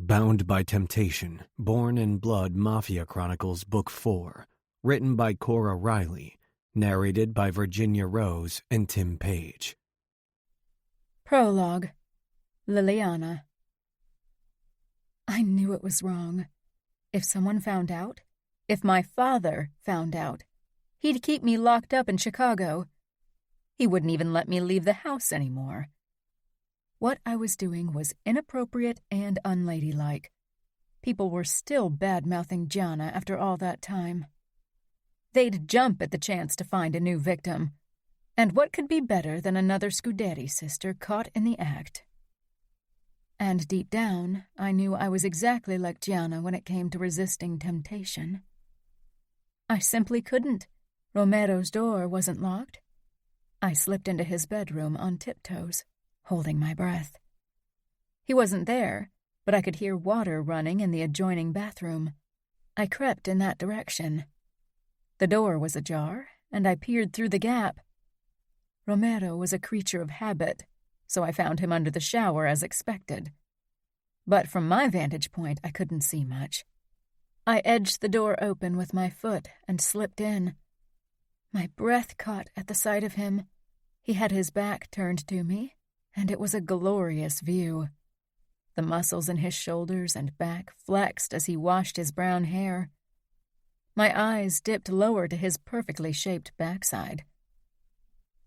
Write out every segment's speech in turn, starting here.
Bound by Temptation, Born in Blood Mafia Chronicles Book 4, written by Cora Reilly, narrated by Virginia Rose and Tim Page. Prologue. Liliana. I knew it was wrong. If someone found out, if my father found out, he'd keep me locked up in Chicago. He wouldn't even let me leave the house anymore. What I was doing was inappropriate and unladylike. People were still bad-mouthing Gianna after all that time. They'd jump at the chance to find a new victim. And what could be better than another Scuderi sister caught in the act? And deep down, I knew I was exactly like Gianna when it came to resisting temptation. I simply couldn't. Romero's door wasn't locked. I slipped into his bedroom on tiptoes, holding my breath. He wasn't there, but I could hear water running in the adjoining bathroom. I crept in that direction. The door was ajar, and I peered through the gap. Romero was a creature of habit, so I found him under the shower as expected. But from my vantage point, I couldn't see much. I edged the door open with my foot and slipped in. My breath caught at the sight of him. He had his back turned to me, and it was a glorious view. The muscles in his shoulders and back flexed as he washed his brown hair. My eyes dipped lower to his perfectly shaped backside.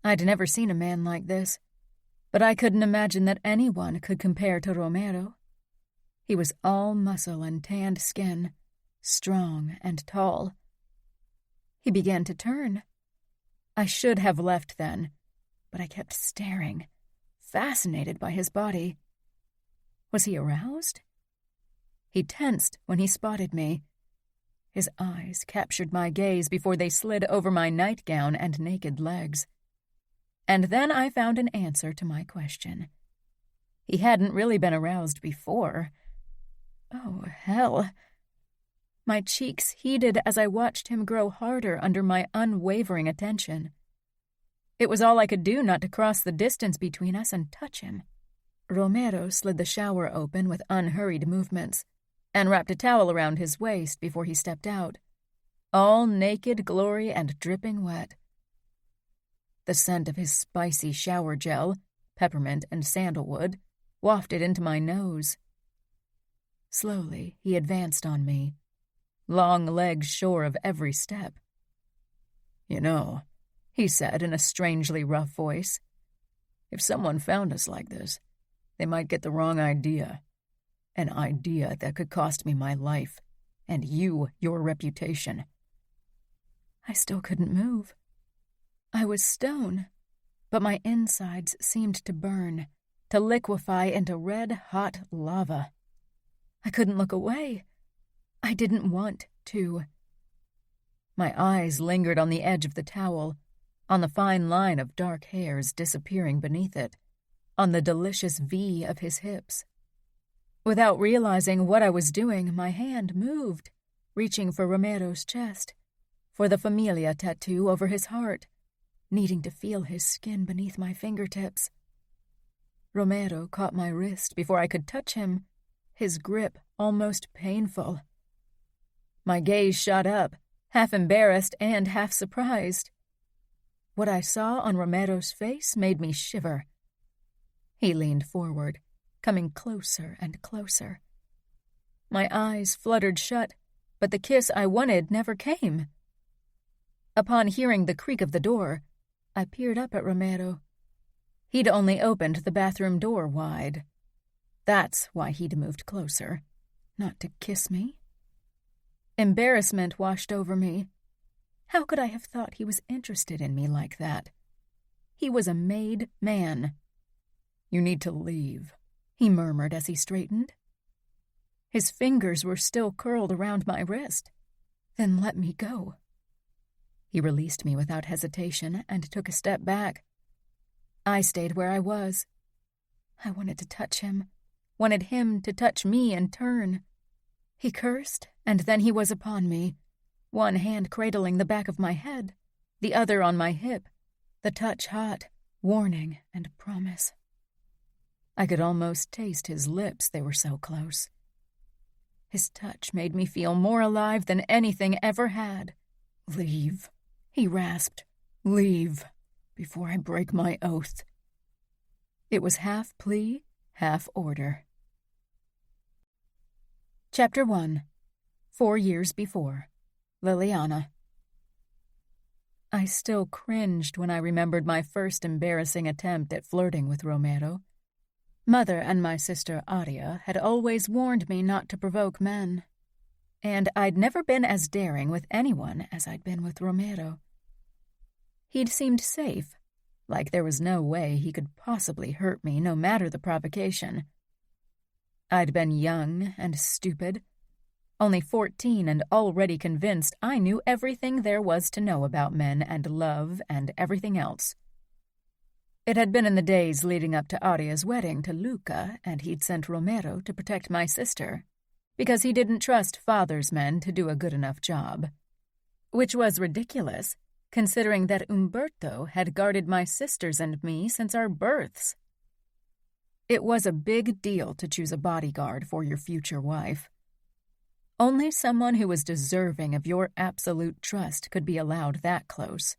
I'd never seen a man like this, but I couldn't imagine that anyone could compare to Romero. He was all muscle and tanned skin, strong and tall. He began to turn. I should have left then, but I kept staring, fascinated by his body. Was he aroused? He tensed when he spotted me. His eyes captured my gaze before they slid over my nightgown and naked legs. And then I found an answer to my question. He hadn't really been aroused before. Oh, hell. My cheeks heated as I watched him grow harder under my unwavering attention. It was all I could do not to cross the distance between us and touch him. Romero slid the shower open with unhurried movements and wrapped a towel around his waist before he stepped out, all naked glory and dripping wet. The scent of his spicy shower gel, peppermint and sandalwood, wafted into my nose. Slowly, he advanced on me, long legs sure of every step. "You know," he said in a strangely rough voice, "if someone found us like this, they might get the wrong idea. An idea that could cost me my life, and you your reputation." I still couldn't move. I was stone, but my insides seemed to burn, to liquefy into red-hot lava. I couldn't look away. I didn't want to. My eyes lingered on the edge of the towel, on the fine line of dark hairs disappearing beneath it, on the delicious V of his hips. Without realizing what I was doing, my hand moved, reaching for Romero's chest, for the Familia tattoo over his heart, needing to feel his skin beneath my fingertips. Romero caught my wrist before I could touch him, his grip almost painful. My gaze shot up, half embarrassed and half surprised. What I saw on Romero's face made me shiver. He leaned forward, coming closer and closer. My eyes fluttered shut, but the kiss I wanted never came. Upon hearing the creak of the door, I peered up at Romero. He'd only opened the bathroom door wide. That's why he'd moved closer, not to kiss me. Embarrassment washed over me. How could I have thought he was interested in me like that? He was a made man. "You need to leave," he murmured as he straightened. His fingers were still curled around my wrist. "Then let me go." He released me without hesitation and took a step back. I stayed where I was. I wanted to touch him, wanted him to touch me in turn. He cursed, and then he was upon me, one hand cradling the back of my head, the other on my hip, the touch hot, warning and promise. I could almost taste his lips, they were so close. His touch made me feel more alive than anything ever had. "Leave," he rasped. "Leave, before I break my oath." It was half plea, half order. Chapter 1. 4 years before. Liliana. I still cringed when I remembered my first embarrassing attempt at flirting with Romero. Mother and my sister Aria had always warned me not to provoke men, and I'd never been as daring with anyone as I'd been with Romero. He'd seemed safe, like there was no way he could possibly hurt me no matter the provocation. I'd been young and stupid, only 14 and already convinced I knew everything there was to know about men and love and everything else. It had been in the days leading up to Aria's wedding to Luca, and he'd sent Romero to protect my sister, because he didn't trust father's men to do a good enough job. Which was ridiculous, considering that Umberto had guarded my sisters and me since our births. It was a big deal to choose a bodyguard for your future wife. Only someone who was deserving of your absolute trust could be allowed that close.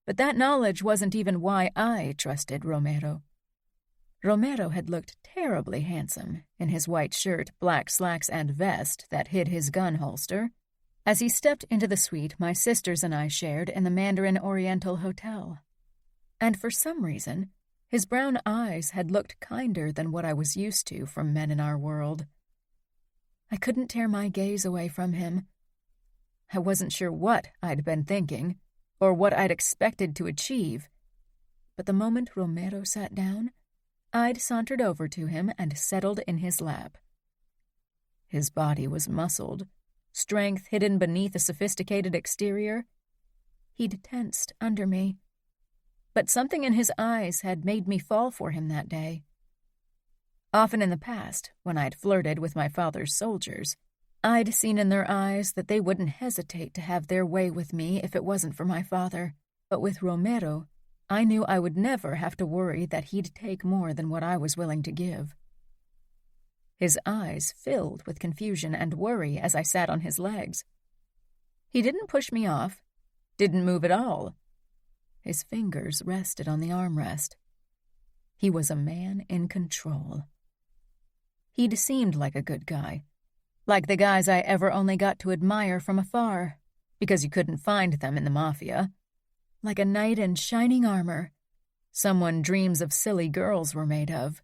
But that knowledge wasn't even why I trusted Romero. Romero had looked terribly handsome in his white shirt, black slacks, and vest that hid his gun holster as he stepped into the suite my sisters and I shared in the Mandarin Oriental Hotel. And for some reason, his brown eyes had looked kinder than what I was used to from men in our world. I couldn't tear my gaze away from him. I wasn't sure what I'd been thinking, or what I'd expected to achieve, but the moment Romero sat down, I'd sauntered over to him and settled in his lap. His body was muscled, strength hidden beneath a sophisticated exterior. He'd tensed under me, but something in his eyes had made me fall for him that day. Often in the past, when I'd flirted with my father's soldiers, I'd seen in their eyes that they wouldn't hesitate to have their way with me if it wasn't for my father. But with Romero, I knew I would never have to worry that he'd take more than what I was willing to give. His eyes filled with confusion and worry as I sat on his legs. He didn't push me off, didn't move at all. His fingers rested on the armrest. He was a man in control. He'd seemed like a good guy, like the guys I ever only got to admire from afar, because you couldn't find them in the Mafia. Like a knight in shining armor, someone dreams of silly girls were made of.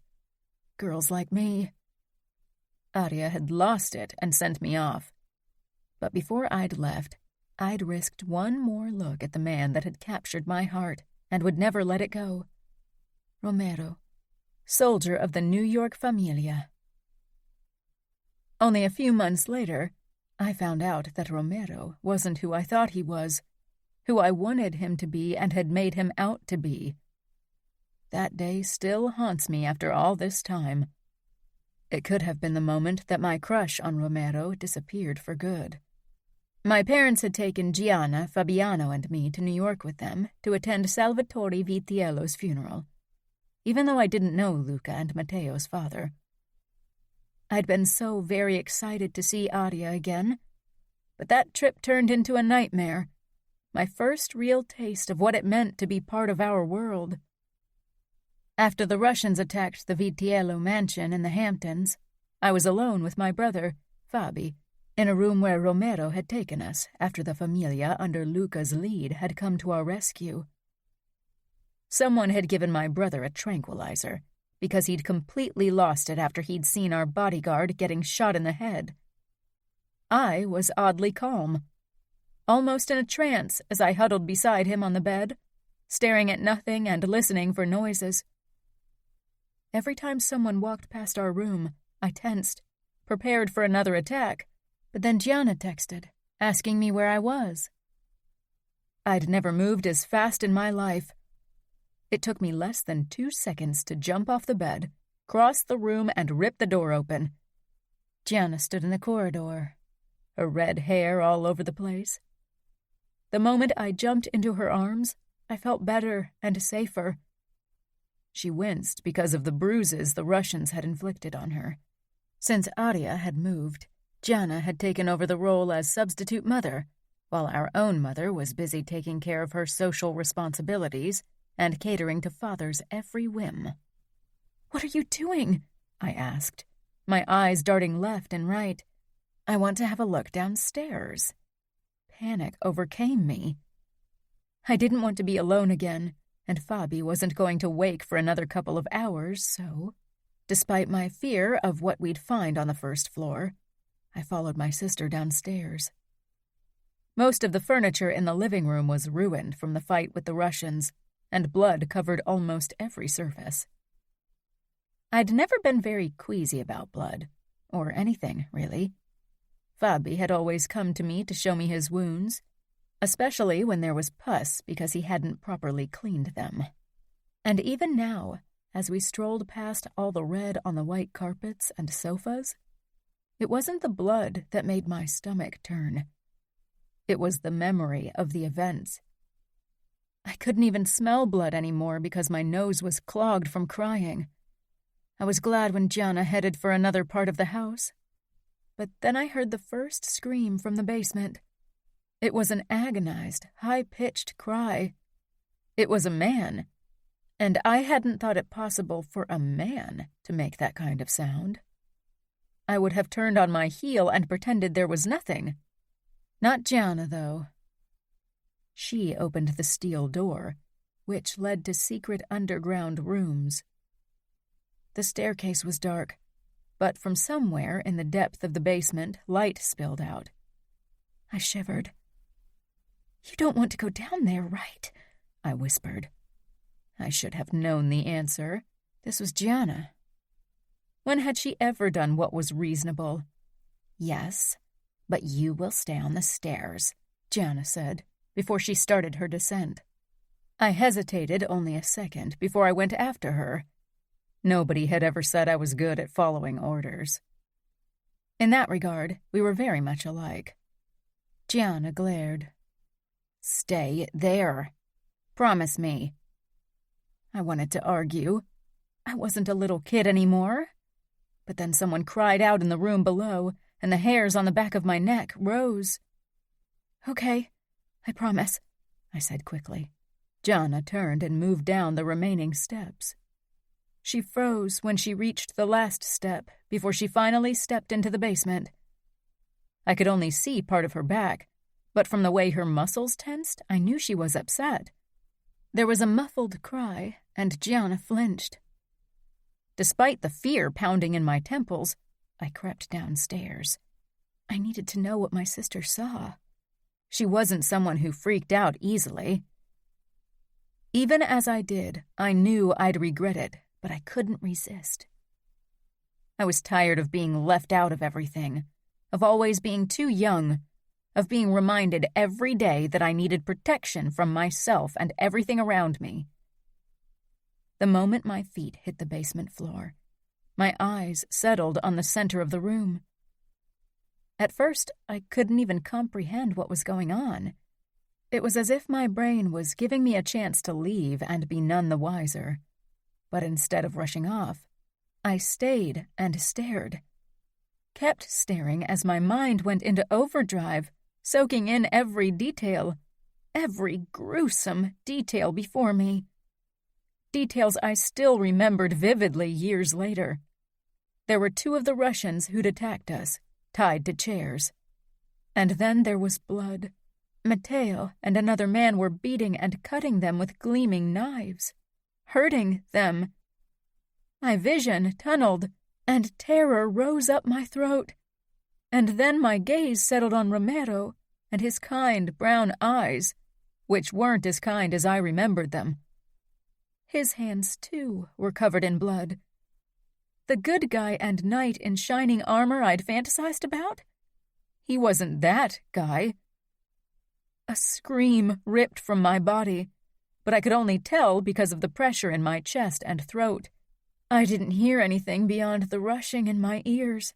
Girls like me. Aria had lost it and sent me off. But before I'd left, I'd risked one more look at the man that had captured my heart and would never let it go. Romero, soldier of the New York Familia. Only a few months later, I found out that Romero wasn't who I thought he was, who I wanted him to be and had made him out to be. That day still haunts me after all this time. It could have been the moment that my crush on Romero disappeared for good. My parents had taken Gianna, Fabiano, and me to New York with them to attend Salvatore Vitiello's funeral, even though I didn't know Luca and Matteo's father. I'd been so very excited to see Aria again, but that trip turned into a nightmare, my first real taste of what it meant to be part of our world. After the Russians attacked the Vitiello mansion in the Hamptons, I was alone with my brother, Fabi, in a room where Romero had taken us after the Familia under Luca's lead had come to our rescue. Someone had given my brother a tranquilizer, because he'd completely lost it after he'd seen our bodyguard getting shot in the head. I was oddly calm, almost in a trance as I huddled beside him on the bed, staring at nothing and listening for noises. Every time someone walked past our room, I tensed, prepared for another attack, but then Gianna texted, asking me where I was. I'd never moved as fast in my life. It took me less than 2 seconds to jump off the bed, cross the room, and rip the door open. Gianna stood in the corridor, her red hair all over the place. The moment I jumped into her arms, I felt better and safer. She winced because of the bruises the Russians had inflicted on her, Since Aria had moved, Jana had taken over the role as substitute mother, while our own mother was busy taking care of her social responsibilities and catering to Father's every whim. "What are you doing?" I asked, my eyes darting left and right. "I want to have a look downstairs." Panic overcame me. I didn't want to be alone again, and Fabi wasn't going to wake for another couple of hours, so, despite my fear of what we'd find on the first floor, I followed my sister downstairs. Most of the furniture in the living room was ruined from the fight with the Russians, and blood covered almost every surface. I'd never been very queasy about blood, or anything, really. Fabi had always come to me to show me his wounds, especially when there was pus because he hadn't properly cleaned them. And even now, as we strolled past all the red on the white carpets and sofas, it wasn't the blood that made my stomach turn. It was the memory of the events. I couldn't even smell blood anymore because my nose was clogged from crying. I was glad when Jana headed for another part of the house. But then I heard the first scream from the basement. It was an agonized, high-pitched cry. It was a man, and I hadn't thought it possible for a man to make that kind of sound. I would have turned on my heel and pretended there was nothing. Not Jana, though. She opened the steel door, which led to secret underground rooms. The staircase was dark, but from somewhere in the depth of the basement, light spilled out. I shivered. "You don't want to go down there, right?" I whispered. I should have known the answer. This was Jana. When had she ever done what was reasonable? "Yes, but you will stay on the stairs," Jana said, before she started her descent. I hesitated only a second before I went after her. Nobody had ever said I was good at following orders. In that regard, we were very much alike. Gianna glared. "Stay there. Promise me." I wanted to argue. I wasn't a little kid anymore. But then someone cried out in the room below, and the hairs on the back of my neck rose. "Okay, I promise," I said quickly. Gianna turned and moved down the remaining steps. She froze when she reached the last step before she finally stepped into the basement. I could only see part of her back, but from the way her muscles tensed, I knew she was upset. There was a muffled cry, and Gianna flinched. Despite the fear pounding in my temples, I crept downstairs. I needed to know what my sister saw. She wasn't someone who freaked out easily. Even as I did, I knew I'd regret it, but I couldn't resist. I was tired of being left out of everything, of always being too young, of being reminded every day that I needed protection from myself and everything around me. The moment my feet hit the basement floor, my eyes settled on the center of the room. At first, I couldn't even comprehend what was going on. It was as if my brain was giving me a chance to leave and be none the wiser. But instead of rushing off, I stayed and stared. Kept staring as my mind went into overdrive, soaking in every detail, every gruesome detail before me. Details I still remembered vividly years later. There were 2 of the Russians who'd attacked us, tied to chairs. And then there was blood. Mateo and another man were beating and cutting them with gleaming knives, hurting them. My vision tunneled, and terror rose up my throat. And then my gaze settled on Romero and his kind brown eyes, which weren't as kind as I remembered them. His hands, too, were covered in blood. The good guy and knight in shining armor I'd fantasized about? He wasn't that guy. A scream ripped from my body, but I could only tell because of the pressure in my chest and throat. I didn't hear anything beyond the rushing in my ears.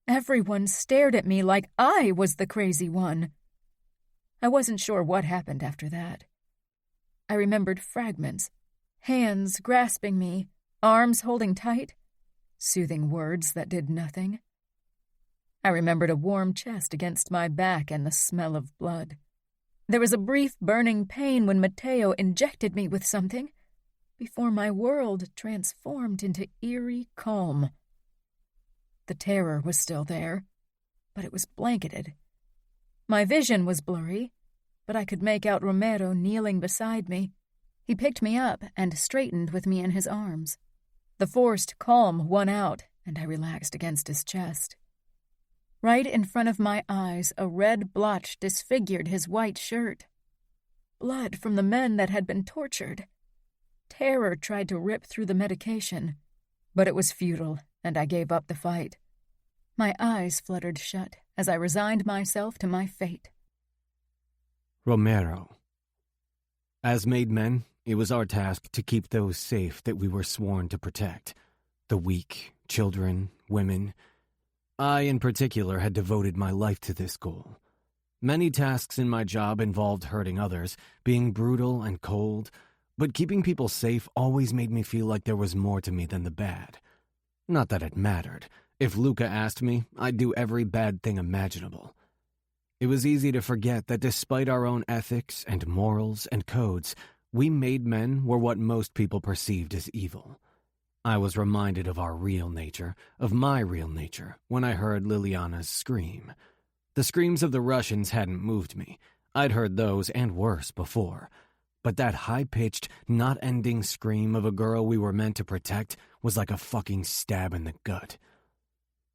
Everyone stared at me like I was the crazy one. I wasn't sure what happened after that. I remembered fragments, hands grasping me, arms holding tight, soothing words that did nothing. I remembered a warm chest against my back and the smell of blood. There was a brief burning pain when Matteo injected me with something, before my world transformed into eerie calm. The terror was still there, but it was blanketed. My vision was blurry, but I could make out Romero kneeling beside me. He picked me up and straightened with me in his arms. The forced calm won out, and I relaxed against his chest. Right in front of my eyes, a red blotch disfigured his white shirt. Blood from the men that had been tortured. Terror tried to rip through the medication, but it was futile, and I gave up the fight. My eyes fluttered shut as I resigned myself to my fate. Romero. As made men, it was our task to keep those safe that we were sworn to protect. The weak, children, women. I, in particular, had devoted my life to this goal. Many tasks in my job involved hurting others, being brutal and cold, but keeping people safe always made me feel like there was more to me than the bad. Not that it mattered. If Luca asked me, I'd do every bad thing imaginable. It was easy to forget that despite our own ethics and morals and codes, we made men were what most people perceived as evil. I was reminded of our real nature, of my real nature, when I heard Liliana's scream. The screams of the Russians hadn't moved me. I'd heard those and worse before. But that high-pitched, not-ending scream of a girl we were meant to protect was like a fucking stab in the gut.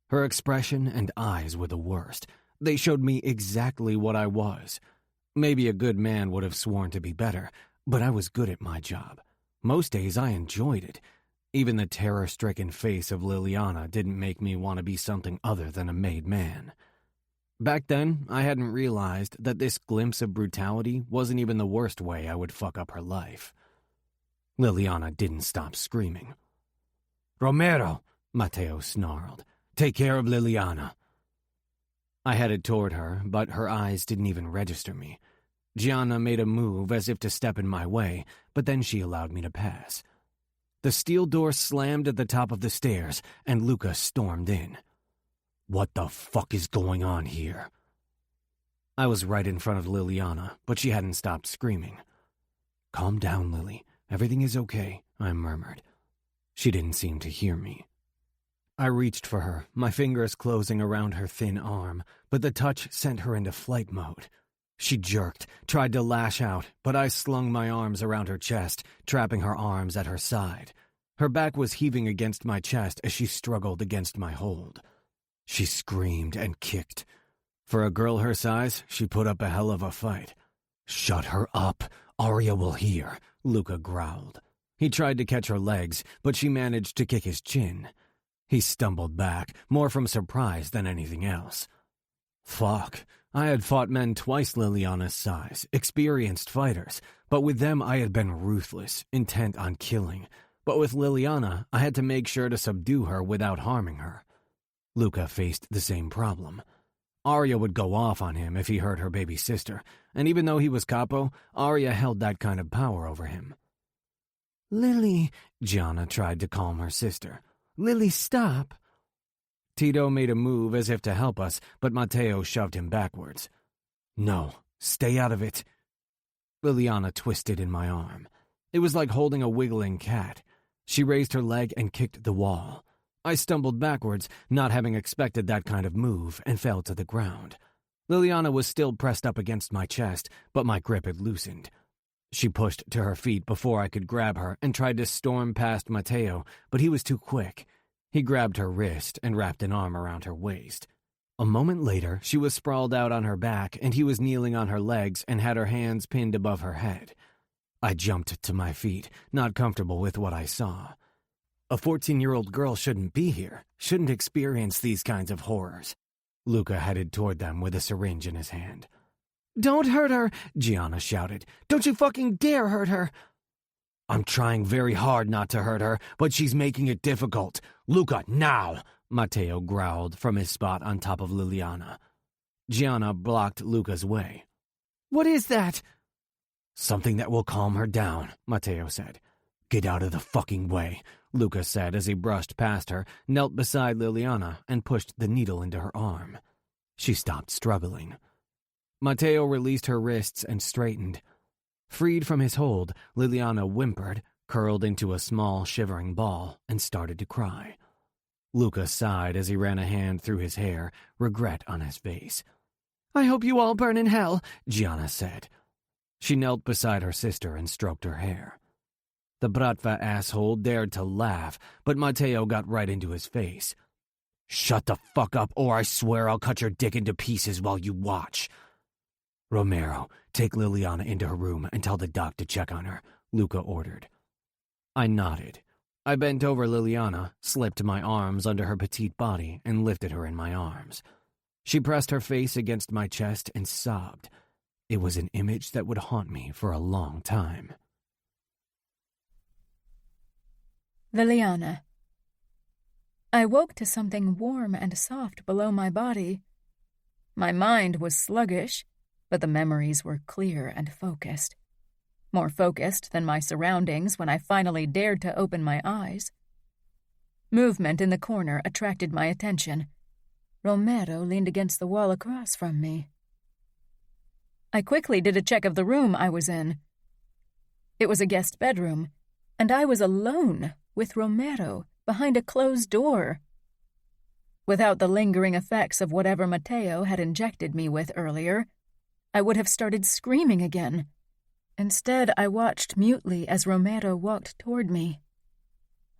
Her expression and eyes were the worst. They showed me exactly what I was. Maybe a good man would have sworn to be better, but I was good at my job. Most days I enjoyed it. Even the terror-stricken face of Liliana didn't make me want to be something other than a made man. Back then, I hadn't realized that this glimpse of brutality wasn't even the worst way I would fuck up her life. Liliana didn't stop screaming. "Romero," Matteo snarled. "Take care of Liliana." I headed toward her, but her eyes didn't even register me. Gianna made a move as if to step in my way, but then she allowed me to pass. The steel door slammed at the top of the stairs, and Luca stormed in. "What the fuck is going on here?" I was right in front of Liliana, but she hadn't stopped screaming. "Calm down, Lily. Everything is okay," I murmured. She didn't seem to hear me. I reached for her, my fingers closing around her thin arm, but the touch sent her into flight mode. She jerked, tried to lash out, but I slung my arms around her chest, trapping her arms at her side. Her back was heaving against my chest as she struggled against my hold. She screamed and kicked. For a girl her size, she put up a hell of a fight. "Shut her up. Arya will hear," Luca growled. He tried to catch her legs, but she managed to kick his chin. He stumbled back, more from surprise than anything else. Fuck. I had fought men twice Liliana's size, experienced fighters, but with them I had been ruthless, intent on killing. But with Liliana, I had to make sure to subdue her without harming her. Luca faced the same problem. Arya would go off on him if he hurt her baby sister, and even though he was capo, Arya held that kind of power over him. "Lily," Gianna tried to calm her sister. "Lily, stop." Tito made a move as if to help us, but Matteo shoved him backwards. "No, stay out of it." Liliana twisted in my arm. It was like holding a wiggling cat. She raised her leg and kicked the wall. I stumbled backwards, not having expected that kind of move, and fell to the ground. Liliana was still pressed up against my chest, but my grip had loosened. She pushed to her feet before I could grab her and tried to storm past Matteo, but he was too quick. He grabbed her wrist and wrapped an arm around her waist. A moment later, she was sprawled out on her back, and he was kneeling on her legs and had her hands pinned above her head. I jumped to my feet, not comfortable with what I saw. A 14-year-old girl shouldn't be here, shouldn't experience these kinds of horrors. Luca headed toward them with a syringe in his hand. "Don't hurt her," Gianna shouted. "Don't you fucking dare hurt her." "I'm trying very hard not to hurt her, but she's making it difficult. Luca, now!" Matteo growled from his spot on top of Liliana. Gianna blocked Luca's way. "What is that?" "Something that will calm her down," Matteo said. "Get out of the fucking way. Luca said as he brushed past her, knelt beside Liliana, and pushed the needle into her arm. She stopped struggling. Matteo released her wrists and straightened. Freed from his hold, Liliana whimpered, curled into a small, shivering ball, and started to cry. Luca sighed as he ran a hand through his hair, regret on his face. "I hope you all burn in hell," Gianna said. She knelt beside her sister and stroked her hair. The Bratva asshole dared to laugh, but Matteo got right into his face. "Shut the fuck up, or I swear I'll cut your dick into pieces while you watch." "Romero, take Liliana into her room and tell the doc to check on her," Luca ordered. I nodded. I bent over Liliana, slipped my arms under her petite body, and lifted her in my arms. She pressed her face against my chest and sobbed. It was an image that would haunt me for a long time. Liliana. I woke to something warm and soft below my body. My mind was sluggish, but the memories were clear and focused. More focused than my surroundings when I finally dared to open my eyes. Movement in the corner attracted my attention. Romero leaned against the wall across from me. I quickly did a check of the room I was in. It was a guest bedroom, and I was alone with Romero behind a closed door. Without the lingering effects of whatever Matteo had injected me with earlier, I would have started screaming again. Instead, I watched mutely as Romero walked toward me.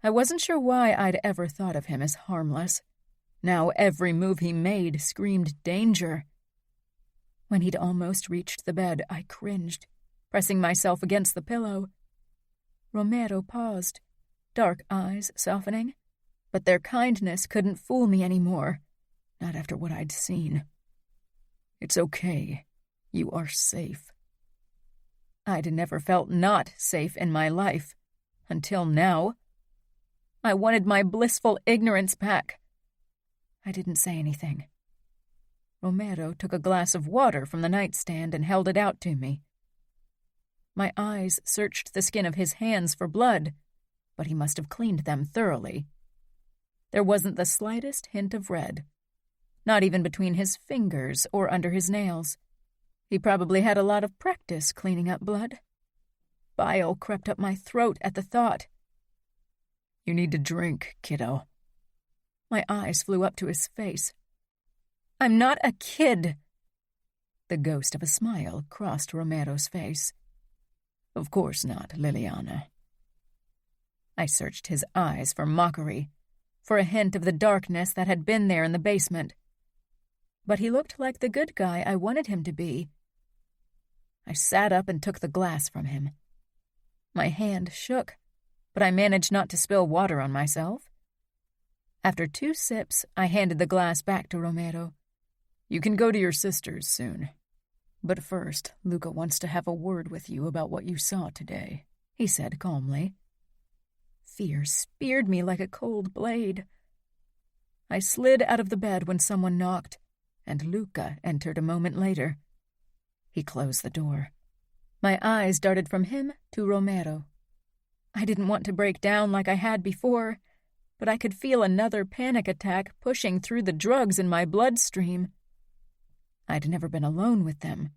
I wasn't sure why I'd ever thought of him as harmless. Now every move he made screamed danger. When he'd almost reached the bed, I cringed, pressing myself against the pillow. Romero paused, dark eyes softening, but their kindness couldn't fool me anymore, not after what I'd seen. "It's okay. You are safe." I'd never felt not safe in my life, until now. I wanted my blissful ignorance back. I didn't say anything. Romero took a glass of water from the nightstand and held it out to me. My eyes searched the skin of his hands for blood, but he must have cleaned them thoroughly. There wasn't the slightest hint of red, not even between his fingers or under his nails. He probably had a lot of practice cleaning up blood. Bile crept up my throat at the thought. "You need to drink, kiddo." My eyes flew up to his face. "I'm not a kid." The ghost of a smile crossed Romero's face. "Of course not, Liliana." I searched his eyes for mockery, for a hint of the darkness that had been there in the basement. But he looked like the good guy I wanted him to be. I sat up and took the glass from him. My hand shook, but I managed not to spill water on myself. After 2 sips, I handed the glass back to Romero. "You can go to your sister's soon. But first, Luca wants to have a word with you about what you saw today," he said calmly. Fear speared me like a cold blade. I slid out of the bed when someone knocked, and Luca entered a moment later. He closed the door. My eyes darted from him to Romero. I didn't want to break down like I had before, but I could feel another panic attack pushing through the drugs in my bloodstream. I'd never been alone with them,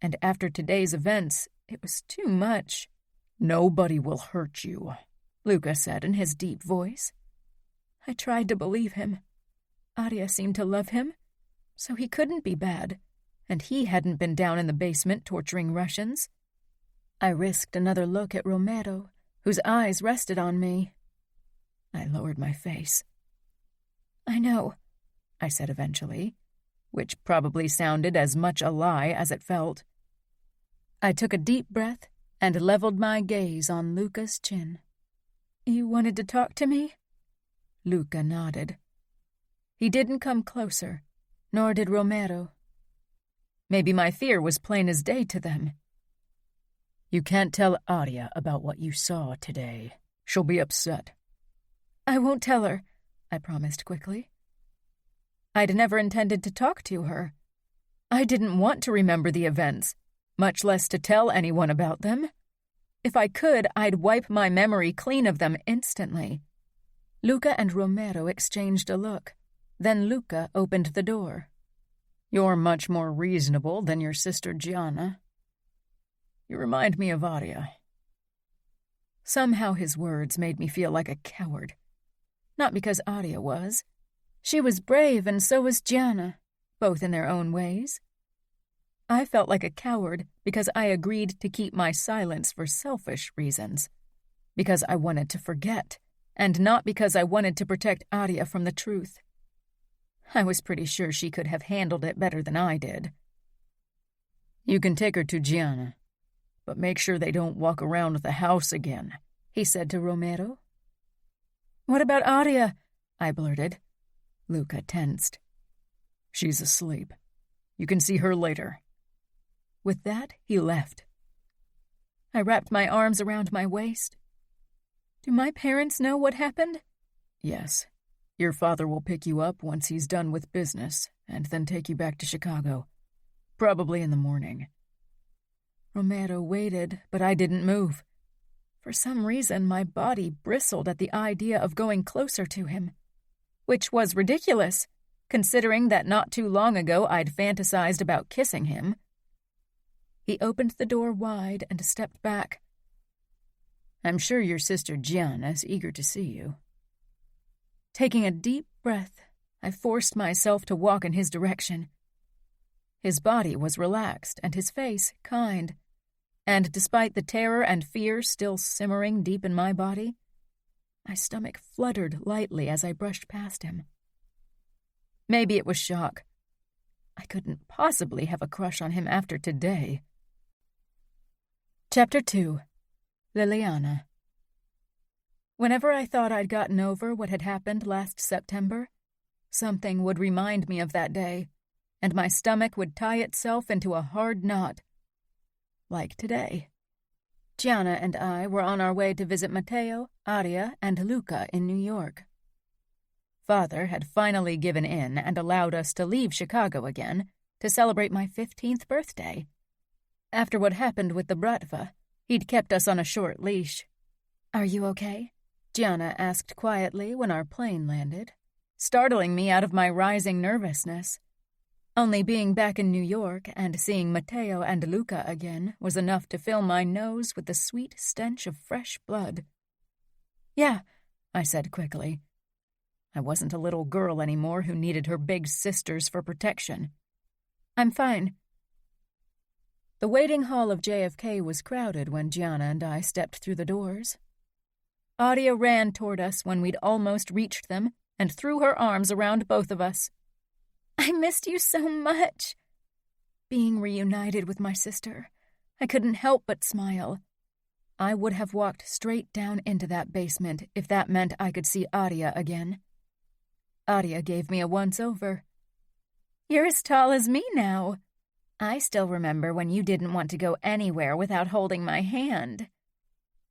and after today's events, it was too much. "Nobody will hurt you," Luca said in his deep voice. I tried to believe him. Aria seemed to love him, so he couldn't be bad, and he hadn't been down in the basement torturing Russians. I risked another look at Romero, whose eyes rested on me. I lowered my face. "I know," I said eventually, which probably sounded as much a lie as it felt. I took a deep breath and leveled my gaze on Luca's chin. "You wanted to talk to me?" Luca nodded. He didn't come closer, nor did Romero. Maybe my fear was plain as day to them. "You can't tell Aria about what you saw today. She'll be upset." "I won't tell her," I promised quickly. I'd never intended to talk to her. I didn't want to remember the events, much less to tell anyone about them. If I could, I'd wipe my memory clean of them instantly. Luca and Romero exchanged a look. Then Luca opened the door. "You're much more reasonable than your sister Gianna. You remind me of Aria." Somehow his words made me feel like a coward. Not because Aria was. She was brave and so was Gianna, both in their own ways. I felt like a coward because I agreed to keep my silence for selfish reasons. Because I wanted to forget, and not because I wanted to protect Aria from the truth. I was pretty sure she could have handled it better than I did. "You can take her to Gianna, but make sure they don't walk around the house again," he said to Romero. "What about Aria?" I blurted. Luca tensed. "She's asleep. You can see her later." With that, he left. I wrapped my arms around my waist. Do my parents know what happened? "Yes. Your father will pick you up once he's done with business, and then take you back to Chicago. Probably in the morning." Romero waited, but I didn't move. For some reason, my body bristled at the idea of going closer to him. Which was ridiculous, considering that not too long ago I'd fantasized about kissing him. He opened the door wide and stepped back. "I'm sure your sister Gianna's eager to see you." Taking a deep breath, I forced myself to walk in his direction. His body was relaxed and his face kind, and despite the terror and fear still simmering deep in my body, my stomach fluttered lightly as I brushed past him. Maybe it was shock. I couldn't possibly have a crush on him after today. Chapter 2. Liliana. Whenever I thought I'd gotten over what had happened last September, something would remind me of that day, and my stomach would tie itself into a hard knot. Like today. Gianna and I were on our way to visit Matteo, Aria, and Luca in New York. Father had finally given in and allowed us to leave Chicago again to celebrate my 15th birthday. After what happened with the Bratva, he'd kept us on a short leash. "Are you okay?" Gianna asked quietly when our plane landed, startling me out of my rising nervousness. Only being back in New York and seeing Matteo and Luca again was enough to fill my nose with the sweet stench of fresh blood. "Yeah," I said quickly. I wasn't a little girl anymore who needed her big sisters for protection. "I'm fine." The waiting hall of JFK was crowded when Gianna and I stepped through the doors. Aria ran toward us when we'd almost reached them and threw her arms around both of us. "I missed you so much." Being reunited with my sister, I couldn't help but smile. I would have walked straight down into that basement if that meant I could see Aria again. Aria gave me a once-over. "You're as tall as me now. I still remember when you didn't want to go anywhere without holding my hand."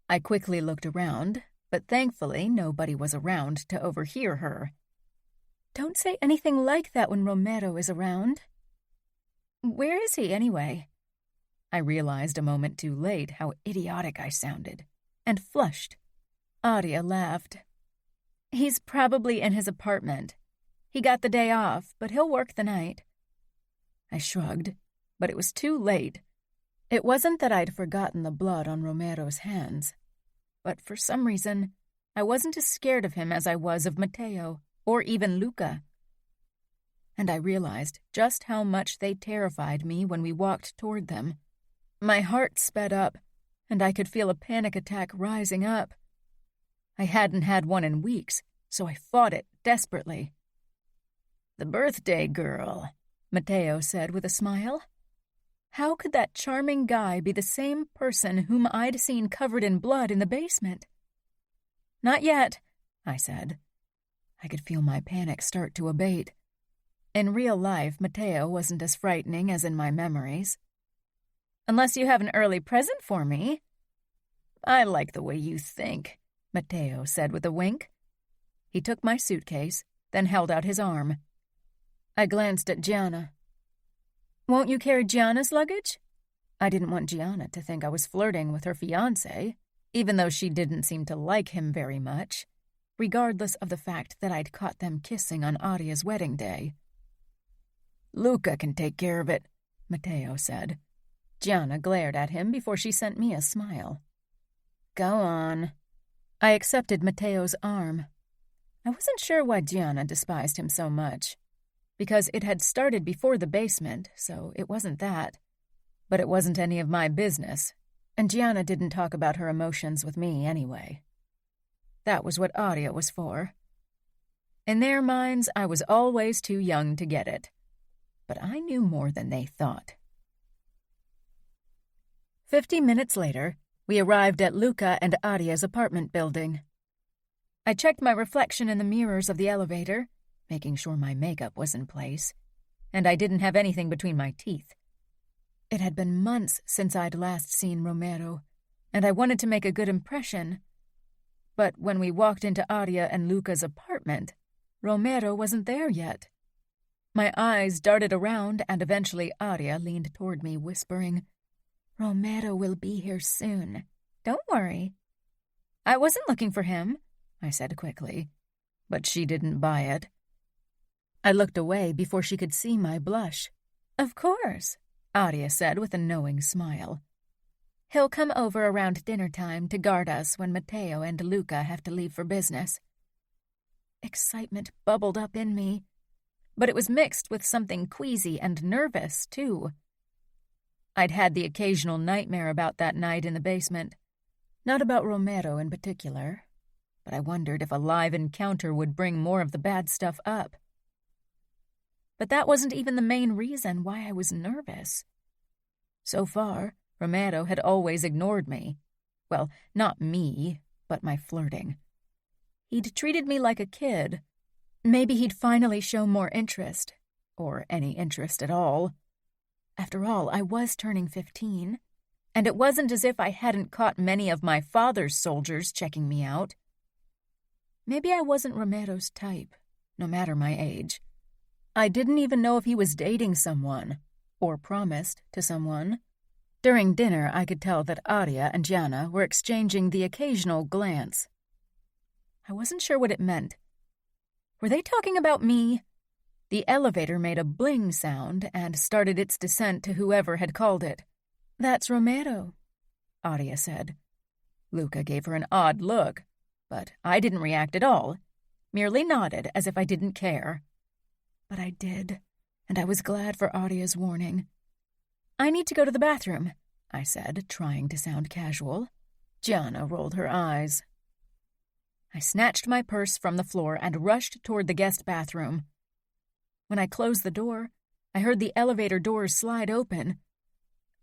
I quickly looked around, but thankfully nobody was around to overhear her. "Don't say anything like that when Romero is around." "Where is he, anyway?" I realized a moment too late how idiotic I sounded, and flushed. Aria laughed. "He's probably in his apartment. He got the day off, but he'll work the night." I shrugged, but it was too late. It wasn't that I'd forgotten the blood on Romero's hands, but for some reason, I wasn't as scared of him as I was of Matteo, or even Luca. And I realized just how much they terrified me when we walked toward them. My heart sped up, and I could feel a panic attack rising up. I hadn't had one in weeks, so I fought it desperately. "The birthday girl," Matteo said with a smile. How could that charming guy be the same person whom I'd seen covered in blood in the basement? "Not yet," I said. I could feel my panic start to abate. In real life, Matteo wasn't as frightening as in my memories. "Unless you have an early present for me." "I like the way you think," Matteo said with a wink. He took my suitcase, then held out his arm. I glanced at Gianna. "Won't you carry Gianna's luggage?" I didn't want Gianna to think I was flirting with her fiancé, even though she didn't seem to like him very much. regardless of the fact that I'd caught them kissing on Adia's wedding day. "Luca can take care of it," Matteo said. Gianna glared at him before she sent me a smile. "Go on." I accepted Matteo's arm. I wasn't sure why Gianna despised him so much, because it had started before the basement, so it wasn't that. But it wasn't any of my business, and Gianna didn't talk about her emotions with me anyway. That was what Audia was for. In their minds, I was always too young to get it, but I knew more than they thought. 50 minutes later, we arrived at Luca and Adia's apartment building. I checked my reflection in the mirrors of the elevator, making sure my makeup was in place, and I didn't have anything between my teeth. It had been months since I'd last seen Romero, and I wanted to make a good impression. But when we walked into Audia and Luca's apartment, Romero wasn't there yet. My eyes darted around, and eventually Audia leaned toward me, whispering, "Romero will be here soon. Don't worry." "I wasn't looking for him," I said quickly, but she didn't buy it. I looked away before she could see my blush. "Of course," Audia said with a knowing smile. "He'll come over around dinner time to guard us when Matteo and Luca have to leave for business." Excitement bubbled up in me, but it was mixed with something queasy and nervous, too. I'd had the occasional nightmare about that night in the basement. Not about Romero in particular, but I wondered if a live encounter would bring more of the bad stuff up. But that wasn't even the main reason why I was nervous. So far, Romero had always ignored me. Well, not me, but my flirting. He'd treated me like a kid. Maybe he'd finally show more interest, or any interest at all. After all, I was turning 15, and it wasn't as if I hadn't caught many of my father's soldiers checking me out. Maybe I wasn't Romero's type, no matter my age. I didn't even know if he was dating someone, or promised to someone. During dinner, I could tell that Audia and Gianna were exchanging the occasional glance. I wasn't sure what it meant. Were they talking about me? The elevator made a bling sound and started its descent to whoever had called it. "That's Romero," Audia said. Luca gave her an odd look, but I didn't react at all, merely nodded as if I didn't care. But I did, and I was glad for Audia's warning. "I need to go to the bathroom," I said, trying to sound casual. Gianna rolled her eyes. I snatched my purse from the floor and rushed toward the guest bathroom. When I closed the door, I heard the elevator doors slide open.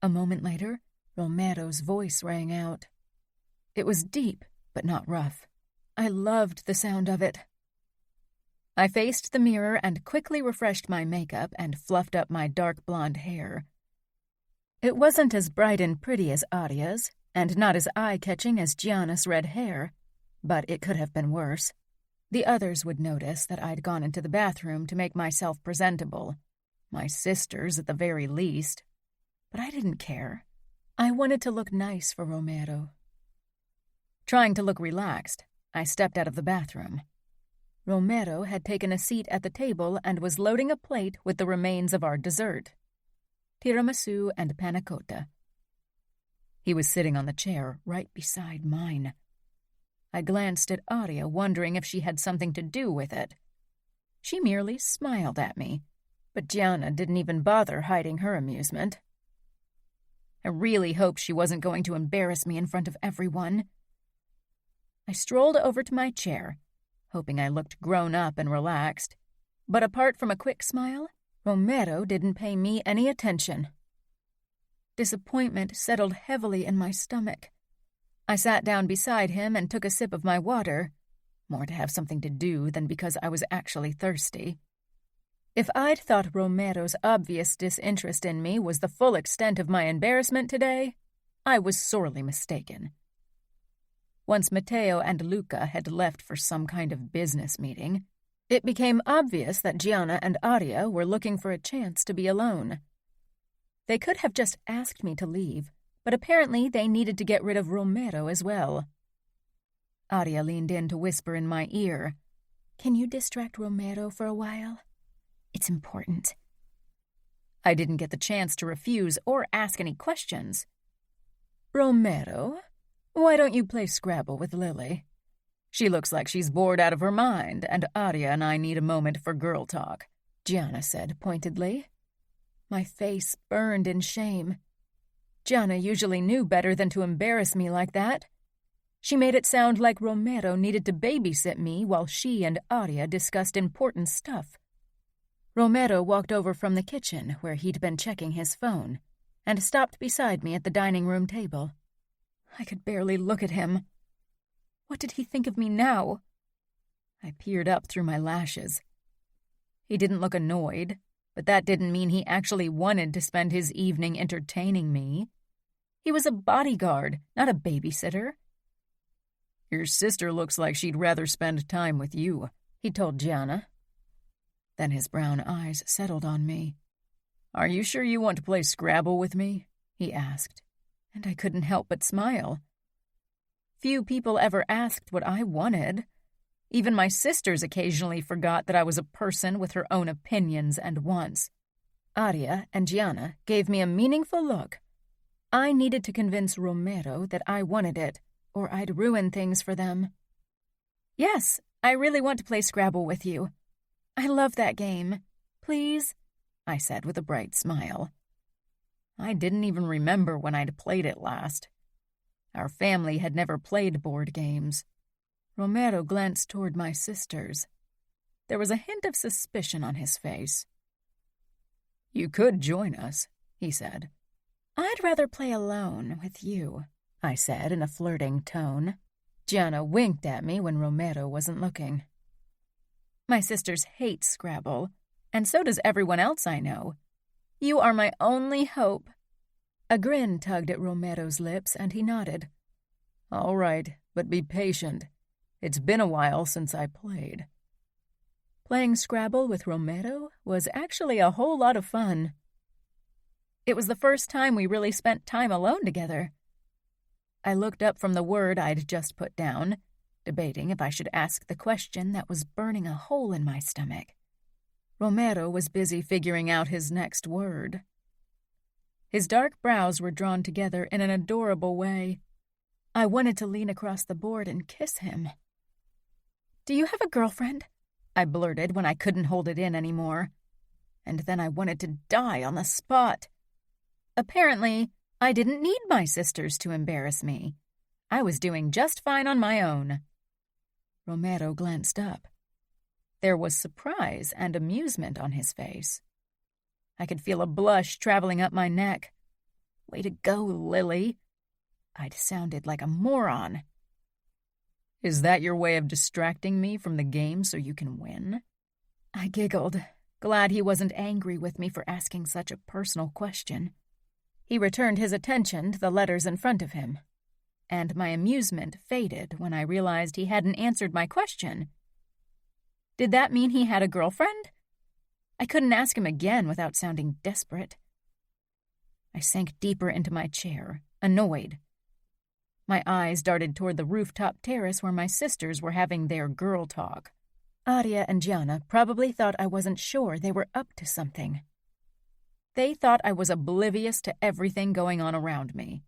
A moment later, Romero's voice rang out. It was deep, but not rough. I loved the sound of it. I faced the mirror and quickly refreshed my makeup and fluffed up my dark blonde hair. It wasn't as bright and pretty as Audia's, and not as eye-catching as Gianna's red hair, but it could have been worse. The others would notice that I'd gone into the bathroom to make myself presentable. My sisters, at the very least. But I didn't care. I wanted to look nice for Romero. Trying to look relaxed, I stepped out of the bathroom. Romero had taken a seat at the table and was loading a plate with the remains of our dessert, tiramisu and panna cotta. He was sitting on the chair right beside mine. I glanced at Audia, wondering if she had something to do with it. She merely smiled at me, but Gianna didn't even bother hiding her amusement. I really hoped she wasn't going to embarrass me in front of everyone. I strolled over to my chair, hoping I looked grown up and relaxed, but apart from a quick smile, Romero didn't pay me any attention. Disappointment settled heavily in my stomach. I sat down beside him and took a sip of my water, more to have something to do than because I was actually thirsty. If I'd thought Romero's obvious disinterest in me was the full extent of my embarrassment today, I was sorely mistaken. Once Matteo and Luca had left for some kind of business meeting, it became obvious that Gianna and Audia were looking for a chance to be alone. They could have just asked me to leave, but apparently they needed to get rid of Romero as well. Adia leaned in to whisper in my ear, "Can you distract Romero for a while? It's important." I didn't get the chance to refuse or ask any questions. "Romero, why don't you play Scrabble with Lily? She looks like she's bored out of her mind, and Adia and I need a moment for girl talk," Gianna said pointedly. My face burned in shame. Gianna usually knew better than to embarrass me like that. She made it sound like Romero needed to babysit me while she and Adia discussed important stuff. Romero walked over from the kitchen, where he'd been checking his phone, and stopped beside me at the dining room table. I could barely look at him. What did he think of me now? I peered up through my lashes. He didn't look annoyed, but that didn't mean he actually wanted to spend his evening entertaining me. He was a bodyguard, not a babysitter. "Your sister looks like she'd rather spend time with you," he told Gianna. Then his brown eyes settled on me. "Are you sure you want to play Scrabble with me?" he asked, and I couldn't help but smile. Few people ever asked what I wanted. Even my sisters occasionally forgot that I was a person with her own opinions and wants. Adia and Gianna gave me a meaningful look. I needed to convince Romero that I wanted it, or I'd ruin things for them. "Yes, I really want to play Scrabble with you. I love that game. Please," I said with a bright smile. I didn't even remember when I'd played it last. Our family had never played board games. Romero glanced toward my sisters. There was a hint of suspicion on his face. "You could join us," he said. "I'd rather play alone with you," I said in a flirting tone. Gianna winked at me when Romero wasn't looking. "My sisters hate Scrabble, and so does everyone else I know. You are my only hope." A grin tugged at Romero's lips, and he nodded. "All right, but be patient. It's been a while since I played." Playing Scrabble with Romero was actually a whole lot of fun. It was the first time we really spent time alone together. I looked up from the word I'd just put down, debating if I should ask the question that was burning a hole in my stomach. Romero was busy figuring out his next word. His dark brows were drawn together in an adorable way. I wanted to lean across the board and kiss him. "Do you have a girlfriend?" I blurted when I couldn't hold it in anymore. And then I wanted to die on the spot. Apparently, I didn't need my sisters to embarrass me. I was doing just fine on my own. Romero glanced up. There was surprise and amusement on his face. I could feel a blush traveling up my neck. "Way to go, Lily." I'd sounded like a moron. "Is that your way of distracting me from the game so you can win?" I giggled, glad he wasn't angry with me for asking such a personal question. He returned his attention to the letters in front of him, and my amusement faded when I realized he hadn't answered my question. Did that mean he had a girlfriend? I couldn't ask him again without sounding desperate. I sank deeper into my chair, annoyed. My eyes darted toward the rooftop terrace where my sisters were having their girl talk. Adia and Gianna probably thought I wasn't sure they were up to something. They thought I was oblivious to everything going on around me.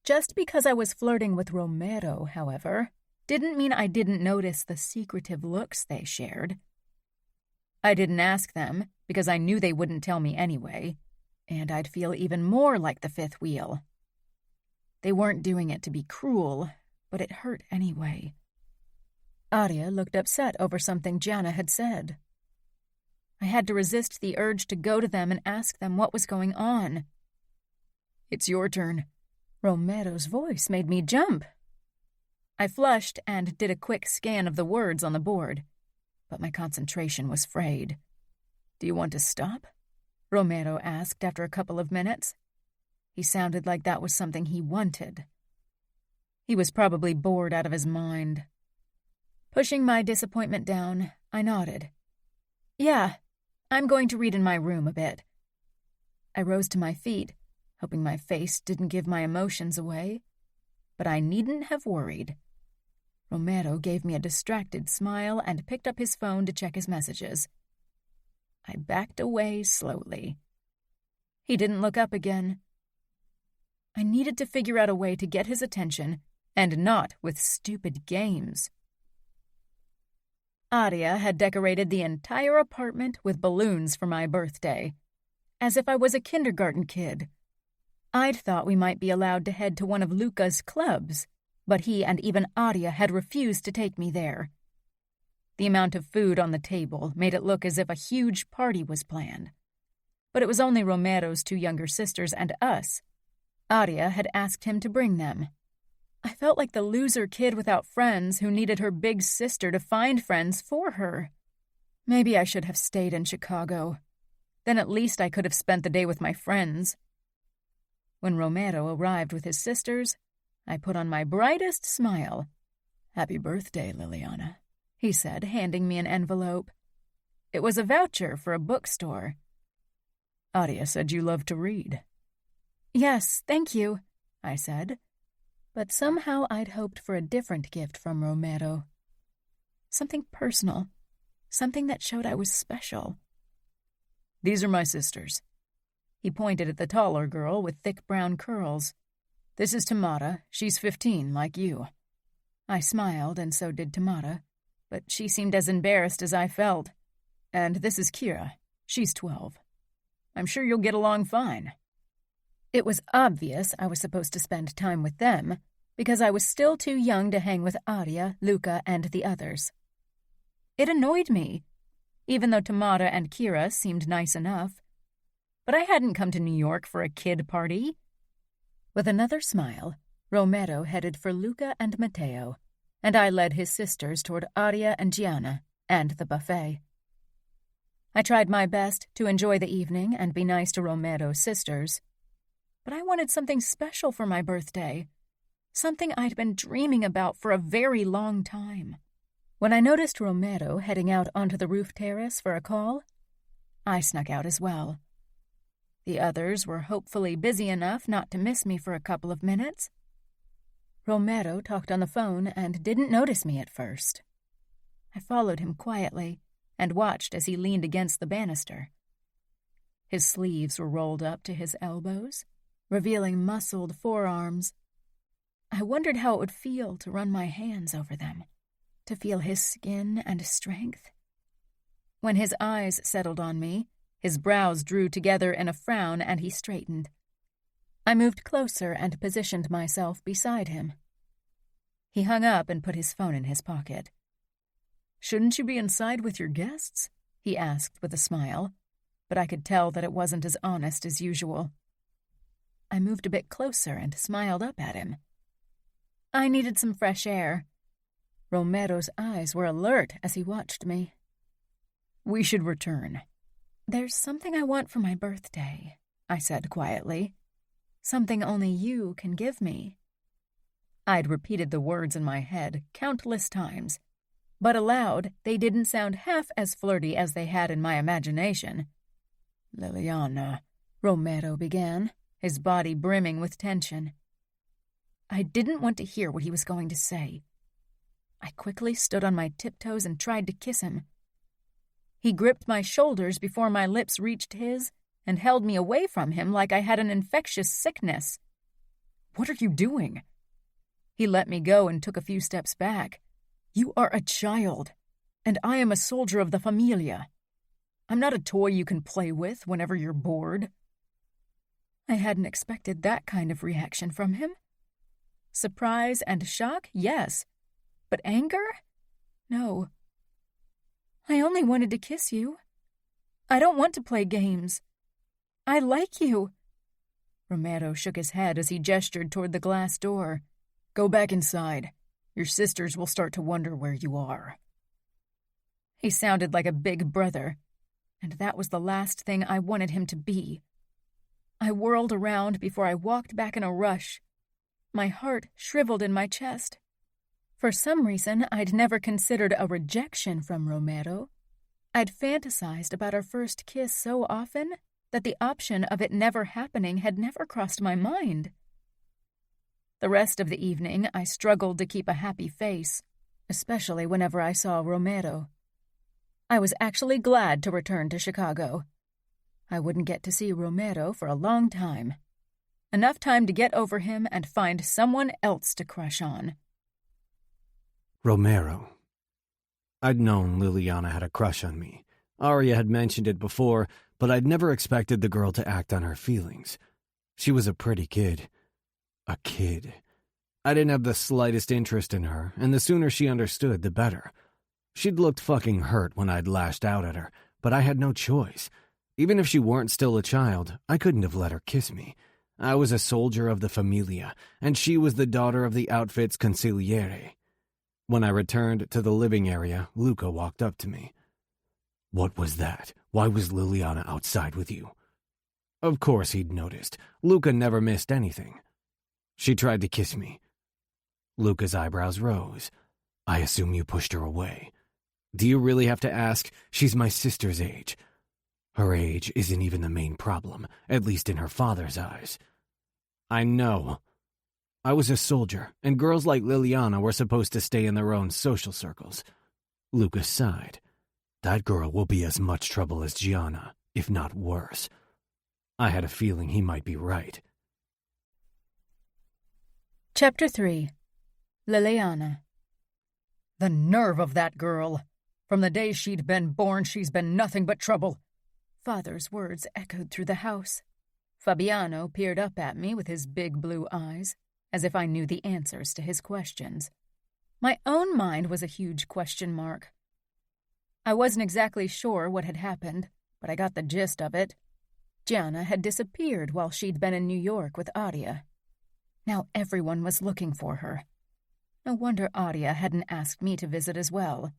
Just because I was flirting with Romero, however, didn't mean I didn't notice the secretive looks they shared. I didn't ask them because I knew they wouldn't tell me anyway, and I'd feel even more like the fifth wheel. They weren't doing it to be cruel, but it hurt anyway. Adia looked upset over something Gianna had said. I had to resist the urge to go to them and ask them what was going on. "It's your turn." Romero's voice made me jump. I flushed and did a quick scan of the words on the board, but my concentration was frayed. "Do you want to stop?" Romero asked after a couple of minutes. He sounded like that was something he wanted. He was probably bored out of his mind. Pushing my disappointment down, I nodded. "Yeah, I'm going to read in my room a bit." I rose to my feet, hoping my face didn't give my emotions away, but I needn't have worried. Romero gave me a distracted smile and picked up his phone to check his messages. I backed away slowly. He didn't look up again. I needed to figure out a way to get his attention, and not with stupid games. Adia had decorated the entire apartment with balloons for my birthday, as if I was a kindergarten kid. I'd thought we might be allowed to head to one of Luca's clubs, but he and even Adia had refused to take me there. The amount of food on the table made it look as if a huge party was planned. But it was only Romero's 2 younger sisters and us. Adia had asked him to bring them. I felt like the loser kid without friends who needed her big sister to find friends for her. Maybe I should have stayed in Chicago. Then at least I could have spent the day with my friends. When Romero arrived with his sisters, I put on my brightest smile. "Happy birthday, Liliana," he said, handing me an envelope. It was a voucher for a bookstore. "Adia said you love to read." "Yes, thank you," I said. But somehow I'd hoped for a different gift from Romero. Something personal. Something that showed I was special. "These are my sisters." He pointed at the taller girl with thick brown curls. "This is Tamara. She's 15, like you." I smiled, and so did Tamara, but she seemed as embarrassed as I felt. "And this is Kira. She's 12. I'm sure you'll get along fine." It was obvious I was supposed to spend time with them, because I was still too young to hang with Adia, Luca, and the others. It annoyed me, even though Tamara and Kira seemed nice enough. But I hadn't come to New York for a kid party. With another smile, Romero headed for Luca and Matteo, and I led his sisters toward Adia and Gianna, and the buffet. I tried my best to enjoy the evening and be nice to Romero's sisters, but I wanted something special for my birthday, something I'd been dreaming about for a very long time. When I noticed Romero heading out onto the roof terrace for a call, I snuck out as well. The others were hopefully busy enough not to miss me for a couple of minutes. Romero talked on the phone and didn't notice me at first. I followed him quietly and watched as he leaned against the banister. His sleeves were rolled up to his elbows, revealing muscled forearms. I wondered how it would feel to run my hands over them, to feel his skin and strength. When his eyes settled on me, his brows drew together in a frown and he straightened. I moved closer and positioned myself beside him. He hung up and put his phone in his pocket. "Shouldn't you be inside with your guests?" he asked with a smile, but I could tell that it wasn't as honest as usual. I moved a bit closer and smiled up at him. I needed some fresh air. Romero's eyes were alert as he watched me. "We should return." "There's something I want for my birthday," I said quietly. "Something only you can give me." I'd repeated the words in my head countless times, but aloud they didn't sound half as flirty as they had in my imagination. "Liliana," Romero began, his body brimming with tension. I didn't want to hear what he was going to say. I quickly stood on my tiptoes and tried to kiss him. He gripped my shoulders before my lips reached his and held me away from him like I had an infectious sickness. "What are you doing?" He let me go and took a few steps back. "You are a child, and I am a soldier of the Familia. I'm not a toy you can play with whenever you're bored." I hadn't expected that kind of reaction from him. Surprise and shock, yes, but anger? No. "I only wanted to kiss you. I don't want to play games. I like you." Romero shook his head as he gestured toward the glass door. "Go back inside. Your sisters will start to wonder where you are." He sounded like a big brother, and that was the last thing I wanted him to be. I whirled around before I walked back in a rush. My heart shriveled in my chest. For some reason, I'd never considered a rejection from Romero. I'd fantasized about our first kiss so often that the option of it never happening had never crossed my mind. The rest of the evening, I struggled to keep a happy face, especially whenever I saw Romero. I was actually glad to return to Chicago. I wouldn't get to see Romero for a long time. Enough time to get over him and find someone else to crush on. Romero. I'd known Liliana had a crush on me. Arya had mentioned it before, but I'd never expected the girl to act on her feelings. She was a pretty kid. A kid. I didn't have the slightest interest in her, and the sooner she understood, the better. She'd looked fucking hurt when I'd lashed out at her, but I had no choice. Even if she weren't still a child, I couldn't have let her kiss me. I was a soldier of the Familia, and she was the daughter of the outfit's consigliere. When I returned to the living area, Luca walked up to me. "What was that? Why was Liliana outside with you?" Of course he'd noticed. Luca never missed anything. "She tried to kiss me." Luca's eyebrows rose. "I assume you pushed her away." "Do you really have to ask? She's my sister's age." "Her age isn't even the main problem, at least in her father's eyes." "I know. I was a soldier, and girls like Liliana were supposed to stay in their own social circles." Lucas sighed. "That girl will be as much trouble as Gianna, if not worse." I had a feeling he might be right. Chapter 3. Liliana. The nerve of that girl! From the day she'd been born, she's been nothing but trouble. Father's words echoed through the house. Fabiano peered up at me with his big blue eyes, as if I knew the answers to his questions. My own mind was a huge question mark. I wasn't exactly sure what had happened, but I got the gist of it. Gianna had disappeared while she'd been in New York with Adia. Now everyone was looking for her. No wonder Adia hadn't asked me to visit as well.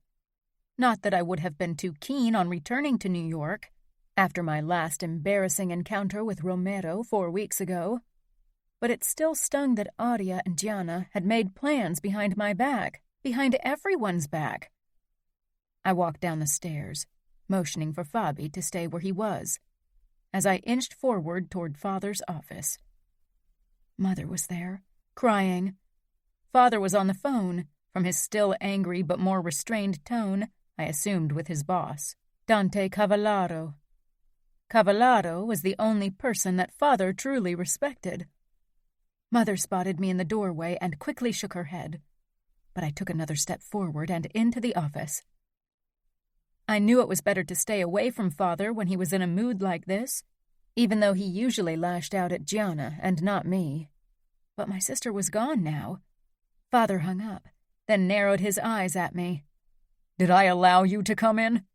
Not that I would have been too keen on returning to New York after my last embarrassing encounter with Romero 4 weeks ago, but it still stung that Adia and Gianna had made plans behind my back, behind everyone's back. I walked down the stairs, motioning for Fabi to stay where he was, as I inched forward toward Father's office. Mother was there, crying. Father was on the phone. From his still angry but more restrained tone, I assumed with his boss, Dante Cavallaro. Cavallaro was the only person that Father truly respected. Mother spotted me in the doorway and quickly shook her head, but I took another step forward and into the office. I knew it was better to stay away from Father when he was in a mood like this, even though he usually lashed out at Gianna and not me. But my sister was gone now. Father hung up, then narrowed his eyes at me. "Did I allow you to come in?"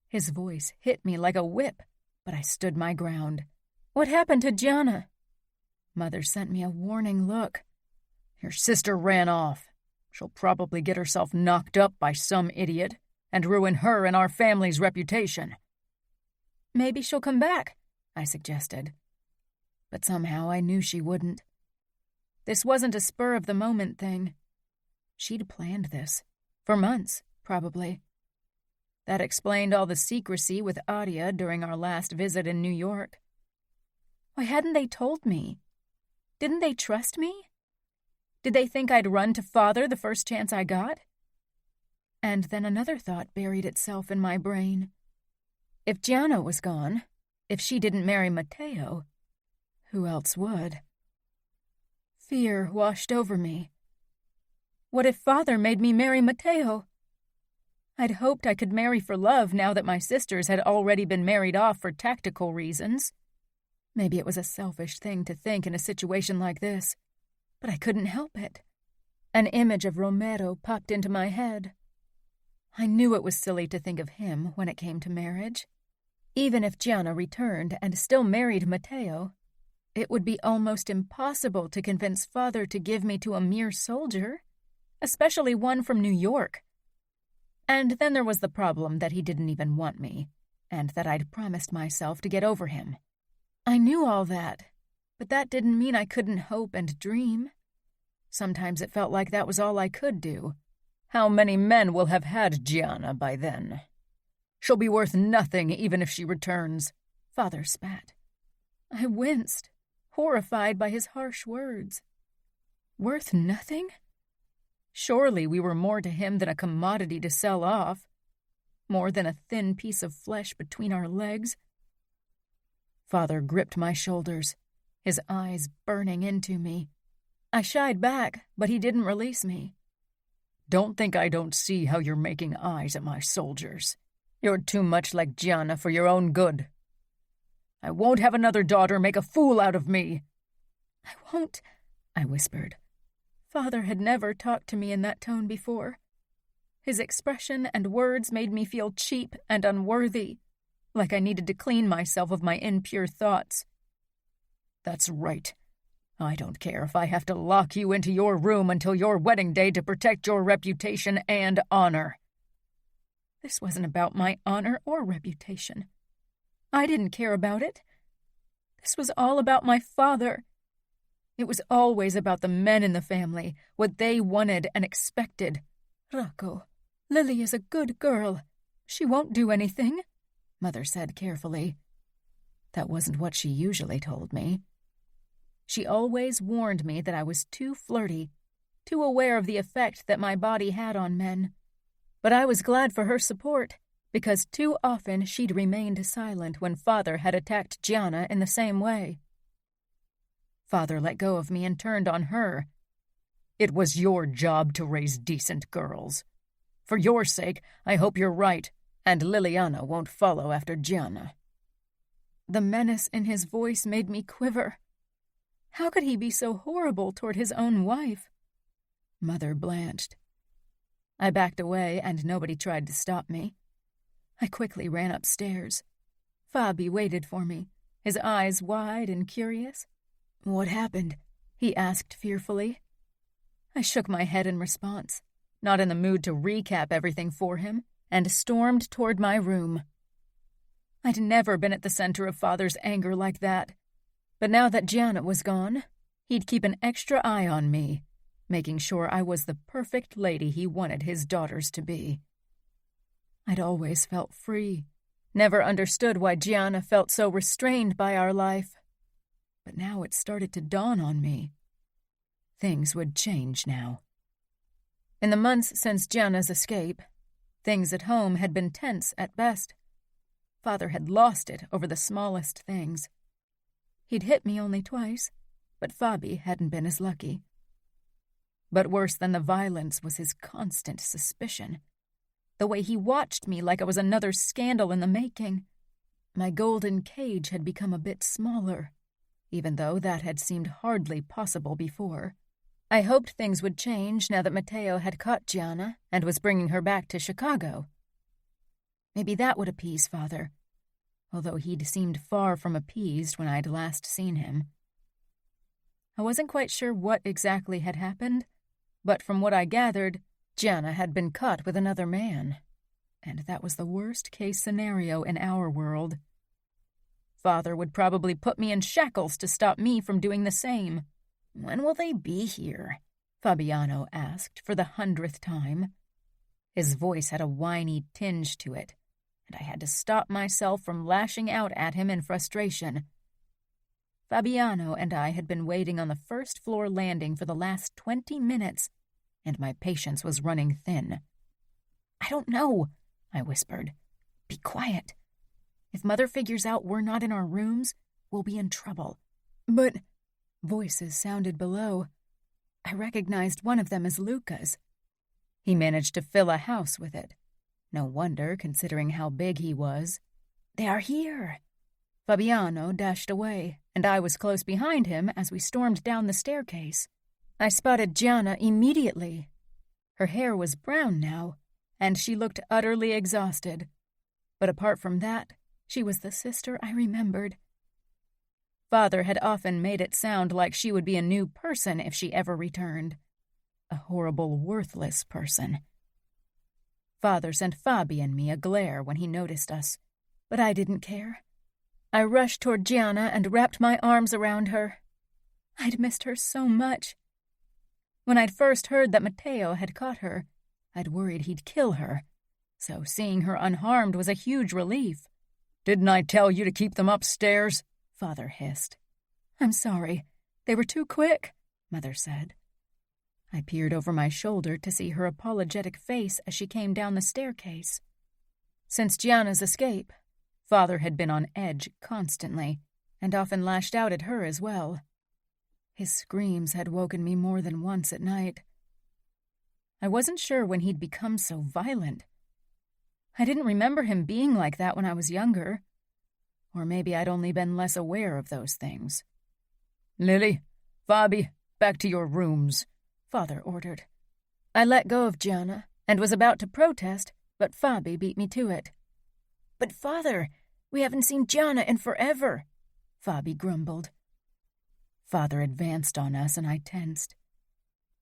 His voice hit me like a whip, but I stood my ground. "What happened to Gianna?" Mother sent me a warning look. "Your sister ran off. She'll probably get herself knocked up by some idiot and ruin her and our family's reputation." "Maybe she'll come back," I suggested. But somehow I knew she wouldn't. This wasn't a spur-of-the-moment thing. She'd planned this. For months, probably. That explained all the secrecy with Adia during our last visit in New York. Why hadn't they told me? Didn't they trust me? Did they think I'd run to Father the first chance I got? And then another thought buried itself in my brain. If Gianna was gone, if she didn't marry Matteo, who else would? Fear washed over me. What if Father made me marry Matteo? I'd hoped I could marry for love now that my sisters had already been married off for tactical reasons. Maybe it was a selfish thing to think in a situation like this, but I couldn't help it. An image of Romero popped into my head. I knew it was silly to think of him when it came to marriage. Even if Gianna returned and still married Matteo, it would be almost impossible to convince Father to give me to a mere soldier, especially one from New York. And then there was the problem that he didn't even want me, and that I'd promised myself to get over him. I knew all that, but that didn't mean I couldn't hope and dream. Sometimes it felt like that was all I could do. "How many men will have had Gianna by then? She'll be worth nothing even if she returns," Father spat. I winced, horrified by his harsh words. Worth nothing? Surely we were more to him than a commodity to sell off, more than a thin piece of flesh between our legs. Father gripped my shoulders, his eyes burning into me. I shied back, but he didn't release me. Don't think I don't see how you're making eyes at my soldiers. You're too much like Gianna for your own good. I won't have another daughter make a fool out of me. I won't, I whispered. Father had never talked to me in that tone before. His expression and words made me feel cheap and unworthy, like I needed to clean myself of my impure thoughts. That's right. I don't care if I have to lock you into your room until your wedding day to protect your reputation and honor. This wasn't about my honor or reputation. I didn't care about it. This was all about my father. It was always about the men in the family, what they wanted and expected. Rocco, Lily is a good girl. She won't do anything, Mother said carefully. That wasn't what she usually told me. She always warned me that I was too flirty, too aware of the effect that my body had on men. But I was glad for her support, because too often she'd remained silent when Father had attacked Gianna in the same way. Father let go of me and turned on her. It was your job to raise decent girls. For your sake, I hope you're right, and Liliana won't follow after Gianna. The menace in his voice made me quiver. How could he be so horrible toward his own wife? Mother blanched. I backed away, and nobody tried to stop me. I quickly ran upstairs. Fabi waited for me, his eyes wide and curious. "What happened?" he asked fearfully. I shook my head in response, not in the mood to recap everything for him, and stormed toward my room. I'd never been at the center of Father's anger like that, but now that Gianna was gone, he'd keep an extra eye on me, making sure I was the perfect lady he wanted his daughters to be. I'd always felt free, never understood why Gianna felt so restrained by our life. But now it started to dawn on me. Things would change now. In the months since Gianna's escape, things at home had been tense at best. Father had lost it over the smallest things. He'd hit me only twice, but Fabi hadn't been as lucky. But worse than the violence was his constant suspicion. The way he watched me like I was another scandal in the making. My golden cage had become a bit smaller, even though that had seemed hardly possible before. I hoped things would change now that Matteo had caught Gianna and was bringing her back to Chicago. Maybe that would appease Father, although he'd seemed far from appeased when I'd last seen him. I wasn't quite sure what exactly had happened, but from what I gathered, Gianna had been caught with another man, and that was the worst-case scenario in our world. Father would probably put me in shackles to stop me from doing the same. "When will they be here?" Fabiano asked for the 100th time. His voice had a whiny tinge to it, and I had to stop myself from lashing out at him in frustration. Fabiano and I had been waiting on the first-floor landing for the last 20 minutes, and my patience was running thin. "I don't know," I whispered. "Be quiet. If Mother figures out we're not in our rooms, we'll be in trouble." "But—" Voices sounded below. I recognized one of them as Luca's. He managed to fill a house with it. No wonder, considering how big he was. "They are here." Fabiano dashed away, and I was close behind him as we stormed down the staircase. I spotted Gianna immediately. Her hair was brown now, and she looked utterly exhausted. But apart from that, she was the sister I remembered. Father had often made it sound like she would be a new person if she ever returned. A horrible, worthless person. Father sent Fabi and me a glare when he noticed us, but I didn't care. I rushed toward Gianna and wrapped my arms around her. I'd missed her so much. When I'd first heard that Matteo had caught her, I'd worried he'd kill her, so seeing her unharmed was a huge relief. "Didn't I tell you to keep them upstairs?" Father hissed. "I'm sorry. They were too quick," Mother said. I peered over my shoulder to see her apologetic face as she came down the staircase. Since Gianna's escape, Father had been on edge constantly, and often lashed out at her as well. His screams had woken me more than once at night. I wasn't sure when he'd become so violent. I didn't remember him being like that when I was younger. Or maybe I'd only been less aware of those things. "Lily, Fabi, back to your rooms," Father ordered. I let go of Gianna and was about to protest, but Fabi beat me to it. "But Father, we haven't seen Gianna in forever," Fabi grumbled. Father advanced on us and I tensed.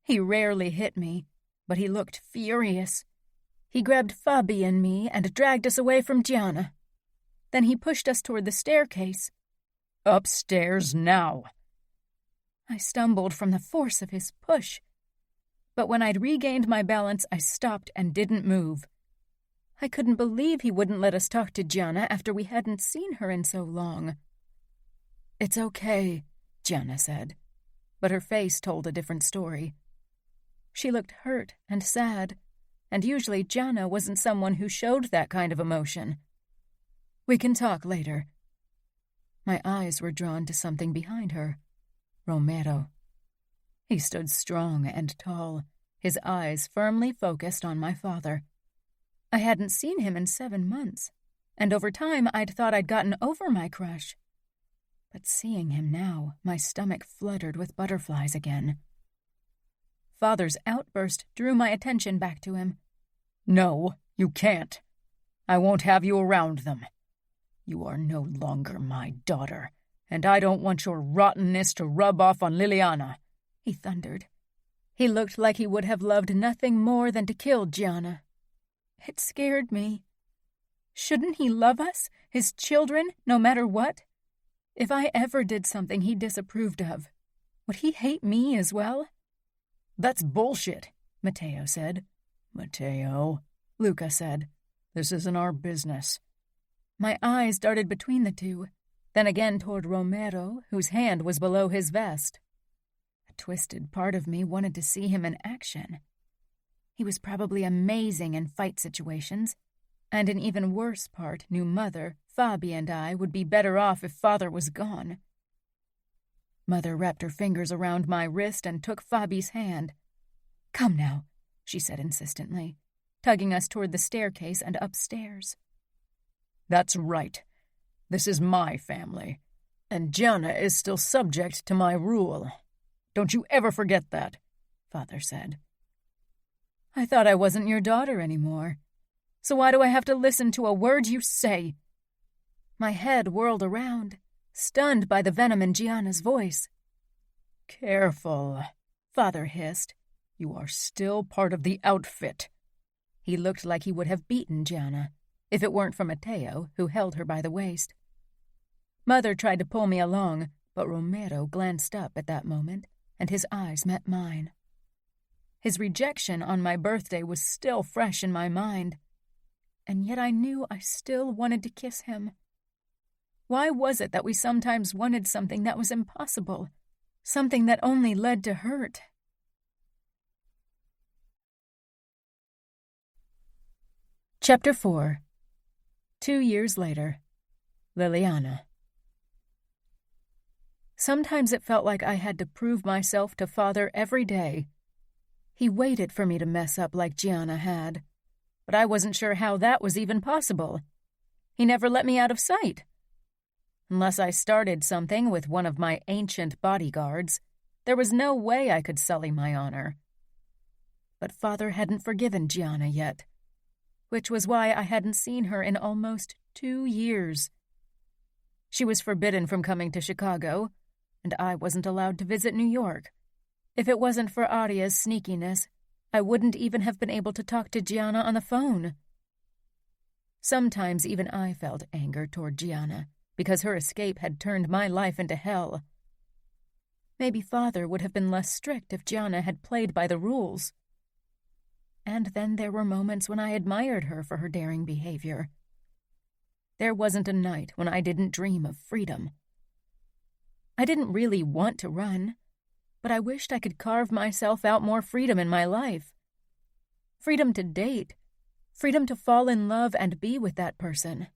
He rarely hit me, but he looked furious. He grabbed Fabi and me and dragged us away from Gianna. Then he pushed us toward the staircase. "Upstairs now." I stumbled from the force of his push. But when I'd regained my balance, I stopped and didn't move. I couldn't believe he wouldn't let us talk to Gianna after we hadn't seen her in so long. "It's okay," Gianna said, but her face told a different story. She looked hurt and sad, and usually Gianna wasn't someone who showed that kind of emotion. "We can talk later." My eyes were drawn to something behind her. Romero. He stood strong and tall, his eyes firmly focused on my father. I hadn't seen him in 7 months, and over time I'd thought I'd gotten over my crush. But seeing him now, my stomach fluttered with butterflies again. Father's outburst drew my attention back to him. "No, you can't. I won't have you around them. You are no longer my daughter, and I don't want your rottenness to rub off on Liliana," he thundered. He looked like he would have loved nothing more than to kill Gianna. It scared me. Shouldn't he love us, his children, no matter what? If I ever did something he disapproved of, would he hate me as well? "That's bullshit," Matteo said. "Matteo," Luca said. "This isn't our business." My eyes darted between the two, then again toward Romero, whose hand was below his vest. A twisted part of me wanted to see him in action. He was probably amazing in fight situations, and an even worse part knew Mother, Fabi, and I would be better off if Father was gone. Mother wrapped her fingers around my wrist and took Fabi's hand. "Come now," she said insistently, tugging us toward the staircase and upstairs. "That's right. This is my family, and Gianna is still subject to my rule. Don't you ever forget that," Father said. "I thought I wasn't your daughter anymore. So why do I have to listen to a word you say?" My head whirled around, stunned by the venom in Gianna's voice. "Careful," Father hissed. "You are still part of the outfit." He looked like he would have beaten Gianna, if it weren't for Matteo, who held her by the waist. Mother tried to pull me along, but Romero glanced up at that moment, and his eyes met mine. His rejection on my birthday was still fresh in my mind, and yet I knew I still wanted to kiss him. Why was it that we sometimes wanted something that was impossible, something that only led to hurt? Chapter 4. 2 years later. Liliana. Sometimes it felt like I had to prove myself to Father every day. He waited for me to mess up like Gianna had, but I wasn't sure how that was even possible. He never let me out of sight. Unless I started something with one of my ancient bodyguards, there was no way I could sully my honor. But Father hadn't forgiven Gianna yet, which was why I hadn't seen her in almost 2 years. She was forbidden from coming to Chicago, and I wasn't allowed to visit New York. If it wasn't for Aria's sneakiness, I wouldn't even have been able to talk to Gianna on the phone. Sometimes even I felt anger toward Gianna, because her escape had turned my life into hell. Maybe Father would have been less strict if Gianna had played by the rules. And then there were moments when I admired her for her daring behavior. There wasn't a night when I didn't dream of freedom. I didn't really want to run, but I wished I could carve myself out more freedom in my life. Freedom to date. Freedom to fall in love and be with that person.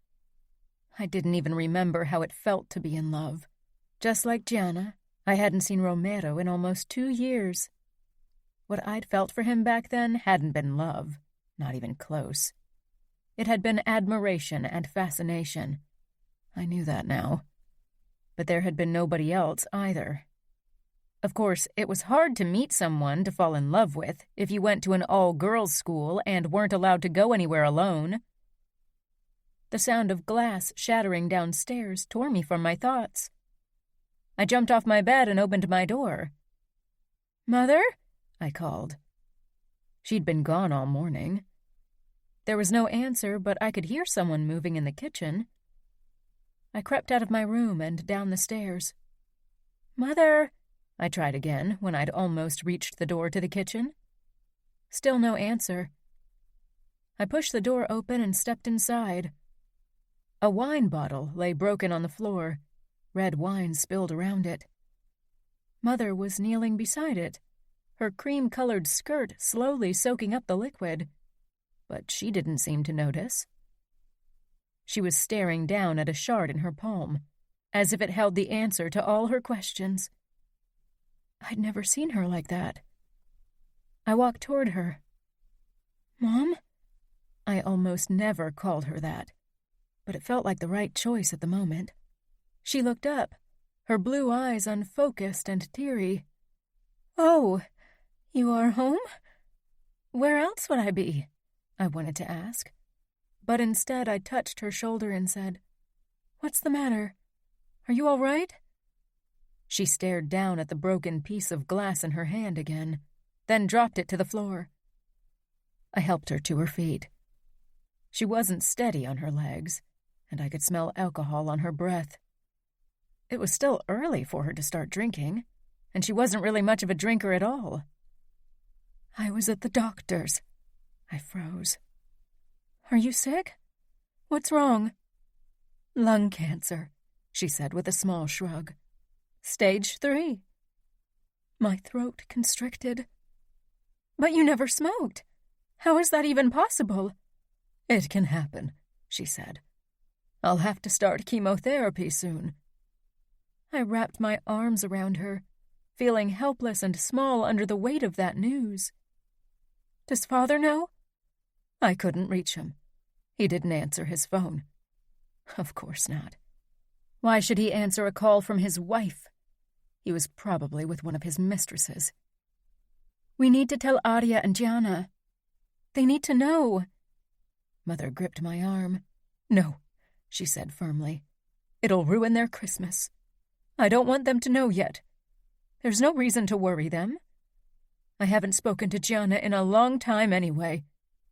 I didn't even remember how it felt to be in love. Just like Gianna, I hadn't seen Romero in almost 2 years. What I'd felt for him back then hadn't been love, not even close. It had been admiration and fascination. I knew that now. But there had been nobody else either. Of course, it was hard to meet someone to fall in love with if you went to an all-girls school and weren't allowed to go anywhere alone. The sound of glass shattering downstairs tore me from my thoughts. I jumped off my bed and opened my door. "Mother?" I called. She'd been gone all morning. There was no answer, but I could hear someone moving in the kitchen. I crept out of my room and down the stairs. "Mother!" I tried again when I'd almost reached the door to the kitchen. Still no answer. I pushed the door open and stepped inside. A wine bottle lay broken on the floor, red wine spilled around it. Mother was kneeling beside it, her cream-colored skirt slowly soaking up the liquid, but she didn't seem to notice. She was staring down at a shard in her palm, as if it held the answer to all her questions. I'd never seen her like that. I walked toward her. "Mom?" I almost never called her that, but it felt like the right choice at the moment. She looked up, her blue eyes unfocused and teary. "Oh, you are home? Where else would I be?" I wanted to ask. But instead I touched her shoulder and said, "What's the matter? Are you all right?" She stared down at the broken piece of glass in her hand again, then dropped it to the floor. I helped her to her feet. She wasn't steady on her legs, and I could smell alcohol on her breath. It was still early for her to start drinking, and she wasn't really much of a drinker at all. "I was at the doctor's." I froze. "Are you sick? What's wrong?" "Lung cancer," she said with a small shrug. "Stage 3. My throat constricted. "But you never smoked. How is that even possible?" "It can happen," she said. "I'll have to start chemotherapy soon." I wrapped my arms around her, feeling helpless and small under the weight of that news. "Does Father know?" I couldn't reach him. He didn't answer his phone. Of course not. Why should he answer a call from his wife? He was probably with one of his mistresses. "We need to tell Adia and Gianna. They need to know." Mother gripped my arm. "No," she said firmly. "It'll ruin their Christmas. I don't want them to know yet. There's no reason to worry them. I haven't spoken to Gianna in a long time anyway,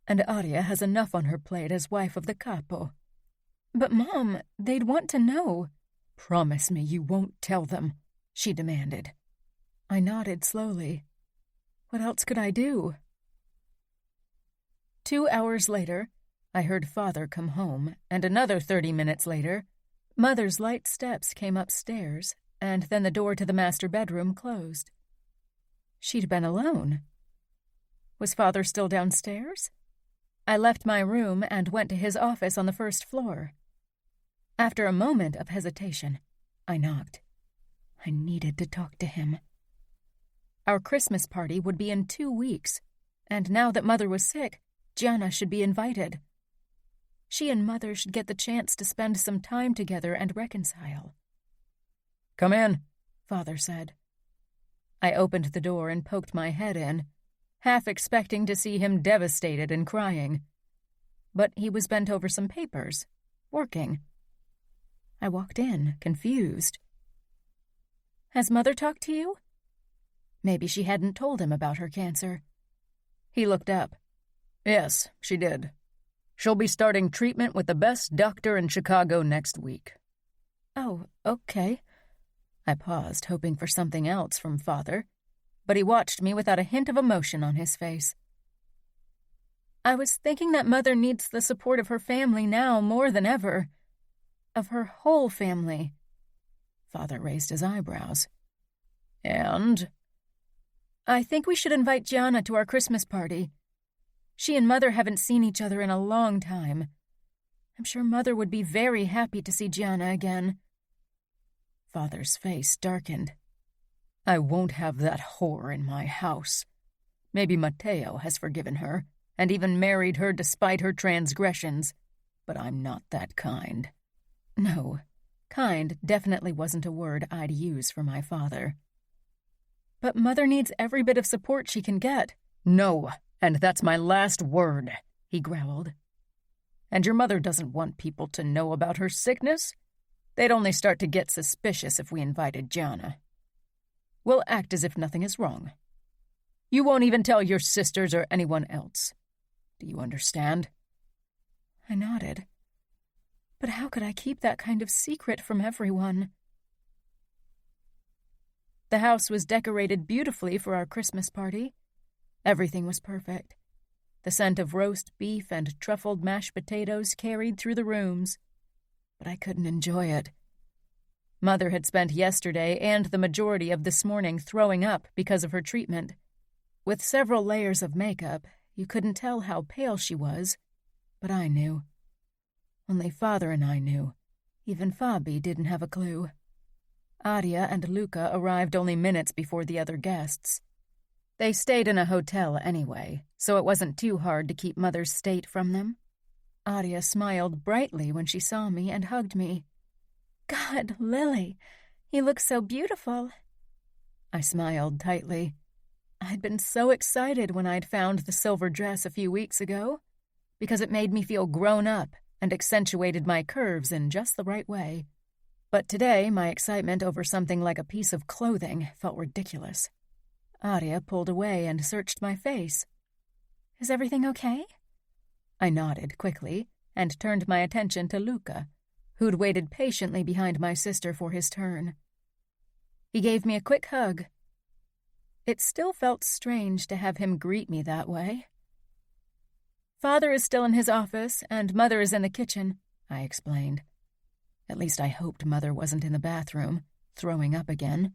and Adia has enough on her plate as wife of the capo." "But, Mom, they'd want to know." "Promise me you won't tell them," she demanded. I nodded slowly. What else could I do? 2 hours later, I heard Father come home, and another 30 minutes later, Mother's light steps came upstairs, and then the door to the master bedroom closed. She'd been alone. Was Father still downstairs? I left my room and went to his office on the first floor. After a moment of hesitation, I knocked. I needed to talk to him. Our Christmas party would be in 2 weeks, and now that Mother was sick, Gianna should be invited. She and Mother should get the chance to spend some time together and reconcile. "Come in," Father said. I opened the door and poked my head in, half expecting to see him devastated and crying. But he was bent over some papers, working. I walked in, confused. "Has Mother talked to you?" Maybe she hadn't told him about her cancer. He looked up. "Yes, she did. She'll be starting treatment with the best doctor in Chicago next week." "Oh, okay." I paused, hoping for something else from Father, but he watched me without a hint of emotion on his face. "I was thinking that Mother needs the support of her family now more than ever. Of her whole family." Father raised his eyebrows. "And?" I think we should invite Gianna to our Christmas party. She and Mother haven't seen each other in a long time. I'm sure Mother would be very happy to see Gianna again." Father's face darkened. "I won't have that whore in my house. Maybe Matteo has forgiven her, and even married her despite her transgressions, but I'm not that kind." No, kind definitely wasn't a word I'd use for my father. "But Mother needs every bit of support she can get." "No, and that's my last word," he growled. "And your mother doesn't want people to know about her sickness? They'd only start to get suspicious if we invited Gianna. We'll act as if nothing is wrong. You won't even tell your sisters or anyone else. Do you understand?" I nodded. But how could I keep that kind of secret from everyone? The house was decorated beautifully for our Christmas party. Everything was perfect. The scent of roast beef and truffled mashed potatoes carried through the rooms. But I couldn't enjoy it. Mother had spent yesterday and the majority of this morning throwing up because of her treatment. With several layers of makeup, you couldn't tell how pale she was, but I knew. Only Father and I knew. Even Fabi didn't have a clue. Adia and Luca arrived only minutes before the other guests. They stayed in a hotel anyway, so it wasn't too hard to keep Mother's state from them. Adia smiled brightly when she saw me and hugged me. "God, Lily, you look so beautiful." I smiled tightly. I'd been so excited when I'd found the silver dress a few weeks ago, because it made me feel grown up and accentuated my curves in just the right way. But today, my excitement over something like a piece of clothing felt ridiculous. Adia pulled away and searched my face. "Is everything okay?" I nodded quickly and turned my attention to Luca, who'd waited patiently behind my sister for his turn. He gave me a quick hug. It still felt strange to have him greet me that way. "Father is still in his office, and Mother is in the kitchen," I explained. At least I hoped Mother wasn't in the bathroom, throwing up again.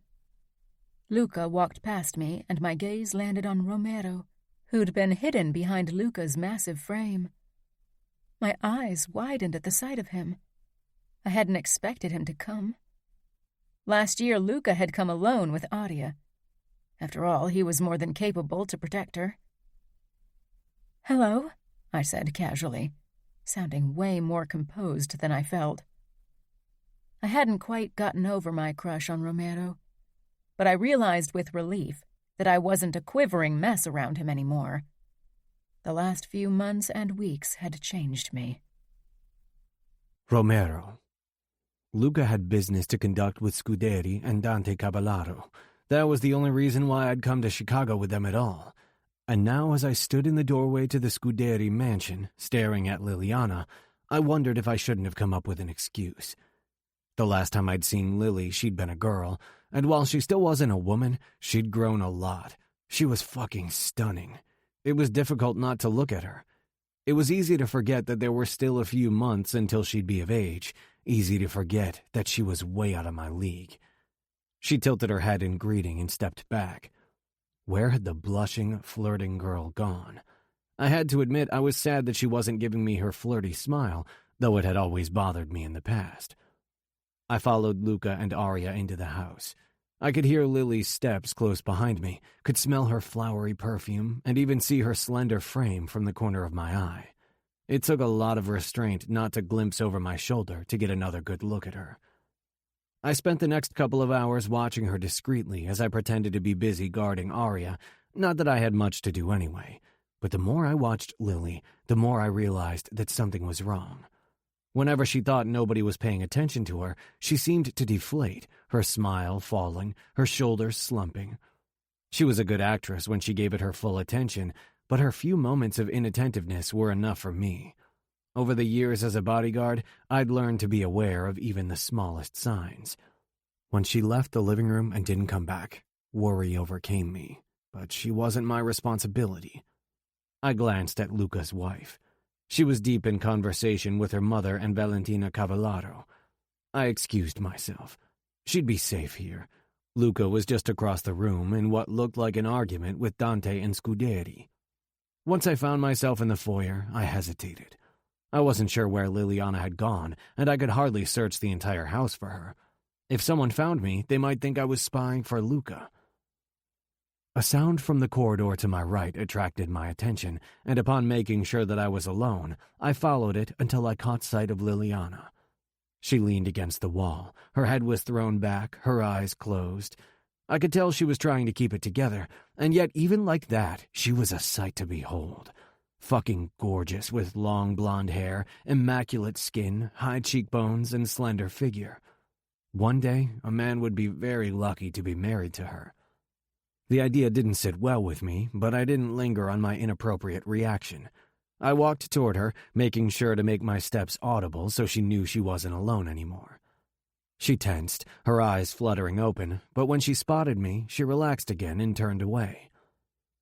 Luca walked past me, and my gaze landed on Romero, who'd been hidden behind Luca's massive frame. My eyes widened at the sight of him. I hadn't expected him to come. Last year, Luca had come alone with Adia. After all, he was more than capable to protect her. "Hello," I said casually, sounding way more composed than I felt. I hadn't quite gotten over my crush on Romero, but I realized with relief that I wasn't a quivering mess around him anymore. The last few months and weeks had changed me. Romero. Luca had business to conduct with Scuderi and Dante Cavallaro. That was the only reason why I'd come to Chicago with them at all. And now as I stood in the doorway to the Scuderi mansion, staring at Liliana, I wondered if I shouldn't have come up with an excuse. The last time I'd seen Lily, she'd been a girl, and while she still wasn't a woman, she'd grown a lot. She was fucking stunning. It was difficult not to look at her. It was easy to forget that there were still a few months until she'd be of age, easy to forget that she was way out of my league. She tilted her head in greeting and stepped back. Where had the blushing, flirting girl gone? I had to admit I was sad that she wasn't giving me her flirty smile, though it had always bothered me in the past. I followed Luca and Aria into the house. I could hear Lily's steps close behind me, could smell her flowery perfume, and even see her slender frame from the corner of my eye. It took a lot of restraint not to glimpse over my shoulder to get another good look at her. I spent the next couple of hours watching her discreetly as I pretended to be busy guarding Aria, not that I had much to do anyway. But the more I watched Lily, the more I realized that something was wrong. Whenever she thought nobody was paying attention to her, she seemed to deflate, her smile falling, her shoulders slumping. She was a good actress when she gave it her full attention, but her few moments of inattentiveness were enough for me. Over the years as a bodyguard, I'd learned to be aware of even the smallest signs. When she left the living room and didn't come back, worry overcame me, but she wasn't my responsibility. I glanced at Luca's wife. She was deep in conversation with her mother and Valentina Cavallaro. I excused myself. She'd be safe here. Luca was just across the room in what looked like an argument with Dante and Scuderi. Once I found myself in the foyer, I hesitated. I wasn't sure where Liliana had gone, and I could hardly search the entire house for her. If someone found me, they might think I was spying for Luca. A sound from the corridor to my right attracted my attention, and upon making sure that I was alone, I followed it until I caught sight of Liliana. She leaned against the wall. Her head was thrown back, her eyes closed. I could tell she was trying to keep it together, and yet even like that, she was a sight to behold. Fucking gorgeous with long blonde hair, immaculate skin, high cheekbones, and slender figure. One day, a man would be very lucky to be married to her. The idea didn't sit well with me, but I didn't linger on my inappropriate reaction. I walked toward her, making sure to make my steps audible so she knew she wasn't alone anymore. She tensed, her eyes fluttering open, but when she spotted me, she relaxed again and turned away.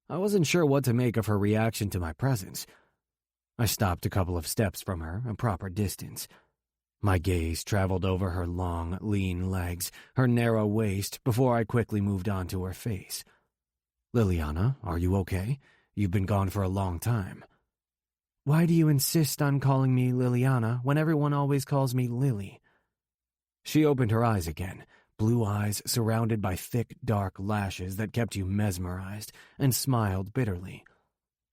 I wasn't sure what to make of her reaction to my presence. I stopped a couple of steps from her, a proper distance. My gaze traveled over her long, lean legs, her narrow waist, before I quickly moved on to her face. "Liliana, are you okay? You've been gone for a long time." "Why do you insist on calling me Liliana when everyone always calls me Lily?" She opened her eyes again, blue eyes surrounded by thick, dark lashes that kept you mesmerized, and smiled bitterly.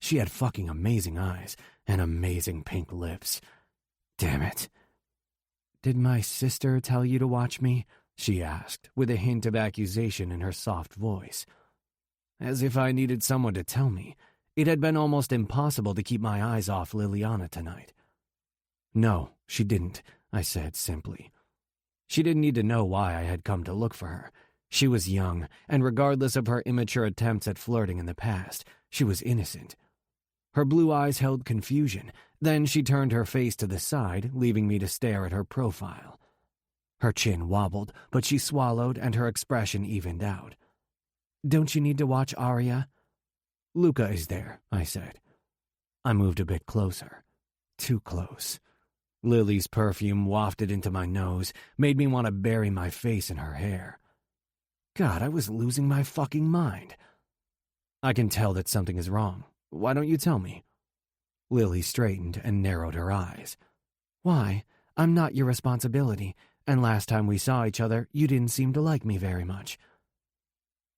She had fucking amazing eyes and amazing pink lips. Damn it. "Did my sister tell you to watch me?" she asked, with a hint of accusation in her soft voice. As if I needed someone to tell me. It had been almost impossible to keep my eyes off Liliana tonight. "No, she didn't," I said simply. She didn't need to know why I had come to look for her. She was young, and regardless of her immature attempts at flirting in the past, she was innocent. Her blue eyes held confusion. Then she turned her face to the side, leaving me to stare at her profile. Her chin wobbled, but she swallowed and her expression evened out. "Don't you need to watch Aria?" "Luca is there," I said. I moved a bit closer. Too close. Lily's perfume wafted into my nose, made me want to bury my face in her hair. God, I was losing my fucking mind. "I can tell that something is wrong. Why don't you tell me?" Lily straightened and narrowed her eyes. "Why? I'm not your responsibility, and last time we saw each other, you didn't seem to like me very much."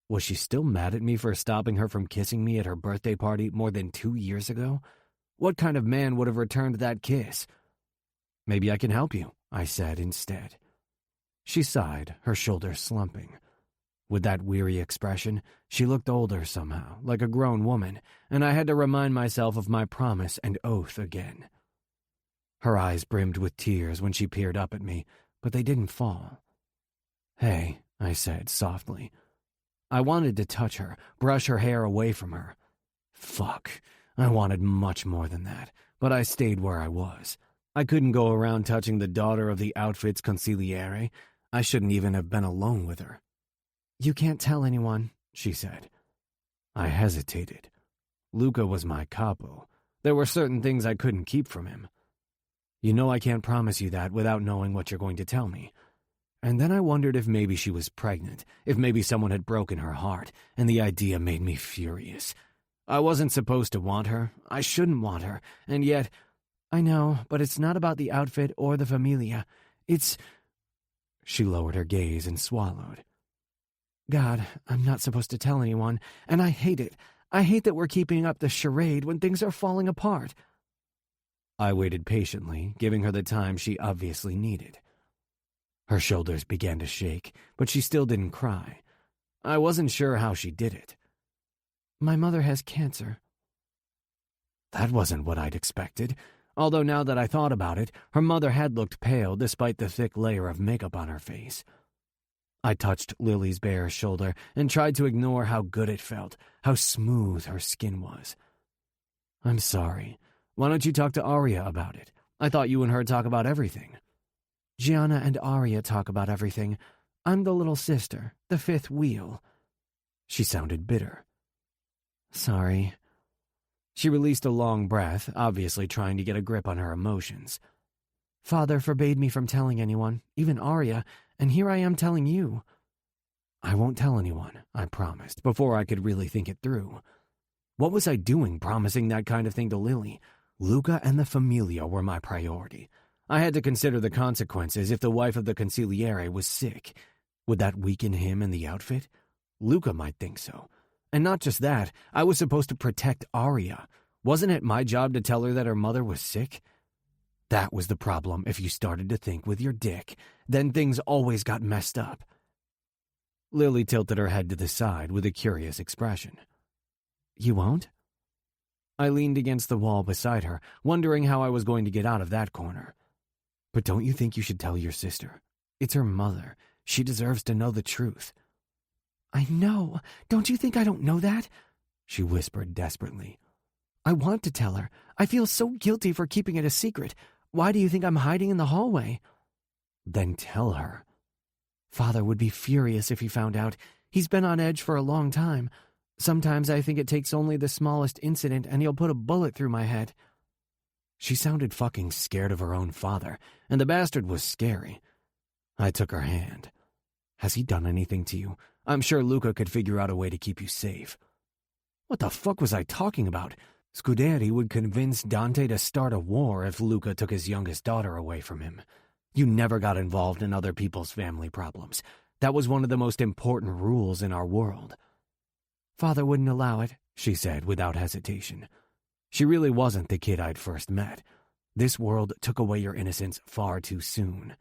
Was she still mad at me for stopping her from kissing me at her birthday party more than 2 years ago? What kind of man would have returned that kiss? "Maybe I can help you," I said instead. She sighed, her shoulders slumping. With that weary expression, she looked older somehow, like a grown woman, and I had to remind myself of my promise and oath again. Her eyes brimmed with tears when she peered up at me, but they didn't fall. "Hey," I said softly. I wanted to touch her, brush her hair away from her. Fuck, I wanted much more than that, but I stayed where I was. I couldn't go around touching the daughter of the outfit's consigliere. I shouldn't even have been alone with her. "You can't tell anyone," she said. I hesitated. Luca was my capo. There were certain things I couldn't keep from him. "You know I can't promise you that without knowing what you're going to tell me." And then I wondered if maybe she was pregnant, if maybe someone had broken her heart, and the idea made me furious. I wasn't supposed to want her. I shouldn't want her, and yet... "I know, but it's not about the outfit or the familia. It's..." She lowered her gaze and swallowed. "God, I'm not supposed to tell anyone, and I hate it. I hate that we're keeping up this charade when things are falling apart." I waited patiently, giving her the time she obviously needed. Her shoulders began to shake, but she still didn't cry. I wasn't sure how she did it. "My mother has cancer." That wasn't what I'd expected, although now that I thought about it, her mother had looked pale despite the thick layer of makeup on her face. I touched Lily's bare shoulder and tried to ignore how good it felt, how smooth her skin was. "I'm sorry. Why don't you talk to Aria about it? I thought you and her talk about everything." "Gianna and Aria talk about everything. I'm the little sister, the fifth wheel." She sounded bitter. "Sorry." She released a long breath, obviously trying to get a grip on her emotions. "Father forbade me from telling anyone, even Aria, and here I am telling you." I won't tell anyone, I promised, before I could really think it through. What was I doing promising that kind of thing to Lily? Luca and the Familia were my priority. I had to consider the consequences if the wife of the consigliere was sick. Would that weaken him and the outfit? Luca might think so. And not just that, I was supposed to protect Aria. Wasn't it my job to tell her that her mother was sick? That was the problem if you started to think with your dick. Then things always got messed up. Lily tilted her head to the side with a curious expression. You won't? I leaned against the wall beside her, wondering how I was going to get out of that corner. But don't you think you should tell your sister? It's her mother. She deserves to know the truth. I know. Don't you think I don't know that? She whispered desperately. I want to tell her. I feel so guilty for keeping it a secret. Why do you think I'm hiding in the hallway? Then tell her. Father would be furious if he found out. He's been on edge for a long time. Sometimes I think it takes only the smallest incident and he'll put a bullet through my head. She sounded fucking scared of her own father, and the bastard was scary. I took her hand. Has he done anything to you? I'm sure Luca could figure out a way to keep you safe. What the fuck was I talking about? Scuderi would convince Dante to start a war if Luca took his youngest daughter away from him. You never got involved in other people's family problems. That was one of the most important rules in our world. Father wouldn't allow it, she said without hesitation. She really wasn't the kid I'd first met. This world took away your innocence far too soon.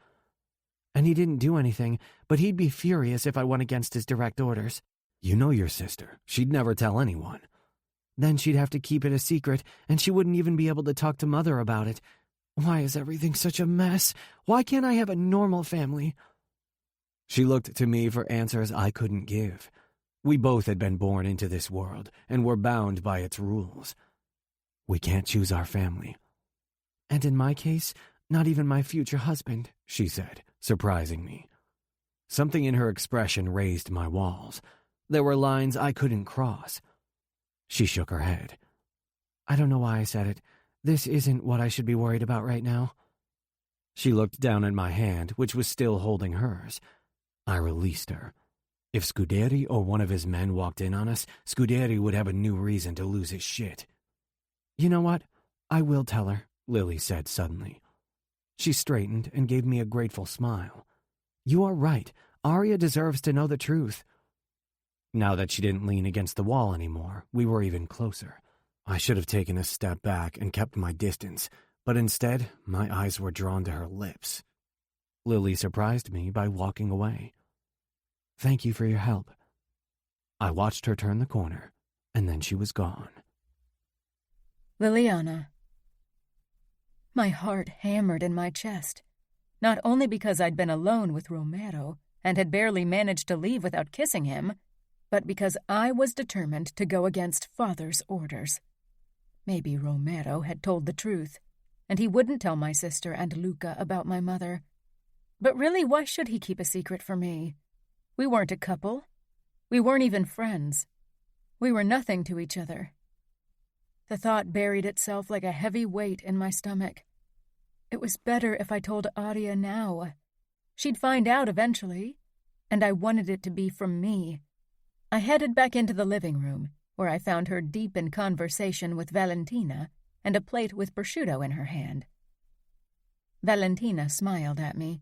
And he didn't do anything, but he'd be furious if I went against his direct orders. You know your sister. She'd never tell anyone. Then she'd have to keep it a secret, and she wouldn't even be able to talk to Mother about it. Why is everything such a mess? Why can't I have a normal family? She looked to me for answers I couldn't give. We both had been born into this world, and were bound by its rules. We can't choose our family. And in my case, not even my future husband, she said, surprising me. Something in her expression raised my walls. There were lines I couldn't cross. She shook her head. I don't know why I said it. This isn't what I should be worried about right now. She looked down at my hand, which was still holding hers. I released her. If Scuderi or one of his men walked in on us, Scuderi would have a new reason to lose his shit. You know what? I will tell her, Lily said suddenly. She straightened and gave me a grateful smile. You are right. Aria deserves to know the truth. Now that she didn't lean against the wall anymore, we were even closer. I should have taken a step back and kept my distance, but instead, my eyes were drawn to her lips. Lily surprised me by walking away. Thank you for your help. I watched her turn the corner, and then she was gone. Liliana. My heart hammered in my chest, not only because I'd been alone with Romero and had barely managed to leave without kissing him, but because I was determined to go against Father's orders. Maybe Romero had told the truth, and he wouldn't tell my sister and Luca about my mother. But really, why should he keep a secret from me? We weren't a couple. We weren't even friends. We were nothing to each other. The thought buried itself like a heavy weight in my stomach. It was better if I told Aria now. She'd find out eventually, and I wanted it to be from me. I headed back into the living room, where I found her deep in conversation with Valentina and a plate with prosciutto in her hand. Valentina smiled at me,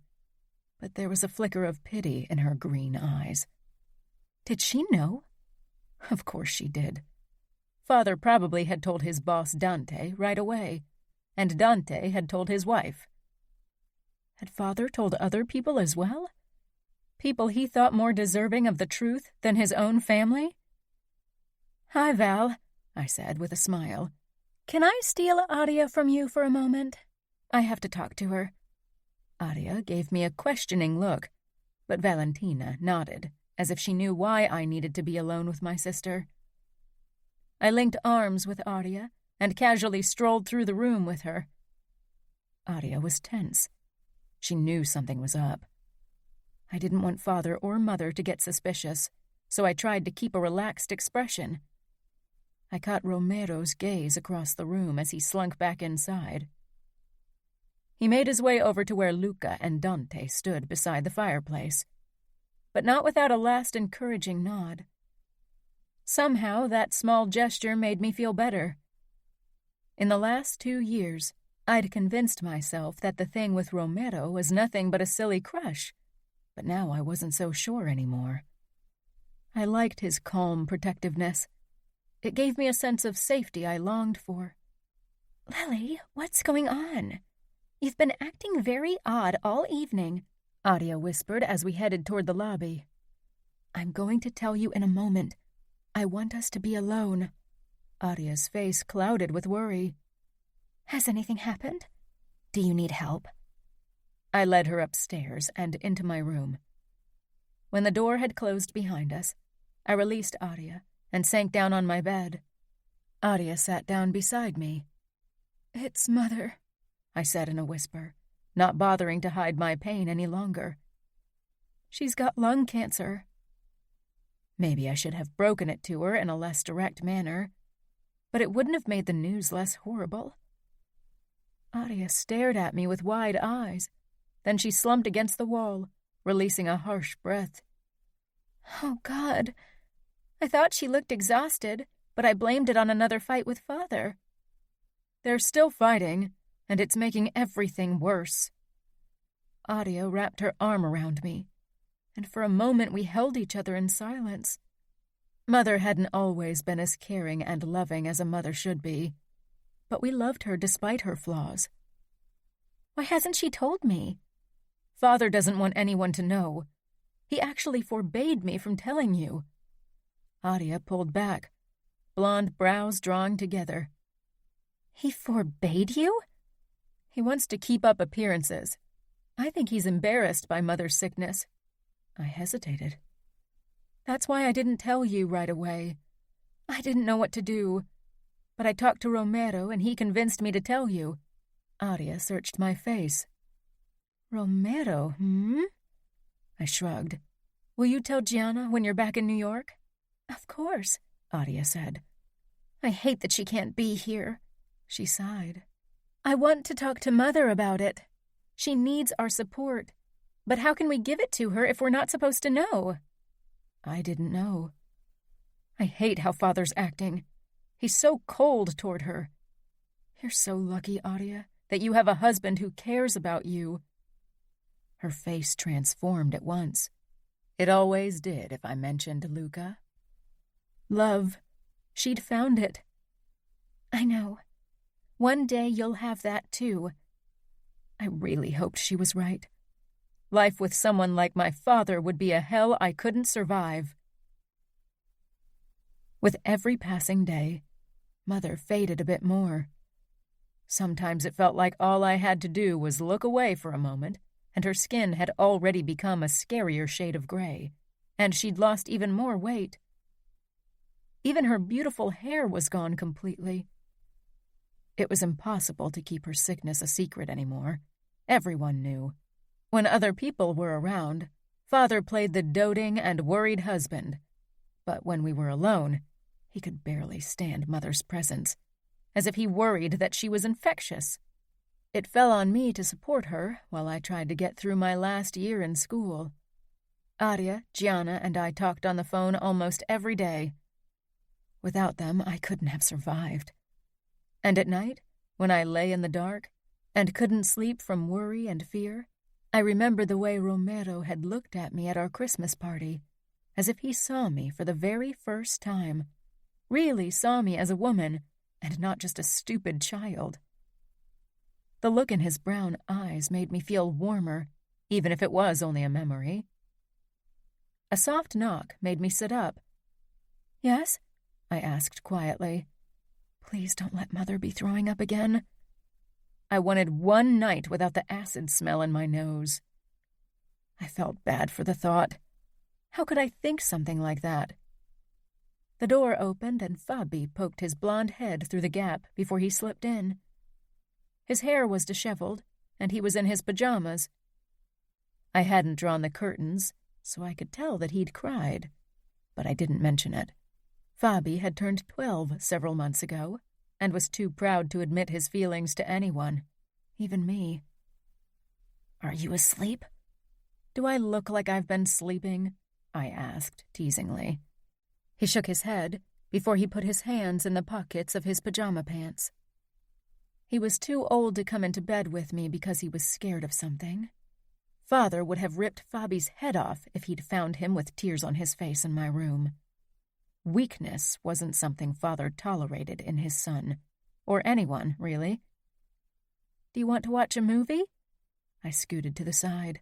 but there was a flicker of pity in her green eyes. Did she know? Of course she did. Father probably had told his boss Dante right away, and Dante had told his wife. Had Father told other people as well? People he thought more deserving of the truth than his own family? Hi, Val, I said with a smile. Can I steal Aria from you for a moment? I have to talk to her. Aria gave me a questioning look, but Valentina nodded, as if she knew why I needed to be alone with my sister. I linked arms with Aria and casually strolled through the room with her. Aria was tense. She knew something was up. I didn't want Father or Mother to get suspicious, so I tried to keep a relaxed expression. I caught Romero's gaze across the room as he slunk back inside. He made his way over to where Luca and Dante stood beside the fireplace. but not without a last encouraging nod. Somehow, that small gesture made me feel better. In the last 2 years, I'd convinced myself that the thing with Romero was nothing but a silly crush, but now I wasn't so sure anymore. I liked his calm protectiveness. It gave me a sense of safety I longed for. "Lily, what's going on? You've been acting very odd all evening," Adia whispered as we headed toward the lobby. "I'm going to tell you in a moment. I want us to be alone." Adia's face clouded with worry. "Has anything happened? Do you need help?" I led her upstairs and into my room. When the door had closed behind us, I released Adia and sank down on my bed. Adia sat down beside me. "It's Mother," I said in a whisper, not bothering to hide my pain any longer. "She's got lung cancer." Maybe I should have broken it to her in a less direct manner, but it wouldn't have made the news less horrible. Adia stared at me with wide eyes. Then she slumped against the wall, releasing a harsh breath. "Oh, God. I thought she looked exhausted, but I blamed it on another fight with Father." "They're still fighting, and it's making everything worse." Adia wrapped her arm around me, and for a moment we held each other in silence. Mother hadn't always been as caring and loving as a mother should be, but we loved her despite her flaws. "Why hasn't she told me?" "Father doesn't want anyone to know. He actually forbade me from telling you." Adia pulled back, blonde brows drawing together. "He forbade you?" "He wants to keep up appearances. I think he's embarrassed by Mother's sickness." I hesitated. "That's why I didn't tell you right away. I didn't know what to do. But I talked to Romero, and he convinced me to tell you." Adia searched my face. "Romero, I shrugged. "Will you tell Gianna when you're back in New York?" "Of course," Adia said. "I hate that she can't be here." She sighed. "I want to talk to Mother about it. She needs our support. But how can we give it to her if we're not supposed to know?" I didn't know. "I hate how Father's acting. He's so cold toward her. You're so lucky, Adia, that you have a husband who cares about you." Her face transformed at once. It always did if I mentioned Luca. Love. She'd found it. "I know. One day you'll have that too." I really hoped she was right. Life with someone like my father would be a hell I couldn't survive. With every passing day, Mother faded a bit more. Sometimes it felt like all I had to do was look away for a moment, and her skin had already become a scarier shade of gray, and she'd lost even more weight. Even her beautiful hair was gone completely. It was impossible to keep her sickness a secret anymore. Everyone knew. When other people were around, Father played the doting and worried husband. But when we were alone, he could barely stand Mother's presence, as if he worried that she was infectious. It fell on me to support her while I tried to get through my last year in school. Adia, Gianna, and I talked on the phone almost every day. Without them, I couldn't have survived. And at night, when I lay in the dark and couldn't sleep from worry and fear, I remembered the way Romero had looked at me at our Christmas party, as if he saw me for the very first time, really saw me as a woman and not just a stupid child. The look in his brown eyes made me feel warmer, even if it was only a memory. A soft knock made me sit up. "Yes?" I asked quietly. "Please don't let Mother be throwing up again." I wanted one night without the acid smell in my nose. I felt bad for the thought. How could I think something like that? The door opened and Fabi poked his blonde head through the gap before he slipped in. His hair was disheveled, and he was in his pajamas. I hadn't drawn the curtains, so I could tell that he'd cried, but I didn't mention it. Fabi had turned 12 several months ago, and was too proud to admit his feelings to anyone, even me. "Are you asleep?" Do I look like I've been sleeping? I asked teasingly. He shook his head before he put his hands in the pockets of his pajama pants. He was too old to come into bed with me because he was scared of something. Father would have ripped Fabi's head off if he'd found him with tears on his face in my room. Weakness wasn't something Father tolerated in his son, or anyone, really. "Do you want to watch a movie?" I scooted to the side.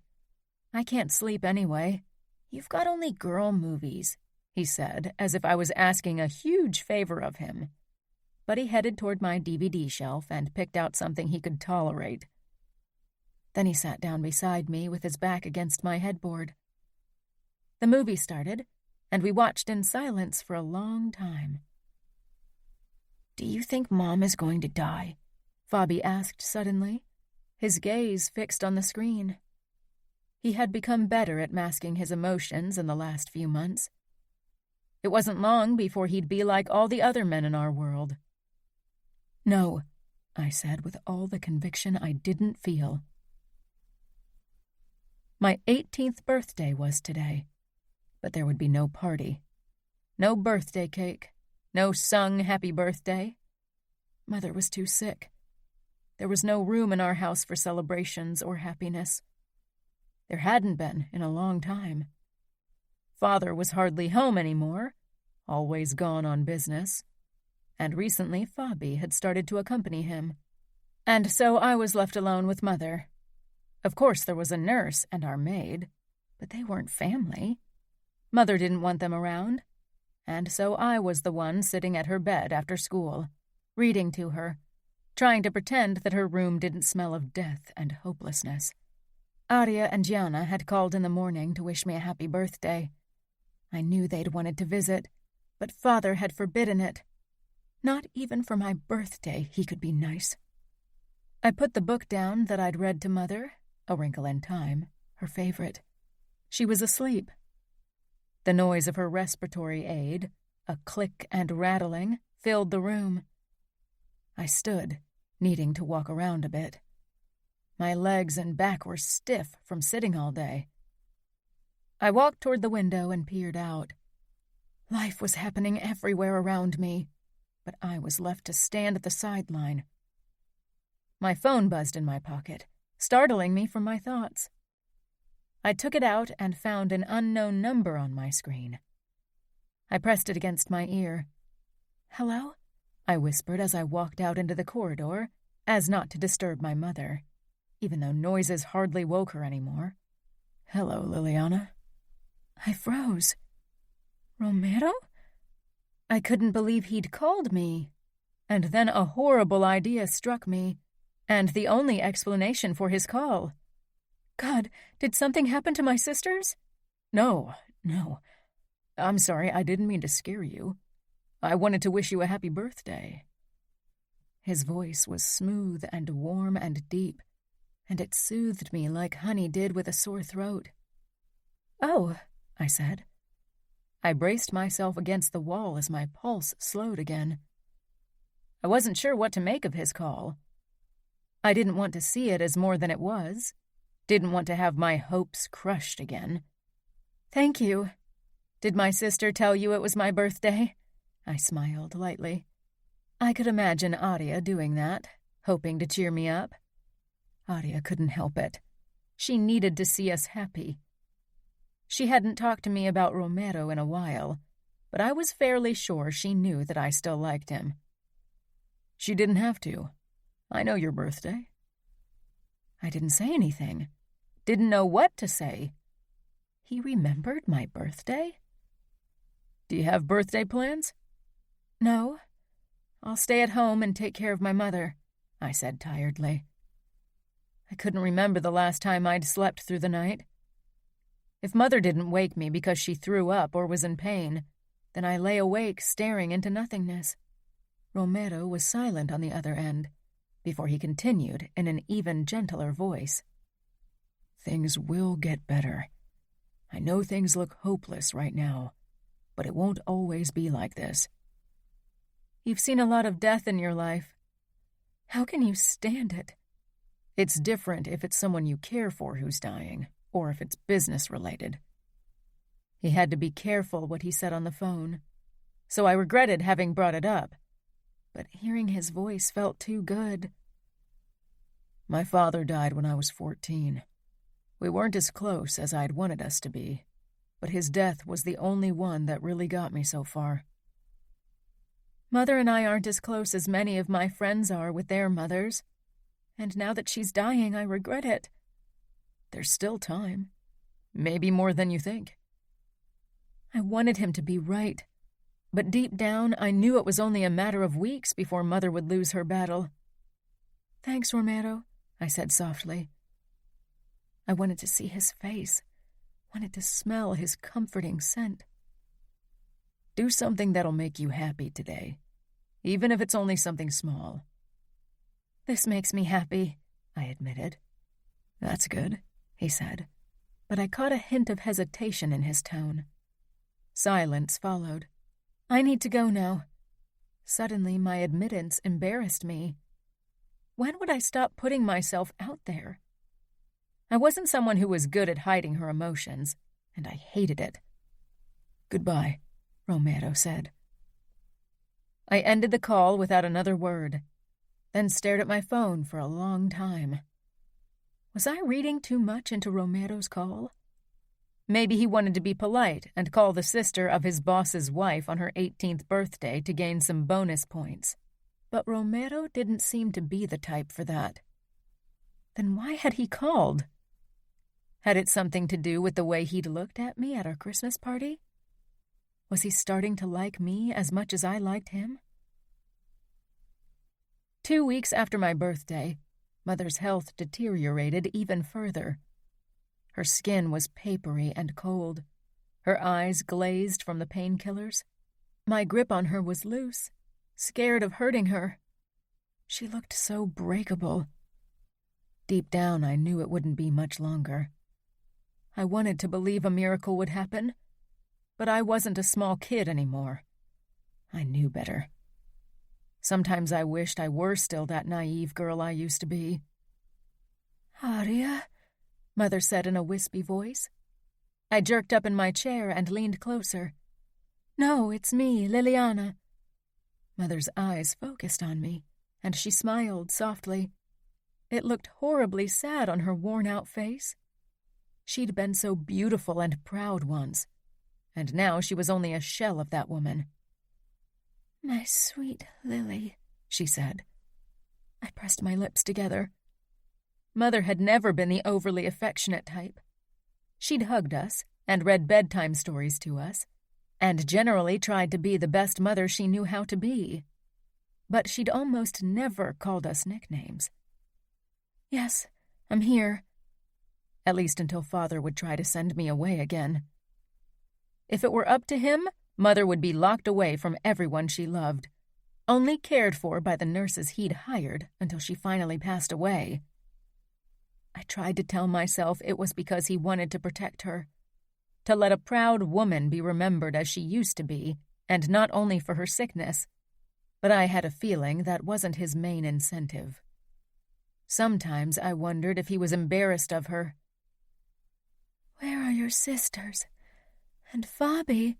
"I can't sleep anyway." "You've got only girl movies," he said, as if I was asking a huge favor of him. But he headed toward my DVD shelf and picked out something he could tolerate. Then he sat down beside me with his back against my headboard. The movie started, and we watched in silence for a long time. "Do you think Mom is going to die?" Fabi asked suddenly, his gaze fixed on the screen. He had become better at masking his emotions in the last few months. It wasn't long before he'd be like all the other men in our world. "No," I said with all the conviction I didn't feel. My 18th birthday was today, but there would be no party. No birthday cake. No sung happy birthday. Mother was too sick. There was no room in our house for celebrations or happiness. There hadn't been in a long time. Father was hardly home anymore, always gone on business, and recently Fabi had started to accompany him. And so I was left alone with Mother. Of course there was a nurse and our maid, but they weren't family. Mother didn't want them around, and so I was the one sitting at her bed after school, reading to her, trying to pretend that her room didn't smell of death and hopelessness. Aria and Gianna had called in the morning to wish me a happy birthday. I knew they'd wanted to visit, but Father had forbidden it. Not even for my birthday he could be nice. I put the book down that I'd read to Mother, A Wrinkle in Time, her favorite. She was asleep. The noise of her respiratory aid, a click and rattling, filled the room. I stood, needing to walk around a bit. My legs and back were stiff from sitting all day. I walked toward the window and peered out. Life was happening everywhere around me, but I was left to stand at the sideline. My phone buzzed in my pocket, startling me from my thoughts. I took it out and found an unknown number on my screen. I pressed it against my ear. "Hello?" I whispered as I walked out into the corridor, as not to disturb my mother, even though noises hardly woke her anymore. "Hello, Liliana." I froze. "Romero?" I couldn't believe he'd called me. And then a horrible idea struck me, and the only explanation for his call. God, did something happen to my sisters? No. I'm sorry, I didn't mean to scare you. I wanted to wish you a happy birthday. His voice was smooth and warm and deep, and it soothed me like honey did with a sore throat. "Oh," I said. I braced myself against the wall as my pulse slowed again. I wasn't sure what to make of his call. I didn't want to see it as more than it was. Didn't want to have my hopes crushed again. "Thank you. Did my sister tell you it was my birthday?" I smiled lightly. I could imagine Aria doing that, hoping to cheer me up. Aria couldn't help it. She needed to see us happy. She hadn't talked to me about Romero in a while, but I was fairly sure she knew that I still liked him. "She didn't have to. I know your birthday." I didn't say anything. Didn't know what to say. He remembered my birthday? "Do you have birthday plans?" "No. I'll stay at home and take care of my mother," I said tiredly. I couldn't remember the last time I'd slept through the night. If Mother didn't wake me because she threw up or was in pain, then I lay awake staring into nothingness. Romero was silent on the other end, before he continued in an even gentler voice. "Things will get better. I know things look hopeless right now, but it won't always be like this." "You've seen a lot of death in your life. How can you stand it?" "It's different if it's someone you care for who's dying, or if it's business-related." He had to be careful what he said on the phone, so I regretted having brought it up, but hearing his voice felt too good. My father died when I was 14. We weren't as close as I'd wanted us to be, but his death was the only one that really got me so far. Mother and I aren't as close as many of my friends are with their mothers, and now that she's dying, I regret it. There's still time. Maybe more than you think. I wanted him to be right, but deep down I knew it was only a matter of weeks before Mother would lose her battle. "Thanks, Romero," I said softly. I wanted to see his face, wanted to smell his comforting scent. Do something that'll make you happy today, even if it's only something small. This makes me happy, I admitted. That's good, he said, but I caught a hint of hesitation in his tone. Silence followed. I need to go now. Suddenly, my admittance embarrassed me. When would I stop putting myself out there? I wasn't someone who was good at hiding her emotions, and I hated it. "Goodbye," Romero said. I ended the call without another word, then stared at my phone for a long time. Was I reading too much into Romero's call? Maybe he wanted to be polite and call the sister of his boss's wife on her 18th birthday to gain some bonus points. But Romero didn't seem to be the type for that. Then why had he called? Had it something to do with the way he'd looked at me at our Christmas party? Was he starting to like me as much as I liked him? 2 weeks after my birthday, Mother's health deteriorated even further. Her skin was papery and cold, her eyes glazed from the painkillers. My grip on her was loose, scared of hurting her. She looked so breakable. Deep down, I knew it wouldn't be much longer. I wanted to believe a miracle would happen, but I wasn't a small kid anymore. I knew better. Sometimes I wished I were still that naive girl I used to be. "Aria," Mother said in a wispy voice. I jerked up in my chair and leaned closer. "No, it's me, Liliana." Mother's eyes focused on me, and she smiled softly. It looked horribly sad on her worn-out face. She'd been so beautiful and proud once, and now she was only a shell of that woman. "My sweet Lily," she said. I pressed my lips together. Mother had never been the overly affectionate type. She'd hugged us and read bedtime stories to us, and generally tried to be the best mother she knew how to be. But she'd almost never called us nicknames. "Yes, I'm here." At least until Father would try to send me away again. If it were up to him, Mother would be locked away from everyone she loved, only cared for by the nurses he'd hired until she finally passed away. I tried to tell myself it was because he wanted to protect her, to let a proud woman be remembered as she used to be, and not only for her sickness, but I had a feeling that wasn't his main incentive. Sometimes I wondered if he was embarrassed of her. "Where are your sisters? And Fabi?"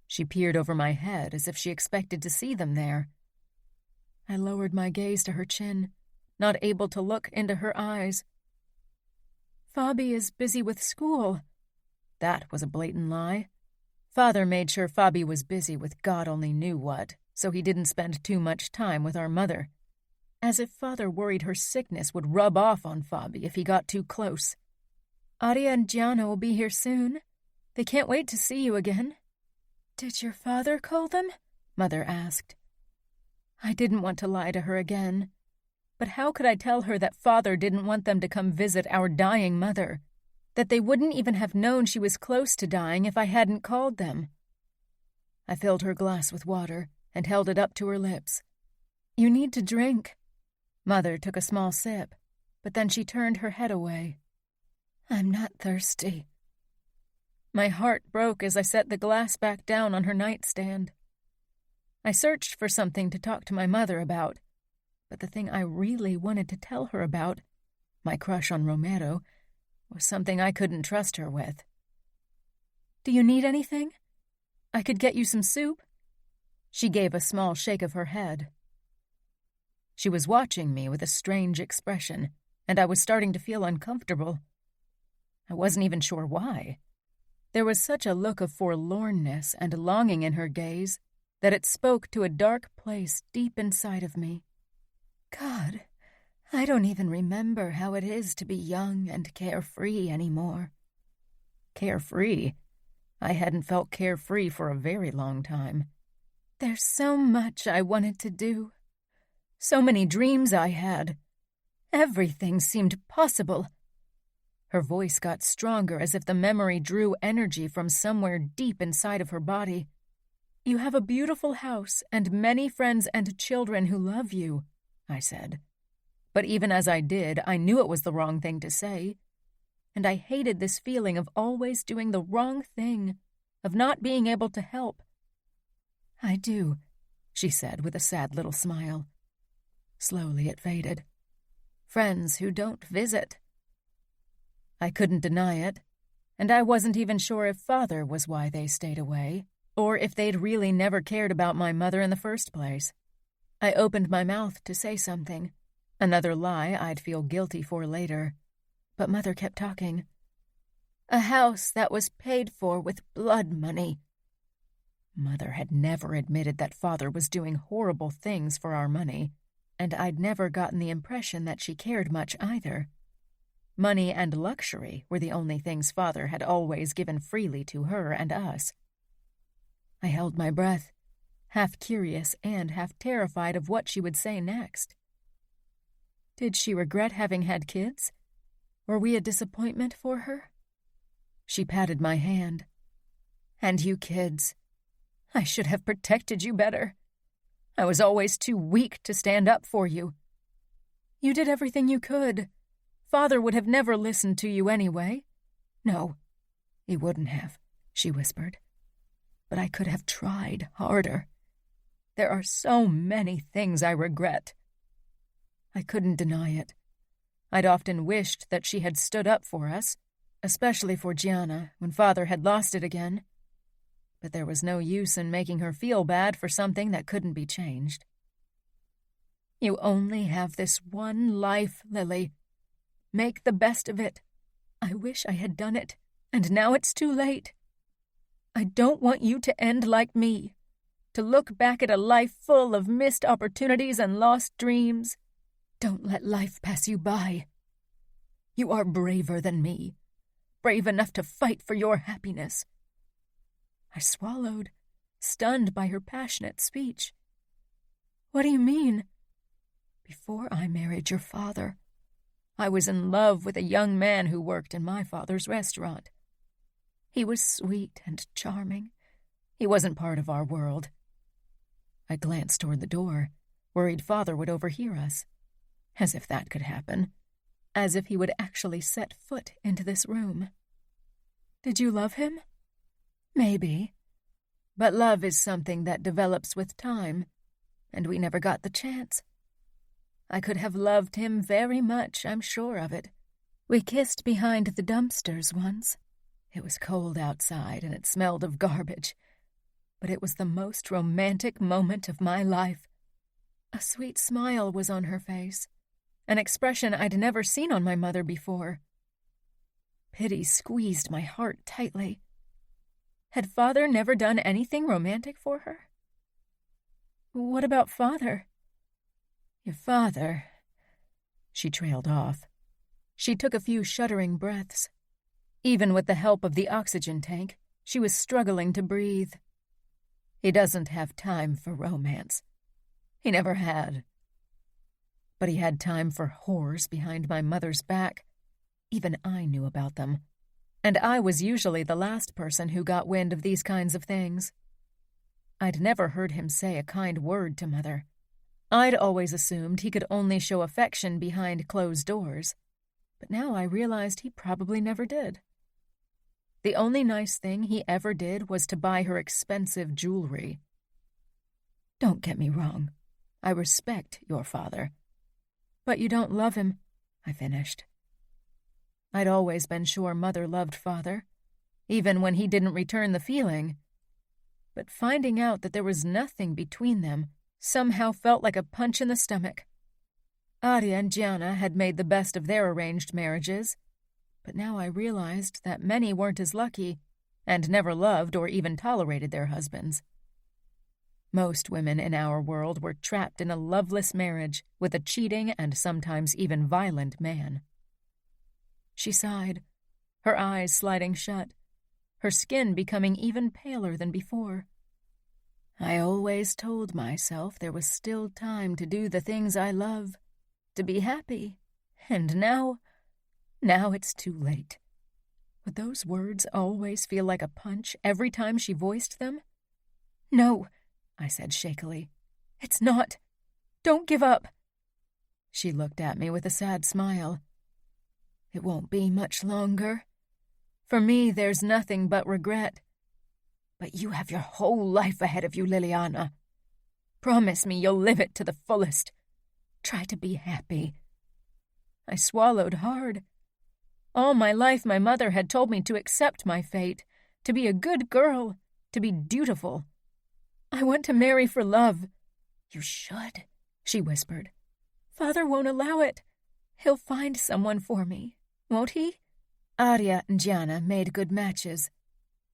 She peered over my head as if she expected to see them there. I lowered my gaze to her chin, not able to look into her eyes. "Fabi is busy with school." That was a blatant lie. Father made sure Fabi was busy with God only knew what, so he didn't spend too much time with our mother. As if Father worried her sickness would rub off on Fabi if he got too close. "Aria and Gianna will be here soon. They can't wait to see you again." "Did your father call them?" Mother asked. I didn't want to lie to her again. But how could I tell her that Father didn't want them to come visit our dying mother? That they wouldn't even have known she was close to dying if I hadn't called them? I filled her glass with water and held it up to her lips. "You need to drink." Mother took a small sip, but then she turned her head away. "I'm not thirsty." My heart broke as I set the glass back down on her nightstand. I searched for something to talk to my mother about, but the thing I really wanted to tell her about, my crush on Romero, was something I couldn't trust her with. Do you need anything? I could get you some soup." She gave a small shake of her head. She was watching me with a strange expression, and I was starting to feel uncomfortable. I wasn't even sure why. There was such a look of forlornness and longing in her gaze that it spoke to a dark place deep inside of me. God, I don't even remember how it is to be young and carefree anymore. Carefree? I hadn't felt carefree for a very long time. There's so much I wanted to do. So many dreams I had. Everything seemed possible. Her voice got stronger as if the memory drew energy from somewhere deep inside of her body. "You have a beautiful house and many friends and children who love you," I said. But even as I did, I knew it was the wrong thing to say. And I hated this feeling of always doing the wrong thing, of not being able to help. "I do," she said with a sad little smile. Slowly it faded. "Friends who don't visit." I couldn't deny it, and I wasn't even sure if Father was why they stayed away, or if they'd really never cared about my mother in the first place. I opened my mouth to say something, another lie I'd feel guilty for later, but Mother kept talking. "A house that was paid for with blood money." Mother had never admitted that Father was doing horrible things for our money, and I'd never gotten the impression that she cared much either. Money and luxury were the only things Father had always given freely to her and us. I held my breath, half curious and half terrified of what she would say next. Did she regret having had kids? Were we a disappointment for her? She patted my hand. "And you kids. I should have protected you better. I was always too weak to stand up for you. You did everything you could. Father would have never listened to you anyway." "No, he wouldn't have," she whispered. "But I could have tried harder. There are so many things I regret." I couldn't deny it. I'd often wished that she had stood up for us, especially for Gianna, when Father had lost it again. But there was no use in making her feel bad for something that couldn't be changed. "You only have this one life, Lily. Make the best of it. I wish I had done it, and now it's too late. I don't want you to end like me, to look back at a life full of missed opportunities and lost dreams. Don't let life pass you by. You are braver than me, brave enough to fight for your happiness." I swallowed, stunned by her passionate speech. "What do you mean?" "Before I married your father, I was in love with a young man who worked in my father's restaurant. He was sweet and charming. He wasn't part of our world." I glanced toward the door, worried Father would overhear us. As if that could happen. As if he would actually set foot into this room. "Did you love him?" "Maybe. But love is something that develops with time, and we never got the chance. I could have loved him very much, I'm sure of it. We kissed behind the dumpsters once. It was cold outside and it smelled of garbage, but it was the most romantic moment of my life. A sweet smile was on her face, an expression I'd never seen on my mother before. Pity squeezed my heart tightly. Had Father never done anything romantic for her? What about Father? Your father... She trailed off. She took a few shuddering breaths. Even with the help of the oxygen tank, she was struggling to breathe. He doesn't have time for romance. He never had. But he had time for whores behind my mother's back. Even I knew about them. And I was usually the last person who got wind of these kinds of things. I'd never heard him say a kind word to Mother. I'd always assumed he could only show affection behind closed doors, but now I realized he probably never did. The only nice thing he ever did was to buy her expensive jewelry. Don't get me wrong. I respect your father. But you don't love him, I finished. I'd always been sure Mother loved Father, even when he didn't return the feeling. But finding out that there was nothing between them somehow felt like a punch in the stomach. Aria and Gianna had made the best of their arranged marriages, but now I realized that many weren't as lucky and never loved or even tolerated their husbands. Most women in our world were trapped in a loveless marriage with a cheating and sometimes even violent man. She sighed, her eyes sliding shut, her skin becoming even paler than before. I always told myself there was still time to do the things I love, to be happy, and now it's too late. Would those words always feel like a punch every time she voiced them? "No," I said shakily. "It's not. Don't give up." She looked at me with a sad smile. "It won't be much longer. For me, there's nothing but regret. But you have your whole life ahead of you, Liliana. Promise me you'll live it to the fullest. Try to be happy." I swallowed hard. All my life my mother had told me to accept my fate, to be a good girl, to be dutiful. "I want to marry for love." "You should," she whispered. "Father won't allow it. He'll find someone for me, won't he?" Aria and Gianna made good matches.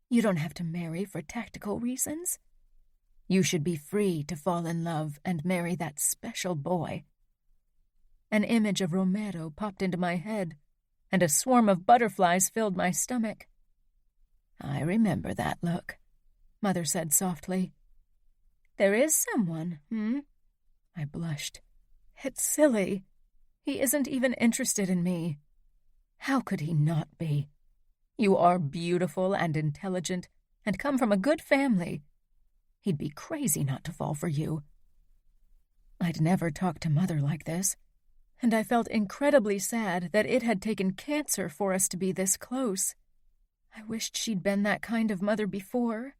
You don't have to marry for tactical reasons. You should be free to fall in love and marry that special boy. An image of Romero popped into my head, and a swarm of butterflies filled my stomach. "I remember that look," Mother said softly. "There is someone, I blushed. "It's silly. He isn't even interested in me." "How could he not be? You are beautiful and intelligent and come from a good family. He'd be crazy not to fall for you." I'd never talked to Mother like this, and I felt incredibly sad that it had taken cancer for us to be this close. I wished she'd been that kind of mother before,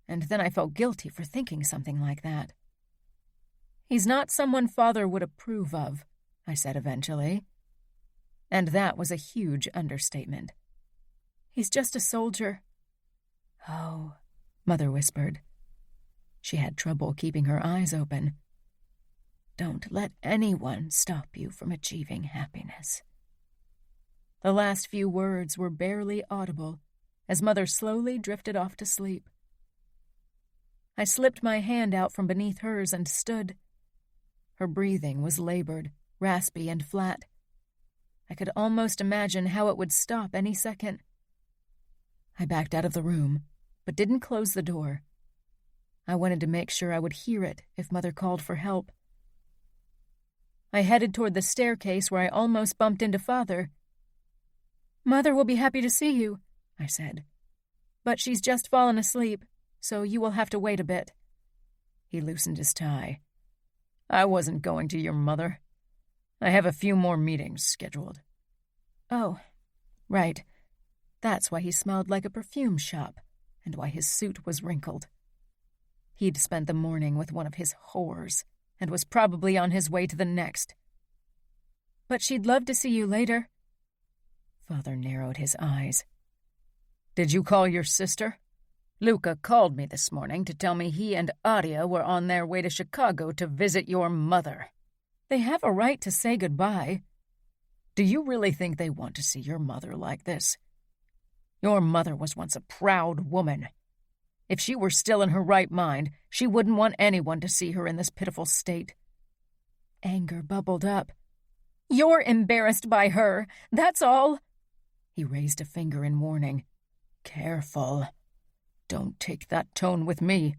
and then I felt guilty for thinking something like that. "He's not someone Father would approve of," I said eventually. And that was a huge understatement. "He's just a soldier." "Oh," Mother whispered. She had trouble keeping her eyes open. "Don't let anyone stop you from achieving happiness." The last few words were barely audible as Mother slowly drifted off to sleep. I slipped my hand out from beneath hers and stood. Her breathing was labored, raspy, and flat. I could almost imagine how it would stop any second. I backed out of the room, but didn't close the door. I wanted to make sure I would hear it if Mother called for help. I headed toward the staircase where I almost bumped into Father. "Mother will be happy to see you," I said. "But she's just fallen asleep, so you will have to wait a bit." He loosened his tie. "I wasn't going to your mother. I have a few more meetings scheduled." "Oh, right. That's why he smelled like a perfume shop, and why his suit was wrinkled. He'd spent the morning with one of his whores, and was probably on his way to the next." "But she'd love to see you later." Father narrowed his eyes. "Did you call your sister? Luca called me this morning to tell me he and Aria were on their way to Chicago to visit your mother." "They have a right to say goodbye." "Do you really think they want to see your mother like this? Your mother was once a proud woman. If she were still in her right mind, she wouldn't want anyone to see her in this pitiful state." Anger bubbled up. "You're embarrassed by her, that's all." He raised a finger in warning. "Careful. Don't take that tone with me.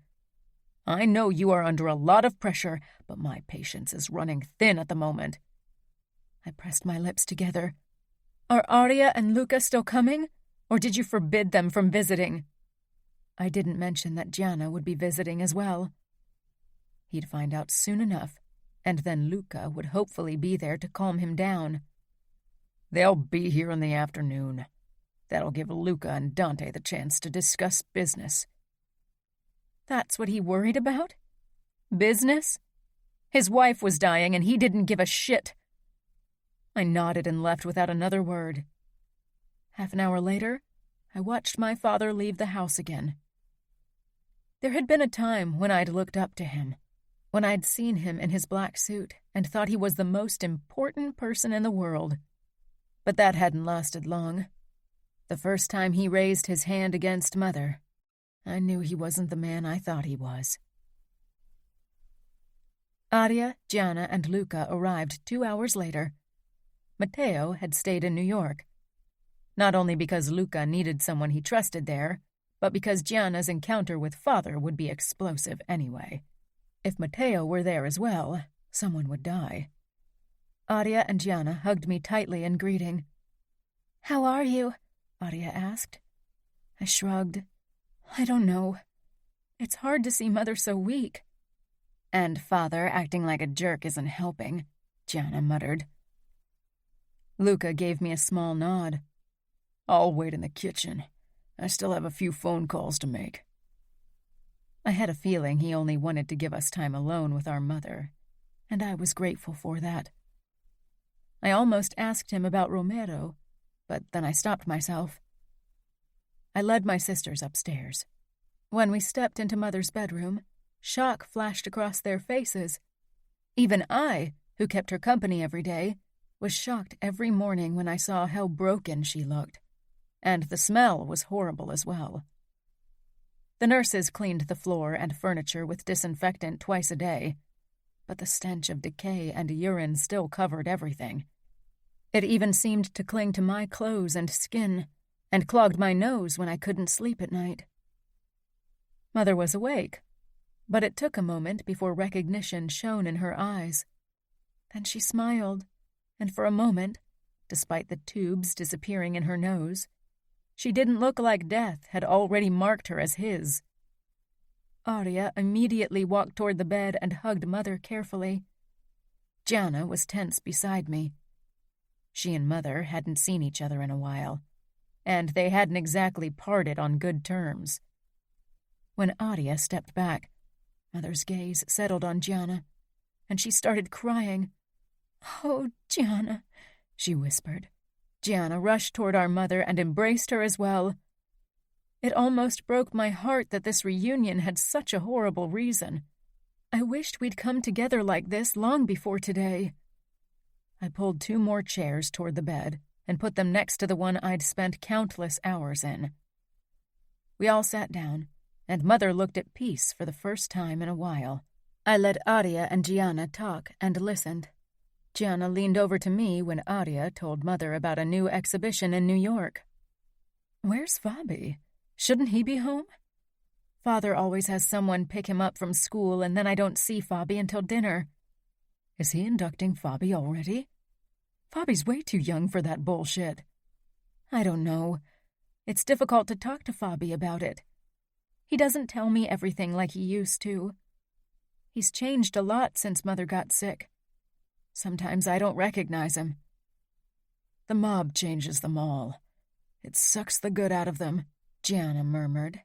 I know you are under a lot of pressure, but my patience is running thin at the moment." I pressed my lips together. "Are Aria and Luca still coming, or did you forbid them from visiting?" I didn't mention that Gianna would be visiting as well. He'd find out soon enough, and then Luca would hopefully be there to calm him down. "They'll be here in the afternoon. That'll give Luca and Dante the chance to discuss business." That's what he worried about? Business? His wife was dying and he didn't give a shit. I nodded and left without another word. Half an hour later, I watched my father leave the house again. There had been a time when I'd looked up to him, when I'd seen him in his black suit and thought he was the most important person in the world. But that hadn't lasted long. The first time he raised his hand against Mother, I knew he wasn't the man I thought he was. Aria, Gianna, and Luca arrived 2 hours later. Matteo had stayed in New York, not only because Luca needed someone he trusted there, but because Gianna's encounter with Father would be explosive anyway. If Matteo were there as well, someone would die. Aria and Gianna hugged me tightly in greeting. "How are you?" Aria asked. I shrugged. I don't know. It's hard to see Mother so weak. And Father acting like a jerk isn't helping, Gianna muttered. Luca gave me a small nod. I'll wait in the kitchen. I still have a few phone calls to make. I had a feeling he only wanted to give us time alone with our mother, and I was grateful for that. I almost asked him about Romero, but then I stopped myself. I led my sisters upstairs. When we stepped into Mother's bedroom, shock flashed across their faces. Even I, who kept her company every day, was shocked every morning when I saw how broken she looked, and the smell was horrible as well. The nurses cleaned the floor and furniture with disinfectant twice a day, but the stench of decay and urine still covered everything. It even seemed to cling to my clothes and skin, and clogged my nose when I couldn't sleep at night. Mother was awake, but it took a moment before recognition shone in her eyes. Then she smiled, and for a moment, despite the tubes disappearing in her nose, she didn't look like death had already marked her as his. Aria immediately walked toward the bed and hugged Mother carefully. Gianna was tense beside me. She and Mother hadn't seen each other in a while, and they hadn't exactly parted on good terms. When Aria stepped back, Mother's gaze settled on Gianna, and she started crying. "Oh, Gianna," she whispered. Gianna rushed toward our mother and embraced her as well. It almost broke my heart that this reunion had such a horrible reason. I wished we'd come together like this long before today. I pulled 2 more chairs toward the bed and put them next to the one I'd spent countless hours in. We all sat down, and Mother looked at peace for the first time in a while. I let Aria and Gianna talk and listened. Gianna leaned over to me when Aria told Mother about a new exhibition in New York. "Where's Fabi? Shouldn't he be home? Father always has someone pick him up from school, and then I don't see Fabi until dinner. Is he inducting Fabi already? Fabi's way too young for that bullshit. I don't know. It's difficult to talk to Fabi about it. He doesn't tell me everything like he used to. He's changed a lot since Mother got sick. Sometimes I don't recognize him. The mob changes them all. It sucks the good out of them," Gianna murmured.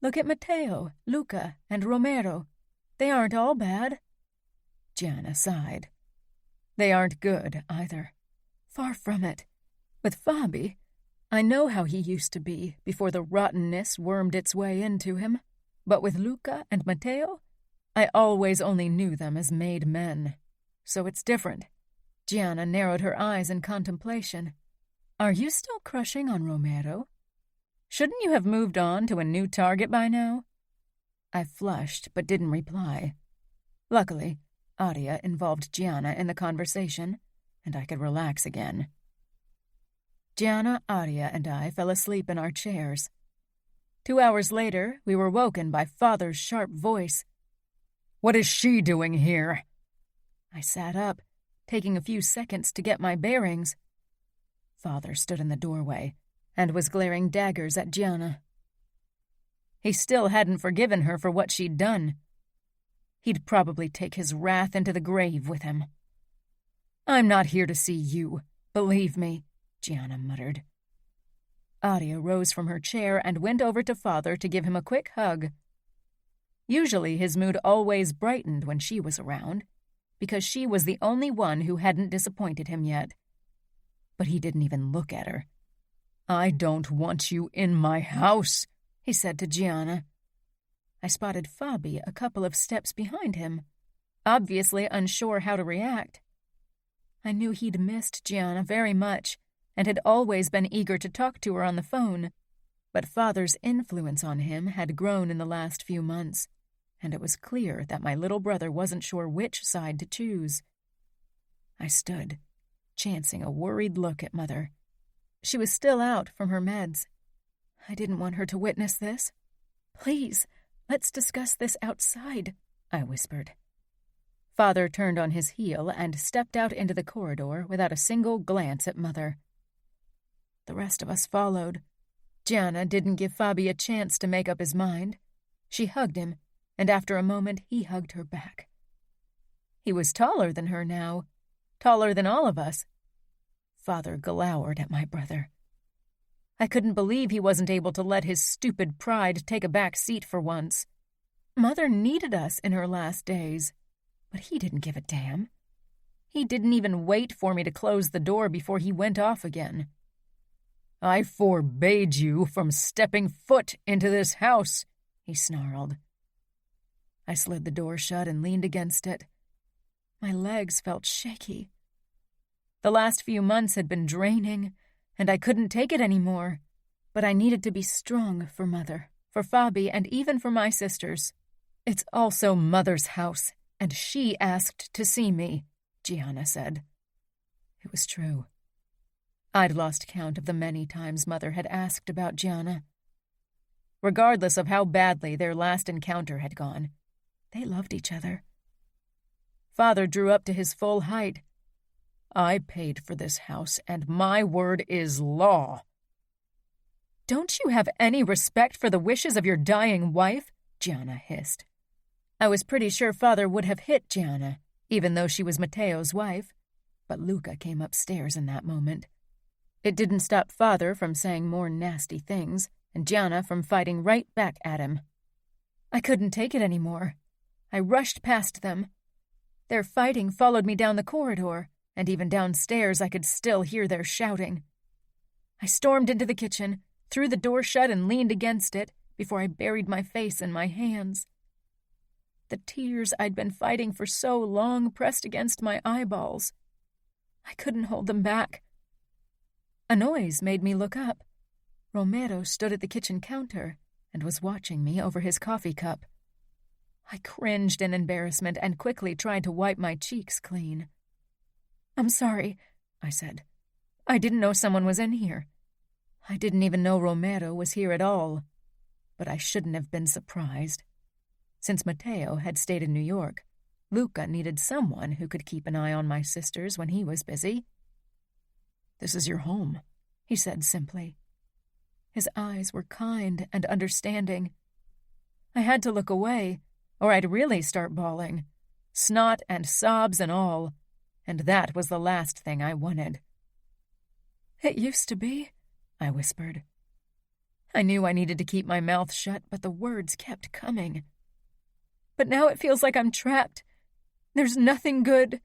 "Look at Matteo, Luca, and Romero. They aren't all bad." Gianna sighed. "They aren't good, either. Far from it. With Fabi, I know how he used to be before the rottenness wormed its way into him. But with Luca and Matteo, I always only knew them as made men. So it's different." Gianna narrowed her eyes in contemplation. "Are you still crushing on Romero? Shouldn't you have moved on to a new target by now?" I flushed but didn't reply. Luckily, Aria involved Gianna in the conversation, and I could relax again. Gianna, Aria, and I fell asleep in our chairs. 2 hours later, we were woken by Father's sharp voice. "What is she doing here?" I sat up, taking a few seconds to get my bearings. Father stood in the doorway and was glaring daggers at Gianna. He still hadn't forgiven her for what she'd done. He'd probably take his wrath into the grave with him. "I'm not here to see you, believe me," Gianna muttered. Aria rose from her chair and went over to Father to give him a quick hug. Usually his mood always brightened when she was around, because she was the only one who hadn't disappointed him yet. But he didn't even look at her. "I don't want you in my house," he said to Gianna. I spotted Fabi a couple of steps behind him, obviously unsure how to react. I knew he'd missed Gianna very much and had always been eager to talk to her on the phone, but Father's influence on him had grown in the last few months, and it was clear that my little brother wasn't sure which side to choose. I stood, chancing a worried look at Mother. She was still out from her meds. I didn't want her to witness this. "Please, let's discuss this outside," I whispered. Father turned on his heel and stepped out into the corridor without a single glance at Mother. The rest of us followed. Gianna didn't give Fabi a chance to make up his mind. She hugged him, and after a moment he hugged her back. He was taller than her now, taller than all of us. Father glowered at my brother. I couldn't believe he wasn't able to let his stupid pride take a back seat for once. Mother needed us in her last days, but he didn't give a damn. He didn't even wait for me to close the door before he went off again. "I forbade you from stepping foot into this house," he snarled. I slid the door shut and leaned against it. My legs felt shaky. The last few months had been draining, and I couldn't take it anymore. But I needed to be strong for Mother, for Fabi, and even for my sisters. "It's also Mother's house, and she asked to see me," Gianna said. It was true. I'd lost count of the many times Mother had asked about Gianna. Regardless of how badly their last encounter had gone, they loved each other. Father drew up to his full height. "I paid for this house, and my word is law." "Don't you have any respect for the wishes of your dying wife?" Gianna hissed. I was pretty sure Father would have hit Gianna, even though she was Matteo's wife, but Luca came upstairs in that moment. It didn't stop Father from saying more nasty things, and Gianna from fighting right back at him. I couldn't take it anymore. I rushed past them. Their fighting followed me down the corridor, and even downstairs I could still hear their shouting. I stormed into the kitchen, threw the door shut and leaned against it before I buried my face in my hands. The tears I'd been fighting for so long pressed against my eyeballs. I couldn't hold them back. A noise made me look up. Romero stood at the kitchen counter and was watching me over his coffee cup. I cringed in embarrassment and quickly tried to wipe my cheeks clean. "I'm sorry," I said. "I didn't know someone was in here. I didn't even know Romero was here at all. But I shouldn't have been surprised. Since Matteo had stayed in New York, Luca needed someone who could keep an eye on my sisters when he was busy." "This is your home," he said simply. His eyes were kind and understanding. I had to look away, or I'd really start bawling, snot and sobs and all, and that was the last thing I wanted. "It used to be," I whispered. I knew I needed to keep my mouth shut, but the words kept coming. "But now it feels like I'm trapped. There's nothing good.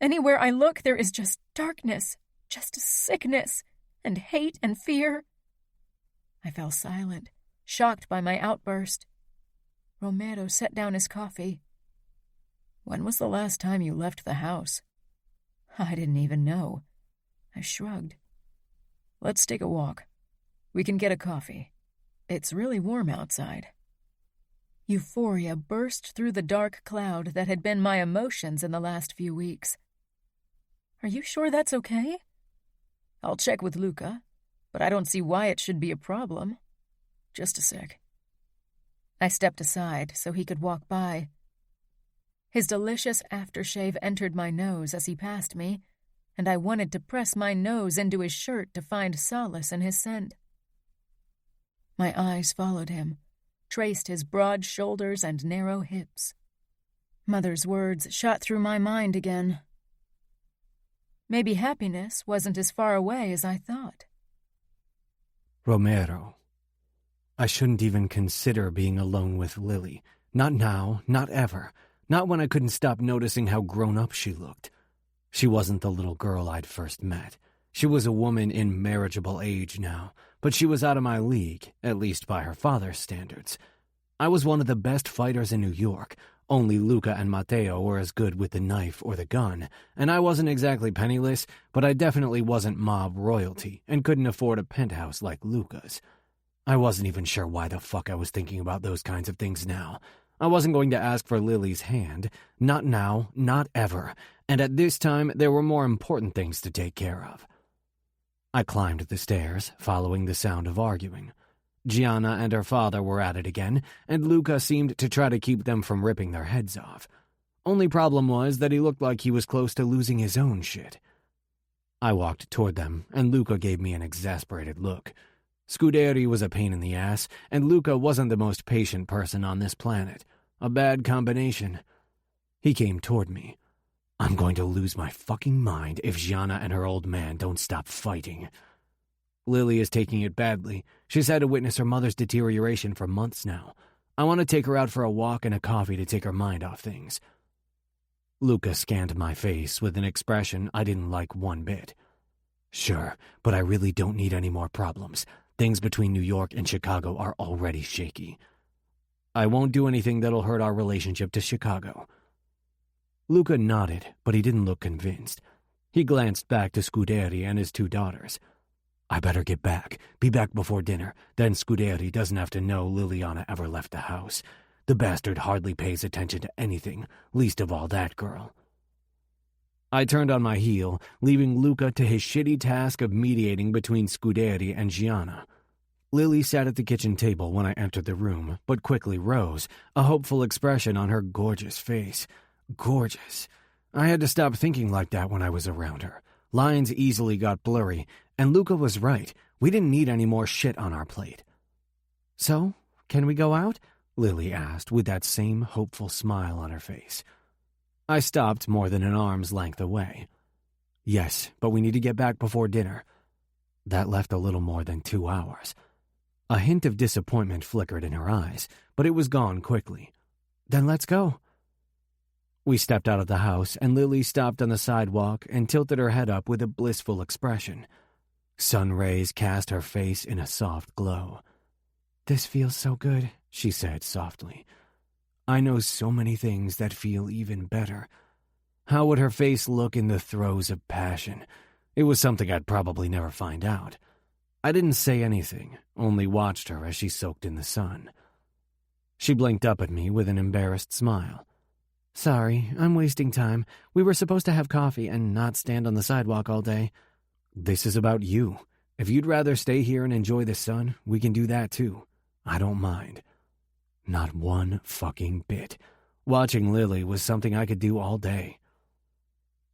Anywhere I look, there is just darkness, just sickness, and hate and fear." I fell silent, shocked by my outburst. Romero set down his coffee. "When was the last time you left the house?" I didn't even know. I shrugged. "Let's take a walk. We can get a coffee. It's really warm outside." Euphoria burst through the dark cloud that had been my emotions in the last few weeks. "Are you sure that's okay?" "I'll check with Luca, but I don't see why it should be a problem. Just a sec." I stepped aside so he could walk by. His delicious aftershave entered my nose as he passed me, and I wanted to press my nose into his shirt to find solace in his scent. My eyes followed him, traced his broad shoulders and narrow hips. Mother's words shot through my mind again. Maybe happiness wasn't as far away as I thought. Romero. I shouldn't even consider being alone with Lily. Not now, not ever. Not when I couldn't stop noticing how grown up she looked. She wasn't the little girl I'd first met. She was a woman in marriageable age now, but she was out of my league, at least by her father's standards. I was one of the best fighters in New York. Only Luca and Matteo were as good with the knife or the gun, and I wasn't exactly penniless, but I definitely wasn't mob royalty and couldn't afford a penthouse like Luca's. I wasn't even sure why the fuck I was thinking about those kinds of things now. I wasn't going to ask for Lily's hand. Not now, not ever. And at this time, there were more important things to take care of. I climbed the stairs, following the sound of arguing. Gianna and her father were at it again, and Luca seemed to try to keep them from ripping their heads off. Only problem was that he looked like he was close to losing his own shit. I walked toward them, and Luca gave me an exasperated look. Scuderi was a pain in the ass, and Luca wasn't the most patient person on this planet. A bad combination. He came toward me. I'm going to lose my fucking mind if Gianna and her old man don't stop fighting. Lily is taking it badly. She's had to witness her mother's deterioration for months now. I want to take her out for a walk and a coffee to take her mind off things. Luca scanned my face with an expression I didn't like one bit. Sure, but I really don't need any more problems. Things between New York and Chicago are already shaky. I won't do anything that'll hurt our relationship to Chicago. Luca nodded, but he didn't look convinced. He glanced back to Scuderi and his two daughters. I better get back. Be back before dinner. Then Scuderi doesn't have to know Liliana ever left the house. The bastard hardly pays attention to anything, least of all that girl. I turned on my heel, leaving Luca to his shitty task of mediating between Scuderi and Gianna. Lily sat at the kitchen table when I entered the room, but quickly rose, a hopeful expression on her gorgeous face. Gorgeous. I had to stop thinking like that when I was around her. Lines easily got blurry, and Luca was right. We didn't need any more shit on our plate. So, can we go out? Lily asked with that same hopeful smile on her face. I stopped more than an arm's length away. Yes, but we need to get back before dinner. That left a little more than 2 hours. A hint of disappointment flickered in her eyes, but it was gone quickly. Then let's go. We stepped out of the house, and Lily stopped on the sidewalk and tilted her head up with a blissful expression. Sun rays cast her face in a soft glow. This feels so good, she said softly. I know so many things that feel even better. How would her face look in the throes of passion? It was something I'd probably never find out. I didn't say anything, only watched her as she soaked in the sun. She blinked up at me with an embarrassed smile. Sorry, I'm wasting time. We were supposed to have coffee and not stand on the sidewalk all day. This is about you. If you'd rather stay here and enjoy the sun, we can do that too. I don't mind. Not one fucking bit. Watching Lily was something I could do all day.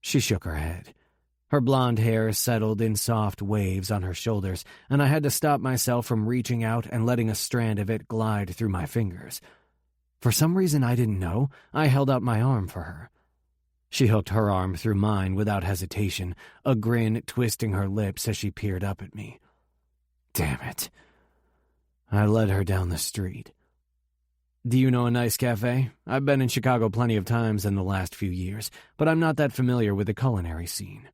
She shook her head. Her blonde hair settled in soft waves on her shoulders, and I had to stop myself from reaching out and letting a strand of it glide through my fingers. For some reason I didn't know, I held out my arm for her. She hooked her arm through mine without hesitation, a grin twisting her lips as she peered up at me. Damn it. I led her down the street. Do you know a nice cafe? I've been in Chicago plenty of times in the last few years, but I'm not that familiar with the culinary scene.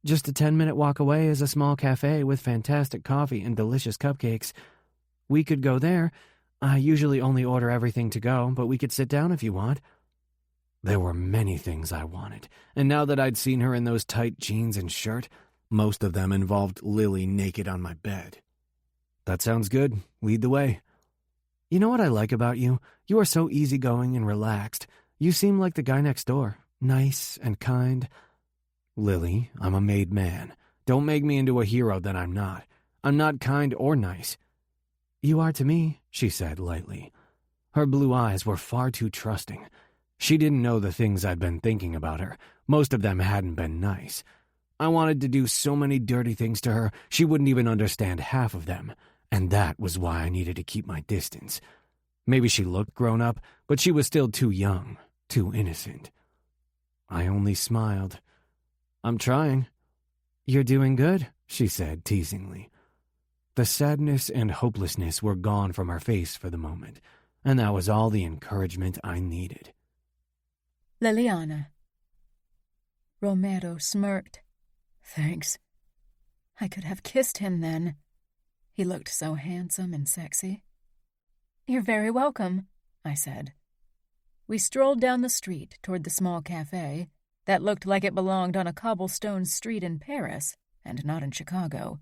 Just a 10-minute walk away is a small cafe with fantastic coffee and delicious cupcakes. We could go there. I usually only order everything to go, but we could sit down if you want. There were many things I wanted, and now that I'd seen her in those tight jeans and shirt, most of them involved Lily naked on my bed. That sounds good. Lead the way. You know what I like about you? You are so easygoing and relaxed. You seem like the guy next door. Nice and kind. Lily, I'm a made man. Don't make me into a hero that I'm not. I'm not kind or nice. You are to me, she said lightly. Her blue eyes were far too trusting. She didn't know the things I'd been thinking about her. Most of them hadn't been nice. I wanted to do so many dirty things to her, she wouldn't even understand half of them. And that was why I needed to keep my distance. Maybe she looked grown up, but she was still too young, too innocent. I only smiled. I'm trying. You're doing good, she said teasingly. The sadness and hopelessness were gone from her face for the moment, and that was all the encouragement I needed. Liliana. Romero smirked. Thanks. I could have kissed him then. He looked so handsome and sexy. "You're very welcome," I said. We strolled down the street toward the small cafe that looked like it belonged on a cobblestone street in Paris and not in Chicago.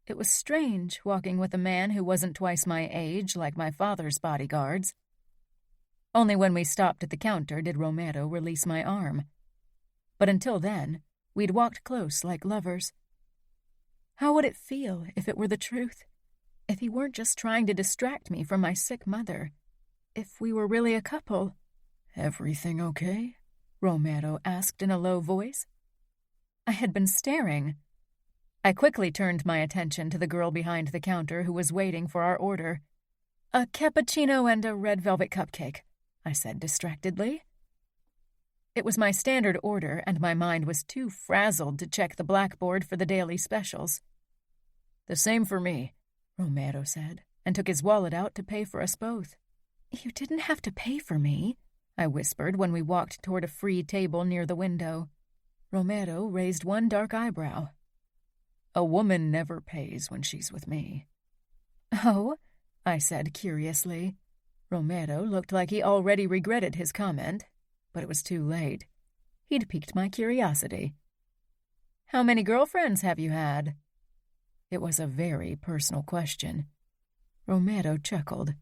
It was strange walking with a man who wasn't twice my age like my father's bodyguards. Only when we stopped at the counter did Romero release my arm. But until then, we'd walked close like lovers. How would it feel if it were the truth? If he weren't just trying to distract me from my sick mother? If we were really a couple? "Everything okay?" Romero asked in a low voice. I had been staring. I quickly turned my attention to the girl behind the counter who was waiting for our order. "A cappuccino and a red velvet cupcake," I said distractedly. It was my standard order, and my mind was too frazzled to check the blackboard for the daily specials. "The same for me," Romero said, and took his wallet out to pay for us both. "You didn't have to pay for me," I whispered when we walked toward a free table near the window. Romero raised one dark eyebrow. "A woman never pays when she's with me." "Oh?" I said curiously. Romero looked like he already regretted his comment, but it was too late. He'd piqued my curiosity. "How many girlfriends have you had?" It was a very personal question. Romero chuckled.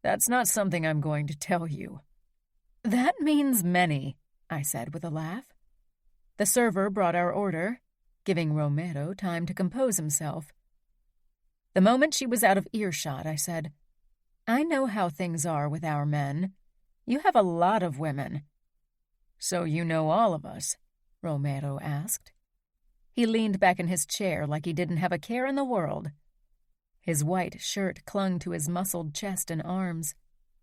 "That's not something I'm going to tell you." "That means many," I said with a laugh. The server brought our order, giving Romero time to compose himself. The moment she was out of earshot, I said, "I know how things are with our men. You have a lot of women." "So you know all of us?" Romero asked. He leaned back in his chair like he didn't have a care in the world. His white shirt clung to his muscled chest and arms,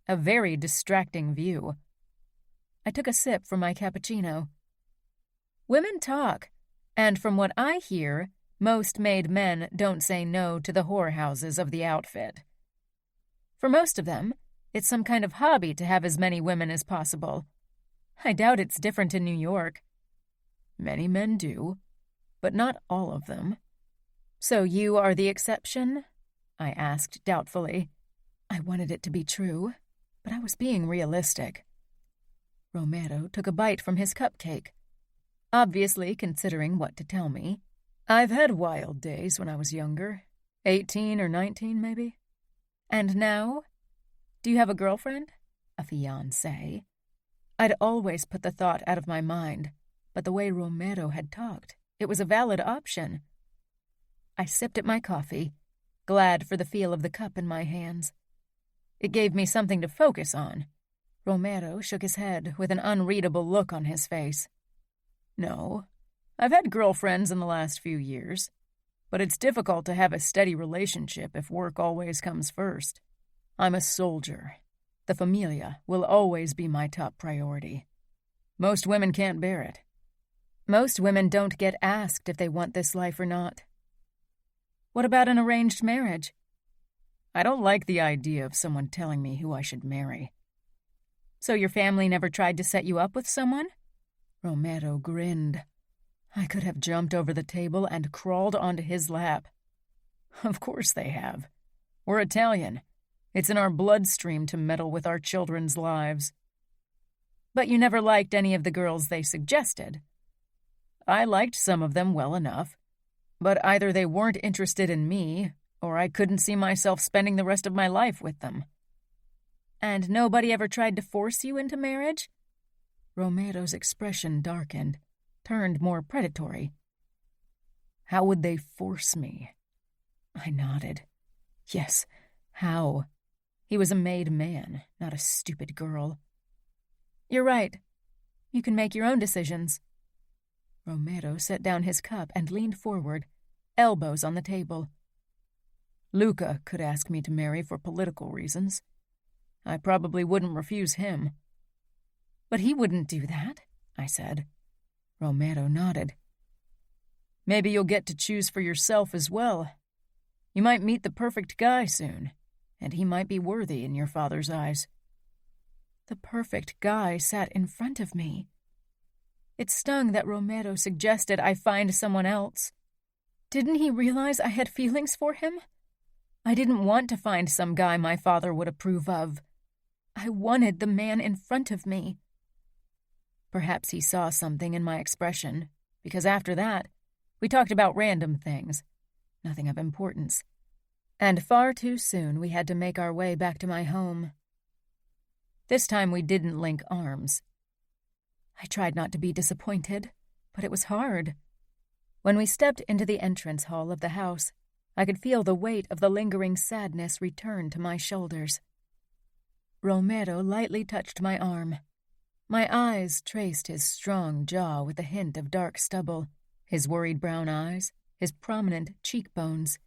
a very distracting view. I took a sip from my cappuccino. "Women talk, and from what I hear, most made men don't say no to the whorehouses of the outfit. For most of them, it's some kind of hobby to have as many women as possible. I doubt it's different in New York." "Many men do, but not all of them." "So you are the exception?" I asked doubtfully. I wanted it to be true, but I was being realistic. Romero took a bite from his cupcake, obviously considering what to tell me. "I've had wild days when I was younger, 18 or 19 maybe." "And now? Do you have a girlfriend?" "A fiancé." I'd always put the thought out of my mind, but the way Romero had talked, it was a valid option. I sipped at my coffee, glad for the feel of the cup in my hands. It gave me something to focus on. Romero shook his head with an unreadable look on his face. "No, I've had girlfriends in the last few years, but it's difficult to have a steady relationship if work always comes first. I'm a soldier. The familia will always be my top priority. Most women can't bear it." "Most women don't get asked if they want this life or not." "What about an arranged marriage?" "I don't like the idea of someone telling me who I should marry." "So your family never tried to set you up with someone?" Romero grinned. I could have jumped over the table and crawled onto his lap. "Of course they have. We're Italian. It's in our bloodstream to meddle with our children's lives." "But you never liked any of the girls they suggested?" "I liked some of them well enough, but either they weren't interested in me, or I couldn't see myself spending the rest of my life with them." "And nobody ever tried to force you into marriage?" Romero's expression darkened, turned more predatory. "How would they force me?" I nodded. "Yes, how?" He was a made man, not a stupid girl. "You're right. You can make your own decisions." Romero set down his cup and leaned forward, elbows on the table. "Luca could ask me to marry for political reasons. I probably wouldn't refuse him." "But he wouldn't do that," I said. Romero nodded. "Maybe you'll get to choose for yourself as well. You might meet the perfect guy soon, and he might be worthy in your father's eyes." The perfect guy sat in front of me. It stung that Romero suggested I find someone else. Didn't he realize I had feelings for him? I didn't want to find some guy my father would approve of. I wanted the man in front of me. Perhaps he saw something in my expression, because after that, we talked about random things, nothing of importance. And far too soon we had to make our way back to my home. This time we didn't link arms. I tried not to be disappointed, but it was hard. When we stepped into the entrance hall of the house, I could feel the weight of the lingering sadness return to my shoulders. Romero lightly touched my arm. My eyes traced his strong jaw with a hint of dark stubble, his worried brown eyes, his prominent cheekbones.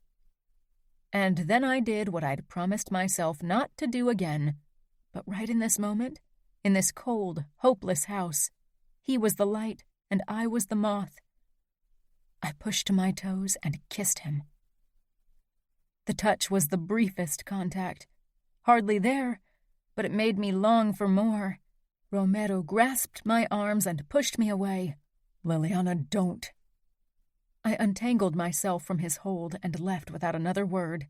And then I did what I'd promised myself not to do again. But right in this moment, in this cold, hopeless house, he was the light and I was the moth. I pushed to my toes and kissed him. The touch was the briefest contact. Hardly there, but it made me long for more. Romero grasped my arms and pushed me away. "Liliana, don't." I untangled myself from his hold and left without another word.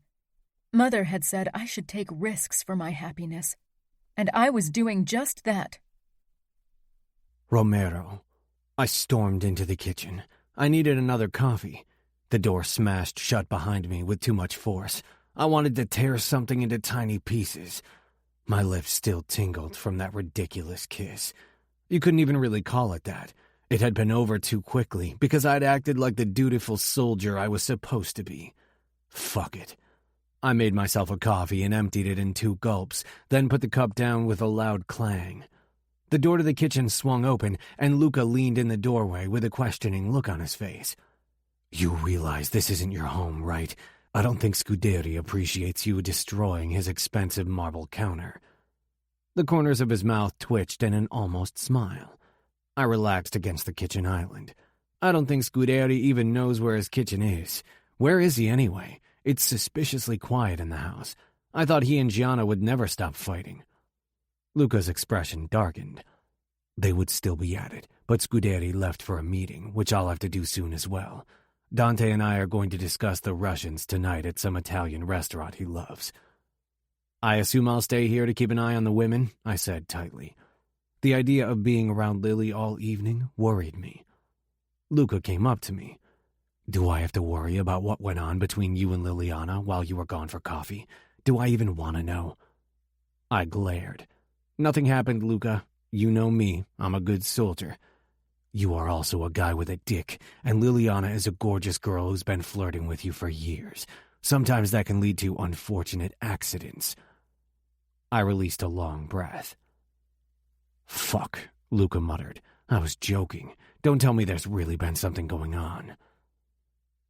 Mother had said I should take risks for my happiness, and I was doing just that. Romero. I stormed into the kitchen. I needed another coffee. The door smashed shut behind me with too much force. I wanted to tear something into tiny pieces. My lips still tingled from that ridiculous kiss. You couldn't even really call it that. It had been over too quickly because I'd acted like the dutiful soldier I was supposed to be. Fuck it. I made myself a coffee and emptied it in 2 gulps, then put the cup down with a loud clang. The door to the kitchen swung open, and Luca leaned in the doorway with a questioning look on his face. "You realize this isn't your home, right? I don't think Scuderi appreciates you destroying his expensive marble counter." The corners of his mouth twitched in an almost smile. I relaxed against the kitchen island. I don't think Scuderi even knows where his kitchen is. Where is he anyway? It's suspiciously quiet in the house. I thought he and Gianna would never stop fighting. Luca's expression darkened. They would still be at it, but Scuderi left for a meeting, which I'll have to do soon as well. Dante and I are going to discuss the Russians tonight at some Italian restaurant he loves. "I assume I'll stay here to keep an eye on the women," I said tightly. The idea of being around Lily all evening worried me. Luca came up to me. "Do I have to worry about what went on between you and Liliana while you were gone for coffee? Do I even want to know?" I glared. "Nothing happened, Luca. You know me. I'm a good soldier. You are also a guy with a dick, and Liliana is a gorgeous girl who's been flirting with you for years. Sometimes that can lead to unfortunate accidents." I released a long breath. "Fuck," Luca muttered. "I was joking. Don't tell me there's really been something going on."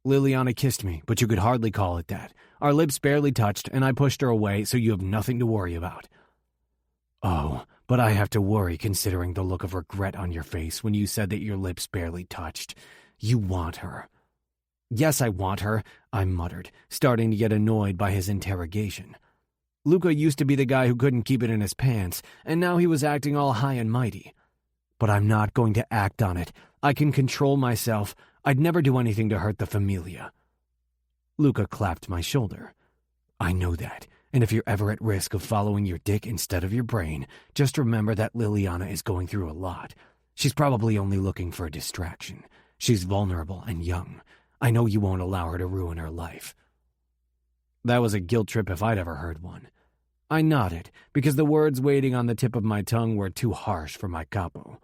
"Liliana kissed me, but you could hardly call it that. Our lips barely touched, and I pushed her away, so you have nothing to worry about." "Oh, but I have to worry considering the look of regret on your face when you said that your lips barely touched. You want her." "Yes, I want her," I muttered, starting to get annoyed by his interrogation. Luca used to be the guy who couldn't keep it in his pants, and now he was acting all high and mighty. "But I'm not going to act on it. I can control myself. I'd never do anything to hurt the Familia." Luca clapped my shoulder. "I know that, and if you're ever at risk of following your dick instead of your brain, just remember that Liliana is going through a lot. She's probably only looking for a distraction. She's vulnerable and young. I know you won't allow her to ruin her life." That was a guilt trip if I'd ever heard one. I nodded, because the words waiting on the tip of my tongue were too harsh for my capo.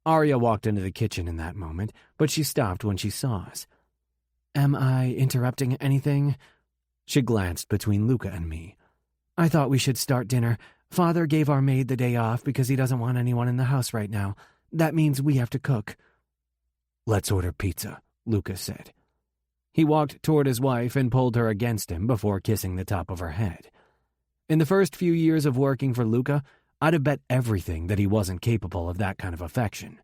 Arya walked into the kitchen in that moment, but she stopped when she saw us. "Am I interrupting anything?" She glanced between Luca and me. "I thought we should start dinner. Father gave our maid the day off because he doesn't want anyone in the house right now. That means we have to cook." "Let's order pizza," Luca said. He walked toward his wife and pulled her against him before kissing the top of her head. In the first few years of working for Luca, I'd have bet everything that he wasn't capable of that kind of affection.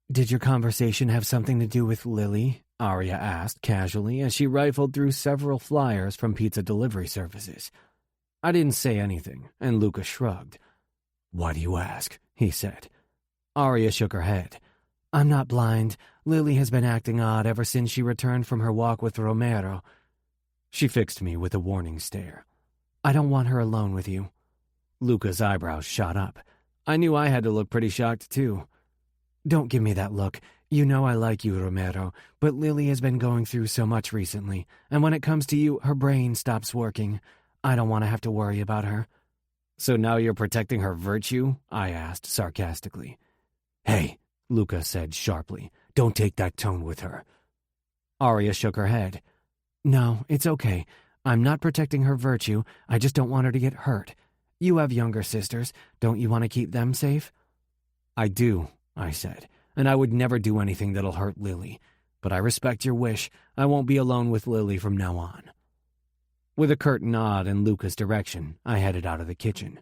"Did your conversation have something to do with Lily?" Arya asked casually as she rifled through several flyers from pizza delivery services. I didn't say anything, and Luca shrugged. "Why do you ask?" he said. Arya shook her head. "I'm not blind. Lily has been acting odd ever since she returned from her walk with Romero." She fixed me with a warning stare. "I don't want her alone with you." Luca's eyebrows shot up. I knew I had to look pretty shocked, too. "Don't give me that look. You know I like you, Romero, but Lily has been going through so much recently, and when it comes to you, her brain stops working. I don't want to have to worry about her." "So now you're protecting her virtue?" I asked sarcastically. "Hey," Luca said sharply, "don't take that tone with her." Arya shook her head. "No, it's okay. I'm not protecting her virtue. I just don't want her to get hurt. You have younger sisters. Don't you want to keep them safe?" "I do," I said, "and I would never do anything that'll hurt Lily. But I respect your wish. I won't be alone with Lily from now on." With a curt nod in Luca's direction, I headed out of the kitchen.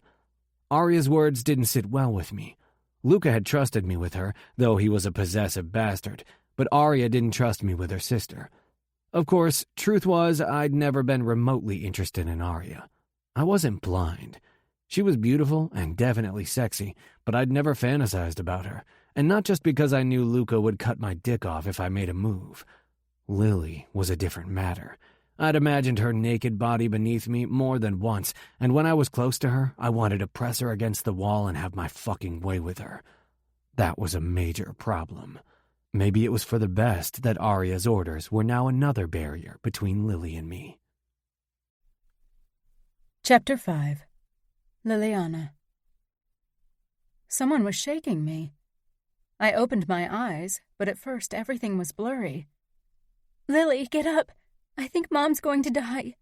Arya's words didn't sit well with me. Luca had trusted me with her, though he was a possessive bastard, but Arya didn't trust me with her sister. Of course, truth was I'd never been remotely interested in Arya. I wasn't blind. She was beautiful and definitely sexy, but I'd never fantasized about her, and not just because I knew Luca would cut my dick off if I made a move. Lily was a different matter. I'd imagined her naked body beneath me more than once, and when I was close to her, I wanted to press her against the wall and have my fucking way with her. That was a major problem. Maybe it was for the best that Arya's orders were now another barrier between Lily and me. Chapter 5. Liliana. Someone was shaking me. I opened my eyes, but at first everything was blurry. "Lily, get up! I think Mom's going to die,"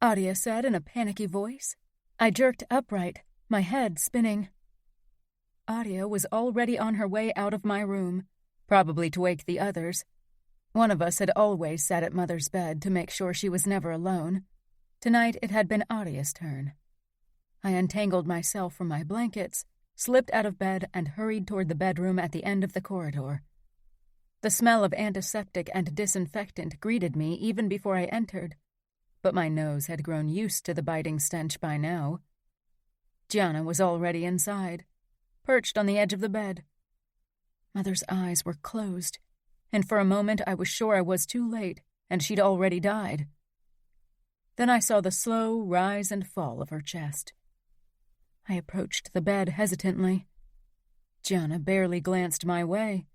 Audia said in a panicky voice. I jerked upright, my head spinning. Audia was already on her way out of my room, probably to wake the others. One of us had always sat at Mother's bed to make sure she was never alone. Tonight it had been Audia's turn. I untangled myself from my blankets, slipped out of bed, and hurried toward the bedroom at the end of the corridor. The smell of antiseptic and disinfectant greeted me even before I entered, but my nose had grown used to the biting stench by now. Gianna was already inside, perched on the edge of the bed. Mother's eyes were closed, and for a moment I was sure I was too late and she'd already died. Then I saw the slow rise and fall of her chest. I approached the bed hesitantly. Gianna barely glanced my way.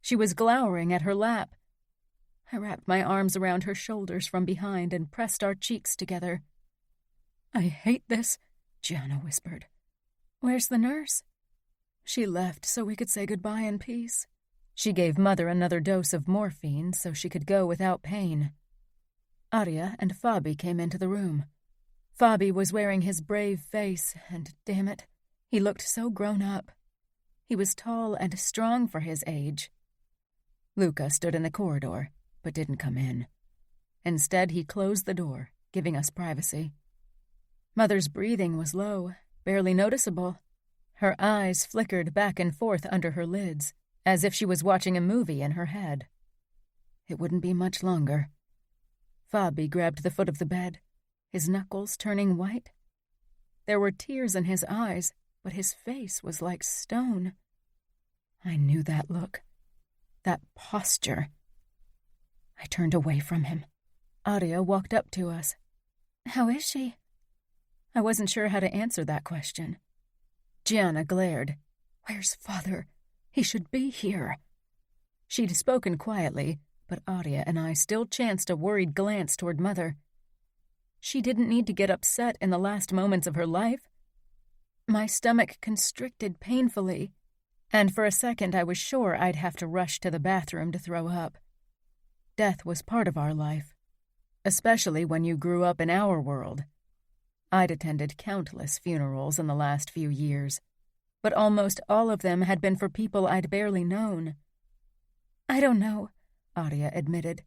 She was glowering at her lap. I wrapped my arms around her shoulders from behind and pressed our cheeks together. "I hate this," Gianna whispered. "Where's the nurse?" "She left so we could say goodbye in peace. She gave Mother another dose of morphine so she could go without pain." Arya and Fabi came into the room. Fabi was wearing his brave face, and damn it, he looked so grown up. He was tall and strong for his age. Luca stood in the corridor, but didn't come in. Instead, he closed the door, giving us privacy. Mother's breathing was low, barely noticeable. Her eyes flickered back and forth under her lids, as if she was watching a movie in her head. It wouldn't be much longer. Fabi grabbed the foot of the bed, his knuckles turning white. There were tears in his eyes, but his face was like stone. I knew that look. That posture. I turned away from him. Audia walked up to us. "How is she?" I wasn't sure how to answer that question. Gianna glared. "Where's Father? He should be here." She'd spoken quietly, but Audia and I still chanced a worried glance toward Mother. She didn't need to get upset in the last moments of her life. My stomach constricted painfully, and for a second I was sure I'd have to rush to the bathroom to throw up. Death was part of our life, especially when you grew up in our world. I'd attended countless funerals in the last few years, but almost all of them had been for people I'd barely known. "I don't know," Audia admitted.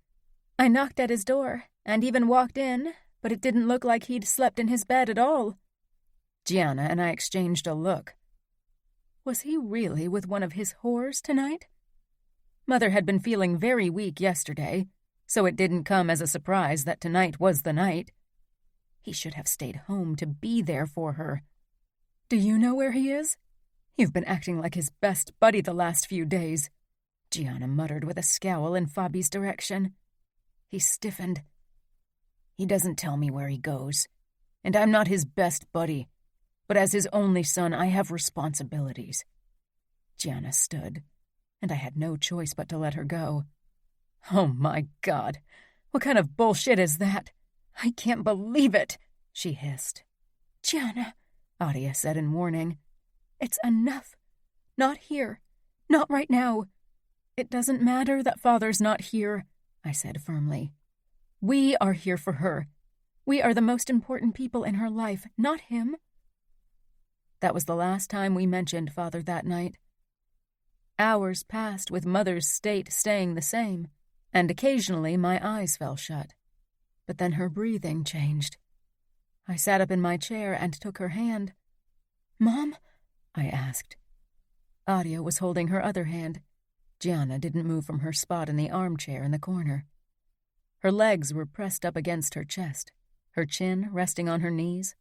"I knocked at his door, and even walked in, but it didn't look like he'd slept in his bed at all." Gianna and I exchanged a look. Was he really with one of his whores tonight? Mother had been feeling very weak yesterday, so it didn't come as a surprise that tonight was the night. He should have stayed home to be there for her. "Do you know where he is? You've been acting like his best buddy the last few days." Gianna muttered with a scowl in Fabi's direction. He stiffened. He doesn't tell me where he goes, and I'm not his best buddy, but as his only son, I have responsibilities. Gianna stood, and I had no choice but to let her go. Oh my God, what kind of bullshit is that? I can't believe it, she hissed. Gianna, Adia said in warning. it's enough. Not here. Not right now. It doesn't matter that Father's not here, I said firmly. We are here for her. We are the most important people in her life, not him. That was the last time we mentioned Father that night. Hours passed with Mother's state staying the same, and occasionally my eyes fell shut. But then her breathing changed. I sat up in my chair and took her hand. Mom? I asked. Adia was holding her other hand. Gianna didn't move from her spot in the armchair in the corner. Her legs were pressed up against her chest, her chin resting on her knees.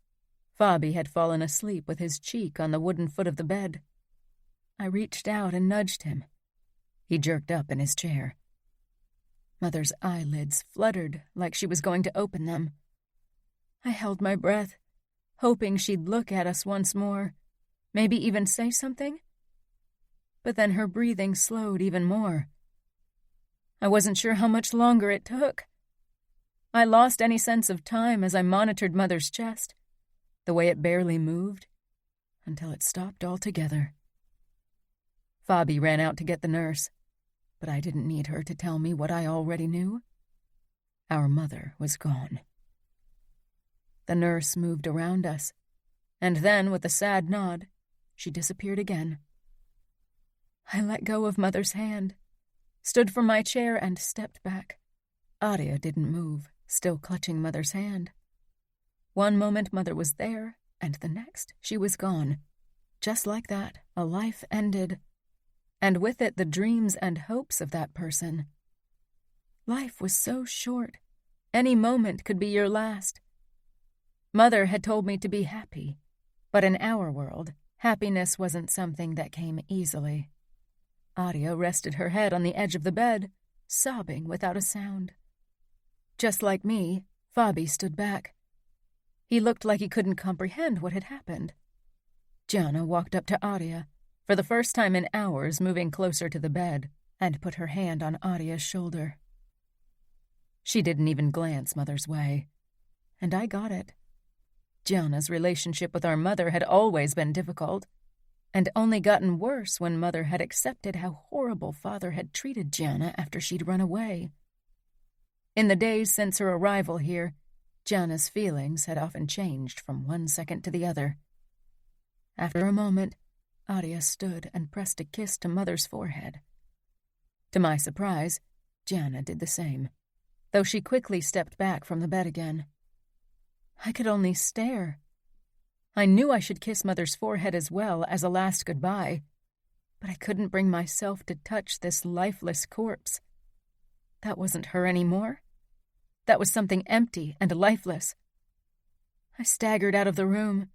Fabi had fallen asleep with his cheek on the wooden foot of the bed. I reached out and nudged him. He jerked up in his chair. Mother's eyelids fluttered like she was going to open them. I held my breath, hoping she'd look at us once more, maybe even say something. But then her breathing slowed even more. I wasn't sure how much longer it took. I lost any sense of time as I monitored Mother's chest, the way it barely moved, until it stopped altogether. Fabi ran out to get the nurse, but I didn't need her to tell me what I already knew. Our mother was gone. The nurse moved around us, and then, with a sad nod, she disappeared again. I let go of Mother's hand, stood from my chair, and stepped back. Adia didn't move, still clutching Mother's hand. One moment Mother was there, and the next she was gone. Just like that, a life ended, and with it the dreams and hopes of that person. Life was so short. Any moment could be your last. Mother had told me to be happy, but in our world, happiness wasn't something that came easily. Adia rested her head on the edge of the bed, sobbing without a sound. Just like me, Fabi stood back. He looked like he couldn't comprehend what had happened. Gianna walked up to Adia, for the first time in hours moving closer to the bed, and put her hand on Adia's shoulder. She didn't even glance Mother's way, and I got it. Gianna's relationship with our mother had always been difficult, and only gotten worse when Mother had accepted how horrible Father had treated Gianna after she'd run away. In the days since her arrival here, Gianna's feelings had often changed from one second to the other. After a moment, Adia stood and pressed a kiss to Mother's forehead. To my surprise, Gianna did the same, though she quickly stepped back from the bed again. I could only stare. I knew I should kiss Mother's forehead as well as a last goodbye, but I couldn't bring myself to touch this lifeless corpse. That wasn't her anymore. That was something empty and lifeless. I staggered out of the room.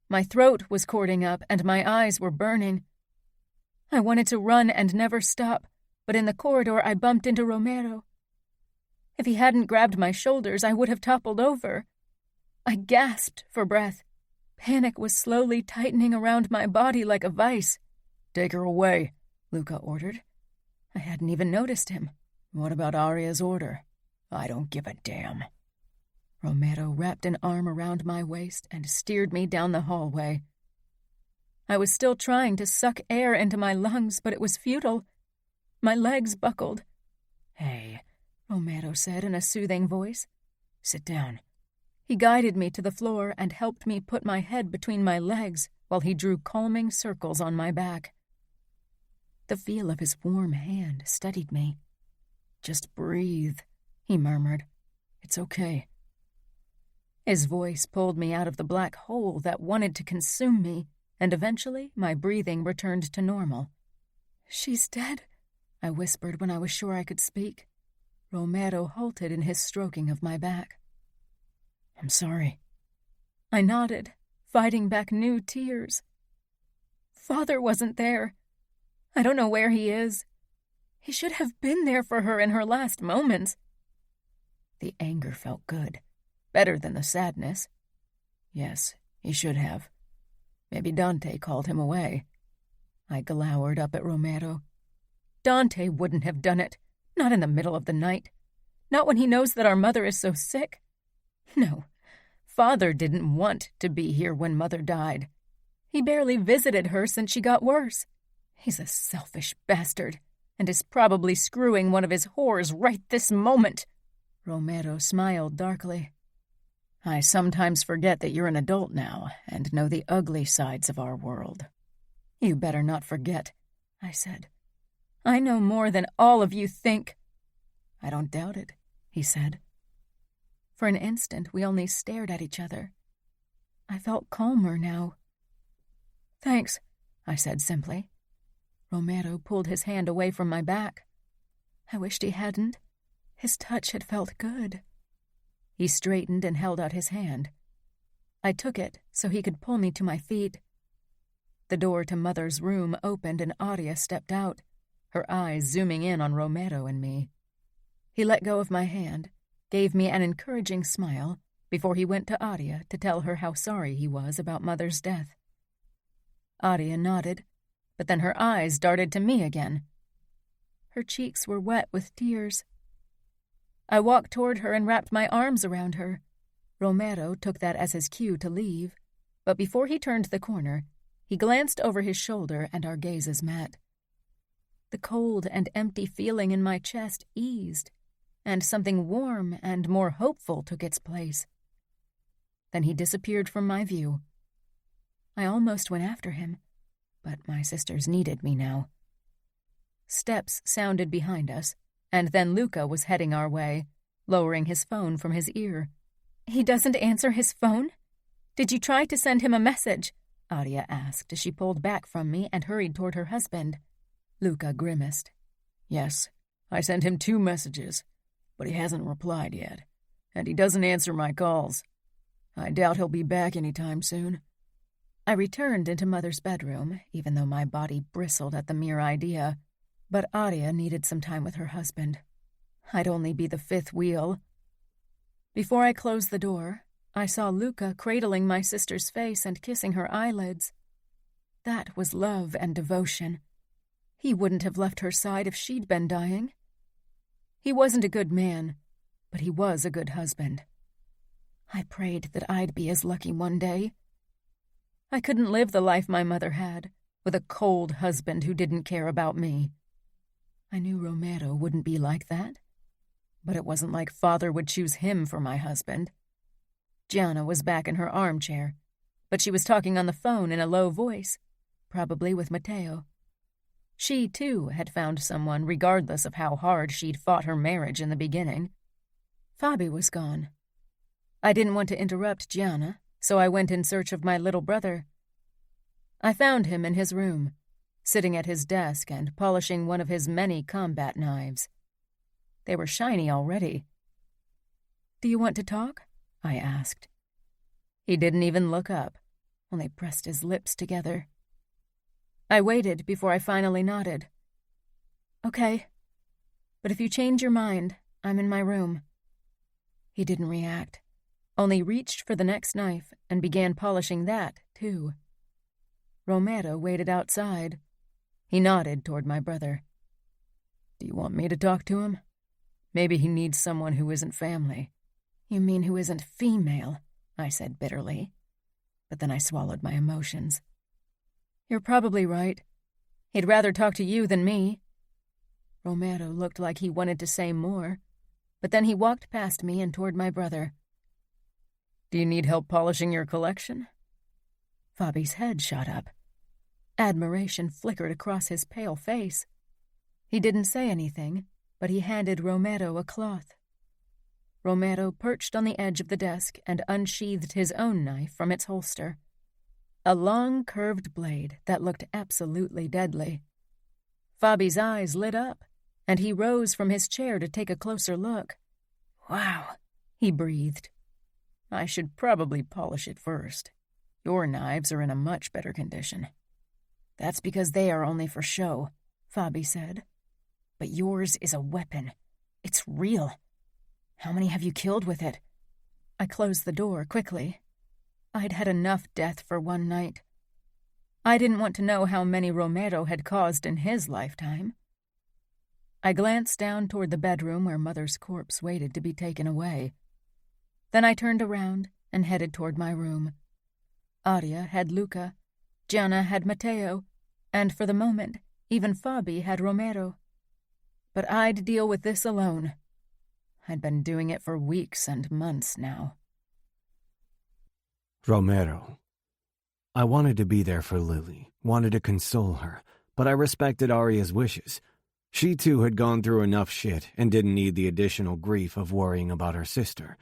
My throat was cording up and my eyes were burning. I wanted to run and never stop, but in the corridor I bumped into Romero. If he hadn't grabbed my shoulders, I would have toppled over. I gasped for breath. Panic was slowly tightening around my body like a vice. "Take her away," Luca ordered. I hadn't even noticed him. "What about Aria's order?" "I don't give a damn." Romero wrapped an arm around my waist and steered me down the hallway. I was still trying to suck air into my lungs, but it was futile. My legs buckled. "Hey," Romero said in a soothing voice. "sit down." He guided me to the floor and helped me put my head between my legs while he drew calming circles on my back. The feel of his warm hand steadied me. "Just breathe," he murmured. "It's okay." His voice pulled me out of the black hole that wanted to consume me, and eventually my breathing returned to normal. "She's dead," I whispered when I was sure I could speak. Romero halted in his stroking of my back. "I'm sorry." I nodded, fighting back new tears. Father wasn't there. I don't know where he is. He should have been there for her in her last moments. The anger felt good, better than the sadness. Yes, he should have. Maybe Dante called him away. I glowered up at Romero. Dante wouldn't have done it, not in the middle of the night. Not when he knows that our mother is so sick. No, Father didn't want to be here when Mother died. He barely visited her since she got worse. He's a selfish bastard, and is probably screwing one of his whores right this moment. Romero smiled darkly. I sometimes forget that you're an adult now and know the ugly sides of our world. You better not forget, I said. I know more than all of you think. I don't doubt it, he said. For an instant, we only stared at each other. I felt calmer now. Thanks, I said simply. Romero pulled his hand away from my back. I wished he hadn't. His touch had felt good. He straightened and held out his hand. I took it so he could pull me to my feet. The door to Mother's room opened and Audia stepped out, her eyes zooming in on Romero and me. He let go of my hand, gave me an encouraging smile before he went to Audia to tell her how sorry he was about Mother's death. Audia nodded, but then her eyes darted to me again. Her cheeks were wet with tears. I walked toward her and wrapped my arms around her. Romero took that as his cue to leave, but before he turned the corner, he glanced over his shoulder and our gazes met. The cold and empty feeling in my chest eased, and something warm and more hopeful took its place. Then he disappeared from my view. I almost went after him, but my sisters needed me now. Steps sounded behind us, and then Luca was heading our way, lowering his phone from his ear. He doesn't answer his phone? Did you try to send him a message? Audia asked as she pulled back from me and hurried toward her husband. Luca grimaced. Yes, I sent him 2 messages, but he hasn't replied yet, and he doesn't answer my calls. I doubt he'll be back any time soon. I returned into Mother's bedroom, even though my body bristled at the mere idea. But Audia needed some time with her husband. I'd only be the 5th wheel. Before I closed the door, I saw Luca cradling my sister's face and kissing her eyelids. That was love and devotion. He wouldn't have left her side if she'd been dying. He wasn't a good man, but he was a good husband. I prayed that I'd be as lucky one day. I couldn't live the life my mother had, with a cold husband who didn't care about me. I knew Romero wouldn't be like that, but it wasn't like Father would choose him for my husband. Gianna was back in her armchair, but she was talking on the phone in a low voice, probably with Matteo. She, too, had found someone regardless of how hard she'd fought her marriage in the beginning. Fabi was gone. I didn't want to interrupt Gianna, so I went in search of my little brother. I found him in his room, sitting at his desk and polishing one of his many combat knives. They were shiny already. "Do you want to talk?" I asked. He didn't even look up, only pressed his lips together. I waited before I finally nodded. "Okay, but if you change your mind, I'm in my room." He didn't react, only reached for the next knife and began polishing that, too. Romero waited outside. He nodded toward my brother. "Do you want me to talk to him? Maybe he needs someone who isn't family." "You mean who isn't female?" I said bitterly. But then I swallowed my emotions. "You're probably right. He'd rather talk to you than me." Romero looked like he wanted to say more, but then he walked past me and toward my brother. "Do you need help polishing your collection?" Fabi's head shot up. Admiration flickered across his pale face. He didn't say anything, but he handed Romero a cloth. Romero perched on the edge of the desk and unsheathed his own knife from its holster. A long, curved blade that looked absolutely deadly. Fabi's eyes lit up, and he rose from his chair to take a closer look. "Wow," he breathed. "I should probably polish it first. Your knives are in a much better condition." "That's because they are only for show," Fabi said. But yours is a weapon. It's real. How many have you killed with it? I closed the door quickly. I'd had enough death for one night. I didn't want to know how many Romero had caused in his lifetime. I glanced down toward the bedroom where Mother's corpse waited to be taken away. Then I turned around and headed toward my room. Aria had Luca, Gianna had Matteo, and for the moment, even Fabi had Romero. But I'd deal with this alone. I'd been doing it for weeks and months now. Romero. I wanted to be there for Lily, wanted to console her, but I respected Aria's wishes. She too had gone through enough shit and didn't need the additional grief of worrying about her sister.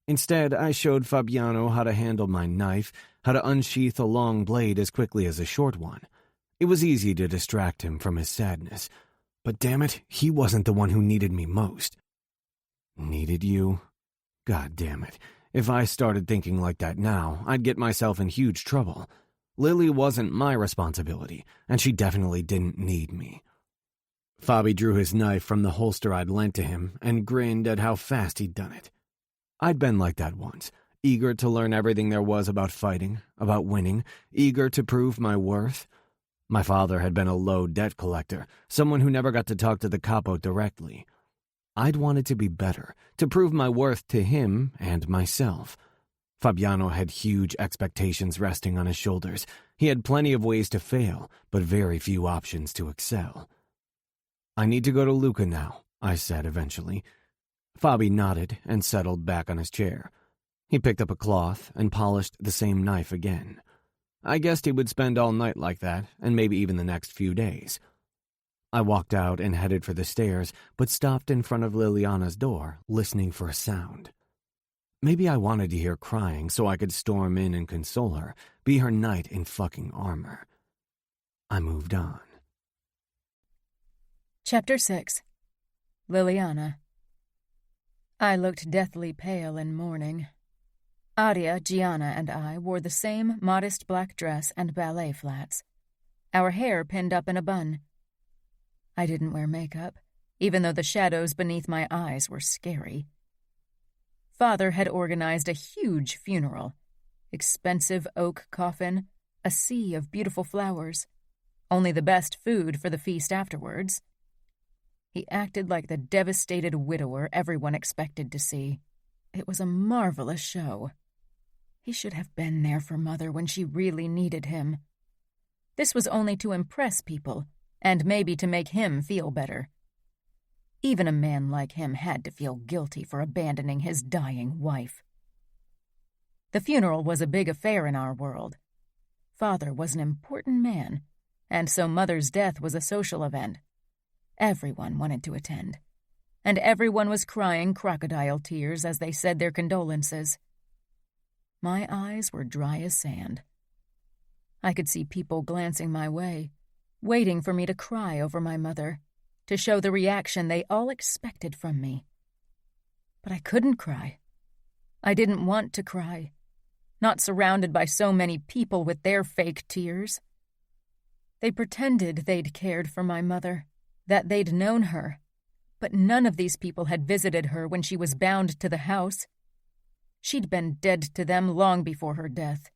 Instead, I showed Fabiano how to handle my knife, how to unsheath a long blade as quickly as a short one. It was easy to distract him from his sadness. But damn it, he wasn't the one who needed me most. Needed you? God damn it. If I started thinking like that now, I'd get myself in huge trouble. Lily wasn't my responsibility, and she definitely didn't need me. Fabi drew his knife from the holster I'd lent to him and grinned at how fast he'd done it. I'd been like that once, eager to learn everything there was about fighting, about winning, eager to prove my worth. My father had been a low debt collector, someone who never got to talk to the capo directly. I'd wanted to be better, to prove my worth to him and myself. Fabiano had huge expectations resting on his shoulders. He had plenty of ways to fail, but very few options to excel. I need to go to Luca now, I said eventually. Fabi nodded and settled back on his chair. He picked up a cloth and polished the same knife again. I guessed he would spend all night like that, and maybe even the next few days. I walked out and headed for the stairs, but stopped in front of Liliana's door, listening for a sound. Maybe I wanted to hear crying so I could storm in and console her, be her knight in fucking armor. I moved on. Chapter 6. Liliana. I looked deathly pale in mourning. Aria, Gianna, and I wore the same modest black dress and ballet flats, our hair pinned up in a bun. I didn't wear makeup, even though the shadows beneath my eyes were scary. Father had organized a huge funeral, expensive oak coffin, a sea of beautiful flowers, only the best food for the feast afterwards. He acted like the devastated widower everyone expected to see. It was a marvelous show. He should have been there for Mother when she really needed him. This was only to impress people, and maybe to make him feel better. Even a man like him had to feel guilty for abandoning his dying wife. The funeral was a big affair in our world. Father was an important man, and so Mother's death was a social event. Everyone wanted to attend, and everyone was crying crocodile tears as they said their condolences. My eyes were dry as sand. I could see people glancing my way, waiting for me to cry over my mother, to show the reaction they all expected from me. But I couldn't cry. I didn't want to cry, not surrounded by so many people with their fake tears. They pretended they'd cared for my mother, that they'd known her, but none of these people had visited her when she was bound to the house. She'd been dead to them long before her death.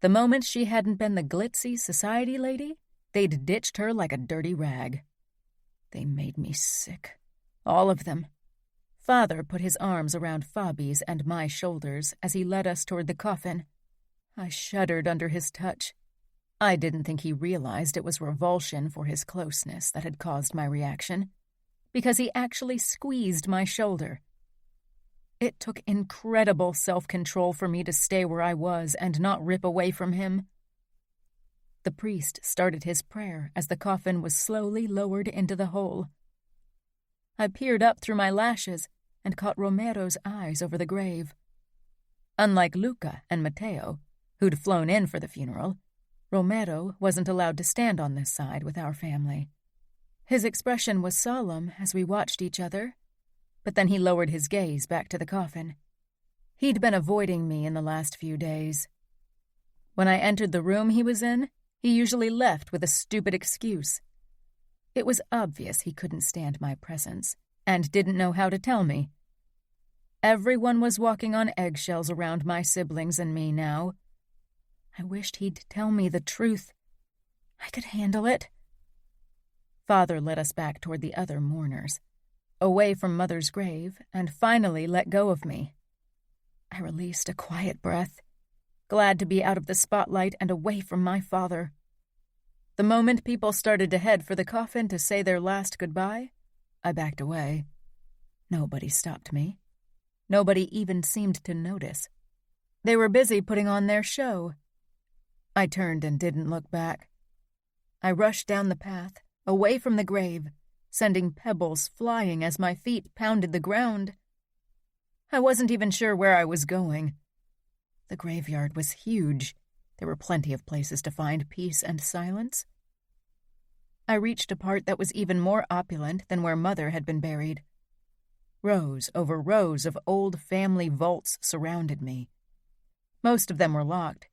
The moment she hadn't been the glitzy society lady, they'd ditched her like a dirty rag. They made me sick. All of them. Father put his arms around Fabi's and my shoulders as he led us toward the coffin. I shuddered under his touch. I didn't think he realized it was revulsion for his closeness that had caused my reaction, because he actually squeezed my shoulder. It took incredible self-control for me to stay where I was and not rip away from him. The priest started his prayer as the coffin was slowly lowered into the hole. I peered up through my lashes and caught Romero's eyes over the grave. Unlike Luca and Matteo, who'd flown in for the funeral, Romero wasn't allowed to stand on this side with our family. His expression was solemn as we watched each other, but then he lowered his gaze back to the coffin. He'd been avoiding me in the last few days. When I entered the room he was in, he usually left with a stupid excuse. It was obvious he couldn't stand my presence, and didn't know how to tell me. Everyone was walking on eggshells around my siblings and me now. I wished he'd tell me the truth. I could handle it. Father led us back toward the other mourners, away from Mother's grave, and finally let go of me. I released a quiet breath, glad to be out of the spotlight and away from my father. The moment people started to head for the coffin to say their last goodbye, I backed away. Nobody stopped me. Nobody even seemed to notice. They were busy putting on their show. I turned and didn't look back. I rushed down the path, away from the grave, sending pebbles flying as my feet pounded the ground. I wasn't even sure where I was going. The graveyard was huge. There were plenty of places to find peace and silence. I reached a part that was even more opulent than where Mother had been buried. Rows over rows of old family vaults surrounded me. Most of them were locked,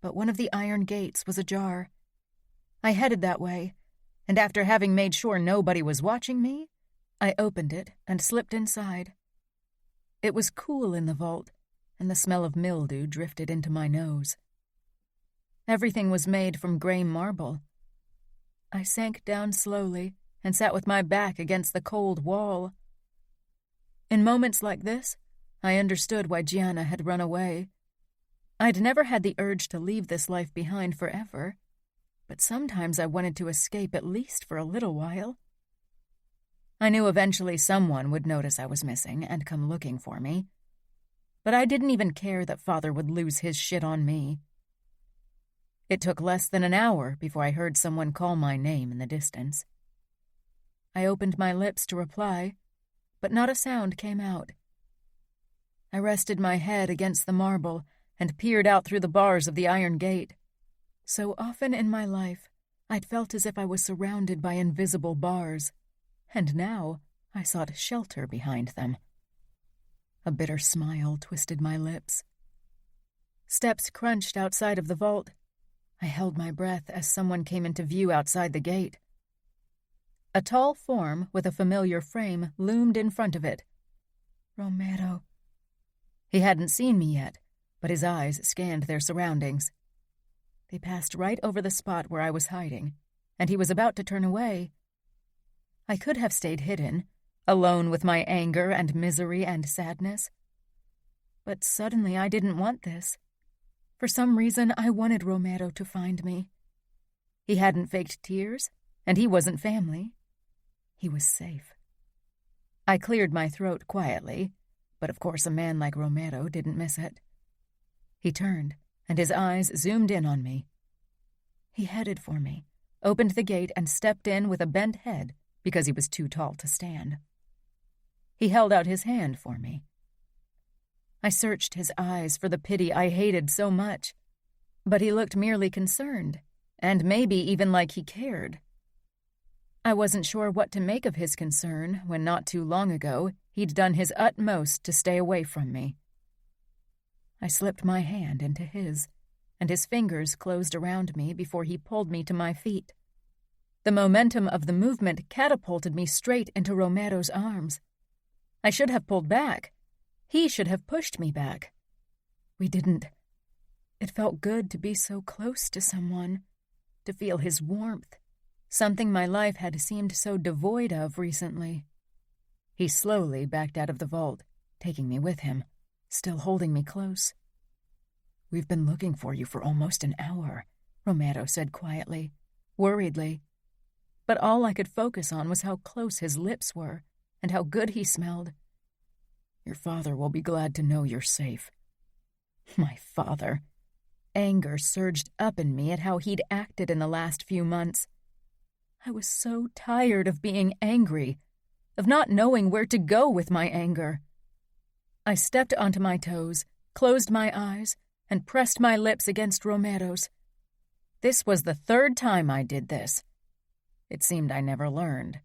but one of the iron gates was ajar. I headed that way, and after having made sure nobody was watching me, I opened it and slipped inside. It was cool in the vault, and the smell of mildew drifted into my nose. Everything was made from gray marble. I sank down slowly and sat with my back against the cold wall. In moments like this, I understood why Gianna had run away. I'd never had the urge to leave this life behind forever, but sometimes I wanted to escape at least for a little while. I knew eventually someone would notice I was missing and come looking for me, but I didn't even care that Father would lose his shit on me. It took less than an hour before I heard someone call my name in the distance. I opened my lips to reply, but not a sound came out. I rested my head against the marble and peered out through the bars of the iron gate. So often in my life, I'd felt as if I was surrounded by invisible bars, and now I sought shelter behind them. A bitter smile twisted my lips. Steps crunched outside of the vault. I held my breath as someone came into view outside the gate. A tall form with a familiar frame loomed in front of it. Romero. He hadn't seen me yet, but his eyes scanned their surroundings. They passed right over the spot where I was hiding, and he was about to turn away. I could have stayed hidden, alone with my anger and misery and sadness. But suddenly I didn't want this. For some reason, I wanted Romero to find me. He hadn't faked tears, and he wasn't family. He was safe. I cleared my throat quietly, but of course a man like Romero didn't miss it. He turned, and his eyes zoomed in on me. He headed for me, opened the gate, and stepped in with a bent head because he was too tall to stand. He held out his hand for me. I searched his eyes for the pity I hated so much, but he looked merely concerned, and maybe even like he cared. I wasn't sure what to make of his concern when not too long ago he'd done his utmost to stay away from me. I slipped my hand into his, and his fingers closed around me before he pulled me to my feet. The momentum of the movement catapulted me straight into Romero's arms. I should have pulled back. He should have pushed me back. We didn't. It felt good to be so close to someone, to feel his warmth, something my life had seemed so devoid of recently. He slowly backed out of the vault, taking me with him, still holding me close. "We've been looking for you for almost an hour," Romero said quietly, worriedly. But all I could focus on was how close his lips were and how good he smelled. "Your father will be glad to know you're safe." My father. Anger surged up in me at how he'd acted in the last few months. I was so tired of being angry, of not knowing where to go with my anger. I stepped onto my toes, closed my eyes, and pressed my lips against Romero's. This was the third time I did this. It seemed I never learned.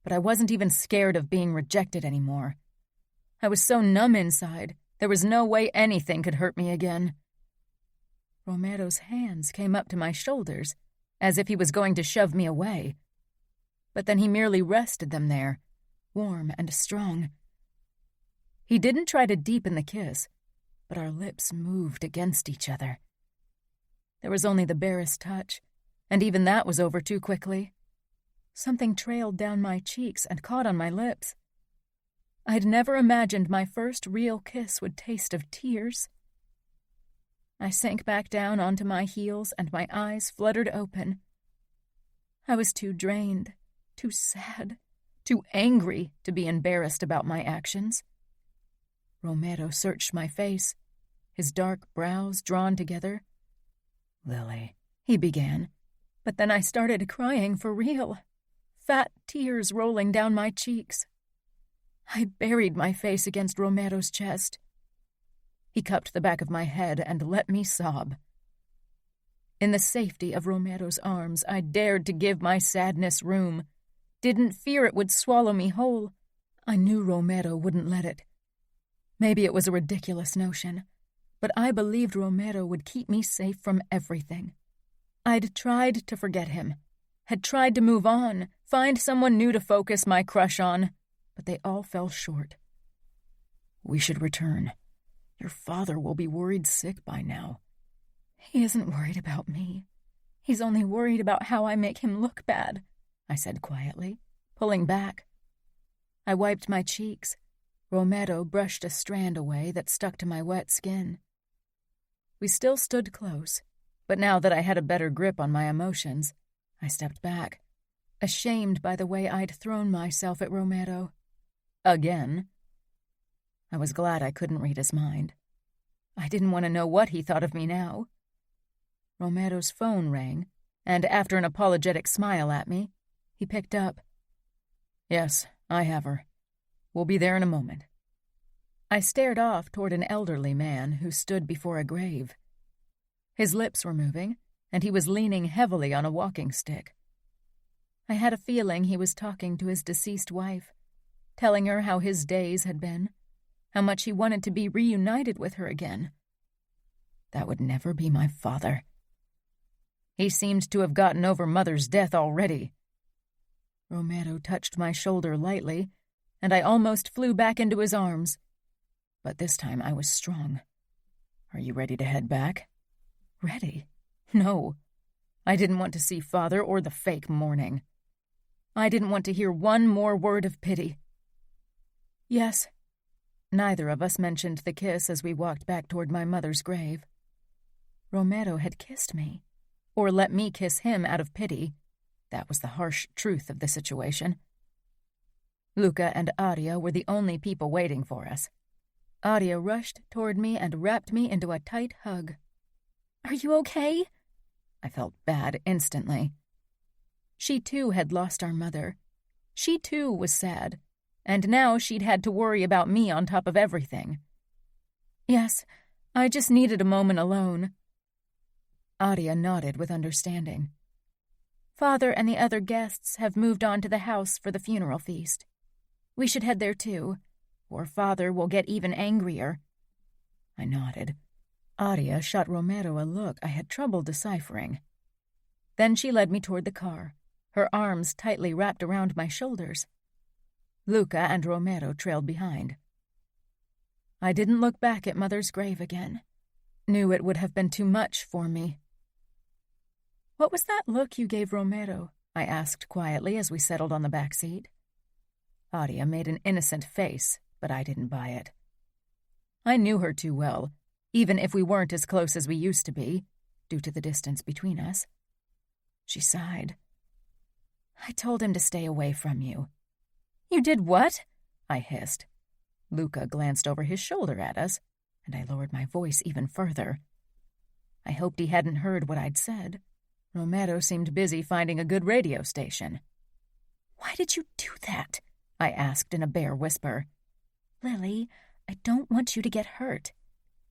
But I wasn't even scared of being rejected anymore. I was so numb inside, there was no way anything could hurt me again. Romero's hands came up to my shoulders, as if he was going to shove me away. but then he merely rested them there, warm and strong. He didn't try to deepen the kiss, but our lips moved against each other. There was only the barest touch, and even that was over too quickly. Something trailed down my cheeks and caught on my lips. I'd never imagined my first real kiss would taste of tears. I sank back down onto my heels and my eyes fluttered open. I was too drained, too sad, too angry to be embarrassed about my actions. Romero searched my face, his dark brows drawn together. "Lily," he began, but then I started crying for real, fat tears rolling down my cheeks. I buried my face against Romero's chest. He cupped the back of my head and let me sob. In the safety of Romero's arms, I dared to give my sadness room, didn't fear it would swallow me whole. I knew Romero wouldn't let it. Maybe it was a ridiculous notion, but I believed Romero would keep me safe from everything. I'd tried to forget him, had tried to move on, find someone new to focus my crush on, but they all fell short. "We should return. Your father will be worried sick by now." "He isn't worried about me. He's only worried about how I make him look bad," I said quietly, pulling back. I wiped my cheeks. Romero brushed a strand away that stuck to my wet skin. We still stood close, but now that I had a better grip on my emotions, I stepped back, ashamed by the way I'd thrown myself at Romero. Again. I was glad I couldn't read his mind. I didn't want to know what he thought of me now. Romero's phone rang, and after an apologetic smile at me, he picked up. "Yes, I have her. We'll be there in a moment." I stared off toward an elderly man who stood before a grave. His lips were moving, and he was leaning heavily on a walking stick. I had a feeling he was talking to his deceased wife, telling her how his days had been, how much he wanted to be reunited with her again. That would never be my father. He seemed to have gotten over Mother's death already. Romero touched my shoulder lightly, and I almost flew back into his arms. But this time I was strong. "Are you ready to head back?" Ready? No. I didn't want to see Father or the fake mourning. I didn't want to hear one more word of pity. "Yes." Neither of us mentioned the kiss as we walked back toward my mother's grave. Romero had kissed me, or let me kiss him out of pity. That was the harsh truth of the situation. Luca and Adia were the only people waiting for us. Adia rushed toward me and wrapped me into a tight hug. "Are you okay?" I felt bad instantly. She too had lost our mother. She too was sad, and now she'd had to worry about me on top of everything. "Yes, I just needed a moment alone." Adia nodded with understanding. "Father and the other guests have moved on to the house for the funeral feast. We should head there too, or Father will get even angrier." I nodded. Adia shot Romero a look I had trouble deciphering. Then she led me toward the car, her arms tightly wrapped around my shoulders. Luca and Romero trailed behind. I didn't look back at Mother's grave again. Knew it would have been too much for me. "What was that look you gave Romero?" I asked quietly as we settled on the back seat. Adia made an innocent face, but I didn't buy it. I knew her too well, even if we weren't as close as we used to be, due to the distance between us. She sighed. "I told him to stay away from you." "You did what?" I hissed. Luca glanced over his shoulder at us, and I lowered my voice even further. I hoped he hadn't heard what I'd said. Romero seemed busy finding a good radio station. "Why did you do that?" I asked in a bare whisper. "Lily, I don't want you to get hurt.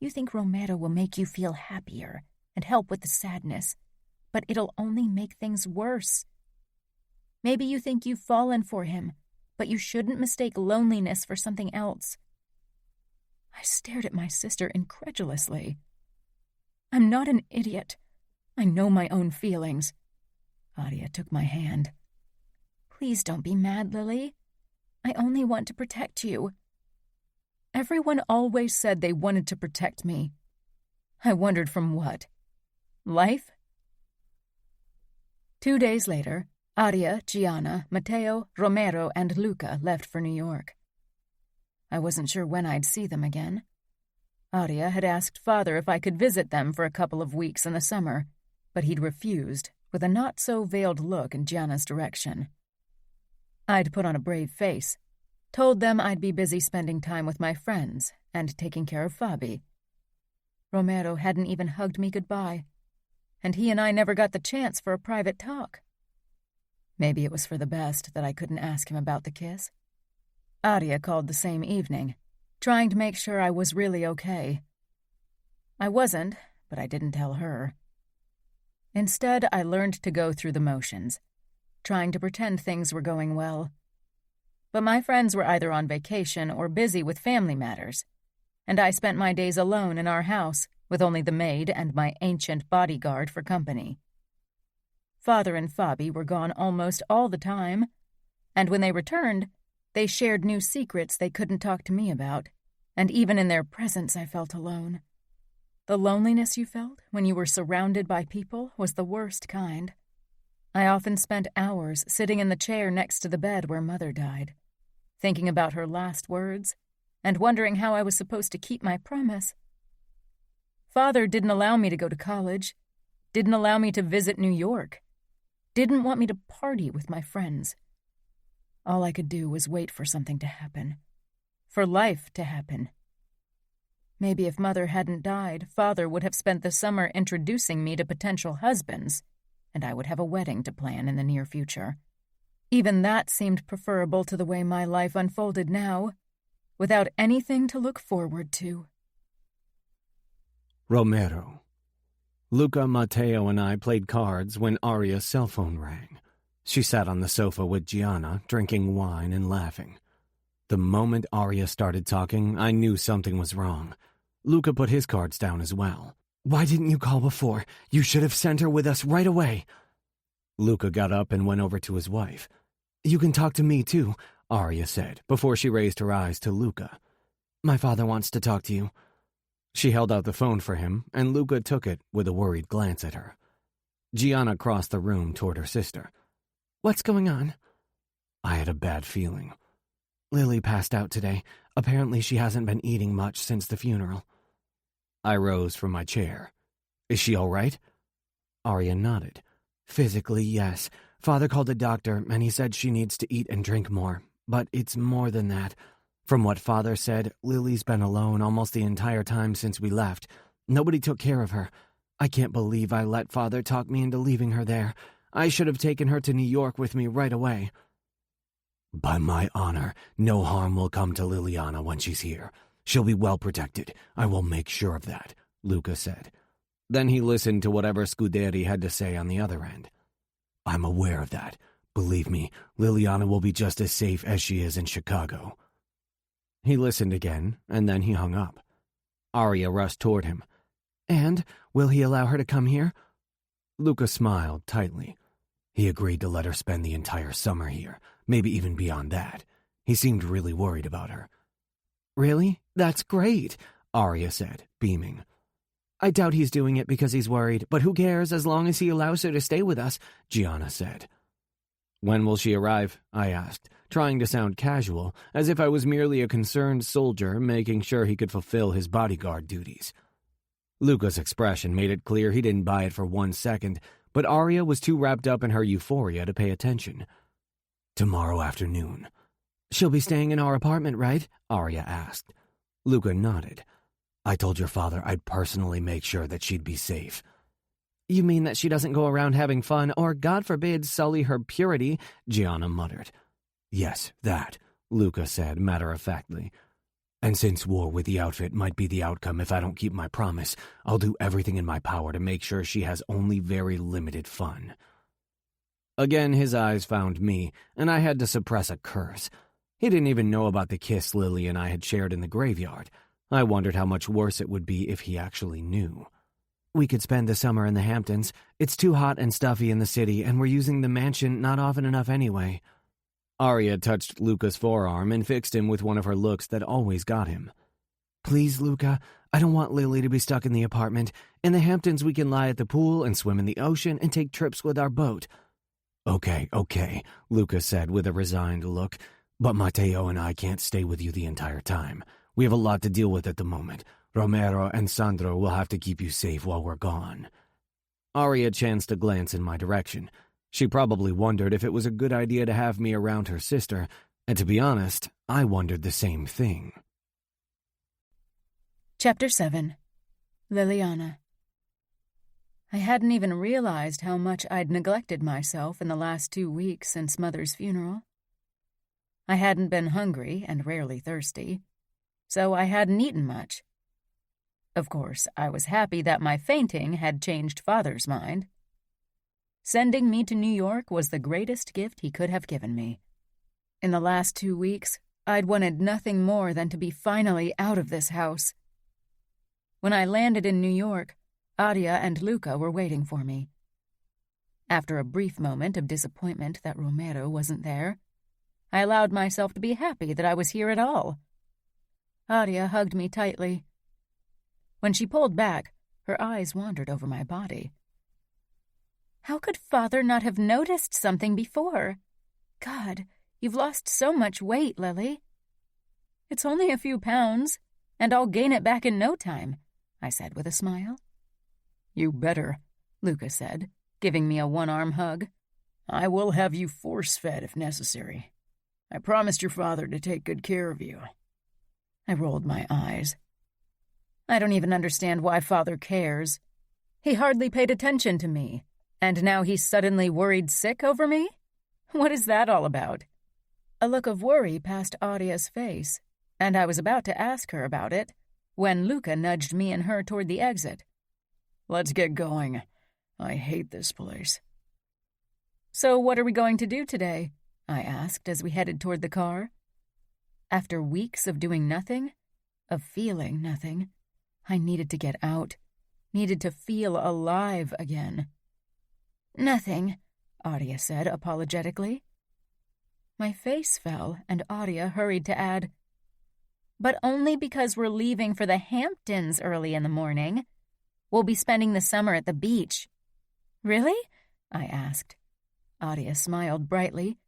You think Romero will make you feel happier and help with the sadness, but it'll only make things worse. Maybe you think you've fallen for him, but you shouldn't mistake loneliness for something else." I stared at my sister incredulously. "I'm not an idiot. I know my own feelings." Adia took my hand. Please don't be mad, Lily. I only want to protect you. Everyone always said they wanted to protect me. I wondered from what? Life? 2 days later, Aria, Gianna, Matteo, Romero, and Luca left for New York. I wasn't sure when I'd see them again. Aria had asked Father if I could visit them for a couple of weeks in the summer, but he'd refused, with a not-so-veiled look in Gianna's direction. I'd put on a brave face, told them I'd be busy spending time with my friends and taking care of Fabi. Romero hadn't even hugged me goodbye, and he and I never got the chance for a private talk. Maybe it was for the best that I couldn't ask him about the kiss. Aria called the same evening, trying to make sure I was really okay. I wasn't, but I didn't tell her. Instead, I learned to go through the motions, trying to pretend things were going well. But my friends were either on vacation or busy with family matters, and I spent my days alone in our house with only the maid and my ancient bodyguard for company. Father and Fabi were gone almost all the time, and when they returned, they shared new secrets they couldn't talk to me about, and even in their presence I felt alone. The loneliness you felt when you were surrounded by people was the worst kind. I often spent hours sitting in the chair next to the bed where Mother died, thinking about her last words and wondering how I was supposed to keep my promise. Father didn't allow me to go to college, didn't allow me to visit New York, didn't want me to party with my friends. All I could do was wait for something to happen, for life to happen. Maybe if Mother hadn't died, Father would have spent the summer introducing me to potential husbands, and I would have a wedding to plan in the near future. Even that seemed preferable to the way my life unfolded now, without anything to look forward to. Romero. Luca, Matteo, and I played cards when Aria's cell phone rang. She sat on the sofa with Gianna, drinking wine and laughing. The moment Aria started talking, I knew something was wrong. Luca put his cards down as well. "Why didn't you call before? You should have sent her with us right away." Luca got up and went over to his wife. "You can talk to me, too," Aria said, before she raised her eyes to Luca. "My father wants to talk to you." She held out the phone for him, and Luca took it with a worried glance at her. Gianna crossed the room toward her sister. "What's going on?" I had a bad feeling. "Lily passed out today. Apparently she hasn't been eating much since the funeral." I rose from my chair. "Is she all right?" Aria nodded. "Physically, yes. Father called a doctor, and he said she needs to eat and drink more. But it's more than that. From what Father said, Lily's been alone almost the entire time since we left. Nobody took care of her. I can't believe I let Father talk me into leaving her there. I should have taken her to New York with me right away." "By my honor, no harm will come to Liliana when she's here. She'll be well protected. I will make sure of that," Luca said. Then he listened to whatever Scuderi had to say on the other end. "I'm aware of that. Believe me, Liliana will be just as safe as she is in Chicago." He listened again, and then he hung up. Aria rushed toward him. "And will he allow her to come here?" Luca smiled tightly. He agreed to let her spend the entire summer here, maybe even beyond that. He seemed really worried about her. "Really? That's great," Aria said, beaming. "I doubt he's doing it because he's worried, but who cares as long as he allows her to stay with us," Gianna said. "When will she arrive?" I asked, trying to sound casual, as if I was merely a concerned soldier making sure he could fulfill his bodyguard duties. Luca's expression made it clear he didn't buy it for 1 second, but Aria was too wrapped up in her euphoria to pay attention. "Tomorrow afternoon." "She'll be staying in our apartment, right?" Aria asked. Luca nodded. "I told your father I'd personally make sure that she'd be safe." "You mean that she doesn't go around having fun or, God forbid, sully her purity?" Gianna muttered. "Yes, that," Luca said matter-of-factly. "And since war with the outfit might be the outcome if I don't keep my promise, I'll do everything in my power to make sure she has only very limited fun." Again, his eyes found me, and I had to suppress a curse. He didn't even know about the kiss Lily and I had shared in the graveyard. I wondered how much worse it would be if he actually knew. "We could spend the summer in the Hamptons. It's too hot and stuffy in the city, and we're using the mansion not often enough anyway." Arya touched Luca's forearm and fixed him with one of her looks that always got him. "Please, Luca, I don't want Lily to be stuck in the apartment. In the Hamptons, we can lie at the pool and swim in the ocean and take trips with our boat." Okay, Luca said with a resigned look. "But Matteo and I can't stay with you the entire time. We have a lot to deal with at the moment. Romero and Sandro will have to keep you safe while we're gone." Arya chanced a glance in my direction. She probably wondered if it was a good idea to have me around her sister, and to be honest, I wondered the same thing. Chapter 7. Liliana. I hadn't even realized how much I'd neglected myself in the last 2 weeks since Mother's funeral. I hadn't been hungry and rarely thirsty, so I hadn't eaten much. Of course, I was happy that my fainting had changed Father's mind. Sending me to New York was the greatest gift he could have given me. In the last 2 weeks, I'd wanted nothing more than to be finally out of this house. When I landed in New York, Adia and Luca were waiting for me. After a brief moment of disappointment that Romero wasn't there, I allowed myself to be happy that I was here at all. Adia hugged me tightly. When she pulled back, her eyes wandered over my body. How could Father not have noticed something before? God, you've lost so much weight, Lily. It's only a few pounds, and I'll gain it back in no time, I said with a smile. You better, Luca said, giving me a one-arm hug. I will have you force-fed if necessary. I promised your father to take good care of you. I rolled my eyes. I don't even understand why Father cares. He hardly paid attention to me, and now he's suddenly worried sick over me? What is that all about? A look of worry passed Adia's face, and I was about to ask her about it when Luca nudged me and her toward the exit. Let's get going. I hate this place. So what are we going to do today? I asked as we headed toward the car. After weeks of doing nothing, of feeling nothing, I needed to get out, needed to feel alive again. Nothing, Adia said apologetically. My face fell, and Adia hurried to add, but only because we're leaving for the Hamptons early in the morning. We'll be spending the summer at the beach. Really? I asked. Adia smiled brightly,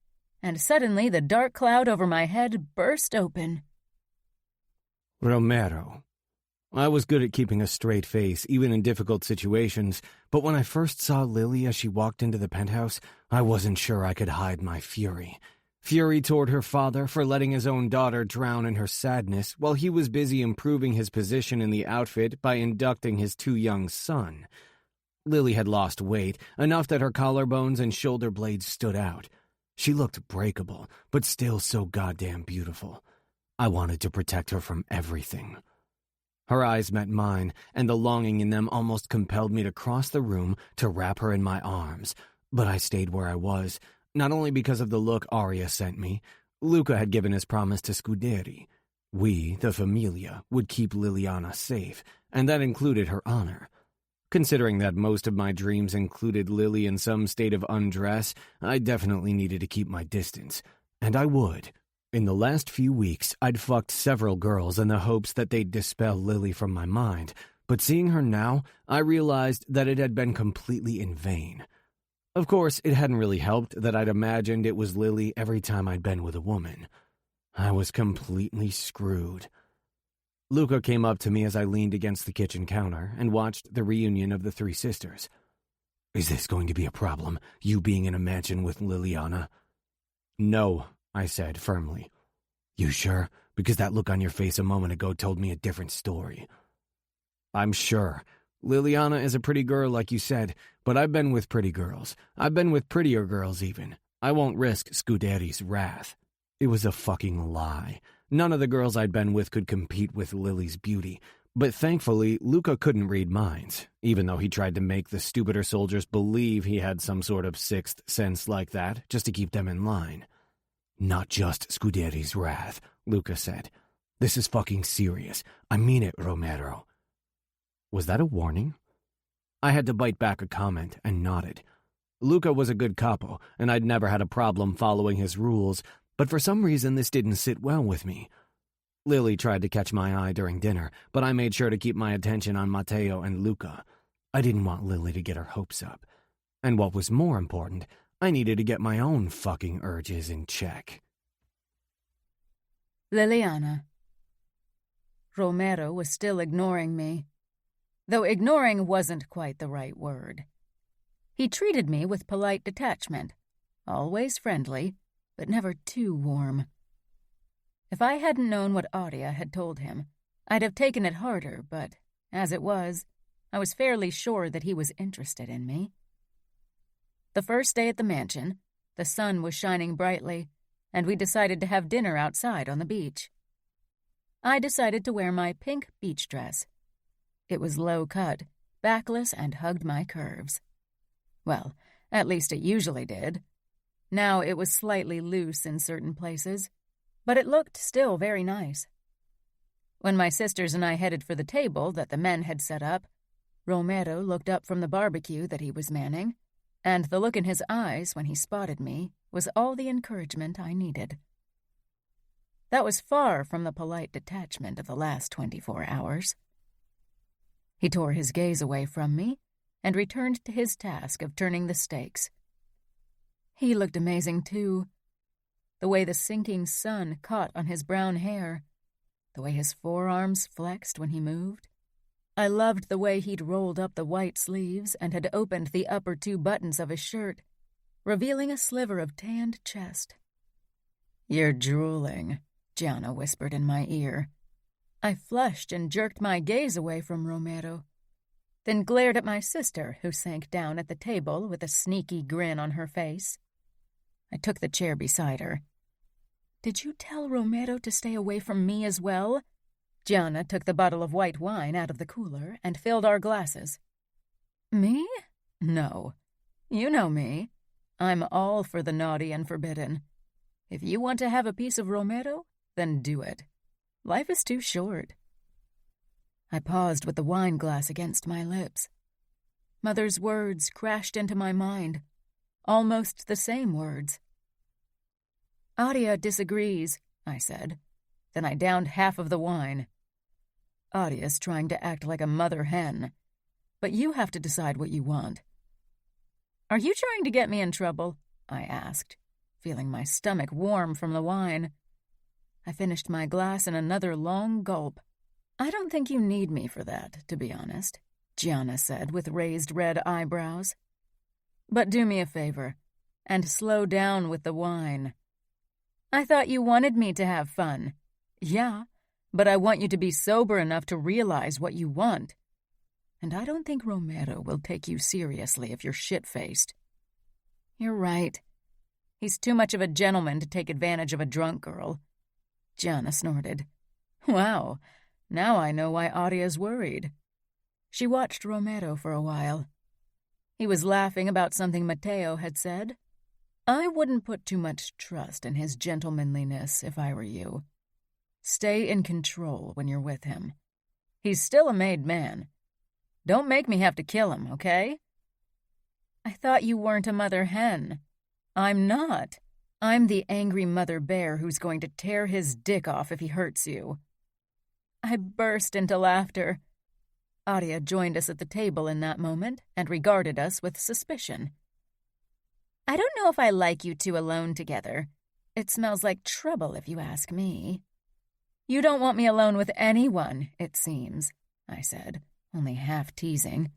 and suddenly the dark cloud over my head burst open. Romero. I was good at keeping a straight face, even in difficult situations, but when I first saw Lily as she walked into the penthouse, I wasn't sure I could hide my fury. Fury toward her father for letting his own daughter drown in her sadness while he was busy improving his position in the outfit by inducting his too young son. Lily had lost weight, enough that her collarbones and shoulder blades stood out. She looked breakable, but still so goddamn beautiful. I wanted to protect her from everything. Her eyes met mine, and the longing in them almost compelled me to cross the room to wrap her in my arms, but I stayed where I was, not only because of the look Arya sent me. Luca had given his promise to Scuderi. We, the Familia, would keep Liliana safe, and that included her honor. Considering that most of my dreams included Lily in some state of undress, I definitely needed to keep my distance, and I would. In the last few weeks, I'd fucked several girls in the hopes that they'd dispel Lily from my mind, but seeing her now, I realized that it had been completely in vain. Of course, it hadn't really helped that I'd imagined it was Lily every time I'd been with a woman. I was completely screwed. Luca came up to me as I leaned against the kitchen counter and watched the reunion of the three sisters. "Is this going to be a problem, you being in a mansion with Liliana?" "No," I said firmly. "You sure? Because that look on your face a moment ago told me a different story." "I'm sure. Liliana is a pretty girl like you said, but I've been with pretty girls. I've been with prettier girls even. I won't risk Scuderi's wrath." It was a fucking lie. None of the girls I'd been with could compete with Lily's beauty, but thankfully Luca couldn't read minds, even though he tried to make the stupider soldiers believe he had some sort of sixth sense like that just to keep them in line. "Not just Scuderi's wrath," Luca said. "This is fucking serious. I mean it, Romero." Was that a warning? I had to bite back a comment and nodded. Luca was a good capo, and I'd never had a problem following his rules, but for some reason this didn't sit well with me. Lily tried to catch my eye during dinner, but I made sure to keep my attention on Matteo and Luca. I didn't want Lily to get her hopes up. And what was more important, I needed to get my own fucking urges in check. Liliana. Romero was still ignoring me, though ignoring wasn't quite the right word. He treated me with polite detachment, always friendly, but never too warm. If I hadn't known what Audia had told him, I'd have taken it harder, but as it was, I was fairly sure that he was interested in me. The first day at the mansion, the sun was shining brightly, and we decided to have dinner outside on the beach. I decided to wear my pink beach dress. It was low-cut, backless, and hugged my curves. Well, at least it usually did. Now it was slightly loose in certain places, but it looked still very nice. When my sisters and I headed for the table that the men had set up, Romero looked up from the barbecue that he was manning, and the look in his eyes when he spotted me was all the encouragement I needed. That was far from the polite detachment of the last 24 hours. He tore his gaze away from me and returned to his task of turning the steaks. He looked amazing, too. The way the sinking sun caught on his brown hair, the way his forearms flexed when he moved. I loved the way he'd rolled up the white sleeves and had opened the upper 2 buttons of his shirt, revealing a sliver of tanned chest. "You're drooling," Gianna whispered in my ear. I flushed and jerked my gaze away from Romero, then glared at my sister, who sank down at the table with a sneaky grin on her face. I took the chair beside her. "Did you tell Romero to stay away from me as well?" Gianna took the bottle of white wine out of the cooler and filled our glasses. "Me? No. You know me. I'm all for the naughty and forbidden. If you want to have a piece of Romero, then do it. Life is too short." I paused with the wine glass against my lips. Mother's words crashed into my mind, almost the same words. "Audia disagrees," I said. Then I downed half of the wine. "Audia's trying to act like a mother hen, but you have to decide what you want." "Are you trying to get me in trouble?" I asked, feeling my stomach warm from the wine. I finished my glass in another long gulp. "I don't think you need me for that, to be honest," Gianna said with raised red eyebrows. "But do me a favor, and slow down with the wine." "I thought you wanted me to have fun." "Yeah, but I want you to be sober enough to realize what you want. And I don't think Romero will take you seriously if you're shit-faced." "You're right. He's too much of a gentleman to take advantage of a drunk girl." Gianna snorted. "Wow, now I know why Audia's worried." She watched Romero for a while. He was laughing about something Matteo had said. "I wouldn't put too much trust in his gentlemanliness if I were you. Stay in control when you're with him. He's still a made man. Don't make me have to kill him, okay?" "I thought you weren't a mother hen." "I'm not. I'm the angry mother bear who's going to tear his dick off if he hurts you." I burst into laughter. Audia joined us at the table in that moment and regarded us with suspicion. "I don't know if I like you two alone together. It smells like trouble if you ask me." "You don't want me alone with anyone, it seems," I said, only half teasing.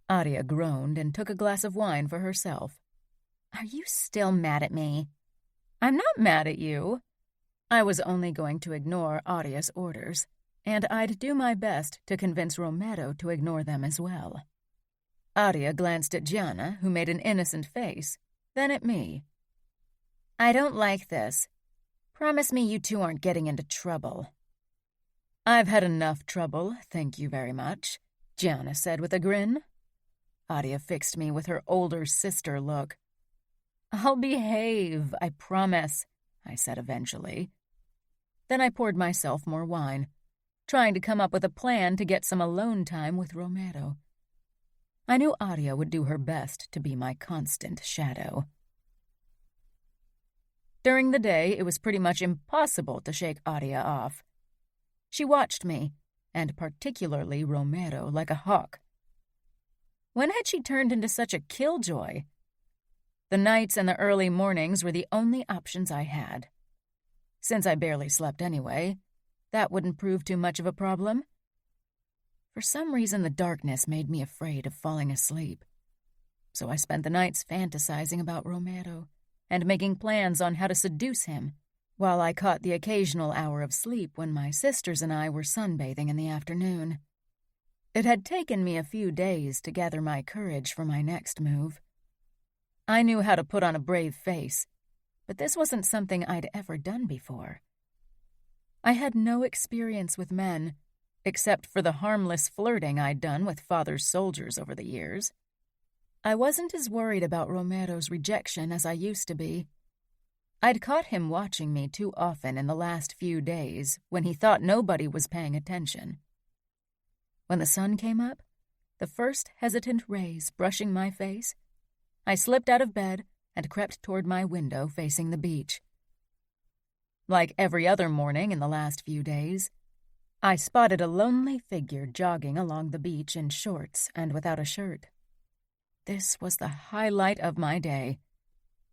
Audia groaned and took a glass of wine for herself. "Are you still mad at me?" "I'm not mad at you." I was only going to ignore Audia's orders, and I'd do my best to convince Romero to ignore them as well. Audia glanced at Gianna, who made an innocent face, then at me. "I don't like this. Promise me you two aren't getting into trouble." "I've had enough trouble, thank you very much," Gianna said with a grin. Audia fixed me with her older sister look. "I'll behave, I promise," I said eventually. Then I poured myself more wine, trying to come up with a plan to get some alone time with Romero. I knew Adia would do her best to be my constant shadow. During the day, it was pretty much impossible to shake Adia off. She watched me, and particularly Romero, like a hawk. When had she turned into such a killjoy? The nights and the early mornings were the only options I had. Since I barely slept anyway, that wouldn't prove too much of a problem. For some reason, the darkness made me afraid of falling asleep. So I spent the nights fantasizing about Romero and making plans on how to seduce him, while I caught the occasional hour of sleep when my sisters and I were sunbathing in the afternoon. It had taken me a few days to gather my courage for my next move. I knew how to put on a brave face, but this wasn't something I'd ever done before. I had no experience with men, except for the harmless flirting I'd done with Father's soldiers over the years. I wasn't as worried about Romero's rejection as I used to be. I'd caught him watching me too often in the last few days when he thought nobody was paying attention. When the sun came up, the first hesitant rays brushing my face, I slipped out of bed and crept toward my window facing the beach. Like every other morning in the last few days, I spotted a lonely figure jogging along the beach in shorts and without a shirt. This was the highlight of my day.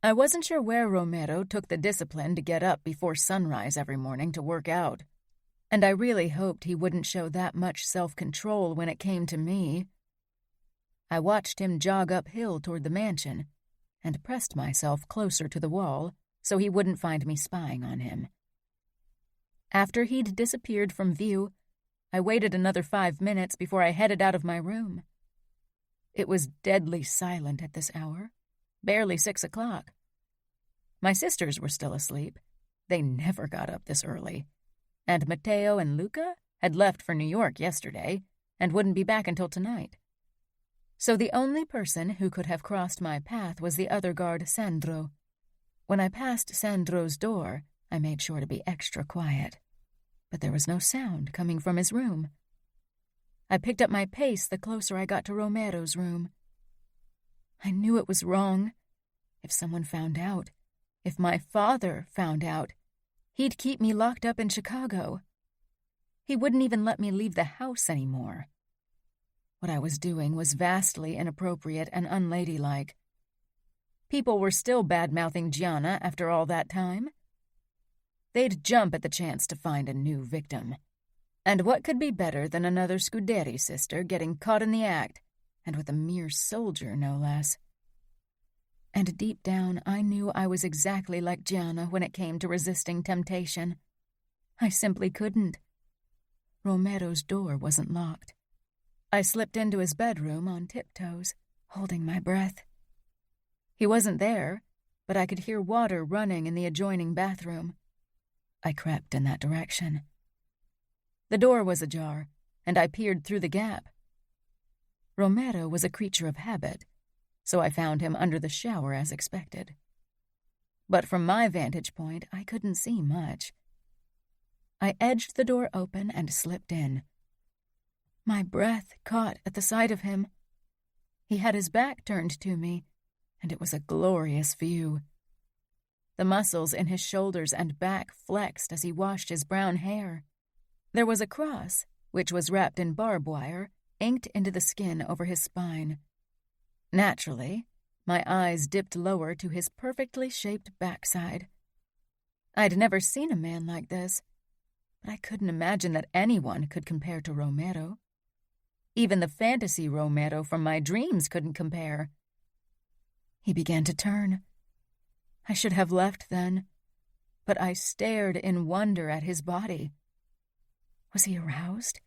I wasn't sure where Romero took the discipline to get up before sunrise every morning to work out, and I really hoped he wouldn't show that much self-control when it came to me. I watched him jog uphill toward the mansion and pressed myself closer to the wall so he wouldn't find me spying on him. After he'd disappeared from view, I waited another 5 minutes before I headed out of my room. It was deadly silent at this hour, barely 6 o'clock. My sisters were still asleep. They never got up this early. And Matteo and Luca had left for New York yesterday and wouldn't be back until tonight. So the only person who could have crossed my path was the other guard, Sandro. When I passed Sandro's door, I made sure to be extra quiet. But there was no sound coming from his room. I picked up my pace the closer I got to Romero's room. I knew it was wrong. If someone found out, if my father found out, he'd keep me locked up in Chicago. He wouldn't even let me leave the house anymore. What I was doing was vastly inappropriate and unladylike. People were still bad-mouthing Gianna after all that time. They'd jump at the chance to find a new victim. And what could be better than another Scuderi sister getting caught in the act, and with a mere soldier, no less? And deep down, I knew I was exactly like Gianna when it came to resisting temptation. I simply couldn't. Romero's door wasn't locked. I slipped into his bedroom on tiptoes, holding my breath. He wasn't there, but I could hear water running in the adjoining bathroom. I crept in that direction. The door was ajar, and I peered through the gap. Romero was a creature of habit, so I found him under the shower as expected. But from my vantage point, I couldn't see much. I edged the door open and slipped in. My breath caught at the sight of him. He had his back turned to me, and it was a glorious view. The muscles in his shoulders and back flexed as he washed his brown hair. There was a cross, which was wrapped in barbed wire, inked into the skin over his spine. Naturally, my eyes dipped lower to his perfectly shaped backside. I'd never seen a man like this, but I couldn't imagine that anyone could compare to Romero. Even the fantasy Romero from my dreams couldn't compare. He began to turn. I should have left then, but I stared in wonder at his body. Was he aroused?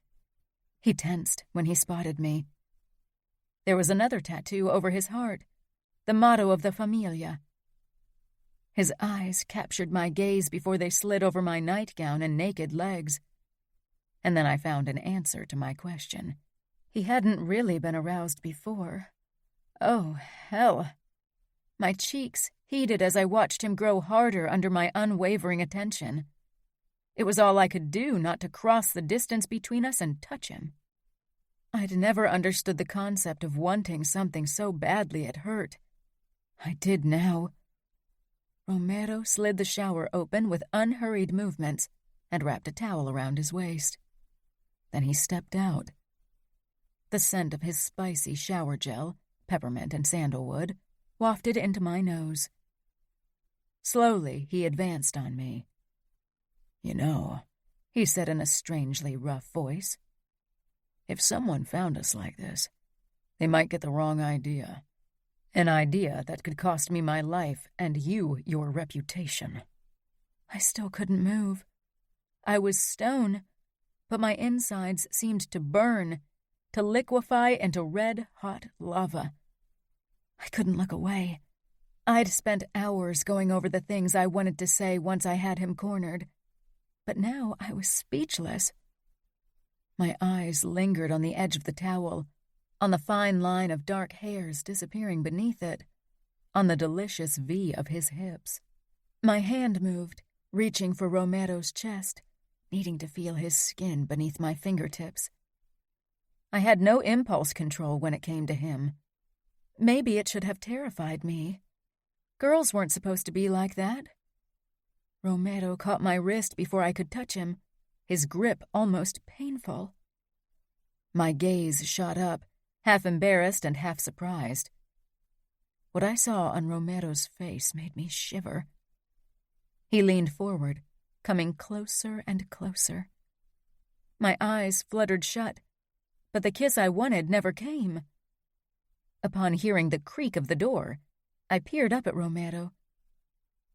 He tensed when he spotted me. There was another tattoo over his heart, the motto of the Familia. His eyes captured my gaze before they slid over my nightgown and naked legs. And then I found an answer to my question. He hadn't really been aroused before. Oh, hell. My cheeks heated as I watched him grow harder under my unwavering attention. It was all I could do not to cross the distance between us and touch him. I'd never understood the concept of wanting something so badly it hurt. I did now. Romero slid the shower open with unhurried movements and wrapped a towel around his waist. Then he stepped out. The scent of his spicy shower gel, peppermint and sandalwood, wafted into my nose. Slowly, he advanced on me. "You know," he said in a strangely rough voice, "if someone found us like this, they might get the wrong idea. An idea that could cost me my life and you your reputation." I still couldn't move. I was stone, but my insides seemed to burn, to liquefy into red-hot lava. I couldn't look away. I'd spent hours going over the things I wanted to say once I had him cornered, but now I was speechless. My eyes lingered on the edge of the towel, on the fine line of dark hairs disappearing beneath it, on the delicious V of his hips. My hand moved, reaching for Romero's chest, needing to feel his skin beneath my fingertips. I had no impulse control when it came to him. Maybe it should have terrified me. Girls weren't supposed to be like that. Romero caught my wrist before I could touch him, his grip almost painful. My gaze shot up, half embarrassed and half surprised. What I saw on Romero's face made me shiver. He leaned forward, coming closer and closer. My eyes fluttered shut, but the kiss I wanted never came. Upon hearing the creak of the door, I peered up at Romero.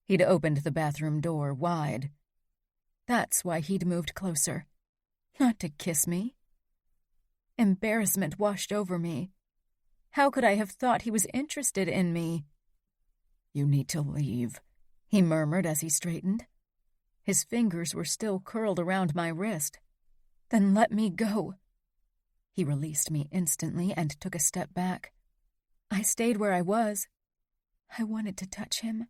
He'd opened the bathroom door wide. That's why he'd moved closer. Not to kiss me. Embarrassment washed over me. How could I have thought he was interested in me? "You need to leave," he murmured as he straightened. His fingers were still curled around my wrist. "Then let me go." He released me instantly and took a step back. I stayed where I was. I wanted to touch him,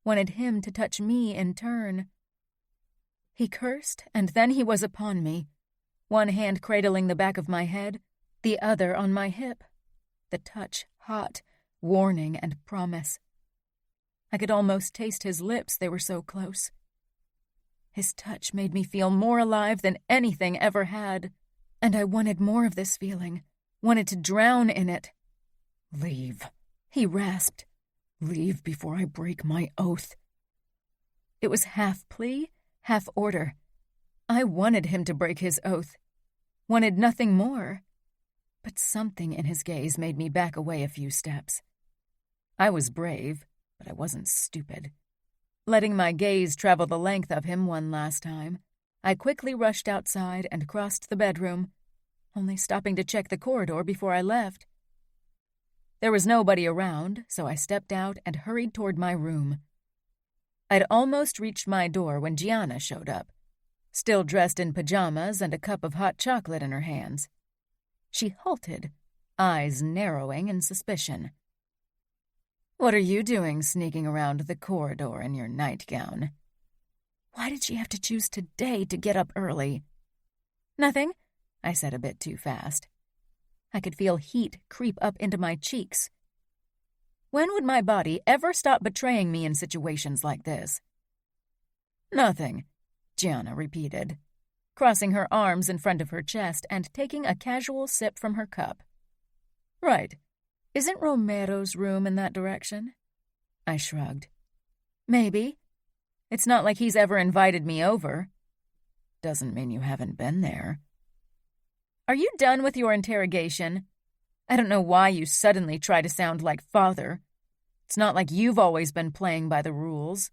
wanted him to touch me in turn. He cursed, and then he was upon me, one hand cradling the back of my head, the other on my hip. The touch hot, warning and promise. I could almost taste his lips, they were so close. His touch made me feel more alive than anything ever had, and I wanted more of this feeling, wanted to drown in it. "Leave," he rasped. "Leave before I break my oath." It was half plea, half order. I wanted him to break his oath, wanted nothing more. But something in his gaze made me back away a few steps. I was brave, but I wasn't stupid. Letting my gaze travel the length of him one last time, I quickly rushed outside and crossed the bedroom, only stopping to check the corridor before I left. There was nobody around, so I stepped out and hurried toward my room. I'd almost reached my door when Gianna showed up, still dressed in pajamas and a cup of hot chocolate in her hands. She halted, eyes narrowing in suspicion. "What are you doing sneaking around the corridor in your nightgown?" Why did she have to choose today to get up early? "Nothing," I said a bit too fast. I could feel heat creep up into my cheeks. When would my body ever stop betraying me in situations like this? "Nothing," Gianna repeated, crossing her arms in front of her chest and taking a casual sip from her cup. "Right. Isn't Romero's room in that direction?" I shrugged. "Maybe. It's not like he's ever invited me over." "Doesn't mean you haven't been there." "Are you done with your interrogation? I don't know why you suddenly try to sound like father. It's not like you've always been playing by the rules."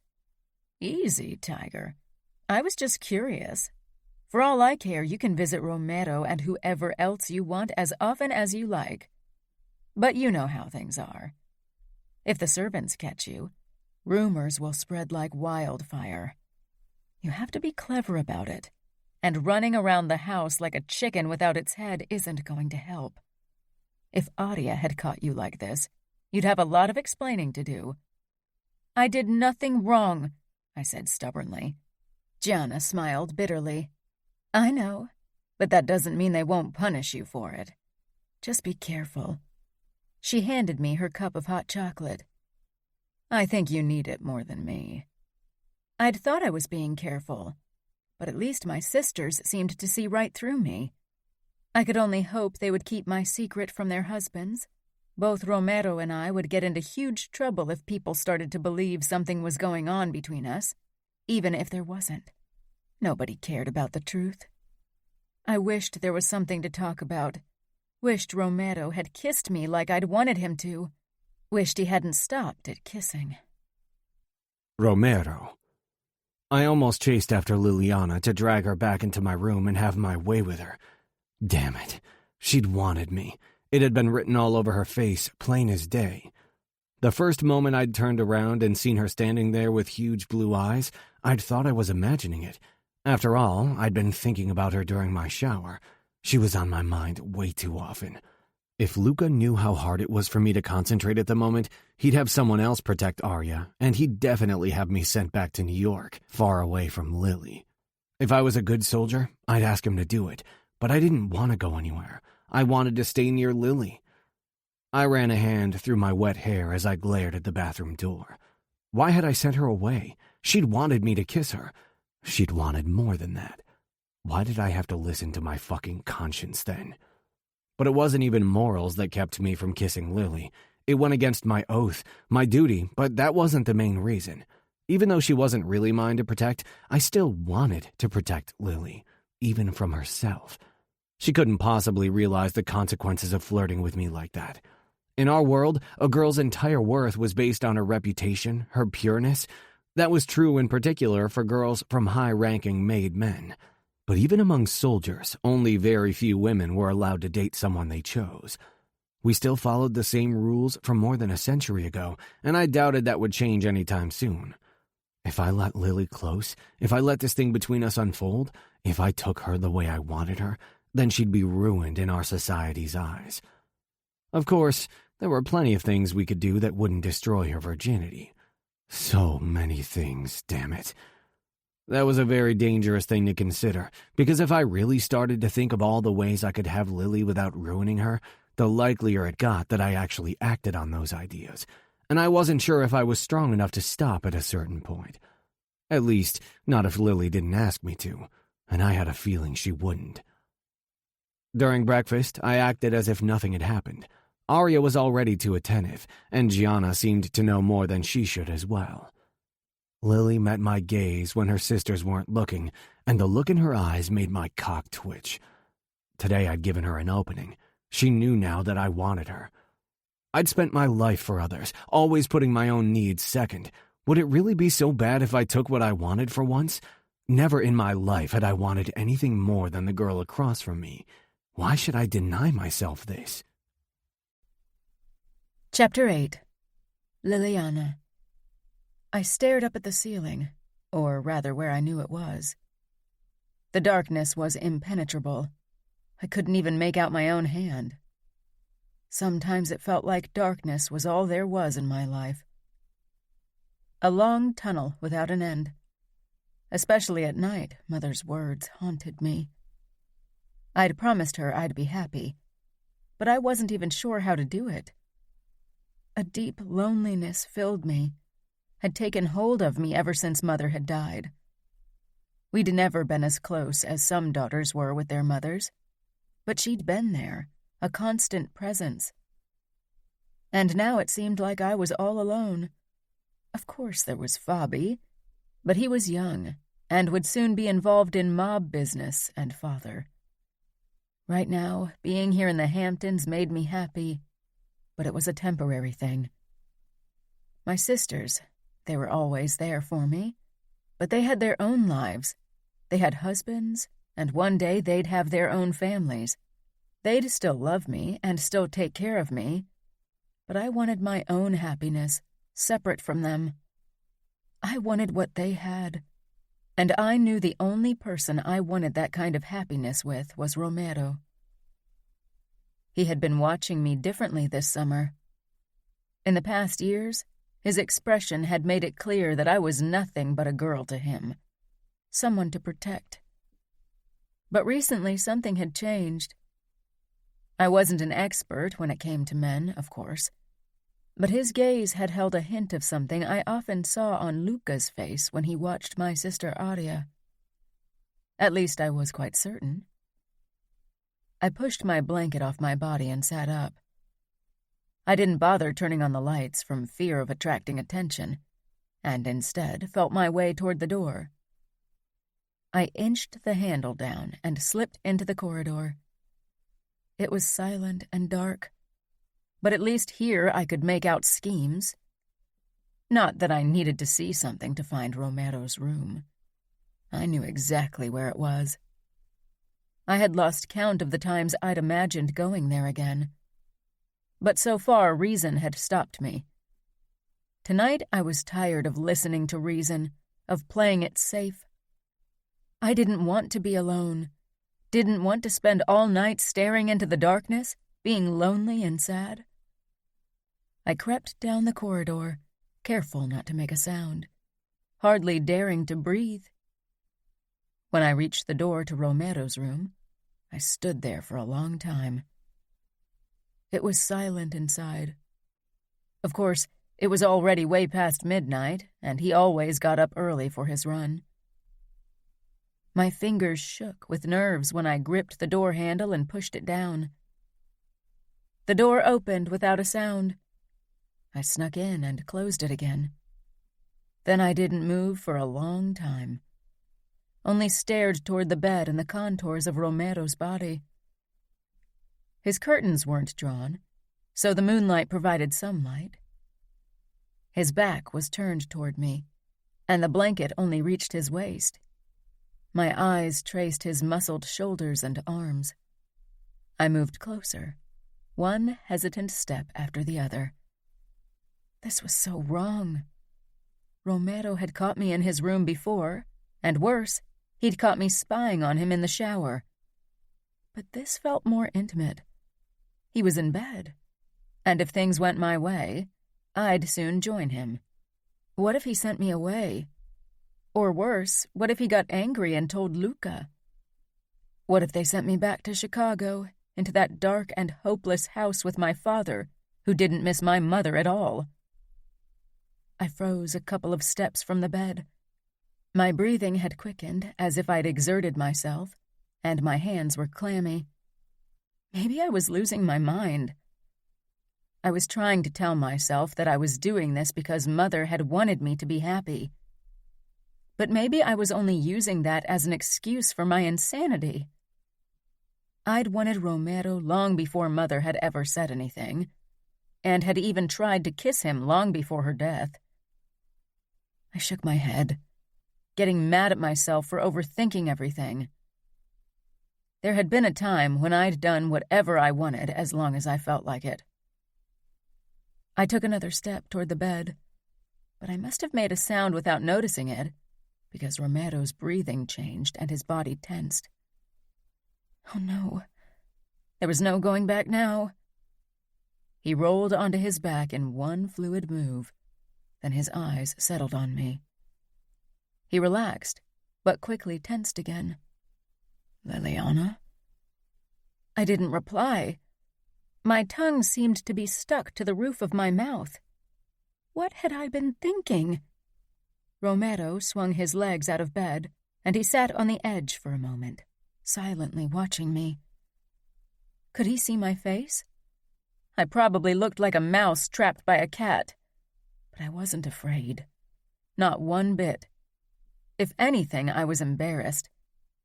"Easy, Tiger. I was just curious. For all I care, you can visit Romero and whoever else you want as often as you like. But you know how things are. If the servants catch you, rumors will spread like wildfire. You have to be clever about it, and running around the house like a chicken without its head isn't going to help. If Audia had caught you like this, you'd have a lot of explaining to do." "I did nothing wrong," I said stubbornly. Gianna smiled bitterly. "I know, but that doesn't mean they won't punish you for it. Just be careful." She handed me her cup of hot chocolate. "I think you need it more than me." I'd thought I was being careful, but at least my sisters seemed to see right through me. I could only hope they would keep my secret from their husbands. Both Romero and I would get into huge trouble if people started to believe something was going on between us, even if there wasn't. Nobody cared about the truth. I wished there was something to talk about. Wished Romero had kissed me like I'd wanted him to. Wished he hadn't stopped at kissing. Romero. I almost chased after Liliana to drag her back into my room and have my way with her. Damn it. She'd wanted me. It had been written all over her face, plain as day. The first moment I'd turned around and seen her standing there with huge blue eyes, I'd thought I was imagining it. After all, I'd been thinking about her during my shower. She was on my mind way too often. If Luca knew how hard it was for me to concentrate at the moment, he'd have someone else protect Arya, and he'd definitely have me sent back to New York, far away from Lily. If I was a good soldier, I'd ask him to do it, but I didn't want to go anywhere. I wanted to stay near Lily. I ran a hand through my wet hair as I glared at the bathroom door. Why had I sent her away? She'd wanted me to kiss her. She'd wanted more than that. Why did I have to listen to my fucking conscience then? But it wasn't even morals that kept me from kissing Lily. It went against my oath, my duty, but that wasn't the main reason. Even though she wasn't really mine to protect, I still wanted to protect Lily, even from herself. She couldn't possibly realize the consequences of flirting with me like that. In our world, a girl's entire worth was based on her reputation, her pureness. That was true in particular for girls from high-ranking made men. But even among soldiers, only very few women were allowed to date someone they chose. We still followed the same rules from more than a century ago, and I doubted that would change anytime soon. If I let Lily close, if I let this thing between us unfold, if I took her the way I wanted her, then she'd be ruined in our society's eyes. Of course, there were plenty of things we could do that wouldn't destroy her virginity. So many things, damn it. That was a very dangerous thing to consider, because if I really started to think of all the ways I could have Lily without ruining her, the likelier it got that I actually acted on those ideas, and I wasn't sure if I was strong enough to stop at a certain point. At least, not if Lily didn't ask me to, and I had a feeling she wouldn't. During breakfast, I acted as if nothing had happened. Arya was already too attentive, and Gianna seemed to know more than she should as well. Lily met my gaze when her sisters weren't looking, and the look in her eyes made my cock twitch. Today I'd given her an opening. She knew now that I wanted her. I'd spent my life for others, always putting my own needs second. Would it really be so bad if I took what I wanted for once? Never in my life had I wanted anything more than the girl across from me. Why should I deny myself this? Chapter 8. Liliana. I stared up at the ceiling, or rather where I knew it was. The darkness was impenetrable. I couldn't even make out my own hand. Sometimes it felt like darkness was all there was in my life. A long tunnel without an end. Especially at night, Mother's words haunted me. I'd promised her I'd be happy, but I wasn't even sure how to do it. A deep loneliness filled me, had taken hold of me ever since Mother had died. We'd never been as close as some daughters were with their mothers, but she'd been there, a constant presence. And now it seemed like I was all alone. Of course there was Fabi, but he was young and would soon be involved in mob business and father. Right now, being here in the Hamptons made me happy, but it was a temporary thing. My sisters, they were always there for me, but they had their own lives. They had husbands, and one day they'd have their own families. They'd still love me and still take care of me, but I wanted my own happiness, separate from them. I wanted what they had, and I knew the only person I wanted that kind of happiness with was Romero. He had been watching me differently this summer. In the past years, his expression had made it clear that I was nothing but a girl to him, someone to protect. But recently something had changed. I wasn't an expert when it came to men, of course, but his gaze had held a hint of something I often saw on Luca's face when he watched my sister Aria. At least I was quite certain. I pushed my blanket off my body and sat up. I didn't bother turning on the lights from fear of attracting attention, and instead felt my way toward the door. I inched the handle down and slipped into the corridor. It was silent and dark, but at least here I could make out schemes. Not that I needed to see something to find Romero's room. I knew exactly where it was. I had lost count of the times I'd imagined going there again. But so far, reason had stopped me. Tonight I was tired of listening to reason, of playing it safe. I didn't want to be alone, didn't want to spend all night staring into the darkness, being lonely and sad. I crept down the corridor, careful not to make a sound, hardly daring to breathe. When I reached the door to Romero's room, I stood there for a long time. It was silent inside. Of course, it was already way past midnight, and he always got up early for his run. My fingers shook with nerves when I gripped the door handle and pushed it down. The door opened without a sound. I snuck in and closed it again. Then I didn't move for a long time, only stared toward the bed and the contours of Romero's body. His curtains weren't drawn, so the moonlight provided some light. His back was turned toward me, and the blanket only reached his waist. My eyes traced his muscled shoulders and arms. I moved closer, one hesitant step after the other. This was so wrong. Romero had caught me in his room before, and worse, he'd caught me spying on him in the shower. But this felt more intimate. He was in bed, and if things went my way, I'd soon join him. What if he sent me away? Or worse, what if he got angry and told Luca? What if they sent me back to Chicago, into that dark and hopeless house with my father, who didn't miss my mother at all? I froze a couple of steps from the bed. My breathing had quickened as if I'd exerted myself, and my hands were clammy. Maybe I was losing my mind. I was trying to tell myself that I was doing this because Mother had wanted me to be happy. But maybe I was only using that as an excuse for my insanity. I'd wanted Romero long before Mother had ever said anything, and had even tried to kiss him long before her death. I shook my head, getting mad at myself for overthinking everything. There had been a time when I'd done whatever I wanted as long as I felt like it. I took another step toward the bed, but I must have made a sound without noticing it, because Romero's breathing changed and his body tensed. Oh no, there was no going back now. He rolled onto his back in one fluid move, then his eyes settled on me. He relaxed, but quickly tensed again. Liliana? I didn't reply. My tongue seemed to be stuck to the roof of my mouth. What had I been thinking? Romero swung his legs out of bed, and he sat on the edge for a moment, silently watching me. Could he see my face? I probably looked like a mouse trapped by a cat, but I wasn't afraid. Not one bit. If anything, I was embarrassed,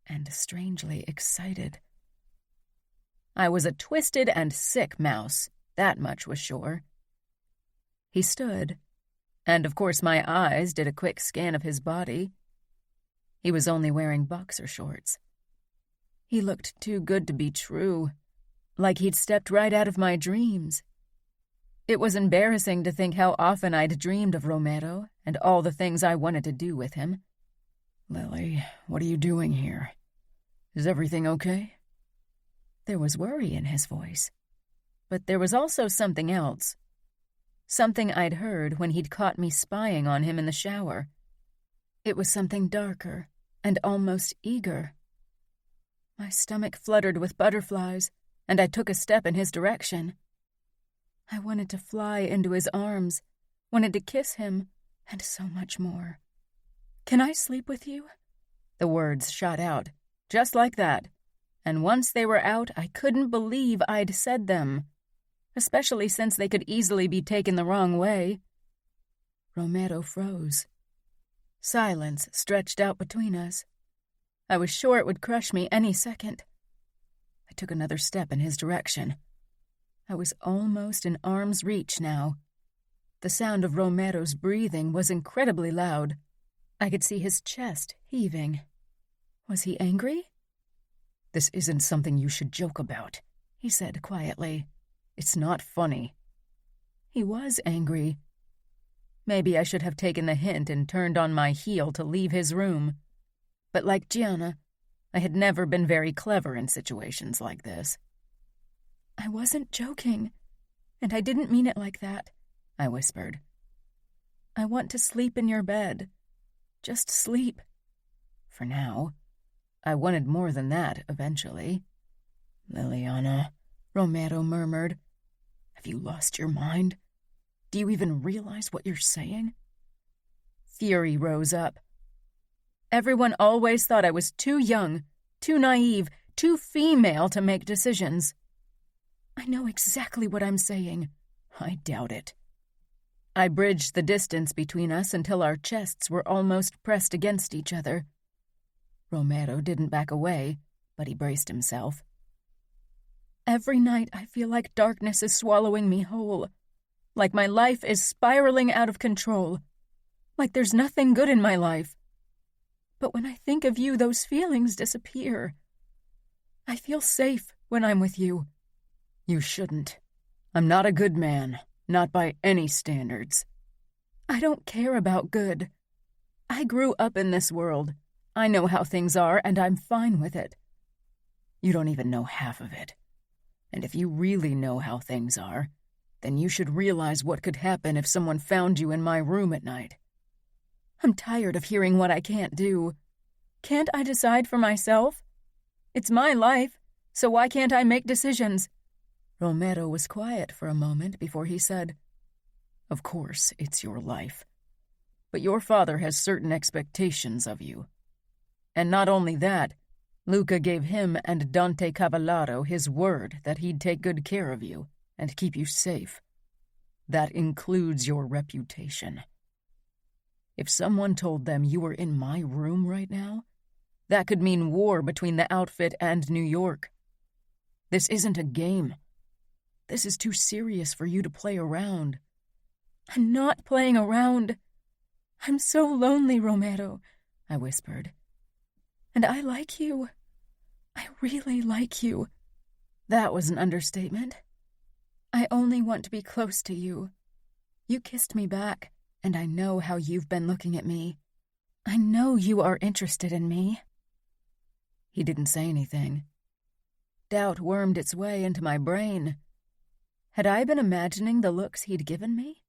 and strangely excited. I was a twisted and sick mouse, that much was sure. He stood, and of course my eyes did a quick scan of his body. He was only wearing boxer shorts. He looked too good to be true, like he'd stepped right out of my dreams. It was embarrassing to think how often I'd dreamed of Romero and all the things I wanted to do with him. Lily, what are you doing here? Is everything okay? There was worry in his voice, but there was also something else. Something I'd heard when he'd caught me spying on him in the shower. It was something darker and almost eager. My stomach fluttered with butterflies, and I took a step in his direction. I wanted to fly into his arms, wanted to kiss him, and so much more. "Can I sleep with you?" The words shot out, just like that, and once they were out, I couldn't believe I'd said them, especially since they could easily be taken the wrong way. Romero froze. Silence stretched out between us. I was sure it would crush me any second. I took another step in his direction. I was almost in arm's reach now. The sound of Romero's breathing was incredibly loud. I could see his chest heaving. Was he angry? "This isn't something you should joke about," he said quietly. "It's not funny." He was angry. Maybe I should have taken the hint and turned on my heel to leave his room. But like Gianna, I had never been very clever in situations like this. "I wasn't joking, and I didn't mean it like that," I whispered. "I want to sleep in your bed. Just sleep. For now. I wanted more than that eventually." "Liliana," Romero murmured. "Have you lost your mind? Do you even realize what you're saying?" Fury rose up. Everyone always thought I was too young, too naive, too female to make decisions. I know exactly what I'm saying. I doubt it. I bridged the distance between us until our chests were almost pressed against each other. Romero didn't back away, but he braced himself. "Every night I feel like darkness is swallowing me whole, like my life is spiraling out of control, like there's nothing good in my life. But when I think of you, those feelings disappear. I feel safe when I'm with you." "You shouldn't. I'm not a good man, not by any standards." "I don't care about good. I grew up in this world. I know how things are, and I'm fine with it." "You don't even know half of it. And if you really know how things are, then you should realize what could happen if someone found you in my room at night." "I'm tired of hearing what I can't do. Can't I decide for myself? It's my life, so why can't I make decisions?" Romero was quiet for a moment before he said, "Of course, it's your life. But your father has certain expectations of you. And not only that, Luca gave him and Dante Cavallaro his word that he'd take good care of you and keep you safe. That includes your reputation. If someone told them you were in my room right now, that could mean war between the outfit and New York. This isn't a game. This is too serious for you to play around." "I'm not playing around. I'm so lonely, Romero," I whispered. "And I like you. I really like you." That was an understatement. "I only want to be close to you. You kissed me back, and I know how you've been looking at me. I know you are interested in me." He didn't say anything. Doubt wormed its way into my brain. Had I been imagining the looks he'd given me?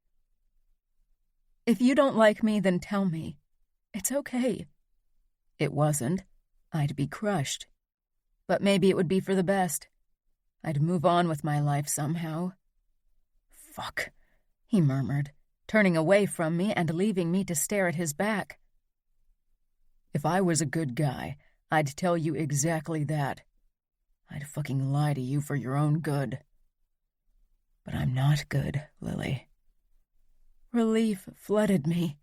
"If you don't like me, then tell me. It's okay." It wasn't. I'd be crushed. But maybe it would be for the best. I'd move on with my life somehow. "Fuck," he murmured, turning away from me and leaving me to stare at his back. "If I was a good guy, I'd tell you exactly that. I'd fucking lie to you for your own good. But I'm not good, Lily." Relief flooded me.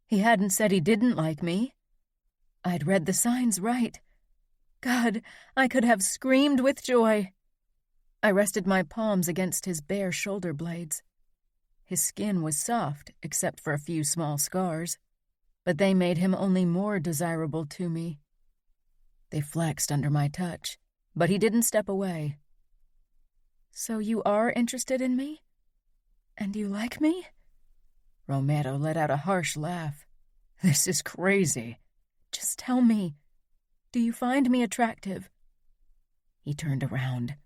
He hadn't said he didn't like me. I'd read the signs right. God, I could have screamed with joy. I rested my palms against his bare shoulder blades. His skin was soft, except for a few small scars, but they made him only more desirable to me. They flexed under my touch, but he didn't step away. "So you are interested in me? And you like me?" Romero let out a harsh laugh. "This is crazy. Just tell me. Do you find me attractive?" He turned around.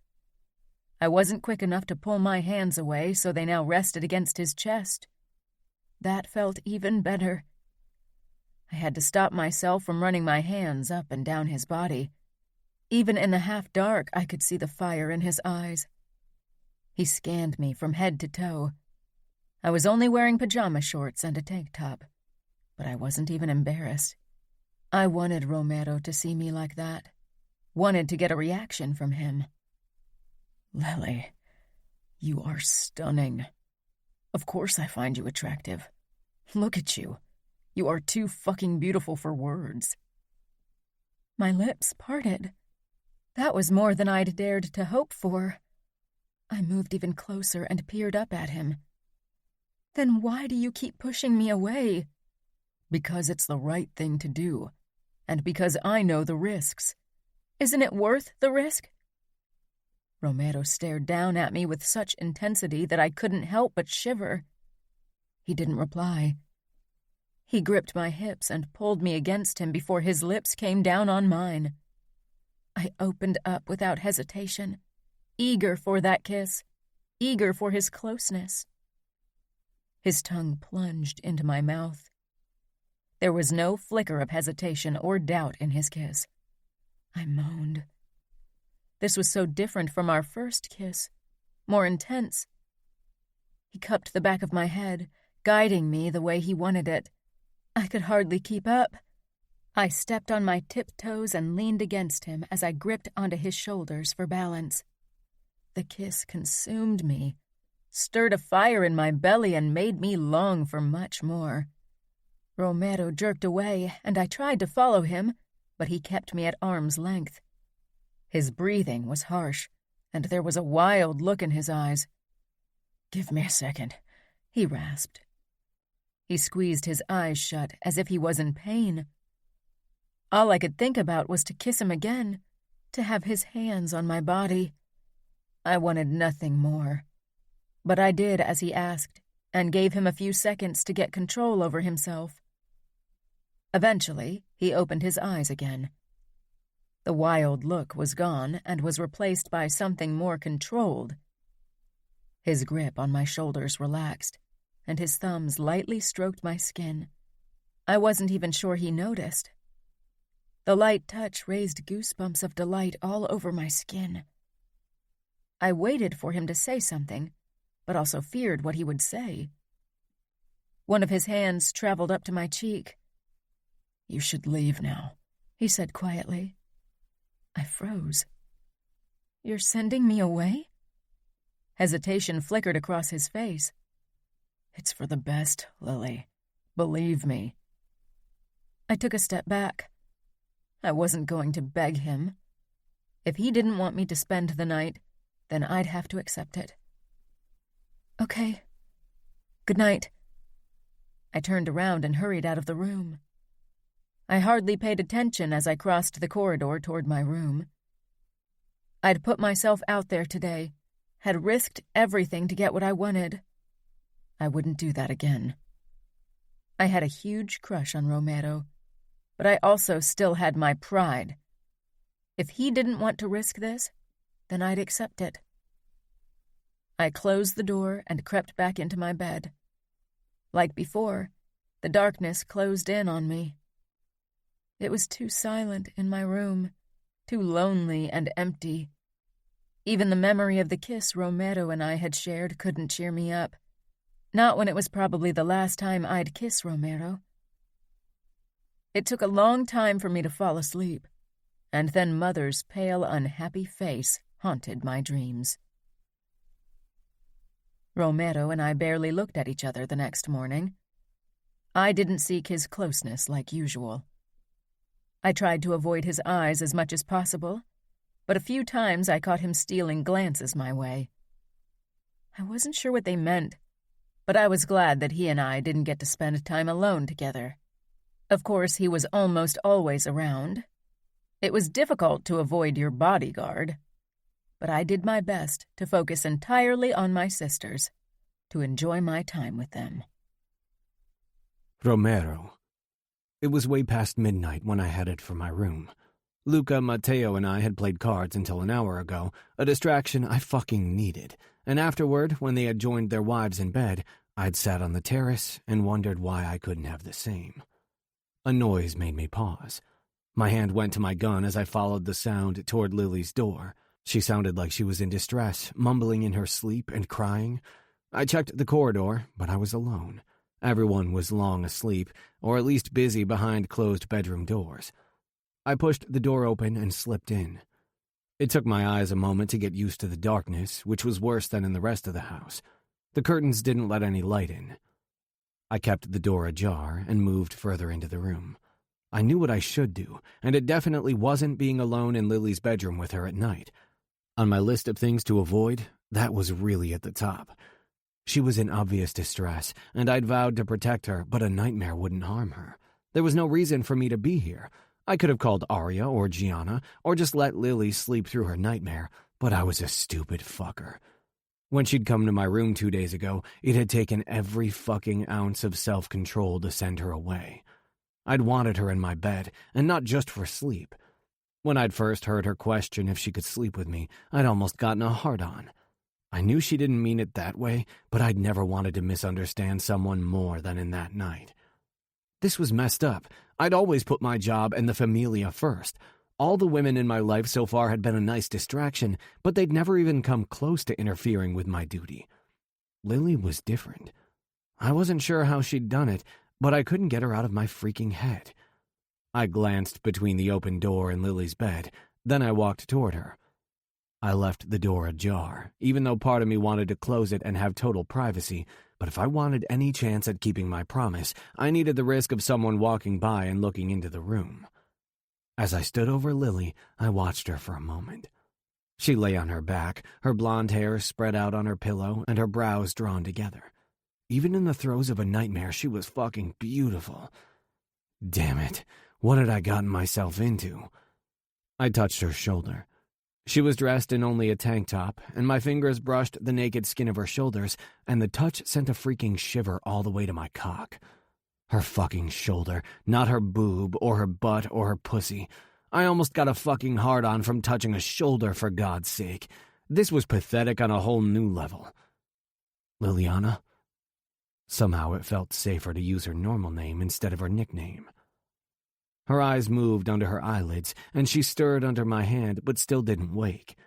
I wasn't quick enough to pull my hands away, so they now rested against his chest. That felt even better. I had to stop myself from running my hands up and down his body. Even in the half-dark, I could see the fire in his eyes. He scanned me from head to toe. I was only wearing pajama shorts and a tank top, but I wasn't even embarrassed. I wanted Romero to see me like that. Wanted to get a reaction from him. Lily, you are stunning. Of course I find you attractive. Look at you. You are too fucking beautiful for words. My lips parted. That was more than I'd dared to hope for. I moved even closer and peered up at him. Then why do you keep pushing me away? Because it's the right thing to do, and because I know the risks. Isn't it worth the risk? Romero stared down at me with such intensity that I couldn't help but shiver. He didn't reply. He gripped my hips and pulled me against him before his lips came down on mine. I opened up without hesitation, eager for that kiss, eager for his closeness. His tongue plunged into my mouth. There was no flicker of hesitation or doubt in his kiss. I moaned. This was so different from our first kiss, more intense. He cupped the back of my head, guiding me the way he wanted it. I could hardly keep up. I stepped on my tiptoes and leaned against him as I gripped onto his shoulders for balance. The kiss consumed me, stirred a fire in my belly, and made me long for much more. Romero jerked away, and I tried to follow him, but he kept me at arm's length. His breathing was harsh, and there was a wild look in his eyes. "Give me a second," he rasped. He squeezed his eyes shut as if he was in pain. All I could think about was to kiss him again, to have his hands on my body. I wanted nothing more. But I did as he asked, and gave him a few seconds to get control over himself. Eventually, he opened his eyes again. The wild look was gone and was replaced by something more controlled. His grip on my shoulders relaxed, and his thumbs lightly stroked my skin. I wasn't even sure he noticed. The light touch raised goosebumps of delight all over my skin. I waited for him to say something, but also feared what he would say. One of his hands traveled up to my cheek. "You should leave now," he said quietly. I froze. "You're sending me away?" Hesitation flickered across his face. "It's for the best, Lily. Believe me." I took a step back. I wasn't going to beg him. If he didn't want me to spend the night, then I'd have to accept it. "Okay. Good night." I turned around and hurried out of the room. I hardly paid attention as I crossed the corridor toward my room. I'd put myself out there today, had risked everything to get what I wanted. I wouldn't do that again. I had a huge crush on Romero, but I also still had my pride. If he didn't want to risk this, then I'd accept it. I closed the door and crept back into my bed. Like before, the darkness closed in on me. It was too silent in my room, too lonely and empty. Even the memory of the kiss Romero and I had shared couldn't cheer me up. Not when it was probably the last time I'd kiss Romero. It took a long time for me to fall asleep, and then Mother's pale, unhappy face haunted my dreams. Romero and I barely looked at each other the next morning. I didn't seek his closeness like usual. I tried to avoid his eyes as much as possible, but a few times I caught him stealing glances my way. I wasn't sure what they meant, but I was glad that he and I didn't get to spend time alone together. Of course, he was almost always around. It was difficult to avoid your bodyguard, but I did my best to focus entirely on my sisters, to enjoy my time with them. Romero. It was way past midnight when I headed for my room. Luca, Matteo, and I had played cards until an hour ago, a distraction I fucking needed, and afterward, when they had joined their wives in bed, I'd sat on the terrace and wondered why I couldn't have the same. A noise made me pause. My hand went to my gun as I followed the sound toward Lily's door. She sounded like she was in distress, mumbling in her sleep and crying. I checked the corridor, but I was alone. Everyone was long asleep, or at least busy behind closed bedroom doors. I pushed the door open and slipped in. It took my eyes a moment to get used to the darkness, which was worse than in the rest of the house. The curtains didn't let any light in. I kept the door ajar and moved further into the room. I knew what I should do, and it definitely wasn't being alone in Lily's bedroom with her at night. On my list of things to avoid, that was really at the top. She was in obvious distress, and I'd vowed to protect her, but a nightmare wouldn't harm her. There was no reason for me to be here. I could have called Arya or Gianna, or just let Lily sleep through her nightmare, but I was a stupid fucker. When she'd come to my room 2 days ago, it had taken every fucking ounce of self-control to send her away. I'd wanted her in my bed, and not just for sleep. When I'd first heard her question if she could sleep with me, I'd almost gotten a hard-on. I knew she didn't mean it that way, but I'd never wanted to misunderstand someone more than in that night. This was messed up. I'd always put my job and the familia first. All the women in my life so far had been a nice distraction, but they'd never even come close to interfering with my duty. Lily was different. I wasn't sure how she'd done it, but I couldn't get her out of my freaking head. I glanced between the open door and Lily's bed, then I walked toward her. I left the door ajar, even though part of me wanted to close it and have total privacy, but if I wanted any chance at keeping my promise, I needed the risk of someone walking by and looking into the room. As I stood over Lily, I watched her for a moment. She lay on her back, her blonde hair spread out on her pillow and her brows drawn together. Even in the throes of a nightmare, she was fucking beautiful. Damn it, what had I gotten myself into? I touched her shoulder. She was dressed in only a tank top, and my fingers brushed the naked skin of her shoulders, and the touch sent a freaking shiver all the way to my cock. Her fucking shoulder, not her boob or her butt or her pussy. I almost got a fucking hard-on from touching a shoulder, for God's sake. This was pathetic on a whole new level. Liliana? Somehow it felt safer to use her normal name instead of her nickname. Her eyes moved under her eyelids, and she stirred under my hand, but still didn't wake.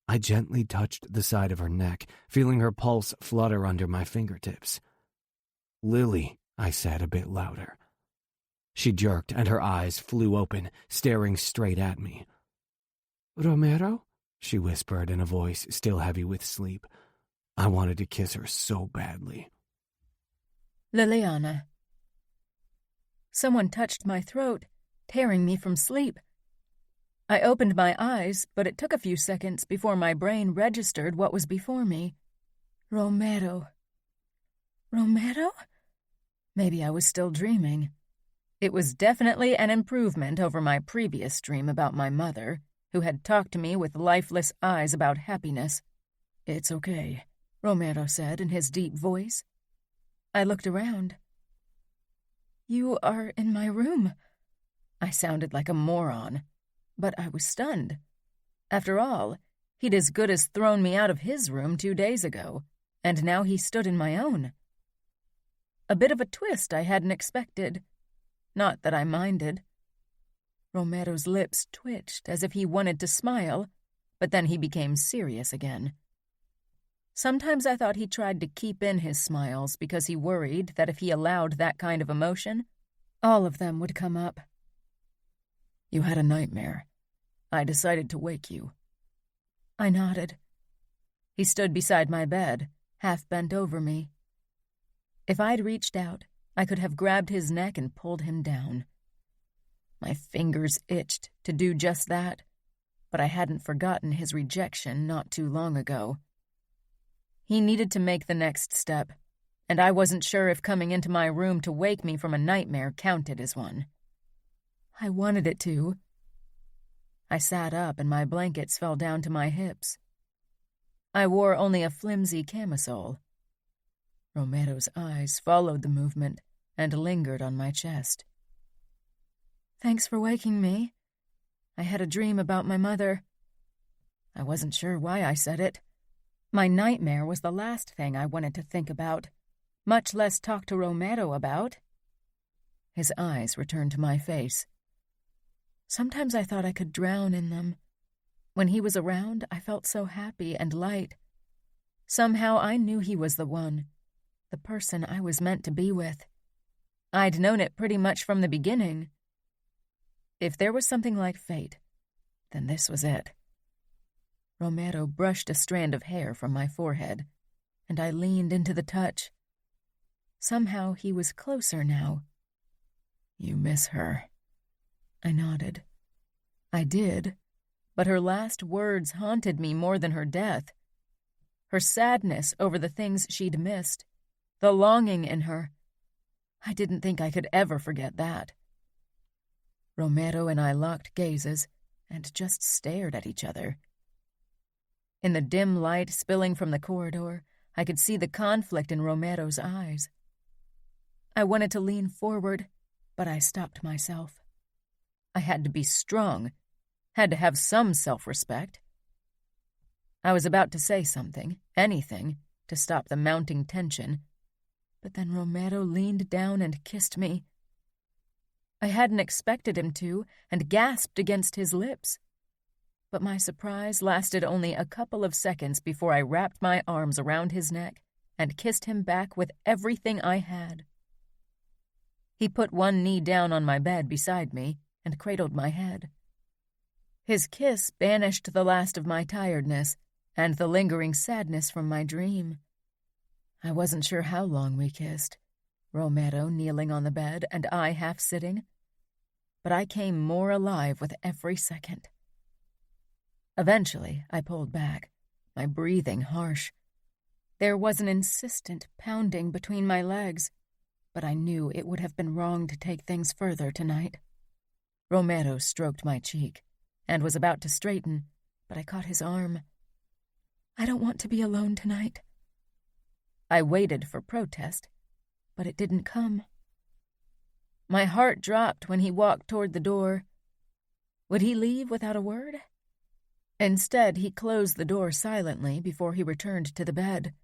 I gently touched the side of her neck, feeling her pulse flutter under my fingertips. "Lily," I said a bit louder. She jerked, and her eyes flew open, staring straight at me. "Romero?" she whispered in a voice still heavy with sleep. I wanted to kiss her so badly. Liliana. Someone touched my throat, tearing me from sleep. I opened my eyes, but it took a few seconds before my brain registered what was before me. Romero. Romero? Maybe I was still dreaming. It was definitely an improvement over my previous dream about my mother, who had talked to me with lifeless eyes about happiness. "It's okay," Romero said in his deep voice. I looked around. "You are in my room." I sounded like a moron, but I was stunned. After all, he'd as good as thrown me out of his room 2 days ago, and now he stood in my own. A bit of a twist I hadn't expected. Not that I minded. Romero's lips twitched as if he wanted to smile, but then he became serious again. Sometimes I thought he tried to keep in his smiles because he worried that if he allowed that kind of emotion, all of them would come up. "You had a nightmare. I decided to wake you." I nodded. He stood beside my bed, half bent over me. If I'd reached out, I could have grabbed his neck and pulled him down. My fingers itched to do just that, but I hadn't forgotten his rejection not too long ago. He needed to make the next step, and I wasn't sure if coming into my room to wake me from a nightmare counted as one. I wanted it to. I sat up and my blankets fell down to my hips. I wore only a flimsy camisole. Romero's eyes followed the movement and lingered on my chest. "Thanks for waking me. I had a dream about my mother." I wasn't sure why I said it. My nightmare was the last thing I wanted to think about, much less talk to Romero about. His eyes returned to my face. Sometimes I thought I could drown in them. When he was around, I felt so happy and light. Somehow I knew he was the one, the person I was meant to be with. I'd known it pretty much from the beginning. If there was something like fate, then this was it. Romero brushed a strand of hair from my forehead, and I leaned into the touch. Somehow he was closer now. "You miss her." I nodded. I did, but her last words haunted me more than her death. Her sadness over the things she'd missed, the longing in her. I didn't think I could ever forget that. Romero and I locked gazes and just stared at each other. In the dim light spilling from the corridor, I could see the conflict in Romero's eyes. I wanted to lean forward, but I stopped myself. I had to be strong, had to have some self-respect. I was about to say something, anything, to stop the mounting tension, but then Romero leaned down and kissed me. I hadn't expected him to, and gasped against his lips. But my surprise lasted only a couple of seconds before I wrapped my arms around his neck and kissed him back with everything I had. He put one knee down on my bed beside me and cradled my head. His kiss banished the last of my tiredness and the lingering sadness from my dream. I wasn't sure how long we kissed, Romero kneeling on the bed and I half sitting, but I came more alive with every second. Eventually, I pulled back, my breathing harsh. There was an insistent pounding between my legs, but I knew it would have been wrong to take things further tonight. Romero stroked my cheek and was about to straighten, but I caught his arm. "I don't want to be alone tonight." I waited for protest, but it didn't come. My heart dropped when he walked toward the door. Would he leave without a word? Instead, he closed the door silently before he returned to the bed.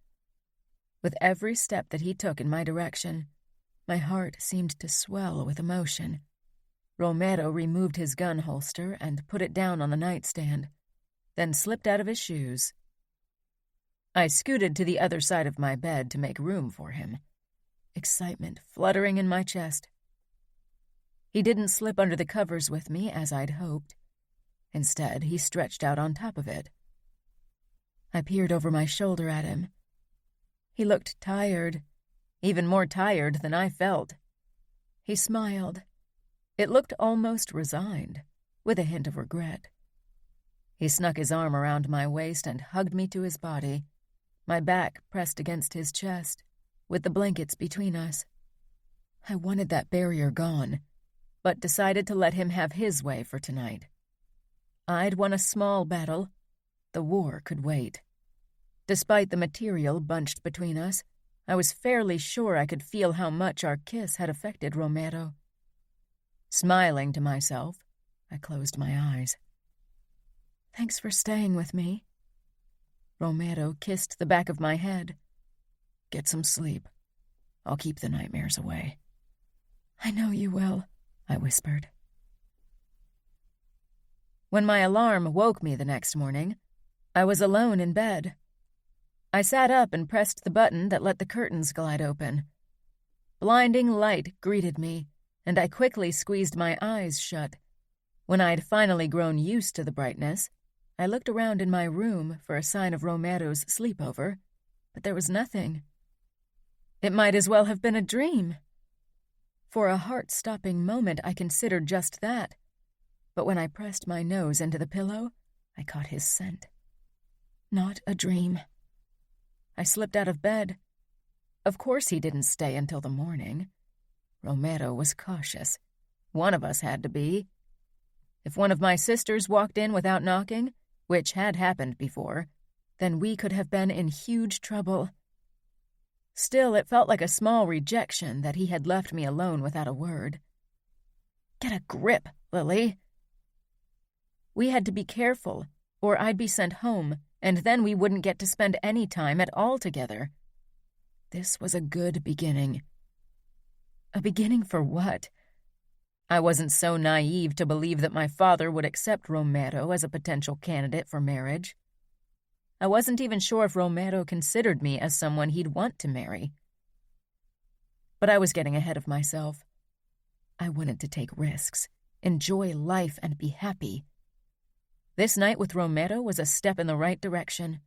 With every step that he took in my direction, my heart seemed to swell with emotion. Romero removed his gun holster and put it down on the nightstand, then slipped out of his shoes. I scooted to the other side of my bed to make room for him, excitement fluttering in my chest. He didn't slip under the covers with me as I'd hoped. Instead, he stretched out on top of it. I peered over my shoulder at him. He looked tired, even more tired than I felt. He smiled. It looked almost resigned, with a hint of regret. He snuck his arm around my waist and hugged me to his body, my back pressed against his chest, with the blankets between us. I wanted that barrier gone, but decided to let him have his way for tonight. I'd won a small battle. The war could wait. Despite the material bunched between us, I was fairly sure I could feel how much our kiss had affected Romero. Smiling to myself, I closed my eyes. "Thanks for staying with me." Romero kissed the back of my head. "Get some sleep. I'll keep the nightmares away." "I know you will," I whispered. When my alarm woke me the next morning, I was alone in bed. I sat up and pressed the button that let the curtains glide open. Blinding light greeted me, and I quickly squeezed my eyes shut. When I'd finally grown used to the brightness, I looked around in my room for a sign of Romero's sleepover, but there was nothing. It might as well have been a dream. For a heart-stopping moment, I considered just that. But when I pressed my nose into the pillow, I caught his scent. Not a dream. I slipped out of bed. Of course he didn't stay until the morning. Romero was cautious. One of us had to be. If one of my sisters walked in without knocking, which had happened before, then we could have been in huge trouble. Still, it felt like a small rejection that he had left me alone without a word. Get a grip, Lily. We had to be careful, or I'd be sent home, and then we wouldn't get to spend any time at all together. This was a good beginning. A beginning for what? I wasn't so naive to believe that my father would accept Romero as a potential candidate for marriage. I wasn't even sure if Romero considered me as someone he'd want to marry. But I was getting ahead of myself. I wanted to take risks, enjoy life, and be happy. This night with Romero was a step in the right direction.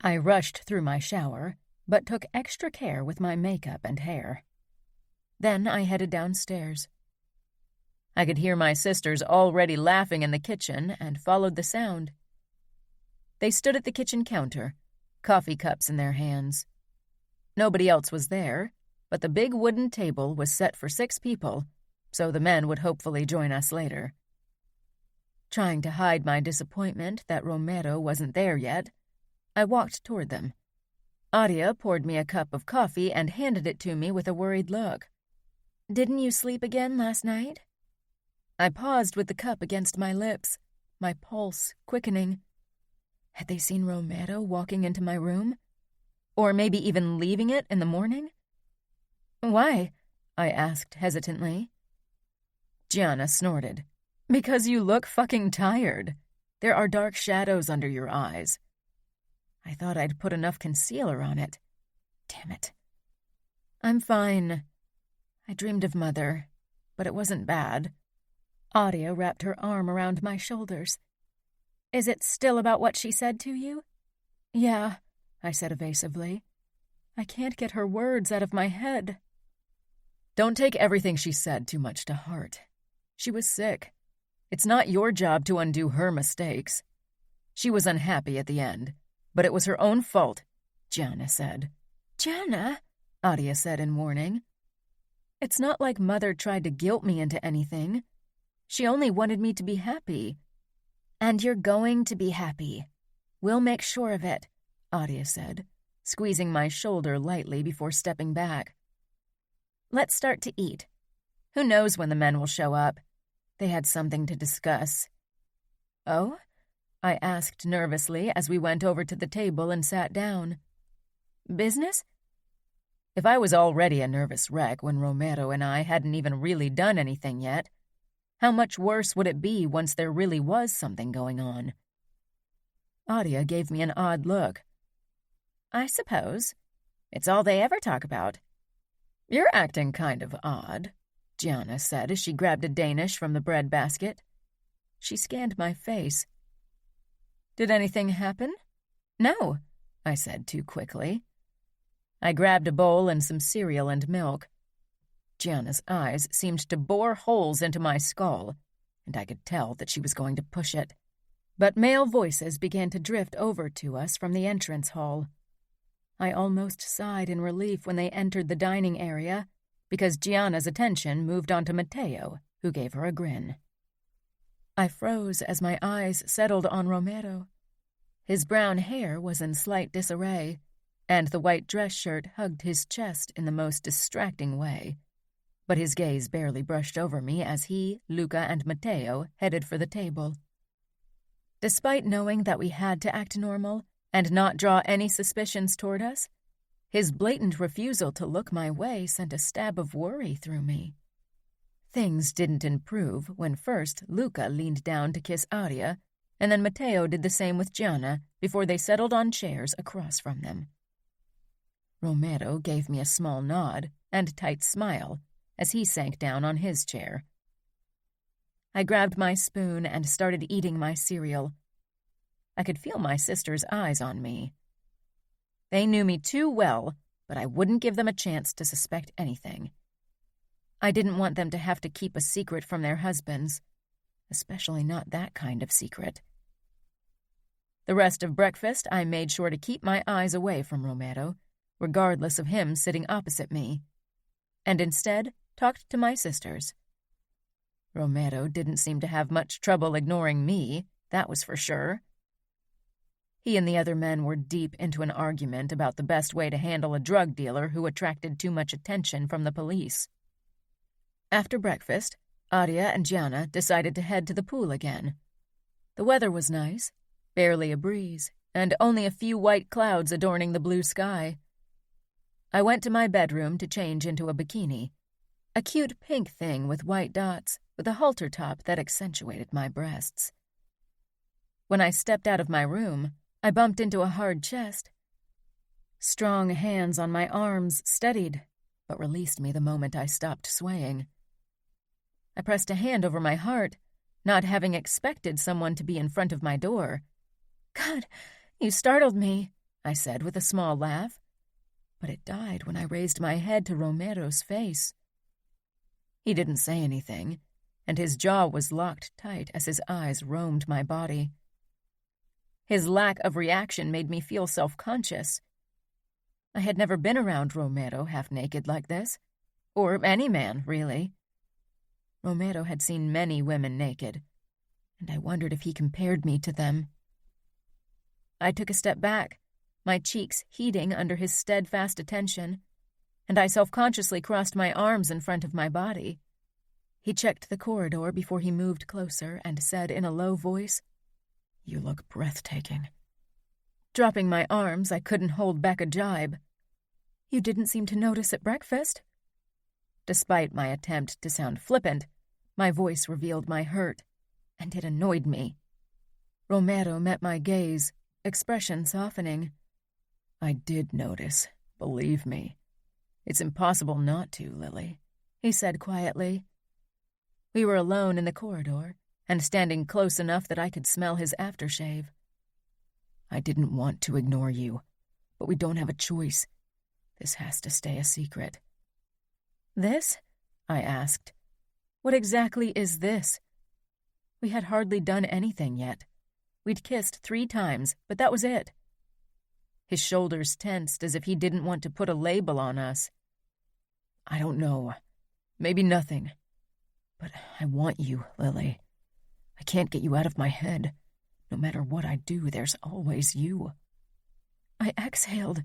I rushed through my shower, but took extra care with my makeup and hair. Then I headed downstairs. I could hear my sisters already laughing in the kitchen and followed the sound. They stood at the kitchen counter, coffee cups in their hands. Nobody else was there, but the big wooden table was set for 6 people, so the men would hopefully join us later. Trying to hide my disappointment that Romero wasn't there yet, I walked toward them. Audia poured me a cup of coffee and handed it to me with a worried look. "Didn't you sleep again last night?" I paused with the cup against my lips, my pulse quickening. Had they seen Romero walking into my room? Or maybe even leaving it in the morning? "Why?" I asked hesitantly. Gianna snorted. "Because you look fucking tired. There are dark shadows under your eyes." I thought I'd put enough concealer on it. Damn it. "I'm fine. I dreamed of Mother, but it wasn't bad." Audia wrapped her arm around my shoulders. "Is it still about what she said to you?" "Yeah," I said evasively. "I can't get her words out of my head." "Don't take everything she said too much to heart. She was sick. It's not your job to undo her mistakes. She was unhappy at the end, but it was her own fault," Gianna said. "Gianna?" Audia said in warning. "It's not like Mother tried to guilt me into anything. She only wanted me to be happy." "And you're going to be happy. We'll make sure of it," Audia said, squeezing my shoulder lightly before stepping back. "Let's start to eat. Who knows when the men will show up? They had something to discuss." "Oh?" I asked nervously as we went over to the table and sat down. "Business?" If I was already a nervous wreck when Romero and I hadn't even really done anything yet, how much worse would it be once there really was something going on? Audia gave me an odd look. "I suppose. It's all they ever talk about." "You're acting kind of odd," Gianna said as she grabbed a Danish from the bread basket. She scanned my face. "Did anything happen?" "No," I said too quickly. I grabbed a bowl and some cereal and milk. Gianna's eyes seemed to bore holes into my skull, and I could tell that she was going to push it. But male voices began to drift over to us from the entrance hall. I almost sighed in relief when they entered the dining area, because Gianna's attention moved on to Matteo, who gave her a grin. I froze as my eyes settled on Romero. His brown hair was in slight disarray, and the white dress shirt hugged his chest in the most distracting way. But his gaze barely brushed over me as he, Luca, and Matteo headed for the table. Despite knowing that we had to act normal and not draw any suspicions toward us, his blatant refusal to look my way sent a stab of worry through me. Things didn't improve when first Luca leaned down to kiss Audia, and then Matteo did the same with Gianna before they settled on chairs across from them. Romero gave me a small nod and tight smile as he sank down on his chair. I grabbed my spoon and started eating my cereal. I could feel my sister's eyes on me. They knew me too well, but I wouldn't give them a chance to suspect anything. I didn't want them to have to keep a secret from their husbands, especially not that kind of secret. The rest of breakfast, I made sure to keep my eyes away from Romero, regardless of him sitting opposite me, and instead talked to my sisters. Romero didn't seem to have much trouble ignoring me, that was for sure. He and the other men were deep into an argument about the best way to handle a drug dealer who attracted too much attention from the police. After breakfast, Audia and Gianna decided to head to the pool again. The weather was nice, barely a breeze, and only a few white clouds adorning the blue sky. I went to my bedroom to change into a bikini. A cute pink thing with white dots, with a halter top that accentuated my breasts. When I stepped out of my room, I bumped into a hard chest. Strong hands on my arms steadied, but released me the moment I stopped swaying. I pressed a hand over my heart, not having expected someone to be in front of my door. "God, you startled me," I said with a small laugh. But it died when I raised my head to Romero's face. He didn't say anything, and his jaw was locked tight as his eyes roamed my body. His lack of reaction made me feel self-conscious. I had never been around Romero half-naked like this, or any man, really. Romero had seen many women naked, and I wondered if he compared me to them. I took a step back, my cheeks heating under his steadfast attention, and I self-consciously crossed my arms in front of my body. He checked the corridor before he moved closer and said in a low voice, "You look breathtaking." Dropping my arms, I couldn't hold back a jibe. "You didn't seem to notice at breakfast." Despite my attempt to sound flippant, my voice revealed my hurt, and it annoyed me. Romero met my gaze, expression softening. "I did notice, believe me. It's impossible not to, Lily," he said quietly. We were alone in the corridor, and standing close enough that I could smell his aftershave. "I didn't want to ignore you, but we don't have a choice. This has to stay a secret." "This?" I asked. "What exactly is this?" We had hardly done anything yet. We'd kissed 3 times, but that was it. His shoulders tensed as if he didn't want to put a label on us. "I don't know. Maybe nothing. But I want you, Lily. I can't get you out of my head. No matter what I do, there's always you." I exhaled.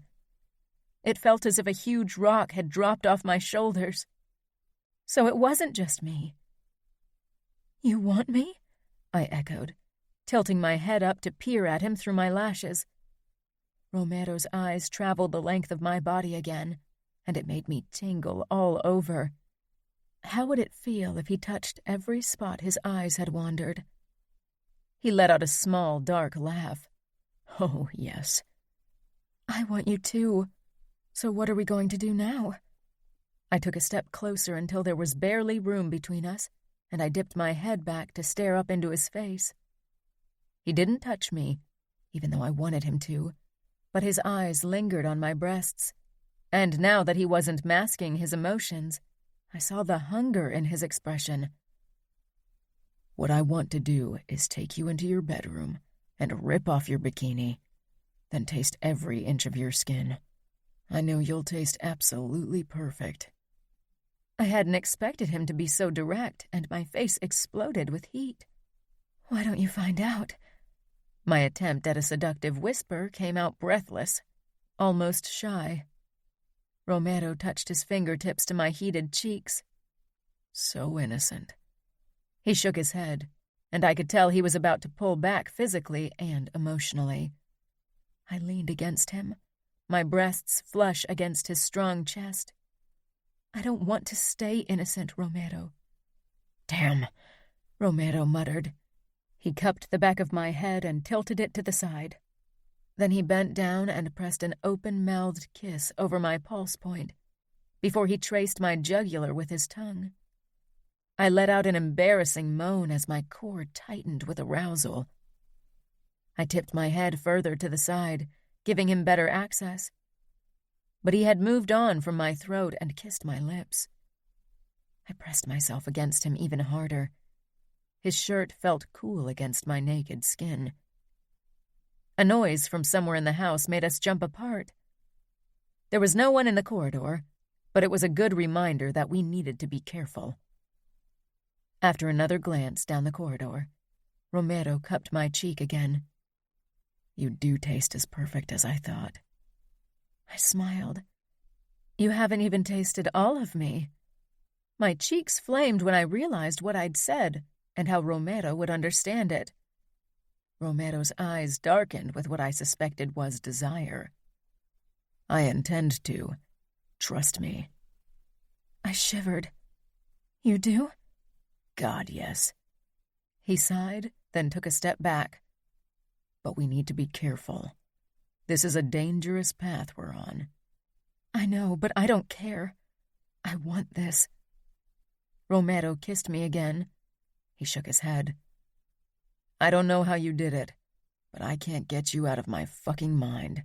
It felt as if a huge rock had dropped off my shoulders. So it wasn't just me. "You want me?" I echoed, tilting my head up to peer at him through my lashes. Romero's eyes traveled the length of my body again, and it made me tingle all over. How would it feel if he touched every spot his eyes had wandered? He let out a small, dark laugh. "Oh, yes." "I want you too. So what are we going to do now?" I took a step closer until there was barely room between us, and I dipped my head back to stare up into his face. He didn't touch me, even though I wanted him to, but his eyes lingered on my breasts, and now that he wasn't masking his emotions, I saw the hunger in his expression. "What I want to do is take you into your bedroom and rip off your bikini, then taste every inch of your skin. I know you'll taste absolutely perfect." I hadn't expected him to be so direct, and my face exploded with heat. "Why don't you find out?" My attempt at a seductive whisper came out breathless, almost shy. Romero touched his fingertips to my heated cheeks. "So innocent." He shook his head, and I could tell he was about to pull back physically and emotionally. I leaned against him, my breasts flush against his strong chest. "I don't want to stay innocent, Romero." "Damn," Romero muttered. He cupped the back of my head and tilted it to the side. Then he bent down and pressed an open-mouthed kiss over my pulse point, before he traced my jugular with his tongue. I let out an embarrassing moan as my core tightened with arousal. I tipped my head further to the side, giving him better access. But he had moved on from my throat and kissed my lips. I pressed myself against him even harder. His shirt felt cool against my naked skin. A noise from somewhere in the house made us jump apart. There was no one in the corridor, but it was a good reminder that we needed to be careful. After another glance down the corridor, Romero cupped my cheek again. "You do taste as perfect as I thought." I smiled. "You haven't even tasted all of me." My cheeks flamed when I realized what I'd said and how Romero would understand it. Romero's eyes darkened with what I suspected was desire. "I intend to. Trust me." I shivered. You do? God, yes. He sighed, then took a step back. But we need to be careful. This is a dangerous path we're on. I know, but I don't care. I want this. Romero kissed me again. He shook his head. I don't know how you did it, but I can't get you out of my fucking mind.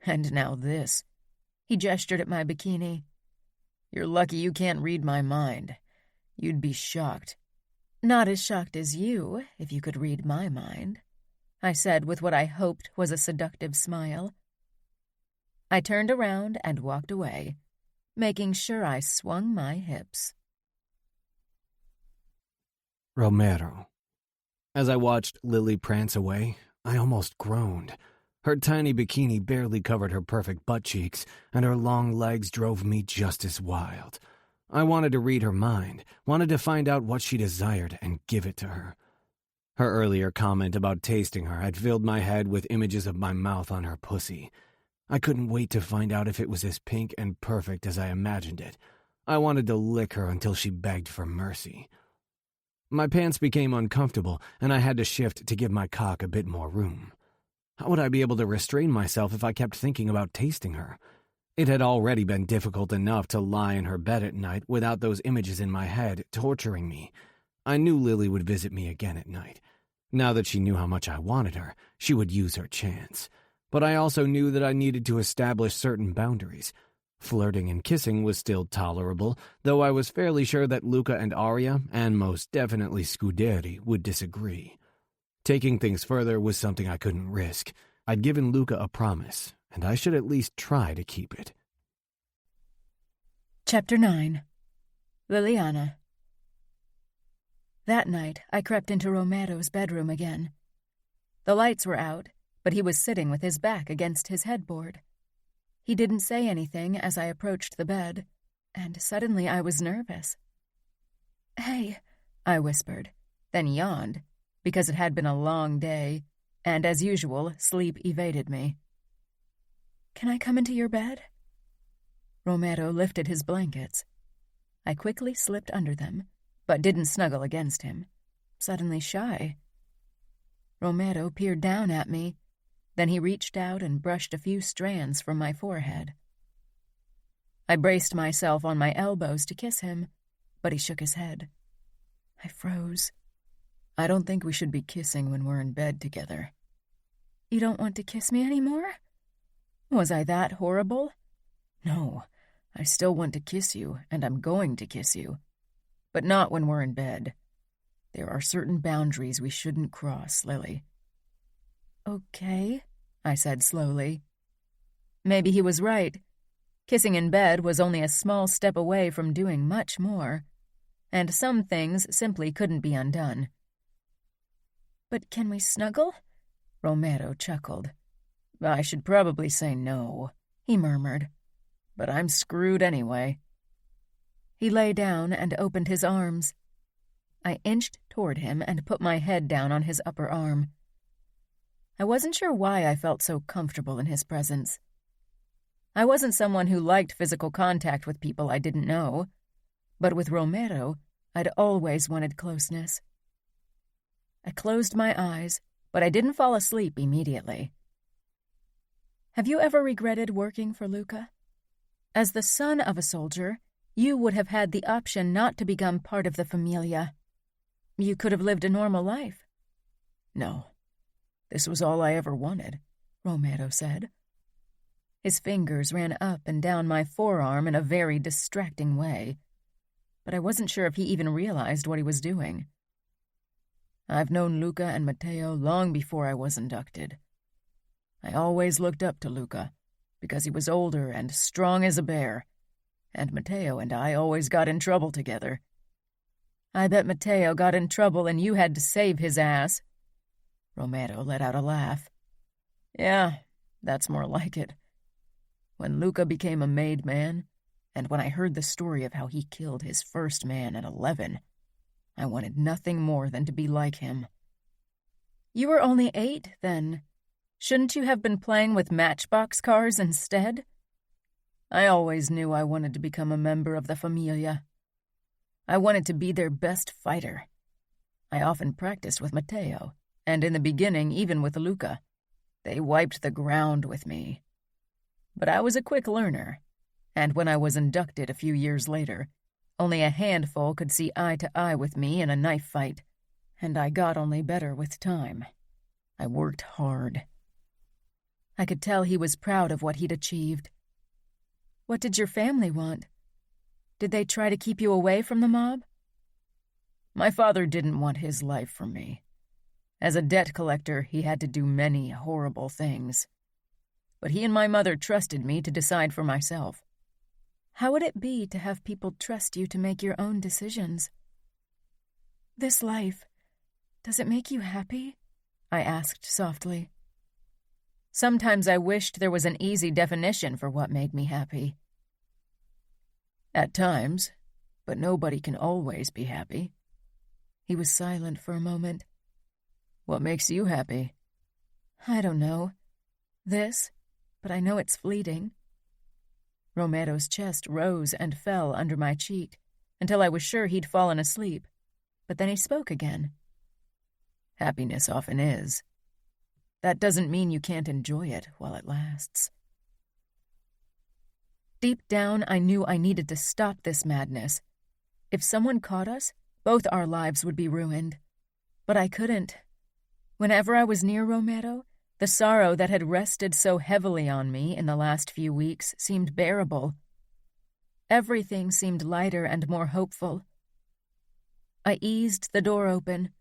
And now this. He gestured at my bikini. You're lucky you can't read my mind. You'd be shocked. Not as shocked as you, if you could read my mind, I said with what I hoped was a seductive smile. I turned around and walked away, making sure I swung my hips. Romero. As I watched Lily prance away, I almost groaned. Her tiny bikini barely covered her perfect butt cheeks, and her long legs drove me just as wild. I wanted to read her mind, wanted to find out what she desired and give it to her. Her earlier comment about tasting her had filled my head with images of my mouth on her pussy. I couldn't wait to find out if it was as pink and perfect as I imagined it. I wanted to lick her until she begged for mercy. My pants became uncomfortable, and I had to shift to give my cock a bit more room. How would I be able to restrain myself if I kept thinking about tasting her? It had already been difficult enough to lie in her bed at night without those images in my head torturing me. I knew Lily would visit me again at night. Now that she knew how much I wanted her, she would use her chance. But I also knew that I needed to establish certain boundaries. Flirting and kissing was still tolerable, though I was fairly sure that Luca and Aria, and most definitely Scuderi, would disagree. Taking things further was something I couldn't risk. I'd given Luca a promise, and I should at least try to keep it. Chapter 9. Liliana. That night, I crept into Romero's bedroom again. The lights were out, but he was sitting with his back against his headboard. He didn't say anything as I approached the bed, and suddenly I was nervous. "Hey," I whispered, then yawned, because it had been a long day, and as usual, sleep evaded me. "Can I come into your bed?" Romero lifted his blankets. I quickly slipped under them, but didn't snuggle against him, suddenly shy. Romero peered down at me, then he reached out and brushed a few strands from my forehead. I braced myself on my elbows to kiss him, but he shook his head. I froze. I don't think we should be kissing when we're in bed together. You don't want to kiss me anymore? Was I that horrible? No, I still want to kiss you, and I'm going to kiss you. But not when we're in bed. There are certain boundaries we shouldn't cross, Lily. Okay, I said slowly. Maybe he was right. Kissing in bed was only a small step away from doing much more, and some things simply couldn't be undone. But can we snuggle? Romero chuckled. I should probably say no, he murmured. But I'm screwed anyway. He lay down and opened his arms. I inched toward him and put my head down on his upper arm. I wasn't sure why I felt so comfortable in his presence. I wasn't someone who liked physical contact with people I didn't know, but with Romero, I'd always wanted closeness. I closed my eyes, but I didn't fall asleep immediately. Have you ever regretted working for Luca? As the son of a soldier, you would have had the option not to become part of the familia. You could have lived a normal life. No. This was all I ever wanted, Romero said. His fingers ran up and down my forearm in a very distracting way, but I wasn't sure if he even realized what he was doing. I've known Luca and Matteo long before I was inducted. I always looked up to Luca, because he was older and strong as a bear, and Matteo and I always got in trouble together. I bet Matteo got in trouble and you had to save his ass. Romero let out a laugh. Yeah, that's more like it. When Luca became a made man, and when I heard the story of how he killed his first man at 11, I wanted nothing more than to be like him. You were only 8, then. Shouldn't you have been playing with matchbox cars instead? I always knew I wanted to become a member of the familia. I wanted to be their best fighter. I often practiced with Matteo, and in the beginning even with Luca. They wiped the ground with me. But I was a quick learner, and when I was inducted a few years later, only a handful could see eye to eye with me in a knife fight, and I got only better with time. I worked hard. I could tell he was proud of what he'd achieved. What did your family want? Did they try to keep you away from the mob? My father didn't want his life from me. As a debt collector, he had to do many horrible things. But he and my mother trusted me to decide for myself. How would it be to have people trust you to make your own decisions? This life, does it make you happy? I asked softly. Sometimes I wished there was an easy definition for what made me happy. At times, but nobody can always be happy. He was silent for a moment. What makes you happy? I don't know. This, but I know it's fleeting. Romero's chest rose and fell under my cheek until I was sure he'd fallen asleep, but then he spoke again. Happiness often is. That doesn't mean you can't enjoy it while it lasts. Deep down, I knew I needed to stop this madness. If someone caught us, both our lives would be ruined. But I couldn't. Whenever I was near Romero, the sorrow that had rested so heavily on me in the last few weeks seemed bearable. Everything seemed lighter and more hopeful. I eased the door open.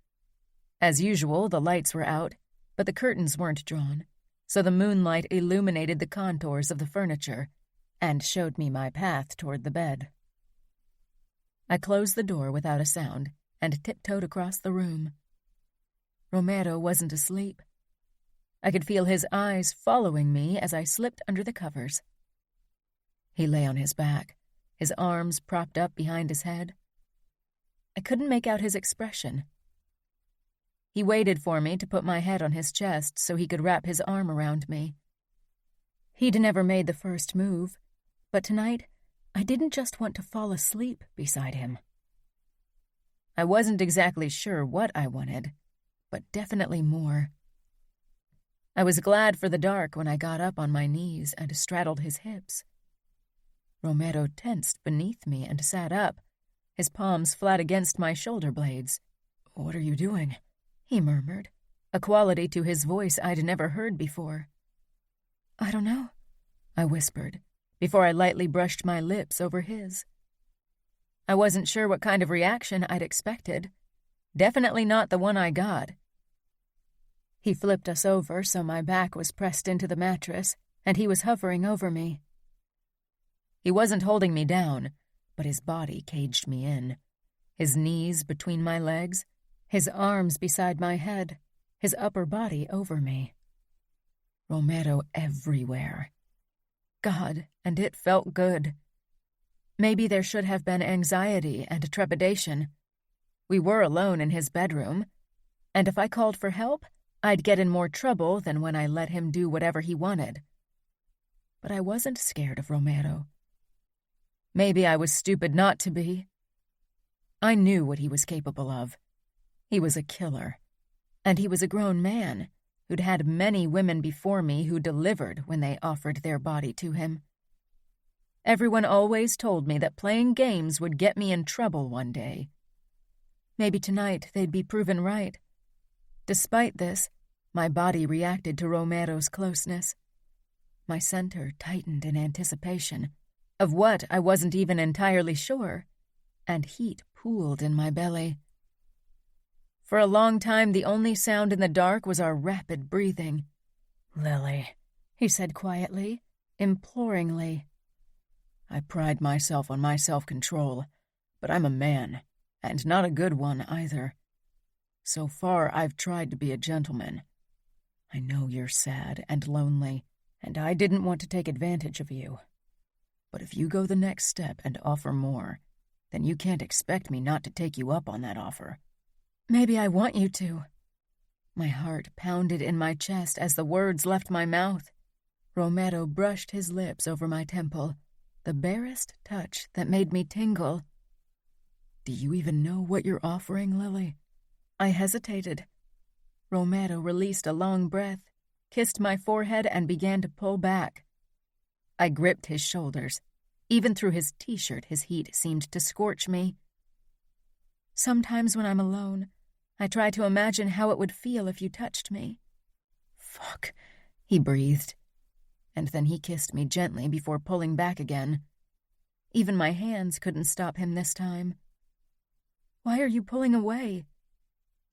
As usual, the lights were out, but the curtains weren't drawn, so the moonlight illuminated the contours of the furniture and showed me my path toward the bed. I closed the door without a sound and tiptoed across the room. Romero wasn't asleep. I could feel his eyes following me as I slipped under the covers. He lay on his back, his arms propped up behind his head. I couldn't make out his expression. He waited for me to put my head on his chest so he could wrap his arm around me. He'd never made the first move, but tonight I didn't just want to fall asleep beside him. I wasn't exactly sure what I wanted, but definitely more. I was glad for the dark when I got up on my knees and straddled his hips. Romero tensed beneath me and sat up, his palms flat against my shoulder blades. "What are you doing?" he murmured, a quality to his voice I'd never heard before. "I don't know," I whispered, before I lightly brushed my lips over his. I wasn't sure what kind of reaction I'd expected. Definitely not the one I got. He flipped us over so my back was pressed into the mattress, and he was hovering over me. He wasn't holding me down, but his body caged me in, his knees between my legs, his arms beside my head, his upper body over me. Romero everywhere. God, and it felt good. Maybe there should have been anxiety and trepidation. We were alone in his bedroom, and if I called for help, I'd get in more trouble than when I let him do whatever he wanted. But I wasn't scared of Romero. Maybe I was stupid not to be. I knew what he was capable of. He was a killer, and he was a grown man who'd had many women before me who delivered when they offered their body to him. Everyone always told me that playing games would get me in trouble one day. Maybe tonight they'd be proven right. Despite this, my body reacted to Romero's closeness. My center tightened in anticipation of what I wasn't even entirely sure, and heat pooled in my belly. For a long time, the only sound in the dark was our rapid breathing. "Lily," he said quietly, imploringly. I pride myself on my self-control, but I'm a man, and not a good one either. So far, I've tried to be a gentleman. I know you're sad and lonely, and I didn't want to take advantage of you. But if you go the next step and offer more, then you can't expect me not to take you up on that offer. Maybe I want you to. My heart pounded in my chest as the words left my mouth. Romero brushed his lips over my temple, the barest touch that made me tingle. Do you even know what you're offering, Lily? I hesitated. Romero released a long breath, kissed my forehead, and began to pull back. I gripped his shoulders. Even through his t-shirt, his heat seemed to scorch me. Sometimes when I'm alone, I try to imagine how it would feel if you touched me. Fuck, he breathed. And then he kissed me gently before pulling back again. Even my hands couldn't stop him this time. Why are you pulling away?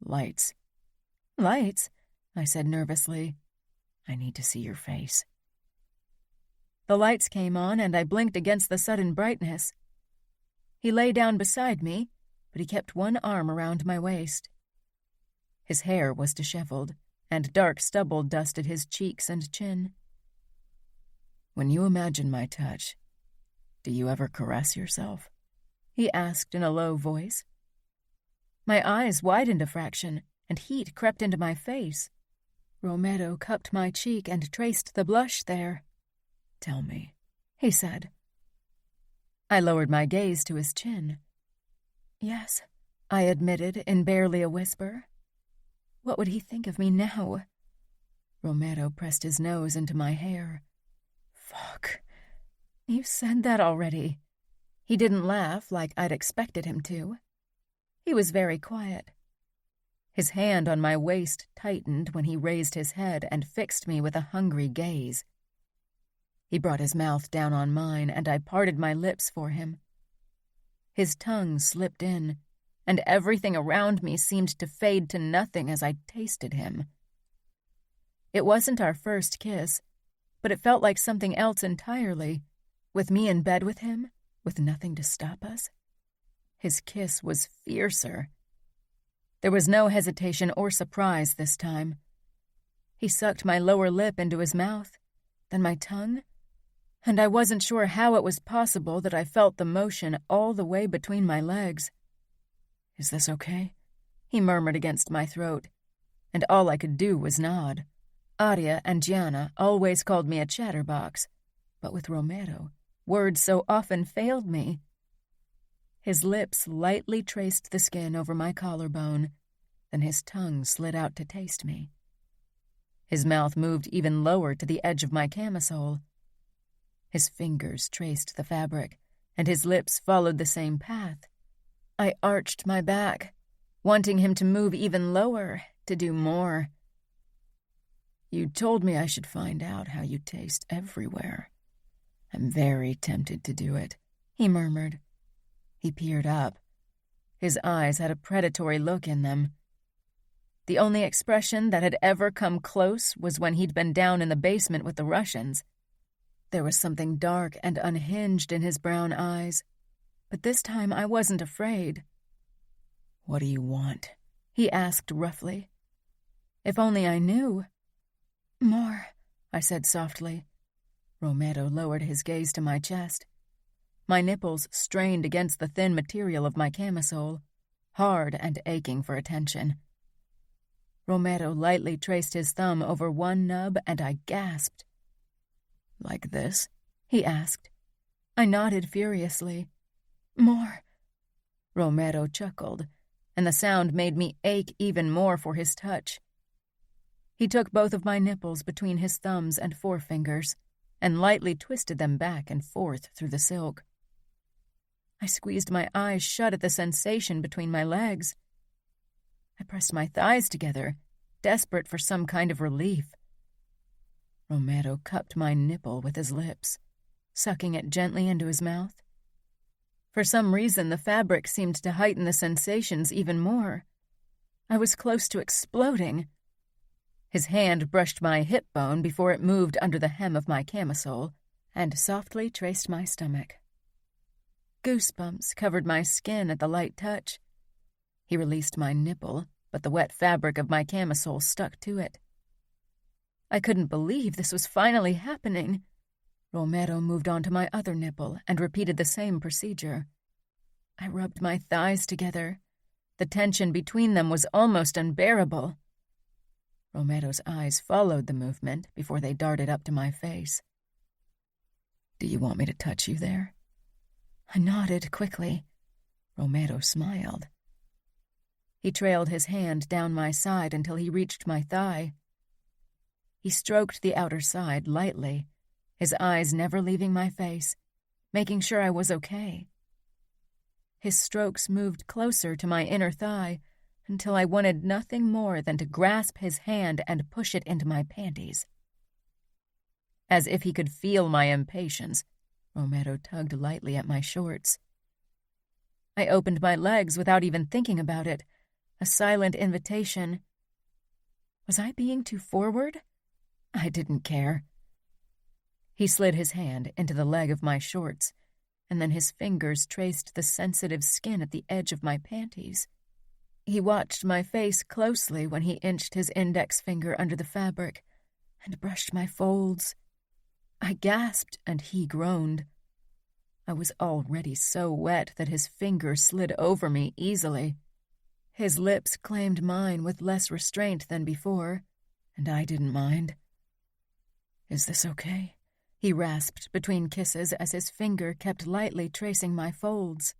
Lights. Lights? I said nervously. I need to see your face. The lights came on, and I blinked against the sudden brightness. He lay down beside me, but he kept one arm around my waist. His hair was disheveled, and dark stubble dusted his cheeks and chin. When you imagine my touch, do you ever caress yourself? He asked in a low voice. My eyes widened a fraction, and heat crept into my face. Romero cupped my cheek and traced the blush there. Tell me, he said. I lowered my gaze to his chin. Yes, I admitted in barely a whisper. What would he think of me now? Romero pressed his nose into my hair. Fuck. You said that already. He didn't laugh like I'd expected him to. He was very quiet. His hand on my waist tightened when he raised his head and fixed me with a hungry gaze. He brought his mouth down on mine, and I parted my lips for him. His tongue slipped in, and everything around me seemed to fade to nothing as I tasted him. It wasn't our first kiss, but it felt like something else entirely, with me in bed with him, with nothing to stop us. His kiss was fiercer. There was no hesitation or surprise this time. He sucked my lower lip into his mouth, then my tongue, and I wasn't sure how it was possible that I felt the motion all the way between my legs. Is this okay? He murmured against my throat, and all I could do was nod. Aria and Gianna always called me a chatterbox, but with Romero, words so often failed me. His lips lightly traced the skin over my collarbone, then his tongue slid out to taste me. His mouth moved even lower to the edge of my camisole. His fingers traced the fabric, and his lips followed the same path. I arched my back, wanting him to move even lower, to do more. You told me I should find out how you taste everywhere. I'm very tempted to do it, he murmured. He peered up. His eyes had a predatory look in them. The only expression that had ever come close was when he'd been down in the basement with the Russians. There was something dark and unhinged in his brown eyes, but this time I wasn't afraid. What do you want? He asked roughly. If only I knew. More, I said softly. Romero lowered his gaze to my chest. My nipples strained against the thin material of my camisole, hard and aching for attention. Romero lightly traced his thumb over one nub, and I gasped. Like this? He asked. I nodded furiously. More. Romero chuckled, and the sound made me ache even more for his touch. He took both of my nipples between his thumbs and forefingers and lightly twisted them back and forth through the silk. I squeezed my eyes shut at the sensation between my legs. I pressed my thighs together, desperate for some kind of relief. Romero cupped my nipple with his lips, sucking it gently into his mouth. For some reason, the fabric seemed to heighten the sensations even more. I was close to exploding. His hand brushed my hip bone before it moved under the hem of my camisole and softly traced my stomach. Goosebumps covered my skin at the light touch. He released my nipple, but the wet fabric of my camisole stuck to it. I couldn't believe this was finally happening. Romero moved on to my other nipple and repeated the same procedure. I rubbed my thighs together. The tension between them was almost unbearable. Romero's eyes followed the movement before they darted up to my face. Do you want me to touch you there? I nodded quickly. Romero smiled. He trailed his hand down my side until he reached my thigh. He stroked the outer side lightly, his eyes never leaving my face, making sure I was okay. His strokes moved closer to my inner thigh until I wanted nothing more than to grasp his hand and push it into my panties. As if he could feel my impatience, Romero tugged lightly at my shorts. I opened my legs without even thinking about it, a silent invitation. Was I being too forward? I didn't care. He slid his hand into the leg of my shorts, and then his fingers traced the sensitive skin at the edge of my panties. He watched my face closely when he inched his index finger under the fabric and brushed my folds. I gasped and he groaned. I was already so wet that his finger slid over me easily. His lips claimed mine with less restraint than before, and I didn't mind. "Is this okay?" he rasped between kisses as his finger kept lightly tracing my folds.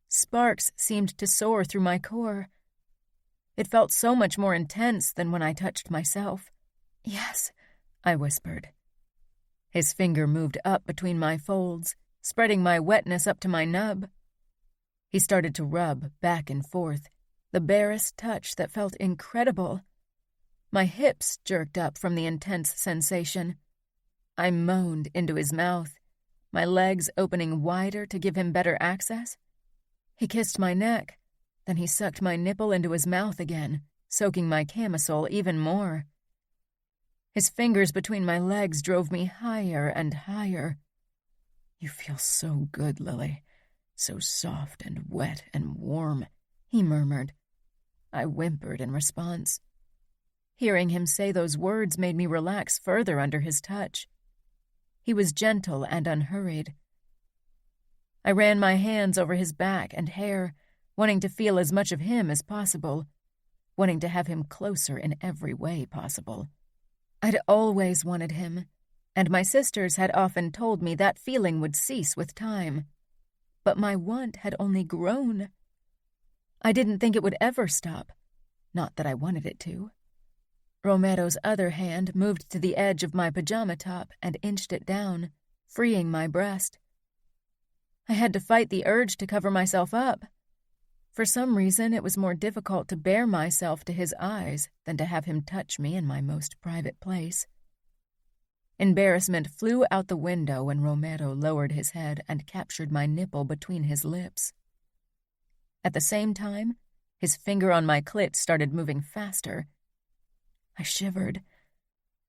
Sparks seemed to soar through my core. It felt so much more intense than when I touched myself. "Yes," I whispered. His finger moved up between my folds, spreading my wetness up to my nub. He started to rub back and forth, the barest touch that felt incredible. My hips jerked up from the intense sensation. I moaned into his mouth, my legs opening wider to give him better access. He kissed my neck, then he sucked my nipple into his mouth again, soaking my camisole even more. His fingers between my legs drove me higher and higher. "You feel so good, Lily. So soft and wet and warm," he murmured. I whimpered in response. Hearing him say those words made me relax further under his touch. He was gentle and unhurried. I ran my hands over his back and hair, wanting to feel as much of him as possible, wanting to have him closer in every way possible. I'd always wanted him, and my sisters had often told me that feeling would cease with time. But my want had only grown. I didn't think it would ever stop, not that I wanted it to. Romero's other hand moved to the edge of my pajama top and inched it down, freeing my breast. I had to fight the urge to cover myself up. For some reason, it was more difficult to bare myself to his eyes than to have him touch me in my most private place. Embarrassment flew out the window when Romero lowered his head and captured my nipple between his lips. At the same time, his finger on my clit started moving faster. I shivered.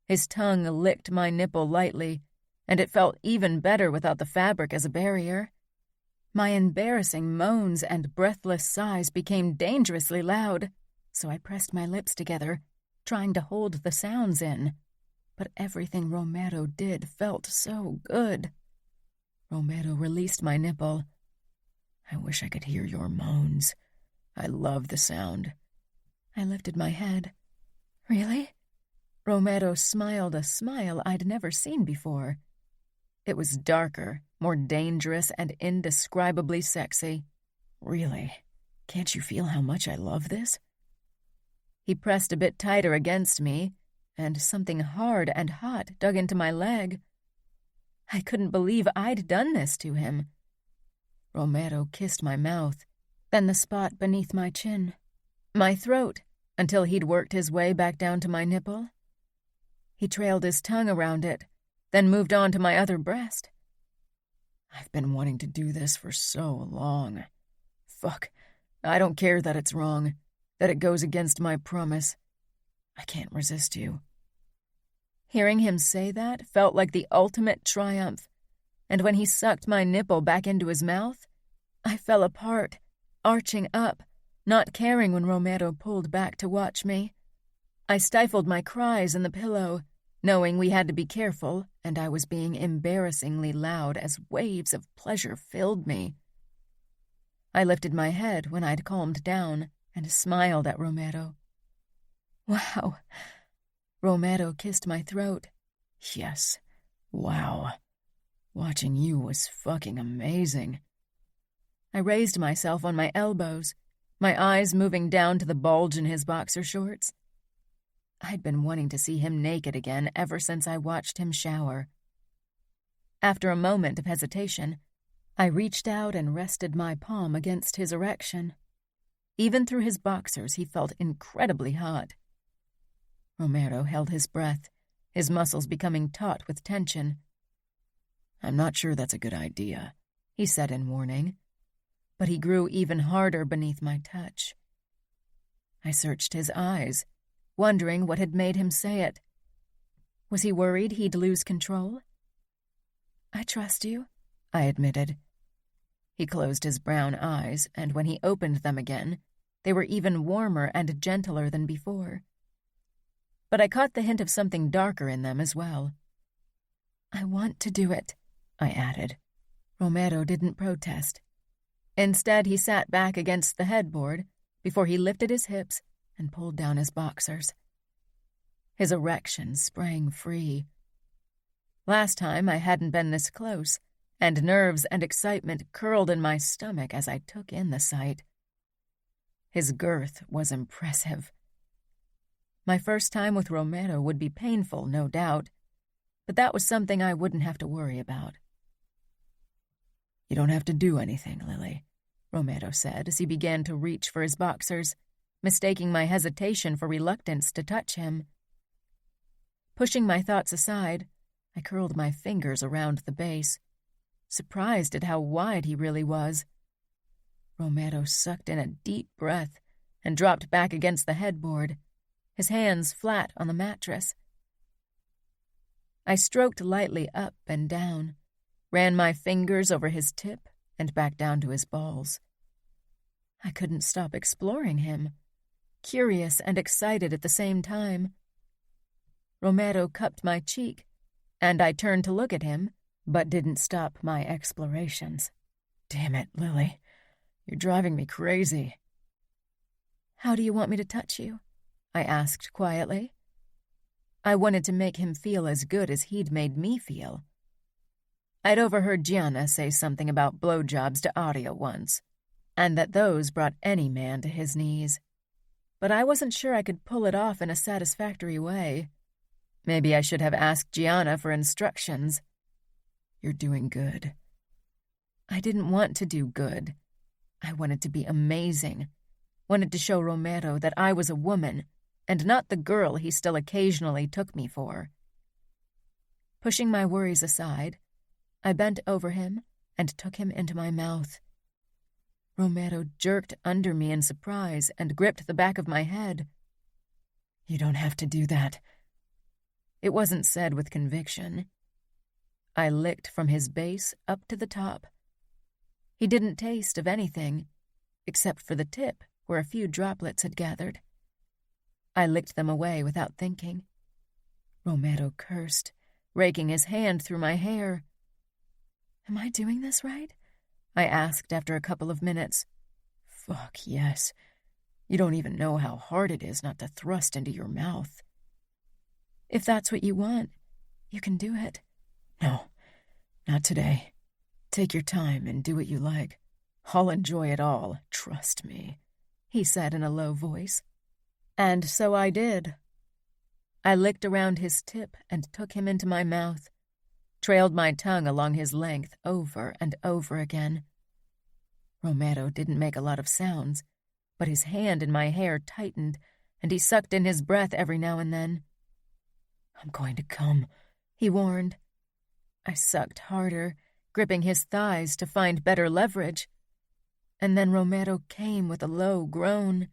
His tongue licked my nipple lightly, and it felt even better without the fabric as a barrier. My embarrassing moans and breathless sighs became dangerously loud, so I pressed my lips together, trying to hold the sounds in. But everything Romero did felt so good. Romero released my nipple. "I wish I could hear your moans. I love the sound." I lifted my head. "Really?" Romero smiled a smile I'd never seen before. It was darker, more dangerous, and indescribably sexy. "Really? Can't you feel how much I love this?" He pressed a bit tighter against me, and something hard and hot dug into my leg. I couldn't believe I'd done this to him. Romero kissed my mouth, then the spot beneath my chin, my throat, until he'd worked his way back down to my nipple. He trailed his tongue around it, then moved on to my other breast. "I've been wanting to do this for so long. Fuck, I don't care that it's wrong, that it goes against my promise. I can't resist you." Hearing him say that felt like the ultimate triumph, and when he sucked my nipple back into his mouth, I fell apart, arching up, not caring when Romero pulled back to watch me. I stifled my cries in the pillow, knowing we had to be careful, and I was being embarrassingly loud as waves of pleasure filled me. I lifted my head when I'd calmed down and smiled at Romero. "Wow." Romero kissed my throat. "Yes, wow. Watching you was fucking amazing." I raised myself on my elbows, my eyes moving down to the bulge in his boxer shorts. I'd been wanting to see him naked again ever since I watched him shower. After a moment of hesitation, I reached out and rested my palm against his erection. Even through his boxers, he felt incredibly hot. Romero held his breath, his muscles becoming taut with tension. "I'm not sure that's a good idea," he said in warning, but he grew even harder beneath my touch. I searched his eyes, wondering what had made him say it. Was he worried he'd lose control? "I trust you," I admitted. He closed his brown eyes, and when he opened them again, they were even warmer and gentler than before. But I caught the hint of something darker in them as well. "I want to do it," I added. Romero didn't protest. Instead, he sat back against the headboard before he lifted his hips and pulled down his boxers. His erection sprang free. Last time I hadn't been this close, and nerves and excitement curled in my stomach as I took in the sight. His girth was impressive. My first time with Romero would be painful, no doubt, but that was something I wouldn't have to worry about. "You don't have to do anything, Lily," Romero said as he began to reach for his boxers, mistaking my hesitation for reluctance to touch him. Pushing my thoughts aside, I curled my fingers around the base, surprised at how wide he really was. Romero sucked in a deep breath and dropped back against the headboard, his hands flat on the mattress. I stroked lightly up and down, ran my fingers over his tip and back down to his balls. I couldn't stop exploring him, curious and excited at the same time. Romero cupped my cheek, and I turned to look at him, but didn't stop my explorations. "Damn it, Lily. You're driving me crazy." "How do you want me to touch you?" I asked quietly. I wanted to make him feel as good as he'd made me feel. I'd overheard Gianna say something about blowjobs to Audio once, and that those brought any man to his knees. But I wasn't sure I could pull it off in a satisfactory way. Maybe I should have asked Gianna for instructions. "You're doing good." I didn't want to do good. I wanted to be amazing. Wanted to show Romero that I was a woman, and not the girl he still occasionally took me for. Pushing my worries aside, I bent over him and took him into my mouth. Romero jerked under me in surprise and gripped the back of my head. "You don't have to do that." It wasn't said with conviction. I licked from his base up to the top. He didn't taste of anything, except for the tip where a few droplets had gathered. I licked them away without thinking. Romero cursed, raking his hand through my hair. "Am I doing this right?" I asked after a couple of minutes. "Fuck, yes. You don't even know how hard it is not to thrust into your mouth." "If that's what you want, you can do it." "No, not today. Take your time and do what you like. I'll enjoy it all, trust me," he said in a low voice. And so I did. I licked around his tip and took him into my mouth, trailed my tongue along his length over and over again. Romero didn't make a lot of sounds, but his hand in my hair tightened, and he sucked in his breath every now and then. "I'm going to come," he warned. I sucked harder, gripping his thighs to find better leverage. And then Romero came with a low groan.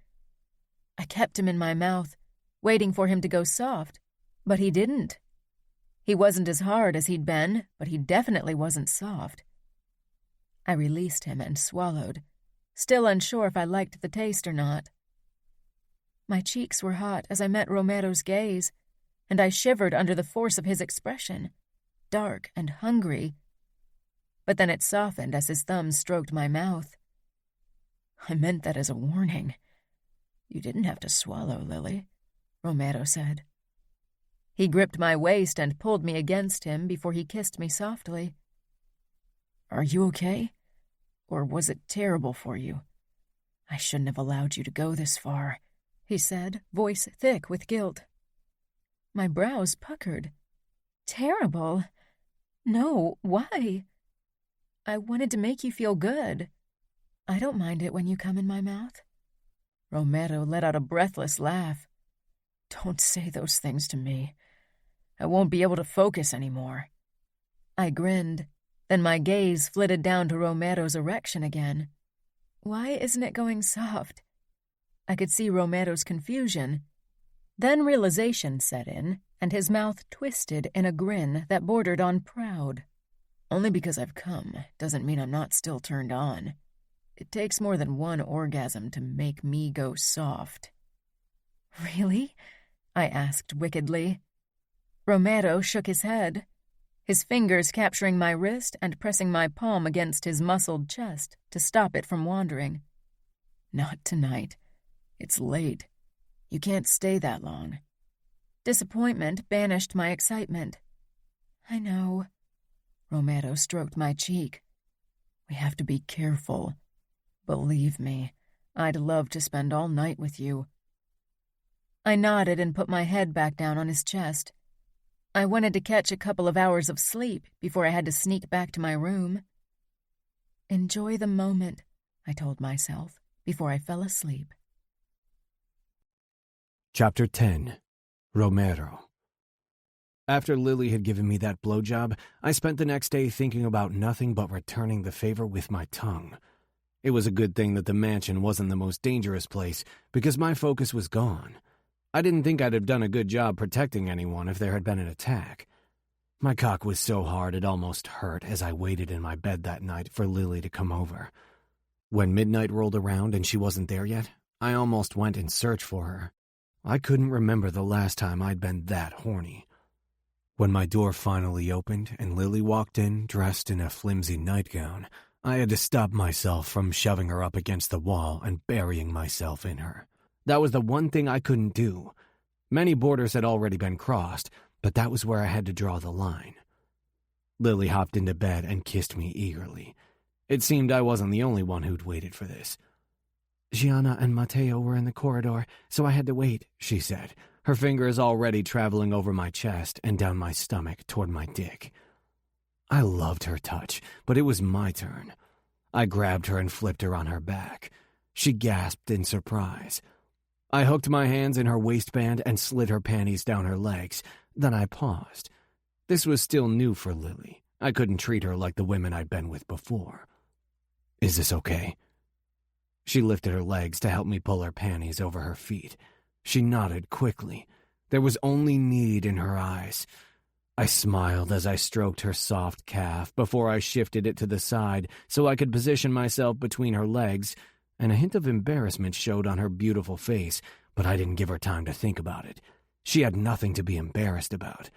I kept him in my mouth, waiting for him to go soft, but he didn't. He wasn't as hard as he'd been, but he definitely wasn't soft. I released him and swallowed, still unsure if I liked the taste or not. My cheeks were hot as I met Romero's gaze, and I shivered under the force of his expression, dark and hungry. But then it softened as his thumb stroked my mouth. "I meant that as a warning. You didn't have to swallow, Lily," Romero said. He gripped my waist and pulled me against him before he kissed me softly. "Are you okay?" Or was it terrible for you? I shouldn't have allowed you to go this far, he said, voice thick with guilt. My brows puckered. Terrible? No, why? I wanted to make you feel good. I don't mind it when you come in my mouth. Romero let out a breathless laugh. Don't say those things to me. I won't be able to focus anymore. I grinned. Then my gaze flitted down to Romero's erection again. Why isn't it going soft? I could see Romero's confusion. Then realization set in, and his mouth twisted in a grin that bordered on proud. Only because I've come doesn't mean I'm not still turned on. It takes more than one orgasm to make me go soft. Really? I asked wickedly. Romero shook his head, his fingers capturing my wrist and pressing my palm against his muscled chest to stop it from wandering. Not tonight. It's late. You can't stay that long. Disappointment banished my excitement. I know. Romero stroked my cheek. We have to be careful. Believe me, I'd love to spend all night with you. I nodded and put my head back down on his chest. I wanted to catch a couple of hours of sleep before I had to sneak back to my room. Enjoy the moment, I told myself before I fell asleep. Chapter 10. Romero. After Lily had given me that blowjob, I spent the next day thinking about nothing but returning the favor with my tongue. It was a good thing that the mansion wasn't the most dangerous place, because my focus was gone. I didn't think I'd have done a good job protecting anyone if there had been an attack. My cock was so hard it almost hurt as I waited in my bed that night for Lily to come over. When midnight rolled around and she wasn't there yet, I almost went in search for her. I couldn't remember the last time I'd been that horny. When my door finally opened and Lily walked in dressed in a flimsy nightgown, I had to stop myself from shoving her up against the wall and burying myself in her. That was the one thing I couldn't do. Many borders had already been crossed, but that was where I had to draw the line. Lily hopped into bed and kissed me eagerly. It seemed I wasn't the only one who'd waited for this. Gianna and Matteo were in the corridor, so I had to wait, she said, her fingers already traveling over my chest and down my stomach toward my dick. I loved her touch, but it was my turn. I grabbed her and flipped her on her back. She gasped in surprise. I hooked my hands in her waistband and slid her panties down her legs. Then I paused. This was still new for Lily. I couldn't treat her like the women I'd been with before. Is this okay? She lifted her legs to help me pull her panties over her feet. She nodded quickly. There was only need in her eyes. I smiled as I stroked her soft calf before I shifted it to the side so I could position myself between her legs, and a hint of embarrassment showed on her beautiful face, but I didn't give her time to think about it. She had nothing to be embarrassed about.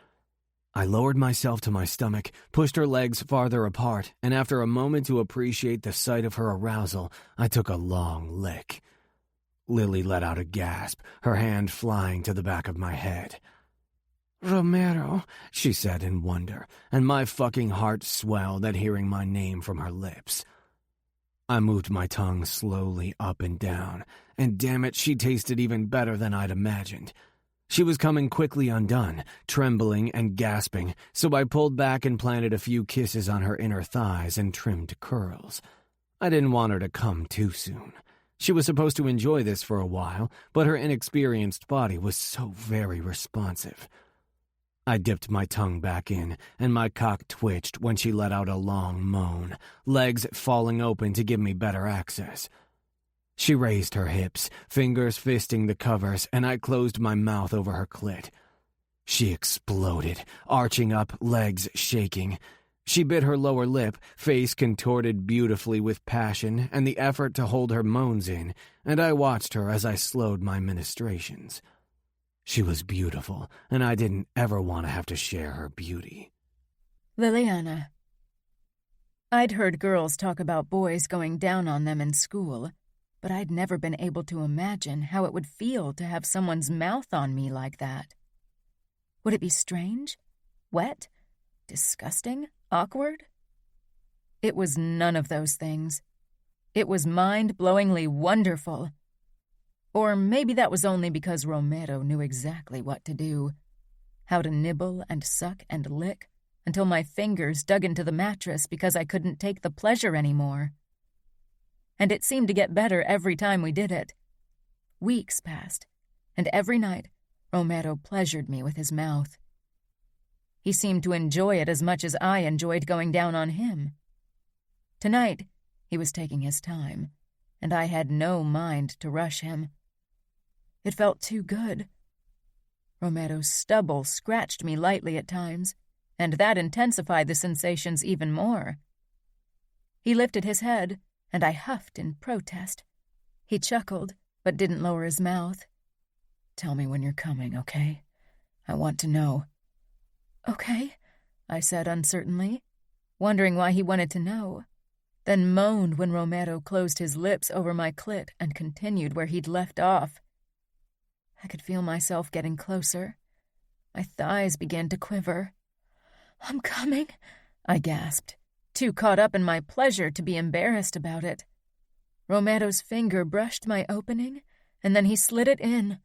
I lowered myself to my stomach, pushed her legs farther apart, and after a moment to appreciate the sight of her arousal, I took a long lick. Lily let out a gasp, her hand flying to the back of my head. Romero, she said in wonder, and my fucking heart swelled at hearing my name from her lips. I moved my tongue slowly up and down, and damn it, she tasted even better than I'd imagined. She was coming quickly undone, trembling and gasping, so I pulled back and planted a few kisses on her inner thighs and trimmed curls. I didn't want her to come too soon. She was supposed to enjoy this for a while, but her inexperienced body was so very responsive. I dipped my tongue back in, and my cock twitched when she let out a long moan, legs falling open to give me better access. She raised her hips, fingers fisting the covers, and I closed my mouth over her clit. She exploded, arching up, legs shaking. She bit her lower lip, face contorted beautifully with passion and the effort to hold her moans in, and I watched her as I slowed my ministrations. She was beautiful, and I didn't ever want to have to share her beauty. Liliana. I'd heard girls talk about boys going down on them in school, but I'd never been able to imagine how it would feel to have someone's mouth on me like that. Would it be strange? Wet? Disgusting? Awkward? It was none of those things. It was mind-blowingly wonderful. Or maybe that was only because Romero knew exactly what to do. How to nibble and suck and lick until my fingers dug into the mattress because I couldn't take the pleasure anymore. And it seemed to get better every time we did it. Weeks passed, and every night Romero pleasured me with his mouth. He seemed to enjoy it as much as I enjoyed going down on him. Tonight, he was taking his time, and I had no mind to rush him. It felt too good. Romero's stubble scratched me lightly at times, and that intensified the sensations even more. He lifted his head, and I huffed in protest. He chuckled, but didn't lower his mouth. "Tell me when you're coming, okay? I want to know." "Okay," I said uncertainly, wondering why he wanted to know, then moaned when Romero closed his lips over my clit and continued where he'd left off. I could feel myself getting closer. My thighs began to quiver. "I'm coming," I gasped, too caught up in my pleasure to be embarrassed about it. Romero's finger brushed my opening, and then he slid it in.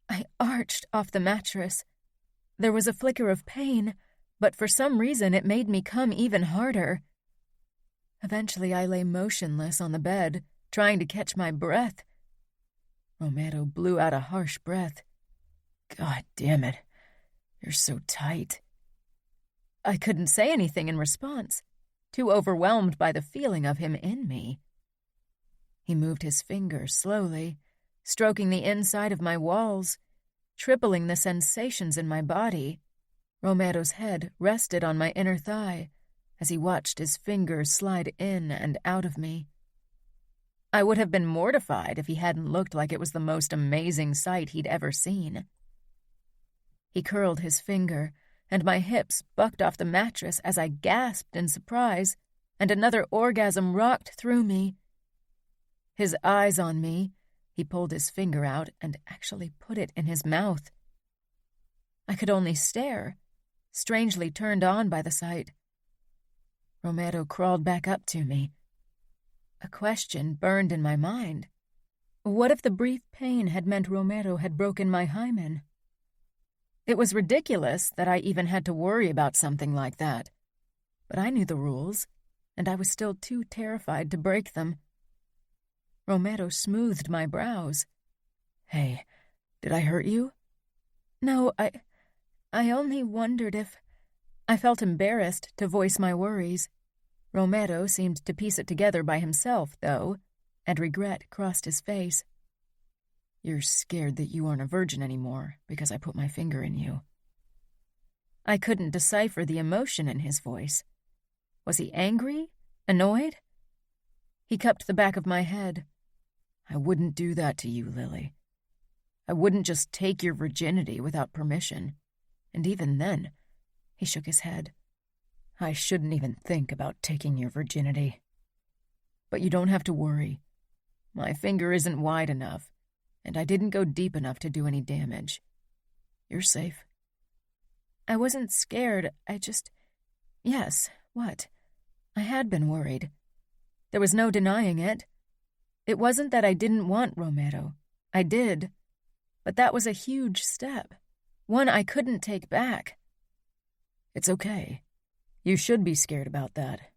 I arched off the mattress. There was a flicker of pain, but for some reason it made me come even harder. Eventually I lay motionless on the bed, trying to catch my breath. Romero blew out a harsh breath. "God damn it. You're so tight." I couldn't say anything in response, too overwhelmed by the feeling of him in me. He moved his finger slowly, stroking the inside of my walls, tripling the sensations in my body. Romero's head rested on my inner thigh as he watched his fingers slide in and out of me. I would have been mortified if he hadn't looked like it was the most amazing sight he'd ever seen. He curled his finger, and my hips bucked off the mattress as I gasped in surprise, and another orgasm rocked through me. His eyes on me, he pulled his finger out and actually put it in his mouth. I could only stare, strangely turned on by the sight. Romero crawled back up to me. A question burned in my mind. What if the brief pain had meant Romero had broken my hymen? It was ridiculous that I even had to worry about something like that. But I knew the rules, and I was still too terrified to break them. Romero smoothed my brows. "Hey, did I hurt you?" "No, I only wondered if—" I felt embarrassed to voice my worries. Romero seemed to piece it together by himself, though, and regret crossed his face. "You're scared that you aren't a virgin anymore because I put my finger in you." I couldn't decipher the emotion in his voice. Was he angry? Annoyed? He cupped the back of my head. "I wouldn't do that to you, Lily. I wouldn't just take your virginity without permission. And even then," he shook his head, "I shouldn't even think about taking your virginity. But you don't have to worry. My finger isn't wide enough, and I didn't go deep enough to do any damage. You're safe." I wasn't scared, Yes, what? I had been worried. There was no denying it. It wasn't that I didn't want Romero. I did. But that was a huge step, one I couldn't take back. "It's okay. You should be scared about that.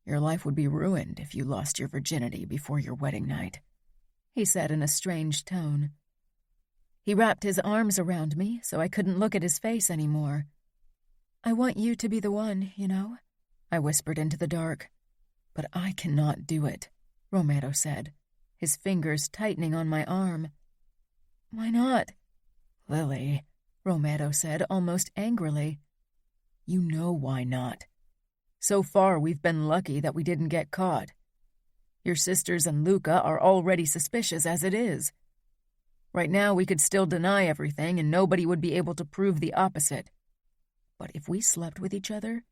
Your life would be ruined if you lost your virginity before your wedding night," he said in a strange tone. He wrapped his arms around me so I couldn't look at his face anymore. "I want you to be the one, you know," I whispered into the dark. "But I cannot do it," Romero said, his fingers tightening on my arm. "Why not?" "Lily," Romero said almost angrily. "You know why not. So far we've been lucky that we didn't get caught. Your sisters and Luca are already suspicious as it is. Right now we could still deny everything and nobody would be able to prove the opposite. But if we slept with each other,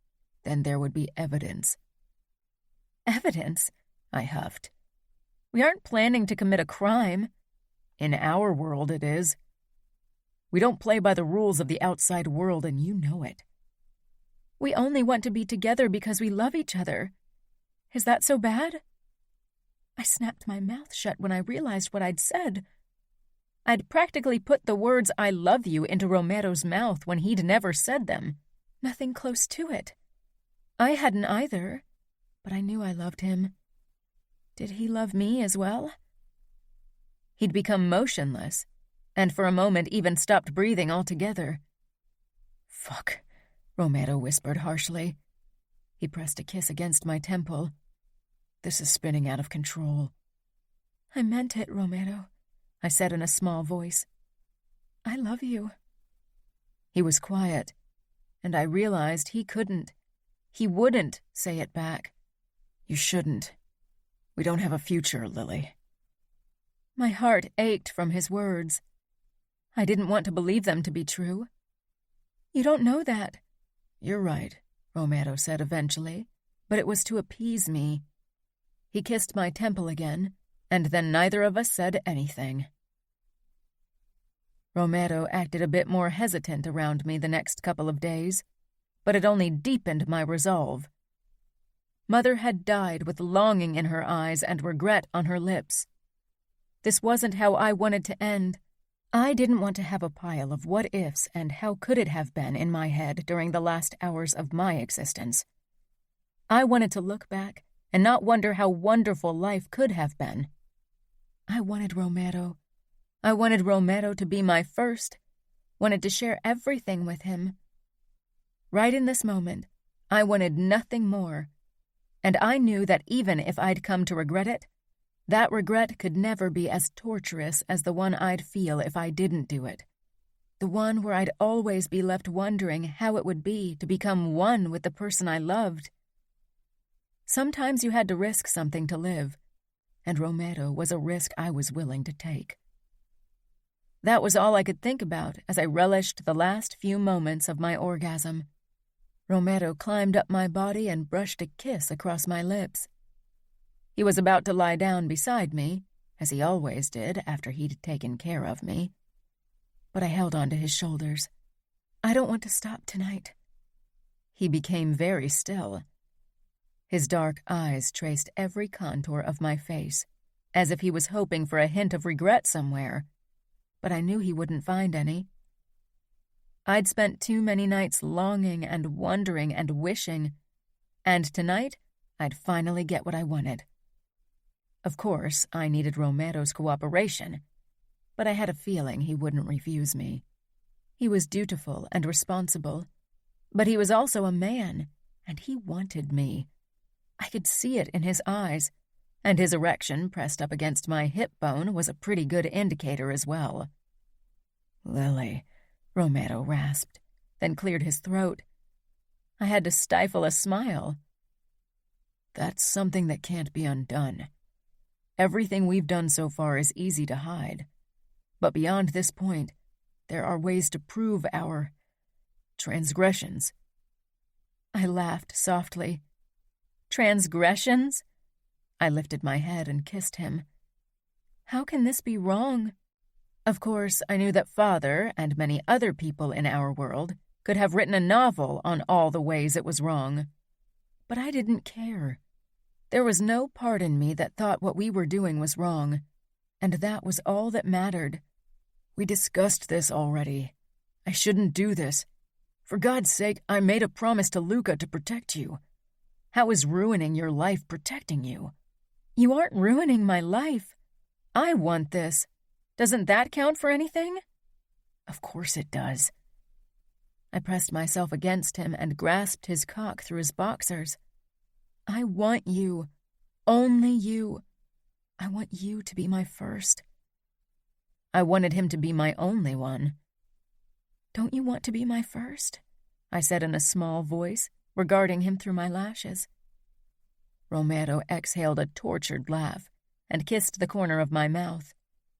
then there would be evidence." "Evidence?" I huffed. "We aren't planning to commit a crime. In our world it is. We don't play by the rules of the outside world, and you know it. We only want to be together because we love each other. Is that so bad?" I snapped my mouth shut when I realized what I'd said. I'd practically put the words "I love you" into Romero's mouth when he'd never said them. Nothing close to it. I hadn't either, but I knew I loved him. Did he love me as well? He'd become motionless, and for a moment even stopped breathing altogether. "Fuck," Romero whispered harshly. He pressed a kiss against my temple. "This is spinning out of control." "I meant it, Romero," I said in a small voice. "I love you." He was quiet, and I realized he couldn't. He wouldn't say it back. "You shouldn't. We don't have a future, Lily." My heart ached from his words. I didn't want to believe them to be true. "You don't know that." "You're right," Romero said eventually, but it was to appease me. He kissed my temple again, and then neither of us said anything. Romero acted a bit more hesitant around me the next couple of days, but it only deepened my resolve. Mother had died with longing in her eyes and regret on her lips. This wasn't how I wanted to end. I didn't want to have a pile of what-ifs and how could it have been in my head during the last hours of my existence. I wanted to look back and not wonder how wonderful life could have been. I wanted Romero. I wanted Romero to be my first, wanted to share everything with him. Right in this moment, I wanted nothing more, and I knew that even if I'd come to regret it, that regret could never be as torturous as the one I'd feel if I didn't do it. The one where I'd always be left wondering how it would be to become one with the person I loved. Sometimes you had to risk something to live, and Romero was a risk I was willing to take. That was all I could think about as I relished the last few moments of my orgasm. Romero climbed up my body and brushed a kiss across my lips. He was about to lie down beside me, as he always did after he'd taken care of me. But I held onto his shoulders. "I don't want to stop tonight." He became very still. His dark eyes traced every contour of my face, as if he was hoping for a hint of regret somewhere, but I knew he wouldn't find any. I'd spent too many nights longing and wondering and wishing, and tonight I'd finally get what I wanted. Of course, I needed Romero's cooperation, but I had a feeling he wouldn't refuse me. He was dutiful and responsible, but he was also a man, and he wanted me. I could see it in his eyes, and his erection pressed up against my hip bone was a pretty good indicator as well. "Lily," Romero rasped, then cleared his throat. I had to stifle a smile. "That's something that can't be undone. Everything we've done so far is easy to hide. But beyond this point, there are ways to prove our transgressions." I laughed softly. "Transgressions?" I lifted my head and kissed him. "How can this be wrong?" Of course, I knew that Father and many other people in our world could have written a novel on all the ways it was wrong. But I didn't care. There was no part in me that thought what we were doing was wrong, and that was all that mattered. "We discussed this already. I shouldn't do this. For God's sake, I made a promise to Luca to protect you. How is ruining your life protecting you?" "You aren't ruining my life. I want this. Doesn't that count for anything?" "Of course it does." I pressed myself against him and grasped his cock through his boxers. "I want you. Only you. I want you to be my first." I wanted him to be my only one. "Don't you want to be my first?" I said in a small voice, regarding him through my lashes. Romero exhaled a tortured laugh and kissed the corner of my mouth,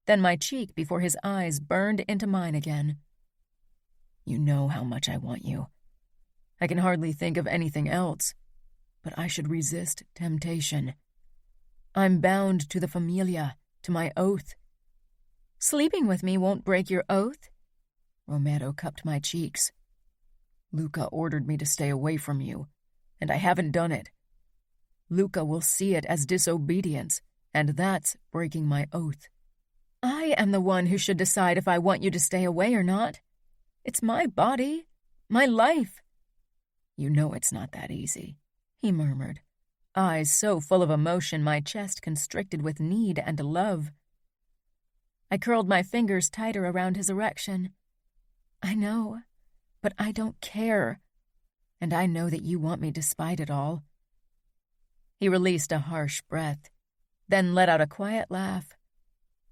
then my cheek before his eyes burned into mine again. "You know how much I want you. I can hardly think of anything else, but I should resist temptation. I'm bound to the familia, to my oath." "Sleeping with me won't break your oath." Romero cupped my cheeks. "Luca ordered me to stay away from you, and I haven't done it. Luca will see it as disobedience, and that's breaking my oath. I am the one who should decide if I want you to stay away or not. It's my body, my life. You know it's not that easy, he murmured, eyes so full of emotion my chest constricted with need and love. I curled my fingers tighter around his erection. I know, but I don't care. And I know that you want me despite it all. He released a harsh breath, then let out a quiet laugh.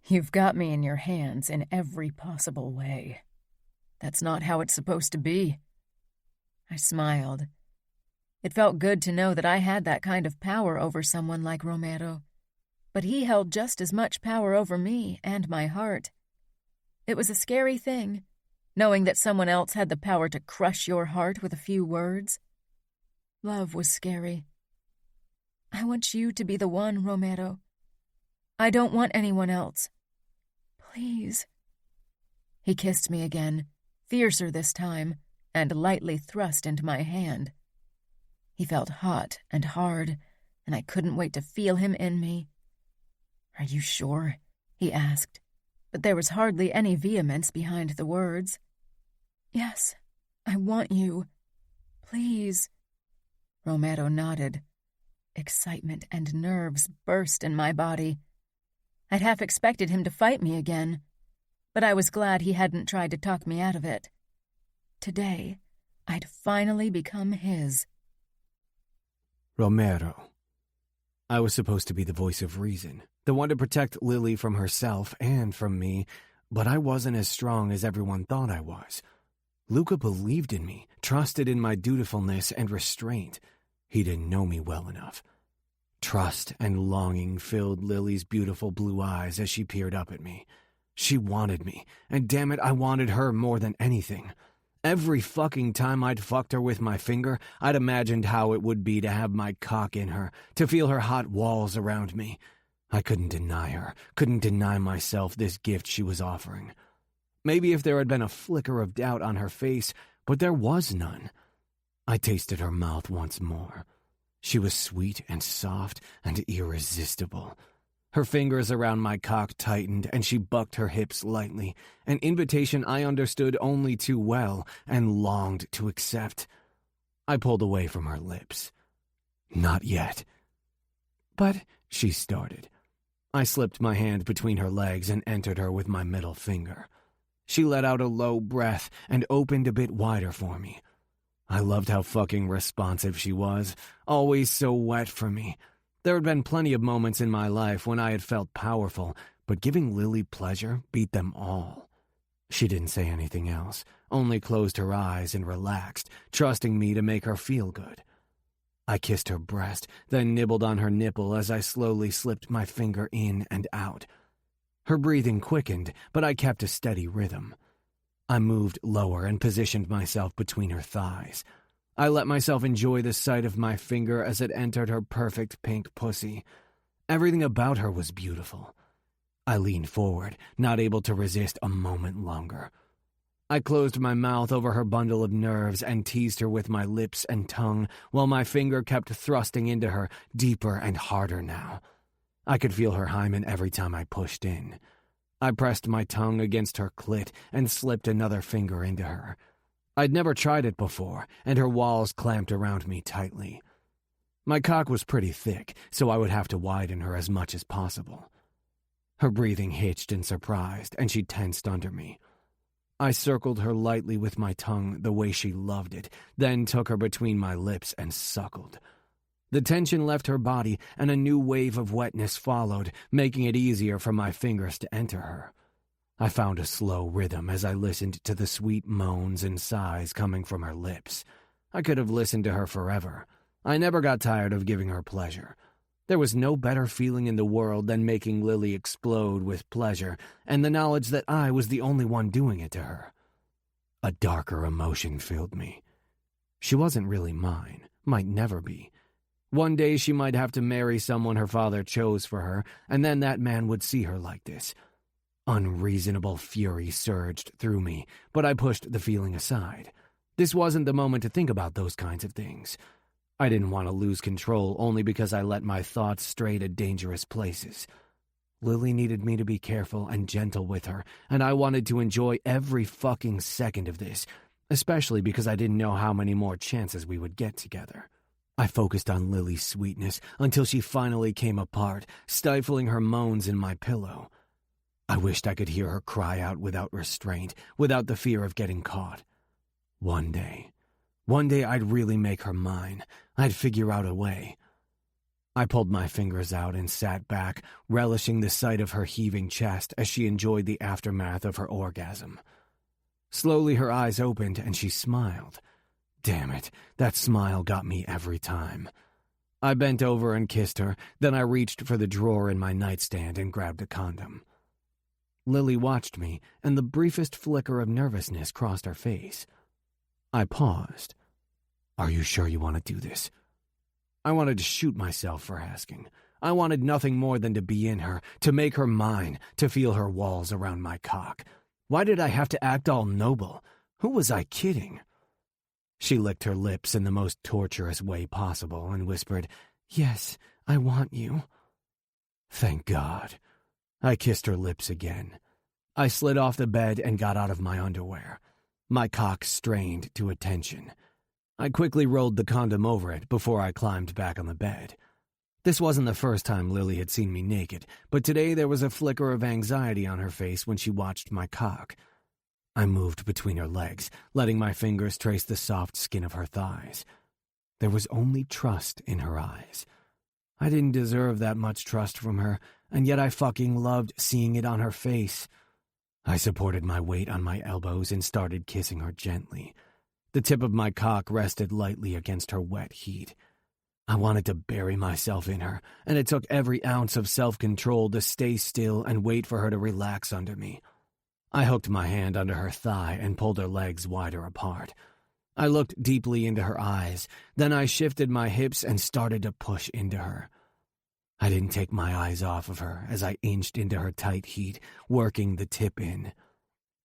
You've got me in your hands in every possible way. That's not how it's supposed to be. I smiled. It felt good to know that I had that kind of power over someone like Romero. But he held just as much power over me and my heart. It was a scary thing, knowing that someone else had the power to crush your heart with a few words. Love was scary. I want you to be the one, Romero. I don't want anyone else. Please. He kissed me again, fiercer this time, and lightly thrust into my hand. He felt hot and hard, and I couldn't wait to feel him in me. Are you sure? He asked, but there was hardly any vehemence behind the words. Yes, I want you. Please. Romero nodded. Excitement and nerves burst in my body. I'd half expected him to fight me again, but I was glad he hadn't tried to talk me out of it. Today, I'd finally become his. Romero. I was supposed to be the voice of reason, the one to protect Lily from herself and from me, but I wasn't as strong as everyone thought I was. Luca believed in me, trusted in my dutifulness and restraint. He didn't know me well enough. Trust and longing filled Lily's beautiful blue eyes as she peered up at me. She wanted me, and damn it, I wanted her more than anything. Every fucking time I'd fucked her with my finger, I'd imagined how it would be to have my cock in her, to feel her hot walls around me. I couldn't deny her, couldn't deny myself this gift she was offering. Maybe if there had been a flicker of doubt on her face, but there was none. I tasted her mouth once more. She was sweet and soft and irresistible. Her fingers around my cock tightened, and she bucked her hips lightly, an invitation I understood only too well and longed to accept. I pulled away from her lips. Not yet. But she started. I slipped my hand between her legs and entered her with my middle finger. She let out a low breath and opened a bit wider for me. I loved how fucking responsive she was, always so wet for me. There had been plenty of moments in my life when I had felt powerful, but giving Lily pleasure beat them all. She didn't say anything else, only closed her eyes and relaxed, trusting me to make her feel good. I kissed her breast, then nibbled on her nipple as I slowly slipped my finger in and out. Her breathing quickened, but I kept a steady rhythm. I moved lower and positioned myself between her thighs. I let myself enjoy the sight of my finger as it entered her perfect pink pussy. Everything about her was beautiful. I leaned forward, not able to resist a moment longer. I closed my mouth over her bundle of nerves and teased her with my lips and tongue while my finger kept thrusting into her deeper and harder now. I could feel her hymen every time I pushed in. I pressed my tongue against her clit and slipped another finger into her. I'd never tried it before, and her walls clamped around me tightly. My cock was pretty thick, so I would have to widen her as much as possible. Her breathing hitched in surprise, and she tensed under me. I circled her lightly with my tongue the way she loved it, then took her between my lips and suckled. The tension left her body, and a new wave of wetness followed, making it easier for my fingers to enter her. I found a slow rhythm as I listened to the sweet moans and sighs coming from her lips. I could have listened to her forever. I never got tired of giving her pleasure. There was no better feeling in the world than making Lily explode with pleasure, and the knowledge that I was the only one doing it to her. A darker emotion filled me. She wasn't really mine, might never be. One day she might have to marry someone her father chose for her, and then that man would see her like this. Unreasonable fury surged through me, but I pushed the feeling aside. This wasn't the moment to think about those kinds of things. I didn't want to lose control only because I let my thoughts stray to dangerous places. Lily needed me to be careful and gentle with her, and I wanted to enjoy every fucking second of this, especially because I didn't know how many more chances we would get together. I focused on Lily's sweetness until she finally came apart, stifling her moans in my pillow. I wished I could hear her cry out without restraint, without the fear of getting caught. One day I'd really make her mine. I'd figure out a way. I pulled my fingers out and sat back, relishing the sight of her heaving chest as she enjoyed the aftermath of her orgasm. Slowly her eyes opened and she smiled. Damn it, that smile got me every time. I bent over and kissed her, then I reached for the drawer in my nightstand and grabbed a condom. Lily watched me, and the briefest flicker of nervousness crossed her face. I paused. Are you sure you want to do this? I wanted to shoot myself for asking. I wanted nothing more than to be in her, to make her mine, to feel her walls around my cock. Why did I have to act all noble? Who was I kidding? She licked her lips in the most torturous way possible and whispered, "Yes, I want you." Thank God. I kissed her lips again. I slid off the bed and got out of my underwear. My cock strained to attention. I quickly rolled the condom over it before I climbed back on the bed. This wasn't the first time Lily had seen me naked, but today there was a flicker of anxiety on her face when she watched my cock. I moved between her legs, letting my fingers trace the soft skin of her thighs. There was only trust in her eyes. I didn't deserve that much trust from her, and yet I fucking loved seeing it on her face. I supported my weight on my elbows and started kissing her gently. The tip of my cock rested lightly against her wet heat. I wanted to bury myself in her, and it took every ounce of self-control to stay still and wait for her to relax under me. I hooked my hand under her thigh and pulled her legs wider apart. I looked deeply into her eyes, then I shifted my hips and started to push into her. I didn't take my eyes off of her as I inched into her tight heat, working the tip in.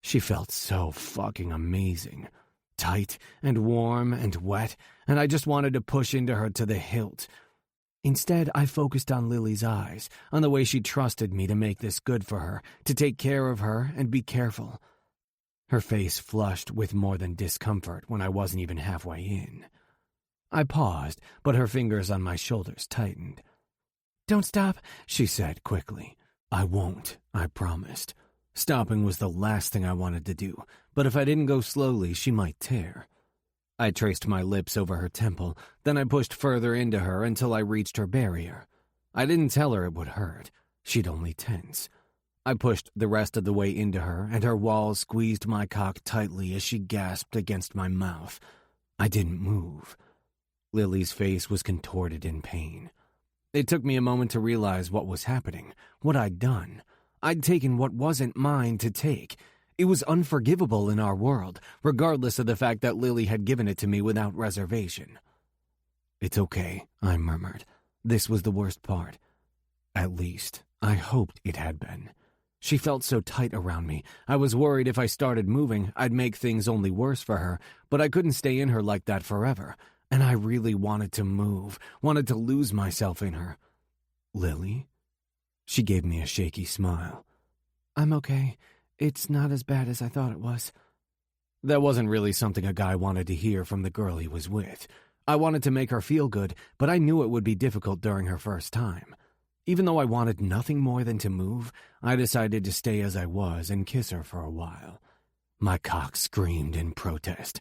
She felt so fucking amazing. Tight and warm and wet, and I just wanted to push into her to the hilt. Instead, I focused on Lily's eyes, on the way she trusted me to make this good for her, to take care of her and be careful. Her face flushed with more than discomfort when I wasn't even halfway in. I paused, but her fingers on my shoulders tightened. "Don't stop," she said quickly. "I won't," I promised. Stopping was the last thing I wanted to do, but if I didn't go slowly, she might tear. I traced my lips over her temple, then I pushed further into her until I reached her barrier. I didn't tell her it would hurt. She'd only tense. I pushed the rest of the way into her, and her walls squeezed my cock tightly as she gasped against my mouth. I didn't move. Lily's face was contorted in pain. It took me a moment to realize what was happening, what I'd done. I'd taken what wasn't mine to take. It was unforgivable in our world, regardless of the fact that Lily had given it to me without reservation. "It's okay," I murmured. This was the worst part. At least, I hoped it had been. She felt so tight around me. I was worried if I started moving, I'd make things only worse for her, but I couldn't stay in her like that forever, and I really wanted to move, wanted to lose myself in her. "Lily?" She gave me a shaky smile. "I'm okay. It's not as bad as I thought it was." That wasn't really something a guy wanted to hear from the girl he was with. I wanted to make her feel good, but I knew it would be difficult during her first time. Even though I wanted nothing more than to move, I decided to stay as I was and kiss her for a while. My cock screamed in protest.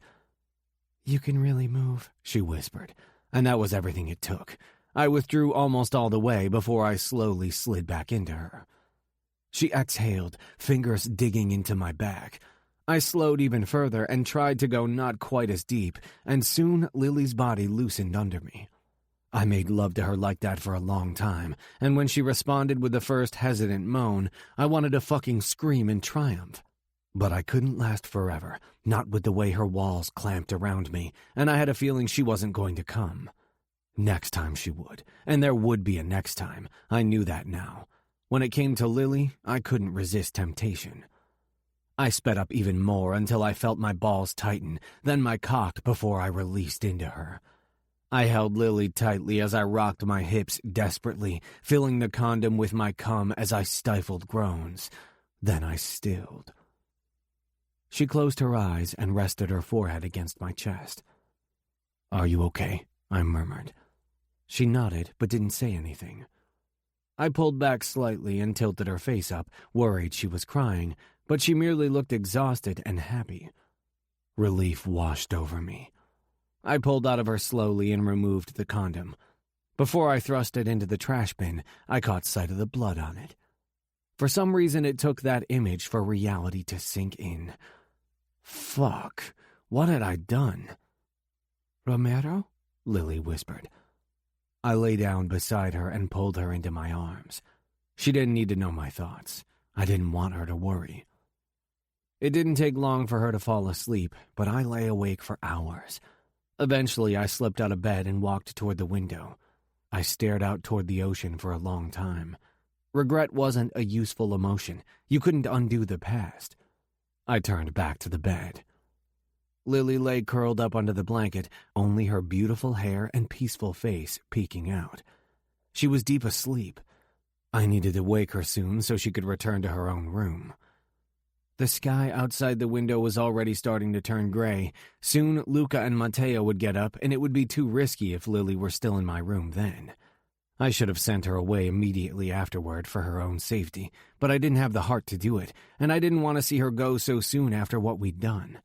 "You can really move," she whispered, and that was everything it took. I withdrew almost all the way before I slowly slid back into her. She exhaled, fingers digging into my back. I slowed even further and tried to go not quite as deep, and soon Lily's body loosened under me. I made love to her like that for a long time, and when she responded with the first hesitant moan, I wanted to fucking scream in triumph. But I couldn't last forever, not with the way her walls clamped around me, and I had a feeling she wasn't going to come. Next time she would, and there would be a next time. I knew that now. When it came to Lily, I couldn't resist temptation. I sped up even more until I felt my balls tighten, then my cock before I released into her. I held Lily tightly as I rocked my hips desperately, filling the condom with my cum as I stifled groans. Then I stilled. She closed her eyes and rested her forehead against my chest. "Are you okay?" I murmured. She nodded, but didn't say anything. I pulled back slightly and tilted her face up, worried she was crying, but she merely looked exhausted and happy. Relief washed over me. I pulled out of her slowly and removed the condom. Before I thrust it into the trash bin, I caught sight of the blood on it. For some reason, it took that image for reality to sink in. Fuck, what had I done? "Romero?" Lily whispered. I lay down beside her and pulled her into my arms. She didn't need to know my thoughts. I didn't want her to worry. It didn't take long for her to fall asleep, but I lay awake for hours. Eventually, I slipped out of bed and walked toward the window. I stared out toward the ocean for a long time. Regret wasn't a useful emotion. You couldn't undo the past. I turned back to the bed. Lily lay curled up under the blanket, only her beautiful hair and peaceful face peeking out. She was deep asleep. I needed to wake her soon so she could return to her own room. The sky outside the window was already starting to turn gray. Soon, Luca and Matteo would get up, and it would be too risky if Lily were still in my room then. I should have sent her away immediately afterward for her own safety, but I didn't have the heart to do it, and I didn't want to see her go so soon after what we'd done.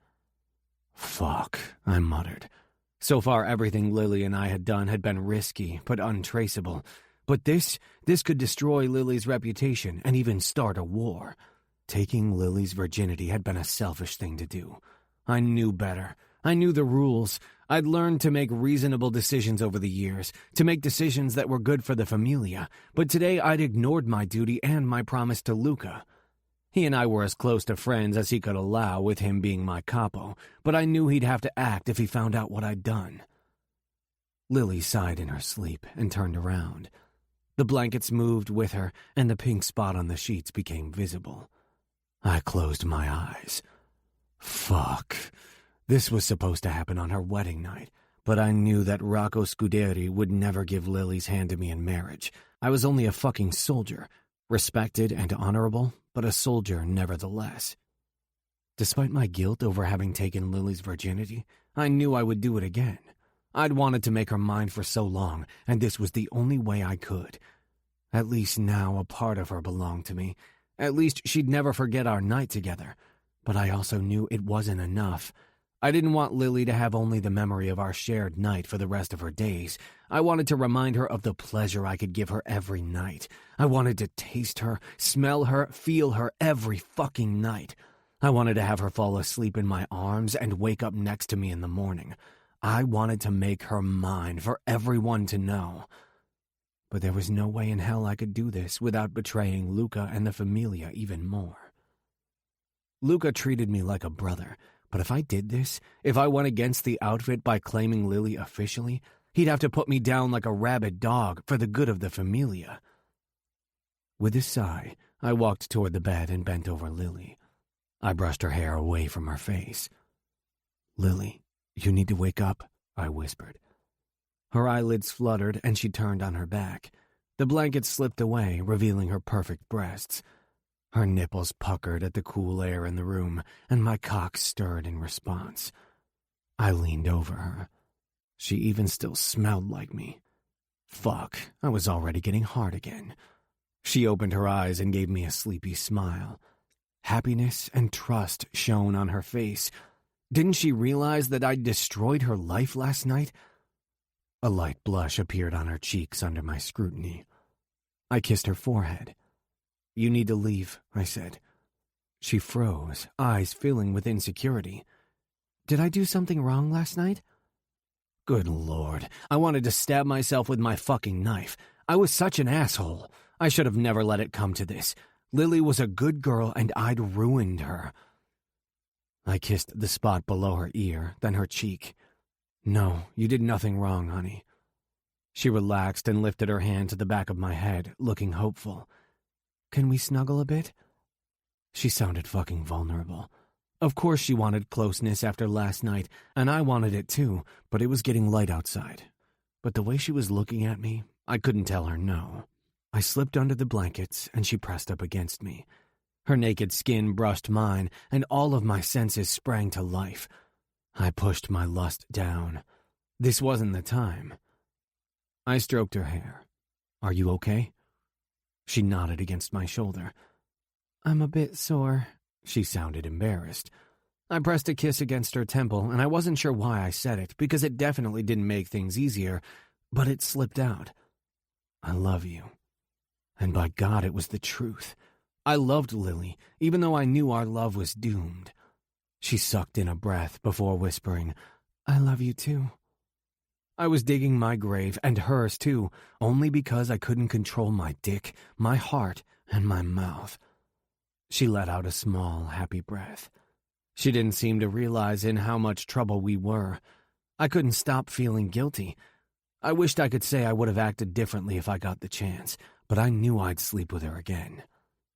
Fuck, I muttered. So far, everything Lily and I had done had been risky, but untraceable. But this could destroy Lily's reputation and even start a war. Taking Lily's virginity had been a selfish thing to do. I knew better. I knew the rules. I'd learned to make reasonable decisions over the years, to make decisions that were good for the familia, but today I'd ignored my duty and my promise to Luca. He and I were as close to friends as he could allow, with him being my capo, but I knew he'd have to act if he found out what I'd done. Lily sighed in her sleep and turned around. The blankets moved with her, and the pink spot on the sheets became visible. I closed my eyes. Fuck. This was supposed to happen on her wedding night, but I knew that Rocco Scuderi would never give Lily's hand to me in marriage. I was only a fucking soldier, respected and honorable, but a soldier nevertheless. Despite my guilt over having taken Lily's virginity, I knew I would do it again. I'd wanted to make her mine for so long, and this was the only way I could. At least now a part of her belonged to me. At least she'd never forget our night together. But I also knew it wasn't enough. I didn't want Lily to have only the memory of our shared night for the rest of her days. I wanted to remind her of the pleasure I could give her every night. I wanted to taste her, smell her, feel her every fucking night. I wanted to have her fall asleep in my arms and wake up next to me in the morning. I wanted to make her mine for everyone to know. But there was no way in hell I could do this without betraying Luca and the familia even more. Luca treated me like a brother, but if I did this, if I went against the outfit by claiming Lily officially, he'd have to put me down like a rabid dog for the good of the familia. With a sigh, I walked toward the bed and bent over Lily. I brushed her hair away from her face. "Lily, you need to wake up," I whispered. Her eyelids fluttered and she turned on her back. The blanket slipped away, revealing her perfect breasts. Her nipples puckered at the cool air in the room, and my cock stirred in response. I leaned over her. She even still smelled like me. Fuck, I was already getting hard again. She opened her eyes and gave me a sleepy smile. Happiness and trust shone on her face. Didn't she realize that I'd destroyed her life last night? A light blush appeared on her cheeks under my scrutiny. I kissed her forehead. "You need to leave," I said. She froze, eyes filling with insecurity. "Did I do something wrong last night?" Good Lord, I wanted to stab myself with my fucking knife. I was such an asshole. I should have never let it come to this. Lily was a good girl and I'd ruined her. I kissed the spot below her ear, then her cheek. "No, you did nothing wrong, honey." She relaxed and lifted her hand to the back of my head, looking hopeful. "Can we snuggle a bit?" She sounded fucking vulnerable. Of course she wanted closeness after last night, and I wanted it too, but it was getting light outside. but the way she was looking at me, I couldn't tell her no. I slipped under the blankets, and she pressed up against me. Her naked skin brushed mine, and all of my senses sprang to life. I pushed my lust down. This wasn't the time. I stroked her hair. "Are you okay?" She nodded against my shoulder. "I'm a bit sore." She sounded embarrassed. I pressed a kiss against her temple, and I wasn't sure why I said it, because it definitely didn't make things easier, but it slipped out. "I love you." And by God, it was the truth. I loved Lily, even though I knew our love was doomed. She sucked in a breath before whispering, "I love you too." I was digging my grave, and hers too, only because I couldn't control my dick, my heart, and my mouth. She let out a small, happy breath. She didn't seem to realize in how much trouble we were. I couldn't stop feeling guilty. I wished I could say I would have acted differently if I got the chance, but I knew I'd sleep with her again.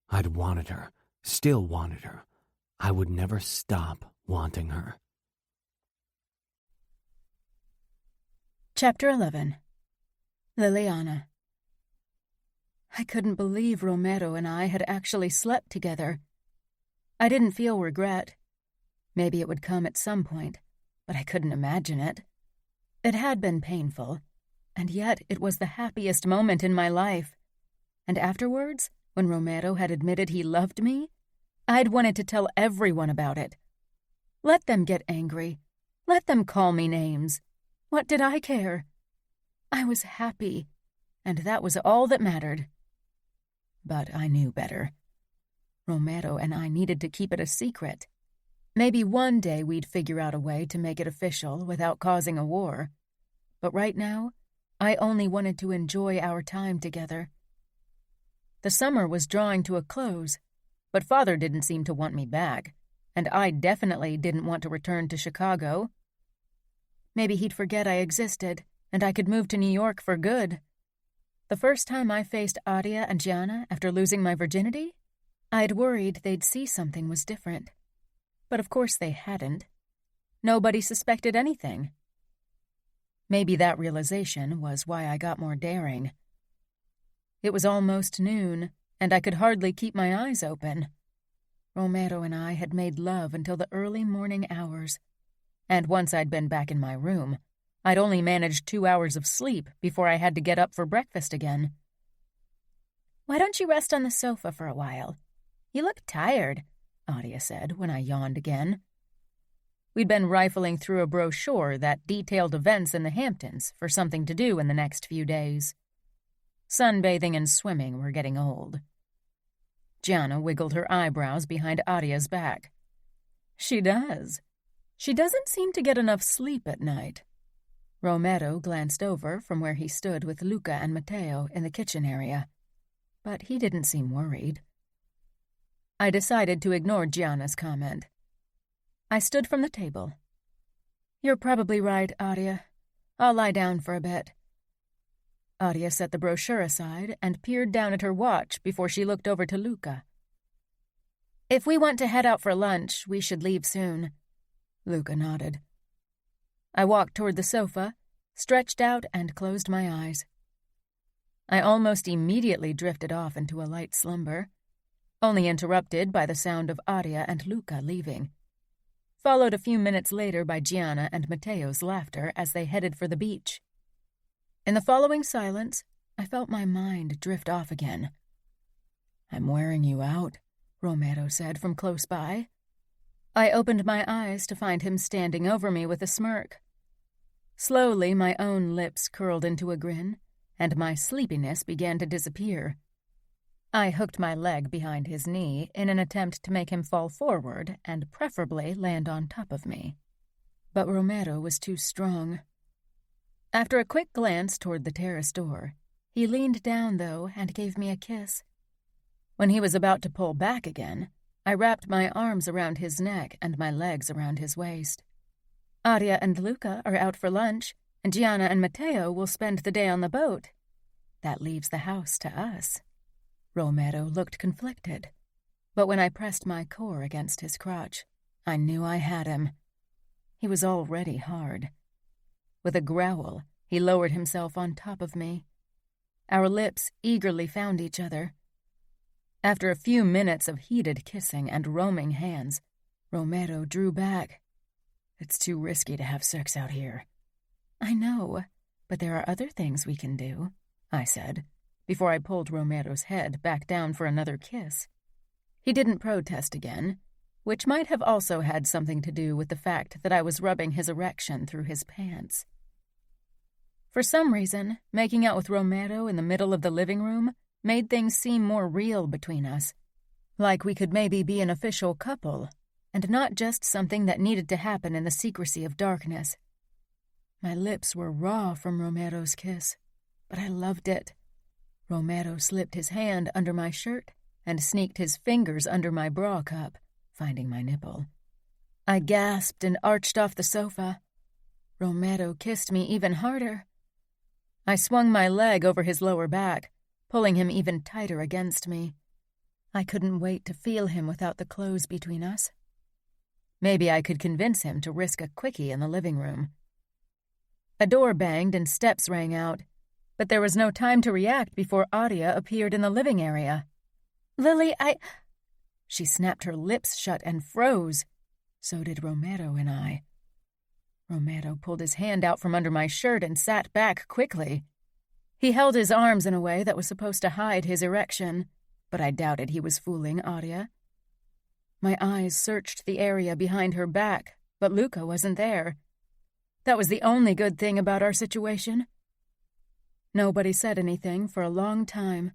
I'd wanted her, still wanted her. I would never stop wanting her. Chapter 11. Liliana. I couldn't believe Romero and I had actually slept together. I didn't feel regret. Maybe it would come at some point, but I couldn't imagine it. It had been painful, and yet it was the happiest moment in my life. And afterwards, when Romero had admitted he loved me, I'd wanted to tell everyone about it. Let them get angry. Let them call me names. What did I care? I was happy, and that was all that mattered. But I knew better. Romero and I needed to keep it a secret. Maybe one day we'd figure out a way to make it official without causing a war. But right now, I only wanted to enjoy our time together. The summer was drawing to a close, but Father didn't seem to want me back, and I definitely didn't want to return to Chicago. Maybe he'd forget I existed, and I could move to New York for good. The first time I faced Adia and Gianna after losing my virginity, I'd worried they'd see something was different. But of course they hadn't. Nobody suspected anything. Maybe that realization was why I got more daring. It was almost noon, and I could hardly keep my eyes open. Romero and I had made love until the early morning hours, and once I'd been back in my room, I'd only managed 2 hours of sleep before I had to get up for breakfast again. "Why don't you rest on the sofa for a while? You look tired," Adia said when I yawned again. We'd been rifling through a brochure that detailed events in the Hamptons for something to do in the next few days. Sunbathing and swimming were getting old. Gianna wiggled her eyebrows behind Adia's back. "She does. She doesn't seem to get enough sleep at night." Romero glanced over from where he stood with Luca and Matteo in the kitchen area, but he didn't seem worried. I decided to ignore Gianna's comment. I stood from the table. "You're probably right, Adia. I'll lie down for a bit." Adia set the brochure aside and peered down at her watch before she looked over to Luca. "If we want to head out for lunch, we should leave soon." Luca nodded. I walked toward the sofa, stretched out, and closed my eyes. I almost immediately drifted off into a light slumber, only interrupted by the sound of Adia and Luca leaving, followed a few minutes later by Gianna and Matteo's laughter as they headed for the beach. In the following silence, I felt my mind drift off again. "I'm wearing you out," Romero said from close by. I opened my eyes to find him standing over me with a smirk. Slowly, my own lips curled into a grin, and my sleepiness began to disappear. I hooked my leg behind his knee in an attempt to make him fall forward and preferably land on top of me. But Romero was too strong. After a quick glance toward the terrace door, he leaned down, though, and gave me a kiss. When he was about to pull back again, I wrapped my arms around his neck and my legs around his waist. "Adia and Luca are out for lunch, and Gianna and Matteo will spend the day on the boat. That leaves the house to us." Romero looked conflicted, but when I pressed my core against his crotch, I knew I had him. He was already hard. With a growl, He lowered himself on top of me. Our lips eagerly found each other. After a few minutes of heated kissing and roaming hands, Romero drew back. "It's too risky to have sex out here." "I know, but there are other things we can do," I said, before I pulled Romero's head back down for another kiss. He didn't protest again, which might have also had something to do with the fact that I was rubbing his erection through his pants. For some reason, making out with Romero in the middle of the living room made things seem more real between us, like we could maybe be an official couple, and not just something that needed to happen in the secrecy of darkness. My lips were raw from Romero's kiss, but I loved it. Romero slipped his hand under my shirt and sneaked his fingers under my bra cup, finding my nipple. I gasped and arched off the sofa. Romero kissed me even harder. I swung my leg over his lower back, pulling him even tighter against me. I couldn't wait to feel him without the clothes between us. Maybe I could convince him to risk a quickie in the living room. A door banged and steps rang out, but there was no time to react before Adia appeared in the living area. "Lily, She snapped her lips shut and froze. So did Romero and I. Romero pulled his hand out from under my shirt and sat back quickly. He held his arms in a way that was supposed to hide his erection, but I doubted he was fooling Adia. My eyes searched the area behind her back, but Luca wasn't there. That was the only good thing about our situation. Nobody said anything for a long time.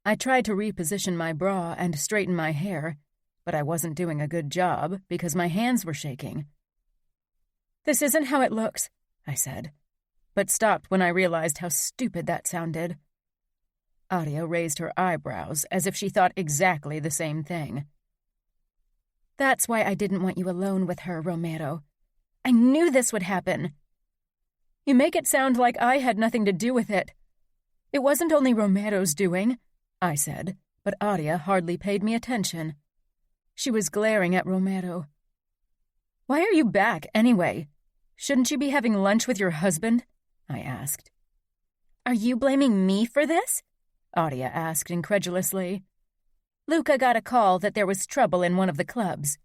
I tried to reposition my bra and straighten my hair, but I wasn't doing a good job because my hands were shaking. "This isn't how it looks," I said, but stopped when I realized how stupid that sounded. Adia raised her eyebrows as if she thought exactly the same thing. "That's why I didn't want you alone with her, Romero. I knew this would happen." "You make it sound like I had nothing to do with it. It wasn't only Romero's doing," I said, but Adia hardly paid me attention. She was glaring at Romero. "Why are you back, anyway? Shouldn't you be having lunch with your husband?" I asked. "Are you blaming me for this?" Adia asked incredulously. "Luca got a call that there was trouble in one of the clubs.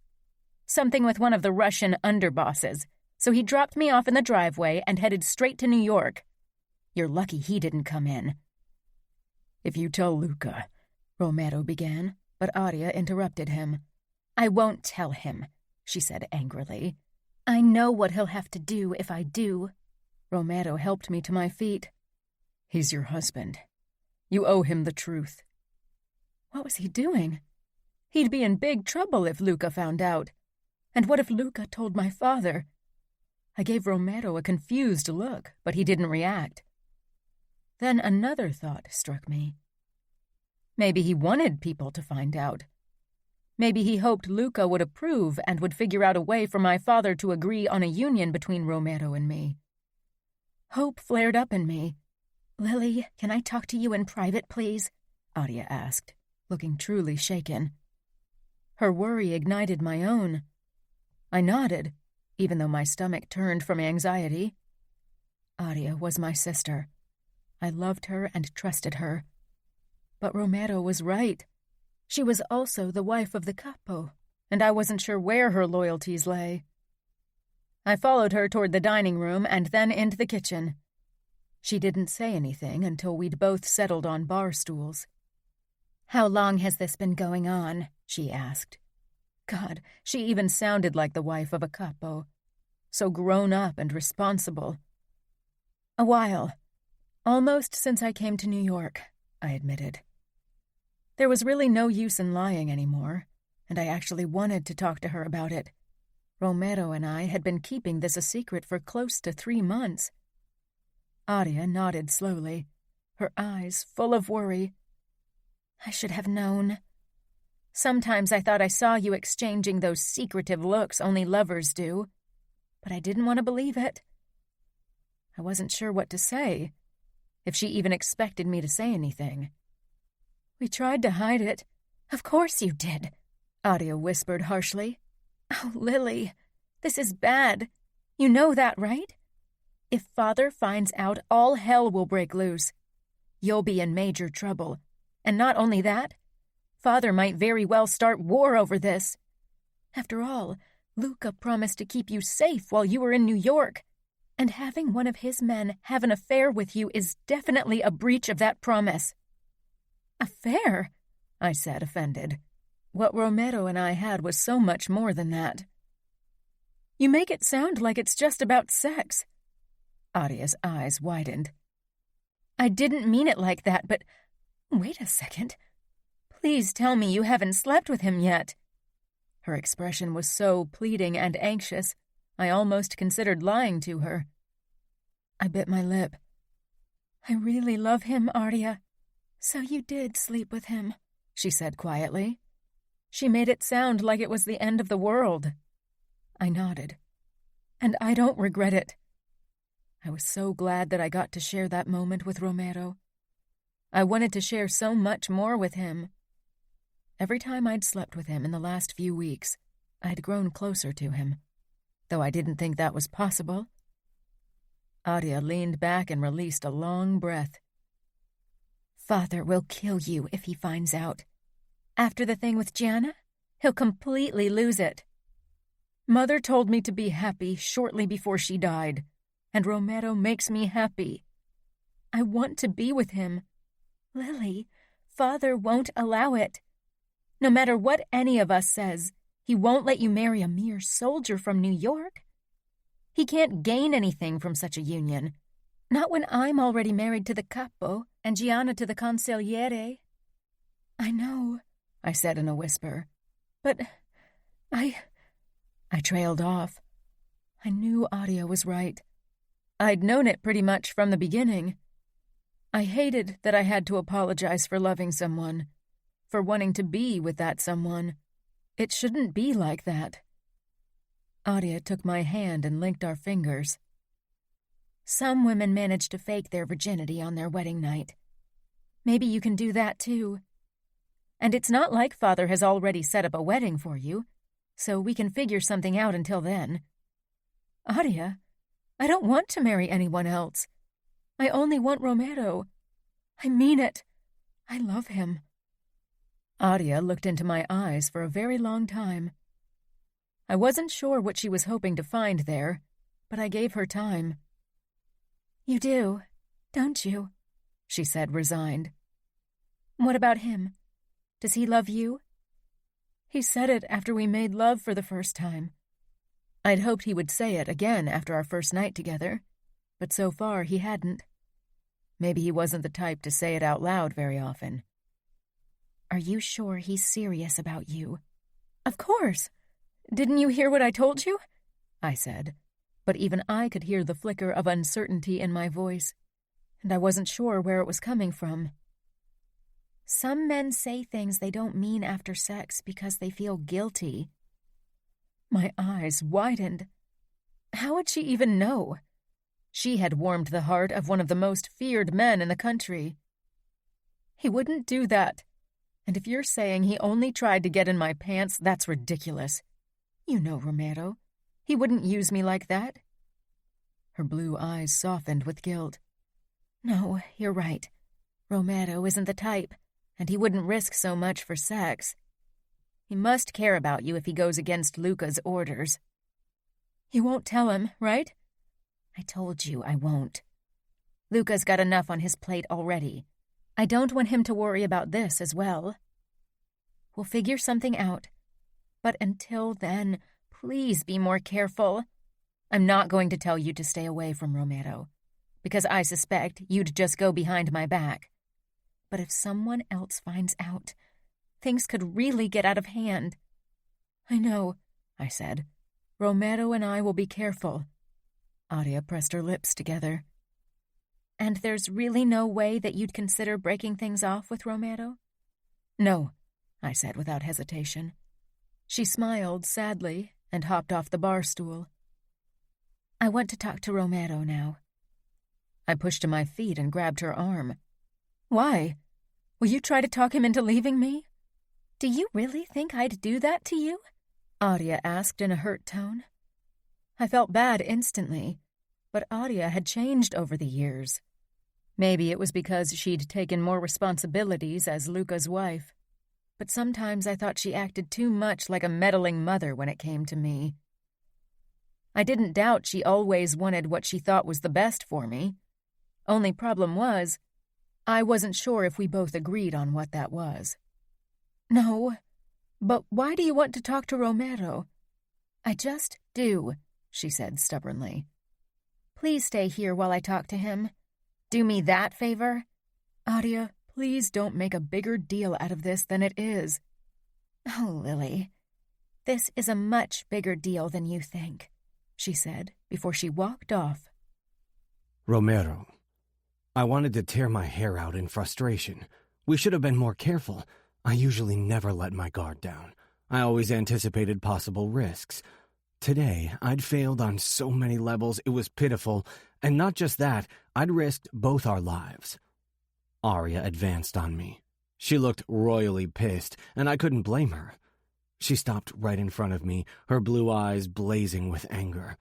Something with one of the Russian underbosses, so he dropped me off in the driveway and headed straight to New York. You're lucky he didn't come in." "If you tell Luca," Romero began, but Adia interrupted him. "I won't tell him," she said angrily. "I know what he'll have to do if I do." Romero helped me to my feet. "He's your husband. You owe him the truth." What was he doing? He'd be in big trouble if Luca found out. And what if Luca told my father? I gave Romero a confused look, but he didn't react. Then another thought struck me. Maybe he wanted people to find out. Maybe he hoped Luca would approve and would figure out a way for my father to agree on a union between Romero and me. Hope flared up in me. "Lily, can I talk to you in private, please?" Adia asked, looking truly shaken. Her worry ignited my own. I nodded, even though my stomach turned from anxiety. Adia was my sister. I loved her and trusted her. But Romero was right. She was also the wife of the capo, and I wasn't sure where her loyalties lay. I followed her toward the dining room and then into the kitchen. She didn't say anything until we'd both settled on bar stools. "How long has this been going on?" she asked. God, she even sounded like the wife of a capo. So grown up and responsible. "A while. Almost since I came to New York," I admitted. There was really no use in lying anymore, and I actually wanted to talk to her about it. Romero and I had been keeping this a secret for close to 3 months. Adia nodded slowly, her eyes full of worry. "I should have known. Sometimes I thought I saw you exchanging those secretive looks only lovers do, but I didn't want to believe it." I wasn't sure what to say, if she even expected me to say anything. "We tried to hide it." "Of course you did," Adia whispered harshly. "Oh, Lily, this is bad. You know that, right?" If Father finds out, all hell will break loose. You'll be in major trouble. And not only that, Father might very well start war over this. After all, Luca promised to keep you safe while you were in New York, and having one of his men have an affair with you is definitely a breach of that promise." "Affair?" I said, offended. What Romero and I had was so much more than that. "You make it sound like it's just about sex." Adia's eyes widened. "I didn't mean it like that, but wait a second. Please tell me you haven't slept with him yet." Her expression was so pleading and anxious, I almost considered lying to her. I bit my lip. "I really love him, Adia." "So you did sleep with him," she said quietly. She made it sound like it was the end of the world. I nodded. "And I don't regret it." I was so glad that I got to share that moment with Romero. I wanted to share so much more with him. Every time I'd slept with him in the last few weeks, I'd grown closer to him, though I didn't think that was possible. Adia leaned back and released a long breath. "Father will kill you if he finds out. After the thing with Gianna, he'll completely lose it. Mother told me to be happy shortly before she died, and Romero makes me happy. I want to be with him. Lily, Father won't allow it. No matter what any of us says, he won't let you marry a mere soldier from New York. He can't gain anything from such a union. Not when I'm already married to the capo and Gianna to the consigliere." "I know," I said in a whisper. "But I trailed off. I knew Adia was right. I'd known it pretty much from the beginning. I hated that I had to apologize for loving someone, for wanting to be with that someone. It shouldn't be like that." Adia took my hand and linked our fingers. "Some women manage to fake their virginity on their wedding night. Maybe you can do that too. And it's not like Father has already set up a wedding for you, so we can figure something out until then. Adia, I don't want to marry anyone else. I only want Romero. I mean it. I love him." Adia looked into my eyes for a very long time. I wasn't sure what she was hoping to find there, but I gave her time. "You do, don't you?" she said, resigned. "What about him? Does he love you?" "He said it after we made love for the first time. I'd hoped he would say it again after our first night together, but so far he hadn't. Maybe he wasn't the type to say it out loud very often." "Are you sure he's serious about you?" "Of course. Didn't you hear what I told you?" I said, but even I could hear the flicker of uncertainty in my voice, and I wasn't sure where it was coming from. "Some men say things they don't mean after sex because they feel guilty." My eyes widened. How would she even know? She had warmed the heart of one of the most feared men in the country. "He wouldn't do that. And if you're saying he only tried to get in my pants, that's ridiculous. You know Romero. He wouldn't use me like that." Her blue eyes softened with guilt. "No, you're right. Romero isn't the type, and he wouldn't risk so much for sex. He must care about you if he goes against Luca's orders." "You won't tell him, right?" "I told you I won't. Luca's got enough on his plate already. I don't want him to worry about this as well. We'll figure something out. But until then, please be more careful. I'm not going to tell you to stay away from Romero, because I suspect you'd just go behind my back. But if someone else finds out, things could really get out of hand." "I know," I said. "Romero and I will be careful." Adia pressed her lips together. "And there's really no way that you'd consider breaking things off with Romero?" "No," I said without hesitation. She smiled sadly and hopped off the bar stool. "I want to talk to Romero now." I pushed to my feet and grabbed her arm. "Why? Will you try to talk him into leaving me?" "Do you really think I'd do that to you?" Adia asked in a hurt tone. I felt bad instantly. but Adia had changed over the years. Maybe it was because she'd taken more responsibilities as Luca's wife, but sometimes I thought she acted too much like a meddling mother when it came to me. I didn't doubt she always wanted what she thought was the best for me. Only problem was, I wasn't sure if we both agreed on what that was. No, but why do you want to talk to Romero? I just do, she said stubbornly. Please stay here while I talk to him. Do me that favor? Adia, please don't make a bigger deal out of this than it is. Oh, Lily, this is a much bigger deal than you think, she said before she walked off. Romero, I wanted to tear my hair out in frustration. We should have been more careful. I usually never let my guard down. I always anticipated possible risks. Today, I'd failed on so many levels it was pitiful, and not just that, I'd risked both our lives. Arya advanced on me. She looked royally pissed, and I couldn't blame her. She stopped right in front of me, her blue eyes blazing with anger.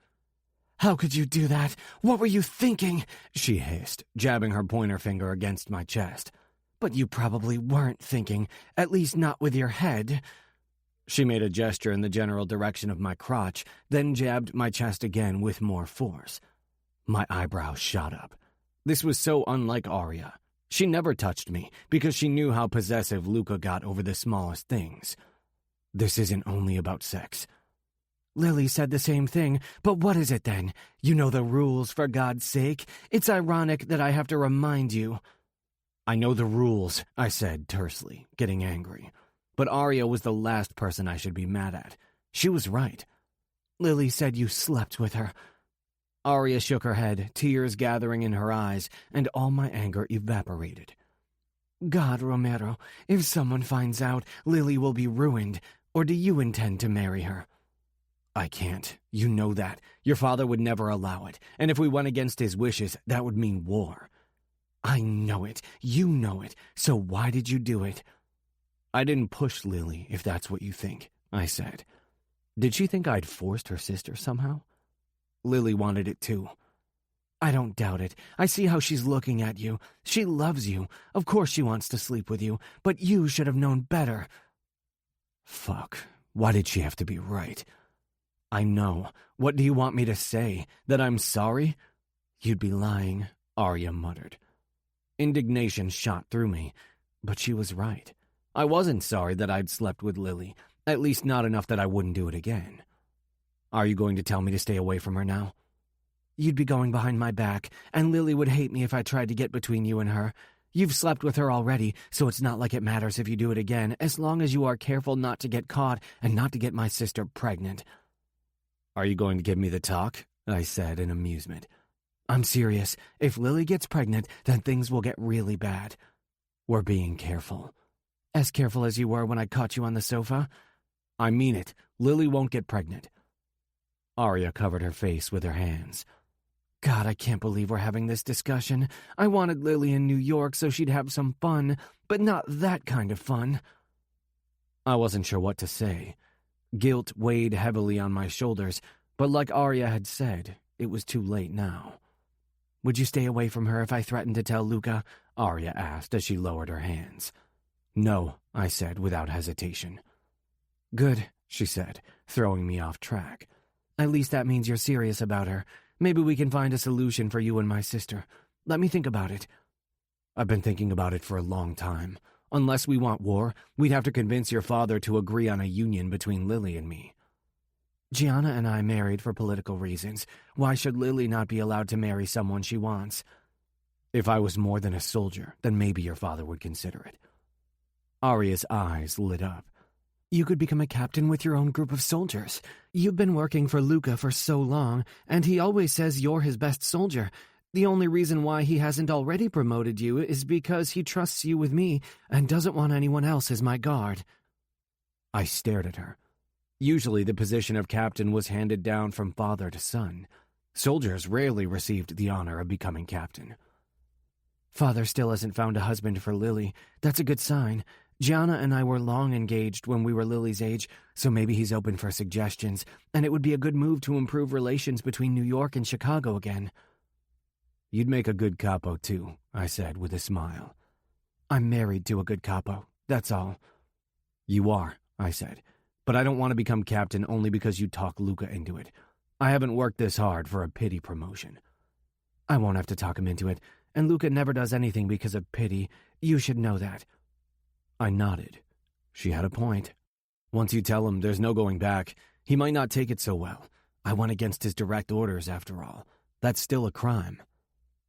"How could you do that? What were you thinking?" she hissed, jabbing her pointer finger against my chest. "But you probably weren't thinking, at least not with your head." She made a gesture in the general direction of my crotch, then jabbed my chest again with more force. My eyebrows shot up. This was so unlike Arya. She never touched me, because she knew how possessive Luca got over the smallest things. This isn't only about sex. Lily said the same thing, but what is it then? You know the rules, for God's sake. It's ironic that I have to remind you. I know the rules, I said tersely, getting angry. But Arya was the last person I should be mad at. She was right. Lily said you slept with her. Arya shook her head, tears gathering in her eyes, and all my anger evaporated. God, Romero, if someone finds out, Lily will be ruined. Or do you intend to marry her? I can't. You know that. Your father would never allow it, and if we went against his wishes, that would mean war. I know it. You know it. So why did you do it? I didn't push Lily, if that's what you think, I said. Did she think I'd forced her sister somehow? Lily wanted it too. I don't doubt it. I see how she's looking at you. She loves you. Of course she wants to sleep with you, but you should have known better. Fuck. Why did she have to be right? I know. What do you want me to say? That I'm sorry? You'd be lying, Arya muttered. Indignation shot through me, but she was right. I wasn't sorry that I'd slept with Lily, at least not enough that I wouldn't do it again. Are you going to tell me to stay away from her now? You'd be going behind my back, and Lily would hate me if I tried to get between you and her. You've slept with her already, so it's not like it matters if you do it again, as long as you are careful not to get caught and not to get my sister pregnant. Are you going to give me the talk? I said in amusement. I'm serious. If Lily gets pregnant, then things will get really bad. We're being careful. As careful as you were when I caught you on the sofa? I mean it. Lily won't get pregnant. Arya covered her face with her hands. God, I can't believe we're having this discussion. I wanted Lily in New York so she'd have some fun, but not that kind of fun. I wasn't sure what to say. Guilt weighed heavily on my shoulders, but like Arya had said, it was too late now. Would you stay away from her if I threatened to tell Luca? Arya asked as she lowered her hands. No, I said without hesitation. Good, she said, throwing me off track. At least that means you're serious about her. Maybe we can find a solution for you and my sister. Let me think about it. I've been thinking about it for a long time. Unless we want war, we'd have to convince your father to agree on a union between Lily and me. Gianna and I married for political reasons. Why should Lily not be allowed to marry someone she wants? If I was more than a soldier, then maybe your father would consider it. Arya's eyes lit up. You could become a captain with your own group of soldiers. You've been working for Luca for so long, and he always says you're his best soldier. The only reason why he hasn't already promoted you is because he trusts you with me and doesn't want anyone else as my guard. I stared at her. Usually the position of captain was handed down from father to son. Soldiers rarely received the honor of becoming captain. Father still hasn't found a husband for Lily. That's a good sign. Gianna and I were long engaged when we were Lily's age, so maybe he's open for suggestions, and it would be a good move to improve relations between New York and Chicago again." "You'd make a good capo, too," I said with a smile. "I'm married to a good capo, that's all." "You are," I said, "but I don't want to become captain only because you talk Luca into it. I haven't worked this hard for a pity promotion." "I won't have to talk him into it, and Luca never does anything because of pity. You should know that." I nodded. She had a point. Once you tell him there's no going back, he might not take it so well. I went against his direct orders, after all. That's still a crime.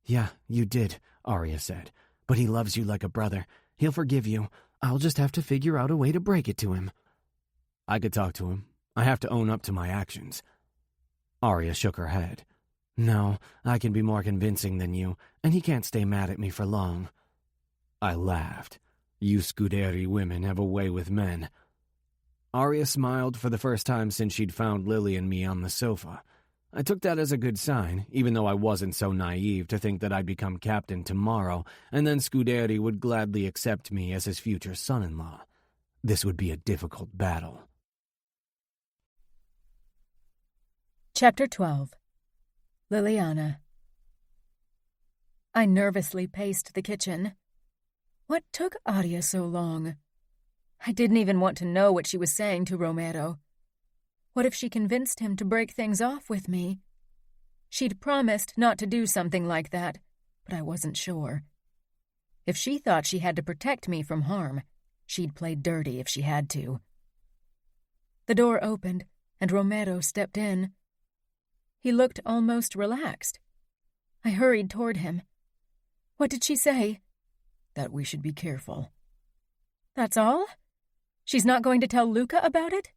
"Yeah, you did," Arya said. "But he loves you like a brother. He'll forgive you. I'll just have to figure out a way to break it to him." "I could talk to him. I have to own up to my actions." Arya shook her head. "No, I can be more convincing than you, and he can't stay mad at me for long." I laughed. "You Scuderi women have a way with men." Arya smiled for the first time since she'd found Lily and me on the sofa. I took that as a good sign, even though I wasn't so naive to think that I'd become captain tomorrow, and then Scuderi would gladly accept me as his future son-in-law. This would be a difficult battle. Chapter 12. Liliana. I nervously paced the kitchen. What took Adia so long? I didn't even want to know what she was saying to Romero. What if she convinced him to break things off with me? She'd promised not to do something like that, but I wasn't sure. If she thought she had to protect me from harm, she'd play dirty if she had to. The door opened, and Romero stepped in. He looked almost relaxed. I hurried toward him. "What did she say?" "That we should be careful." "That's all? She's not going to tell Luca about it?"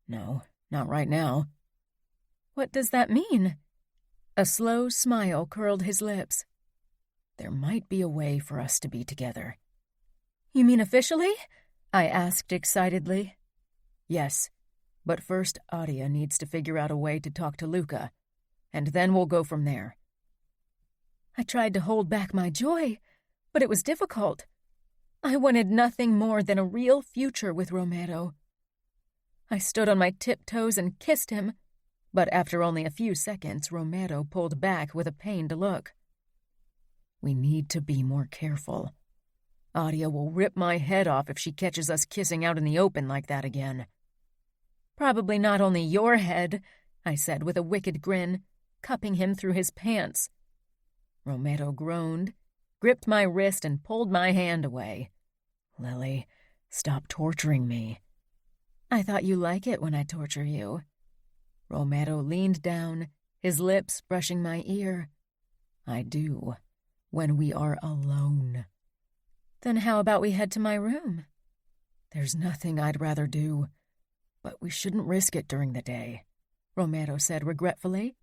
"No, not right now." "What does that mean?" A slow smile curled his lips. "There might be a way for us to be together." "You mean officially?" I asked excitedly. "Yes, but first Adia needs to figure out a way to talk to Luca, and then we'll go from there." I tried to hold back my joy, but it was difficult. I wanted nothing more than a real future with Romero. I stood on my tiptoes and kissed him, but after only a few seconds, Romero pulled back with a pained look. "We need to be more careful. Adia will rip my head off if she catches us kissing out in the open like that again." "Probably not only your head," I said with a wicked grin, cupping him through his pants. Romero groaned, gripped my wrist, and pulled my hand away. "Lily, stop torturing me." "I thought you like it when I torture you." Romero leaned down, his lips brushing my ear. "I do, when we are alone." "Then how about we head to my room?" "There's nothing I'd rather do, but we shouldn't risk it during the day," Romero said regretfully.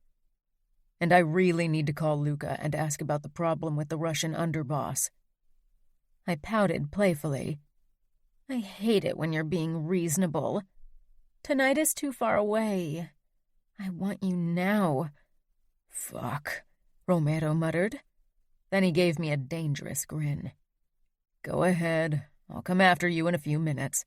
"And I really need to call Luca and ask about the problem with the Russian underboss." I pouted playfully. "I hate it when you're being reasonable. Tonight is too far away. I want you now." "Fuck," Romero muttered. Then he gave me a dangerous grin. "Go ahead. I'll come after you in a few minutes."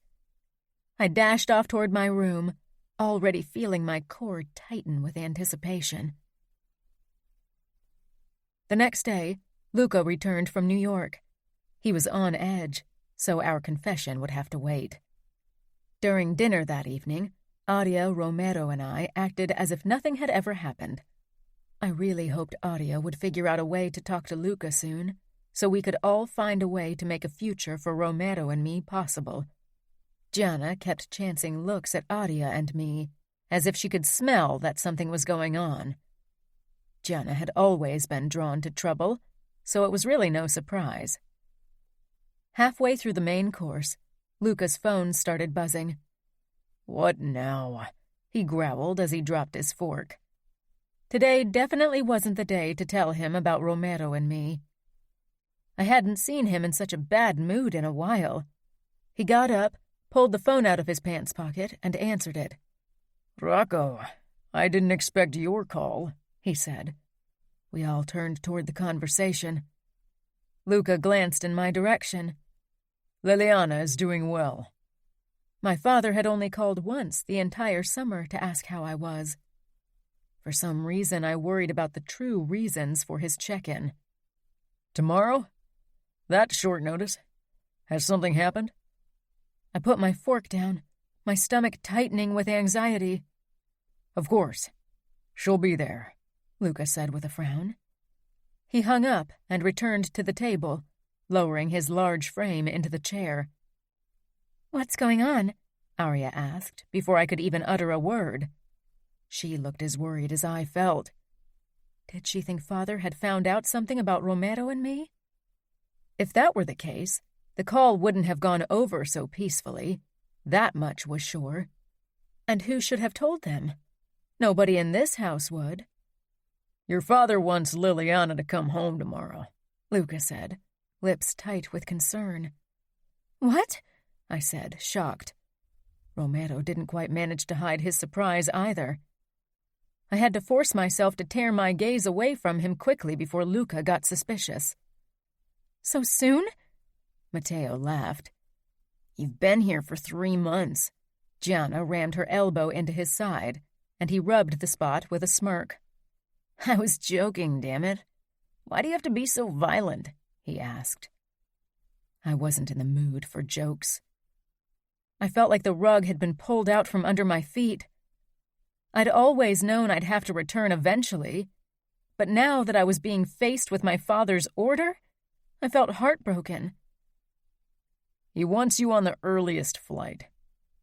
I dashed off toward my room, already feeling my core tighten with anticipation. The next day, Luca returned from New York. He was on edge, so our confession would have to wait. During dinner that evening, Adia, Romero, and I acted as if nothing had ever happened. I really hoped Adia would figure out a way to talk to Luca soon, so we could all find a way to make a future for Romero and me possible. Gianna kept chancing looks at Adia and me, as if she could smell that something was going on. Gianna had always been drawn to trouble, so it was really no surprise. Halfway through the main course, Luca's phone started buzzing. "What now?" he growled as he dropped his fork. Today definitely wasn't the day to tell him about Romero and me. I hadn't seen him in such a bad mood in a while. He got up, pulled the phone out of his pants pocket, and answered it. "Rocco, I didn't expect your call," he said. We all turned toward the conversation. Luca glanced in my direction. Liliana is doing well." My father had only called once the entire summer to ask how I was. For some reason, I worried about the true reasons for his check-in. "Tomorrow? That's short notice. Has something happened?" I put my fork down, my stomach tightening with anxiety. "Of course. She'll be there," Luca said with a frown. He hung up and returned to the table, lowering his large frame into the chair. "What's going on?" Arya asked, before I could even utter a word. She looked as worried as I felt. Did she think Father had found out something about Romero and me? If that were the case, the call wouldn't have gone over so peacefully. That much was sure. And who should have told them? Nobody in this house would. "Your father wants Liliana to come home tomorrow," Luca said, lips tight with concern. "What?" I said, shocked. Romero didn't quite manage to hide his surprise either. I had to force myself to tear my gaze away from him quickly before Luca got suspicious. "So soon?" Matteo laughed. "You've been here for 3 months." Gianna rammed her elbow into his side, and he rubbed the spot with a smirk. "I was joking, damn it. Why do you have to be so violent?" he asked. I wasn't in the mood for jokes. I felt like the rug had been pulled out from under my feet. I'd always known I'd have to return eventually, but now that I was being faced with my father's order, I felt heartbroken. "He wants you on the earliest flight.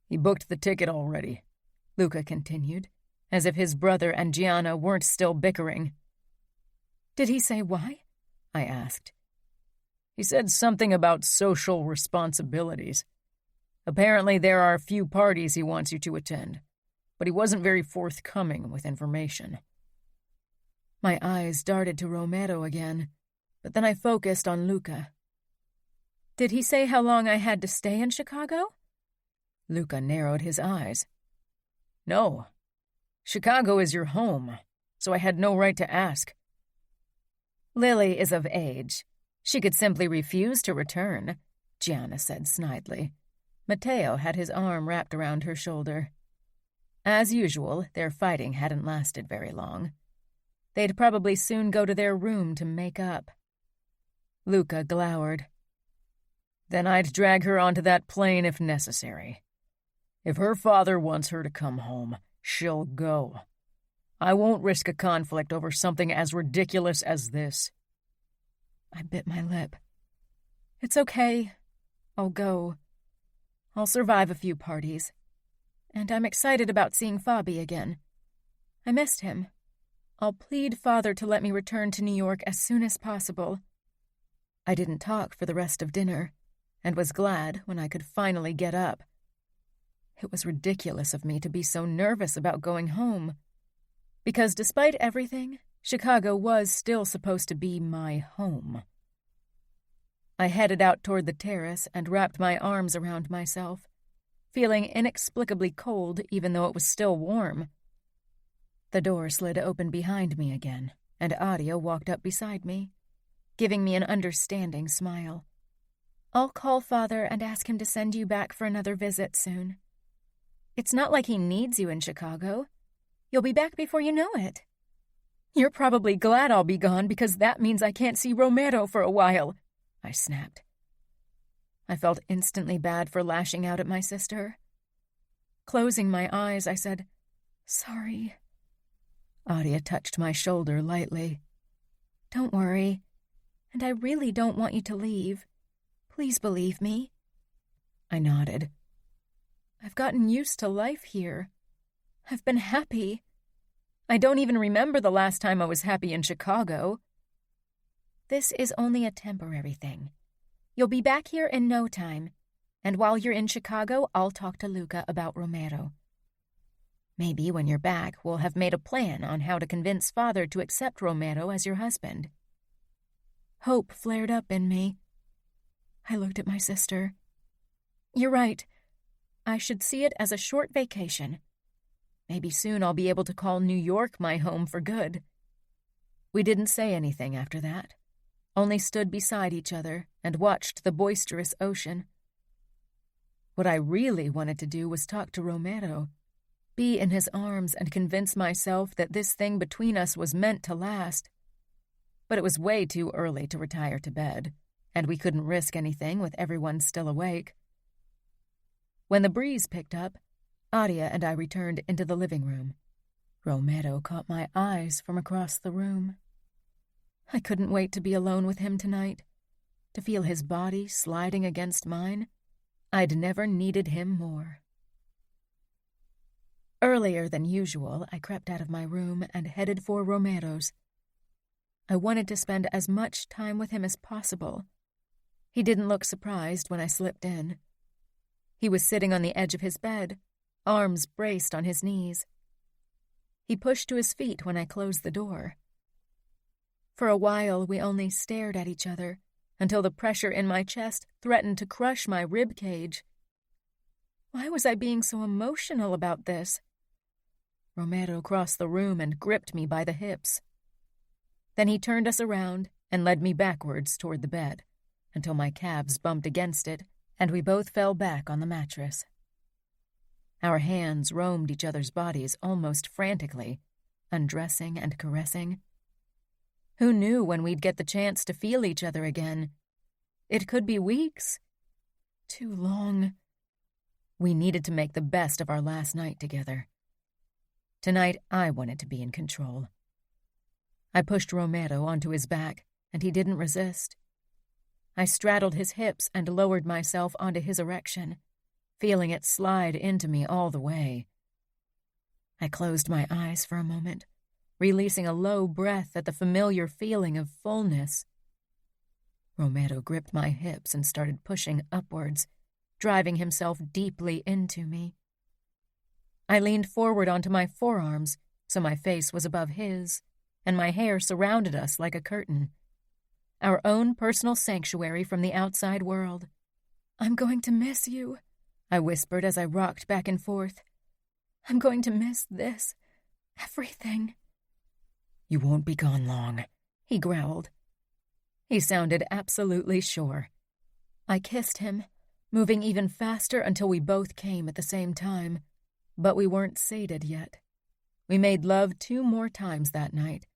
He booked the ticket already," Luca continued, as if his brother and Gianna weren't still bickering. "Did he say why?" I asked. "He said something about social responsibilities. Apparently there are a few parties he wants you to attend, but he wasn't very forthcoming with information." My eyes darted to Romero again, but then I focused on Luca. "Did he say how long I had to stay in Chicago?" Luca narrowed his eyes. "No. Chicago is your home, so I had no right to ask." "Lily is of age. She could simply refuse to return," Gianna said snidely. Matteo had his arm wrapped around her shoulder. As usual, their fighting hadn't lasted very long. They'd probably soon go to their room to make up. Luca glowered. "Then I'd drag her onto that plane if necessary. If her father wants her to come home, she'll go. I won't risk a conflict over something as ridiculous as this." I bit my lip. "It's okay. I'll go. I'll survive a few parties. And I'm excited about seeing Fabi again. I missed him. I'll plead Father to let me return to New York as soon as possible." I didn't talk for the rest of dinner, and was glad when I could finally get up. It was ridiculous of me to be so nervous about going home, because despite everything, Chicago was still supposed to be my home. I headed out toward the terrace and wrapped my arms around myself, feeling inexplicably cold even though it was still warm. The door slid open behind me again, and Audia walked up beside me, giving me an understanding smile. "I'll call Father and ask him to send you back for another visit soon. It's not like he needs you in Chicago. You'll be back before you know it." "You're probably glad I'll be gone because that means I can't see Romero for a while," I snapped. I felt instantly bad for lashing out at my sister. Closing my eyes, I said, "Sorry." Audia touched my shoulder lightly. "Don't worry. And I really don't want you to leave. Please believe me." I nodded. "I've gotten used to life here. I've been happy. I don't even remember the last time I was happy in Chicago. This is only a temporary thing. You'll be back here in no time, and while you're in Chicago, I'll talk to Luca about Romero. Maybe when you're back, we'll have made a plan on how to convince Father to accept Romero as your husband." Hope flared up in me. I looked at my sister. "You're right. I should see it as a short vacation. Maybe soon I'll be able to call New York my home for good." We didn't say anything after that, only stood beside each other and watched the boisterous ocean, What I really wanted to do was talk to Romero, be in his arms and convince myself that this thing between us was meant to last. But it was way too early to retire to bed, and we couldn't risk anything with everyone still awake. When the breeze picked up, Adia and I returned into the living room. Romero caught my eyes from across the room. I couldn't wait to be alone with him tonight, to feel his body sliding against mine. I'd never needed him more. Earlier than usual, I crept out of my room and headed for Romero's. I wanted to spend as much time with him as possible. He didn't look surprised when I slipped in. He was sitting on the edge of his bed, arms braced on his knees. He pushed to his feet when I closed the door. For a while, we only stared at each other until the pressure in my chest threatened to crush my rib cage. Why was I being so emotional about this? Romero crossed the room and gripped me by the hips. Then he turned us around and led me backwards toward the bed until my calves bumped against it and we both fell back on the mattress. Our hands roamed each other's bodies almost frantically, undressing and caressing. Who knew when we'd get the chance to feel each other again? It could be weeks. Too long. We needed to make the best of our last night together. Tonight, I wanted to be in control. I pushed Romero onto his back, and he didn't resist. I straddled his hips and lowered myself onto his erection, feeling it slide into me all the way. I closed my eyes for a moment, releasing a low breath at the familiar feeling of fullness. Romero gripped my hips and started pushing upwards, driving himself deeply into me. I leaned forward onto my forearms so my face was above his, and my hair surrounded us like a curtain. Our own personal sanctuary from the outside world. "I'm going to miss you," I whispered as I rocked back and forth. "I'm going to miss this. Everything." "You won't be gone long," he growled. He sounded absolutely sure. I kissed him, moving even faster until we both came at the same time. But we weren't sated yet. We made love 2 more times that night,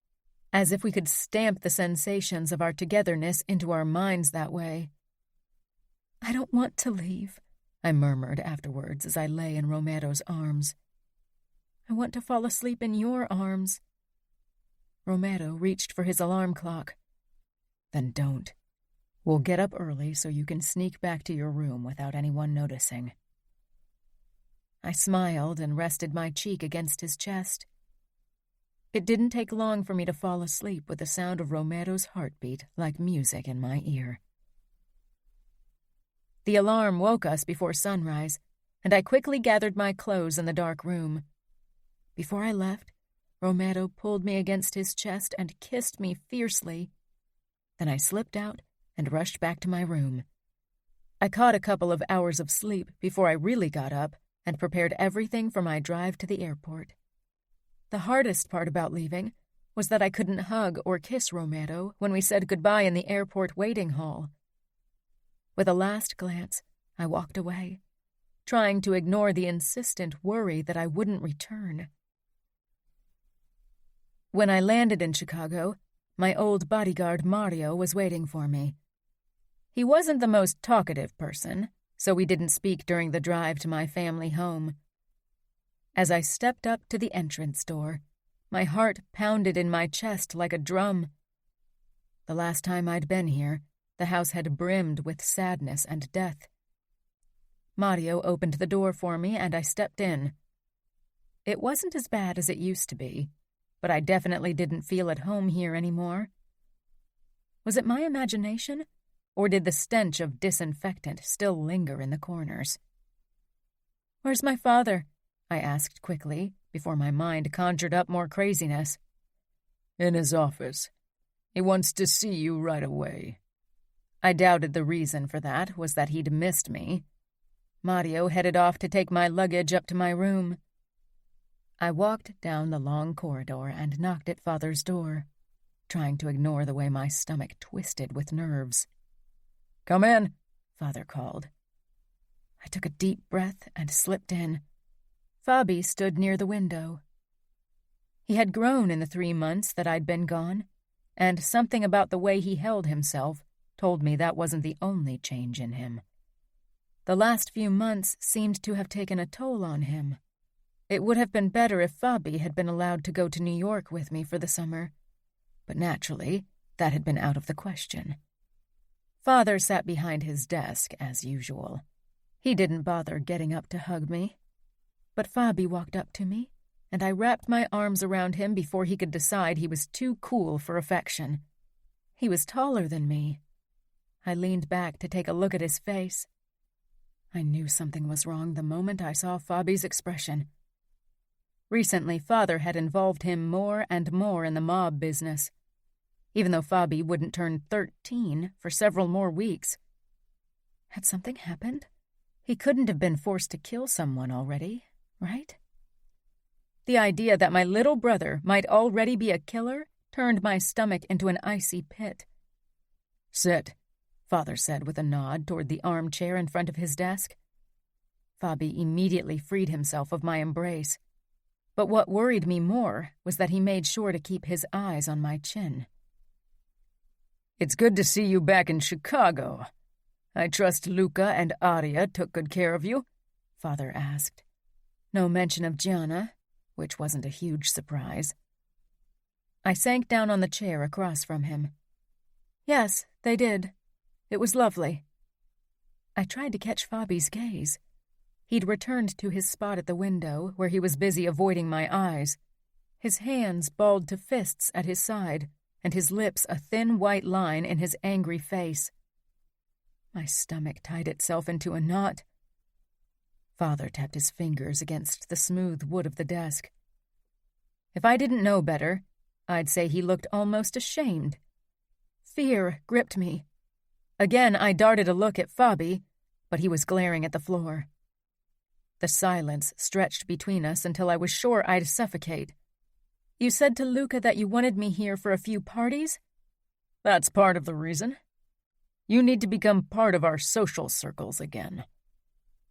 as if we could stamp the sensations of our togetherness into our minds that way. "I don't want to leave," I murmured afterwards as I lay in Romero's arms. "I want to fall asleep in your arms." Romero reached for his alarm clock. "Then don't. We'll get up early so you can sneak back to your room without anyone noticing." I smiled and rested my cheek against his chest. It didn't take long for me to fall asleep with the sound of Romero's heartbeat like music in my ear. The alarm woke us before sunrise, and I quickly gathered my clothes in the dark room. Before I left, Romero pulled me against his chest and kissed me fiercely. Then I slipped out and rushed back to my room. I caught a couple of hours of sleep before I really got up and prepared everything for my drive to the airport. The hardest part about leaving was that I couldn't hug or kiss Romero when we said goodbye in the airport waiting hall. With a last glance, I walked away, trying to ignore the insistent worry that I wouldn't return. When I landed in Chicago, my old bodyguard Mario was waiting for me. He wasn't the most talkative person, so we didn't speak during the drive to my family home. As I stepped up to the entrance door, my heart pounded in my chest like a drum. The last time I'd been here, the house had brimmed with sadness and death. Mario opened the door for me and I stepped in. It wasn't as bad as it used to be, but I definitely didn't feel at home here anymore. Was it my imagination? Or did the stench of disinfectant still linger in the corners? "Where's my father?" I asked quickly, before my mind conjured up more craziness. "In his office. He wants to see you right away." I doubted the reason for that was that he'd missed me. Mario headed off to take my luggage up to my room. I walked down the long corridor and knocked at Father's door, trying to ignore the way my stomach twisted with nerves. "Come in," Father called. I took a deep breath and slipped in. Fabi stood near the window. He had grown in the 3 months that I'd been gone, and something about the way he held himself told me that wasn't the only change in him. The last few months seemed to have taken a toll on him. It would have been better if Fabi had been allowed to go to New York with me for the summer, but naturally, that had been out of the question. Father sat behind his desk, as usual. He didn't bother getting up to hug me. But Fabi walked up to me, and I wrapped my arms around him before he could decide he was too cool for affection. He was taller than me. I leaned back to take a look at his face. I knew something was wrong the moment I saw Fabi's expression. Recently, Father had involved him more and more in the mob business, even though Fabi wouldn't turn 13 for several more weeks. Had something happened? He couldn't have been forced to kill someone already, right? The idea that my little brother might already be a killer turned my stomach into an icy pit. "Sit," Father said with a nod toward the armchair in front of his desk. Fabi immediately freed himself of my embrace. But what worried me more was that he made sure to keep his eyes on my chin. "It's good to see you back in Chicago. I trust Luca and Aria took good care of you?" Father asked. No mention of Gianna, which wasn't a huge surprise. I sank down on the chair across from him. "Yes, they did. It was lovely." I tried to catch Fabi's gaze. He'd returned to his spot at the window, where he was busy avoiding my eyes. His hands balled to fists at his side, and his lips a thin white line in his angry face. My stomach tied itself into a knot. Father tapped his fingers against the smooth wood of the desk. If I didn't know better, I'd say he looked almost ashamed. Fear gripped me. Again, I darted a look at Fabi, but he was glaring at the floor. The silence stretched between us until I was sure I'd suffocate. "You said to Luca that you wanted me here for a few parties?" "That's part of the reason. You need to become part of our social circles again."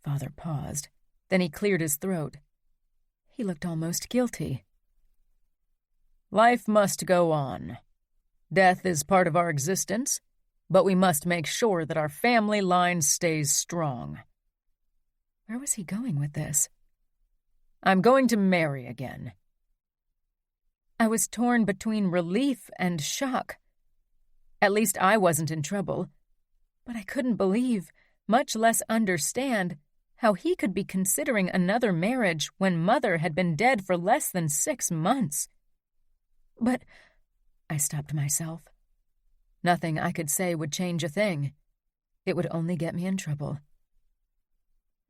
Father paused. Then he cleared his throat. He looked almost guilty. "Life must go on. Death is part of our existence, but we must make sure that our family line stays strong." Where was he going with this? "I'm going to marry again." I was torn between relief and shock. At least I wasn't in trouble, but I couldn't believe, much less understand, how he could be considering another marriage when Mother had been dead for less than 6 months. But I stopped myself. Nothing I could say would change a thing. It would only get me in trouble.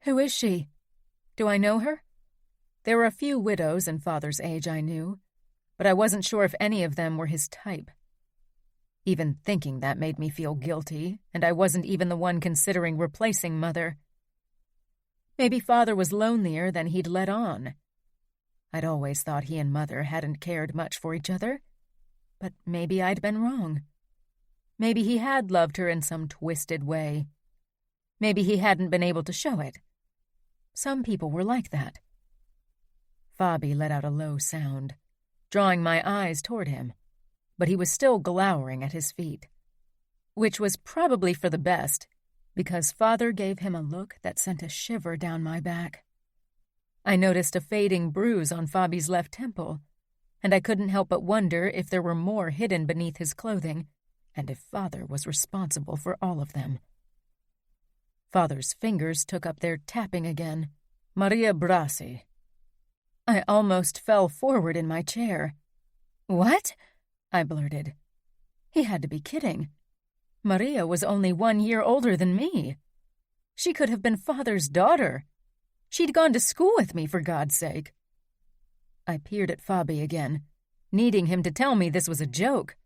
"Who is she? Do I know her?" There were a few widows in Father's age I knew, but I wasn't sure if any of them were his type. Even thinking that made me feel guilty, and I wasn't even the one considering replacing Mother. Maybe Father was lonelier than he'd let on. I'd always thought he and Mother hadn't cared much for each other, but maybe I'd been wrong. Maybe he had loved her in some twisted way. Maybe he hadn't been able to show it. Some people were like that. Fabi let out a low sound, drawing my eyes toward him, but he was still glowering at his feet, which was probably for the best, because Father gave him a look that sent a shiver down my back. I noticed a fading bruise on Fabi's left temple, and I couldn't help but wonder if there were more hidden beneath his clothing, and if Father was responsible for all of them. Father's fingers took up their tapping again. "Maria Brasi." I almost fell forward in my chair. "What?" I blurted. He had to be kidding. Maria was only 1 year older than me. She could have been Father's daughter. She'd gone to school with me, for God's sake. I peered at Fabi again, needing him to tell me this was a joke.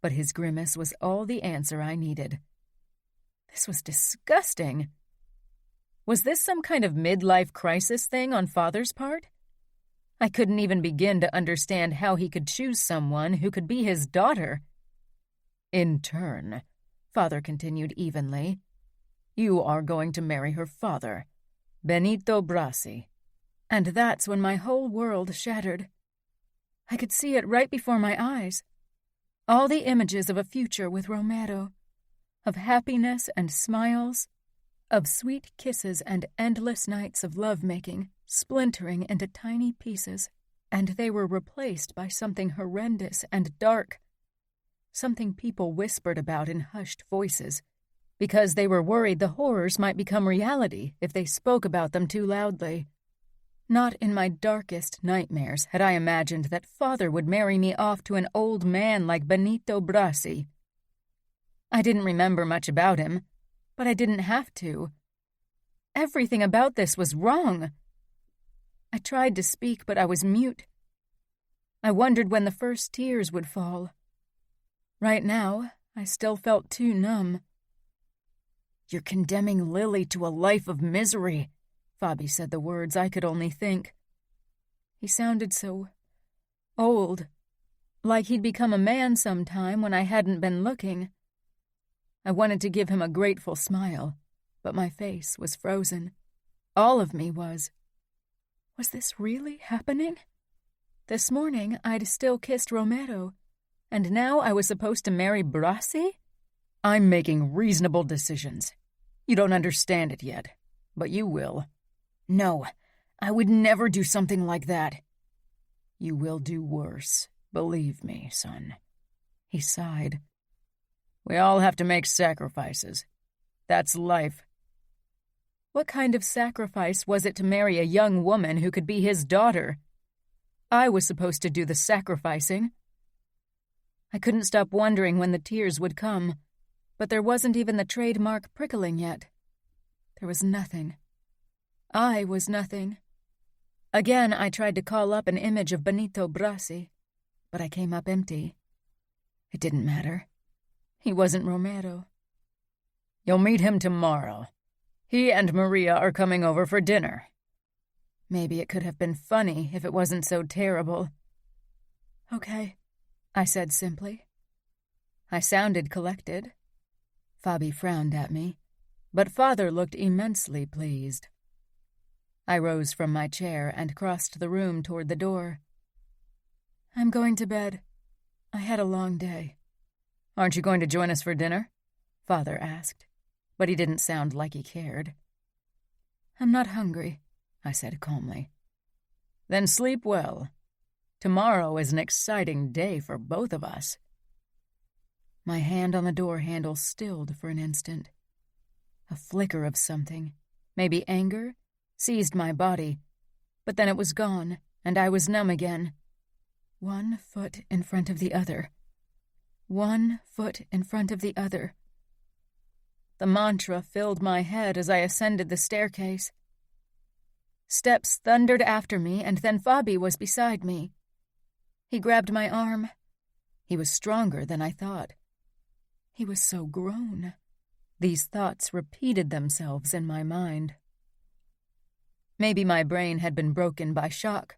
But his grimace was all the answer I needed. This was disgusting. Was this some kind of midlife crisis thing on Father's part? I couldn't even begin to understand how he could choose someone who could be his daughter. "In turn," Father continued evenly, You are going to marry her father, Benito Brasi. And that's when my whole world shattered. I could see it right before my eyes. All the images of a future with Romero, of happiness and smiles, of sweet kisses and endless nights of love-making, splintering into tiny pieces, and they were replaced by something horrendous and dark, something people whispered about in hushed voices, because they were worried the horrors might become reality if they spoke about them too loudly. Not in my darkest nightmares had I imagined that father would marry me off to an old man like Benito Brasi. I didn't remember much about him, but I didn't have to. Everything about this was wrong. I tried to speak, but I was mute. I wondered when the first tears would fall. Right now, I still felt too numb. You're condemning Lily to a life of misery, Fabi said the words I could only think. He sounded so old, like he'd become a man sometime when I hadn't been looking. I wanted to give him a grateful smile, but my face was frozen. All of me was. Was this really happening? This morning I'd still kissed Romero, and now I was supposed to marry Brasi? I'm making reasonable decisions. You don't understand it yet, but you will. No, I would never do something like that. You will do worse, believe me, son. He sighed. We all have to make sacrifices. That's life. What kind of sacrifice was it to marry a young woman who could be his daughter? I was supposed to do the sacrificing. I couldn't stop wondering when the tears would come, but there wasn't even the trademark prickling yet. There was nothing. I was nothing. Again, I tried to call up an image of Benito Brasi, but I came up empty. It didn't matter. He wasn't Romero. You'll meet him tomorrow. He and Maria are coming over for dinner. Maybe it could have been funny if it wasn't so terrible. Okay, I said simply. I sounded collected. Fabi frowned at me, but father looked immensely pleased. I rose from my chair and crossed the room toward the door. I'm going to bed. I had a long day. Aren't you going to join us for dinner? Father asked, but he didn't sound like he cared. I'm not hungry, I said calmly. Then sleep well. Tomorrow is an exciting day for both of us. My hand on the door handle stilled for an instant. A flicker of something, maybe anger, seized my body, but then it was gone, and I was numb again. 1 foot in front of the other. 1 foot in front of the other. The mantra filled my head as I ascended the staircase. Steps thundered after me, and then Fabi was beside me. He grabbed my arm. He was stronger than I thought. He was so grown. These thoughts repeated themselves in my mind. Maybe my brain had been broken by shock,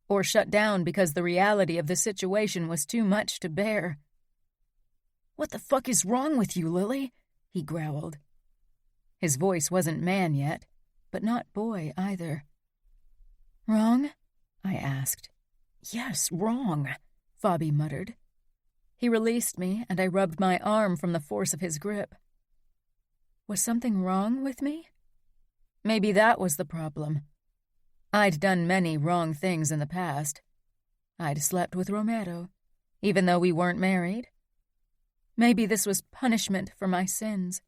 or shut down because the reality of the situation was too much to bear. What the fuck is wrong with you, Lily? He growled. His voice wasn't man yet, but not boy either. Wrong? I asked. Yes, wrong, Fabi muttered. He released me, and I rubbed my arm from the force of his grip. Was something wrong with me? Maybe that was the problem. I'd done many wrong things in the past. I'd slept with Romero, even though we weren't married. Maybe this was punishment for my sins.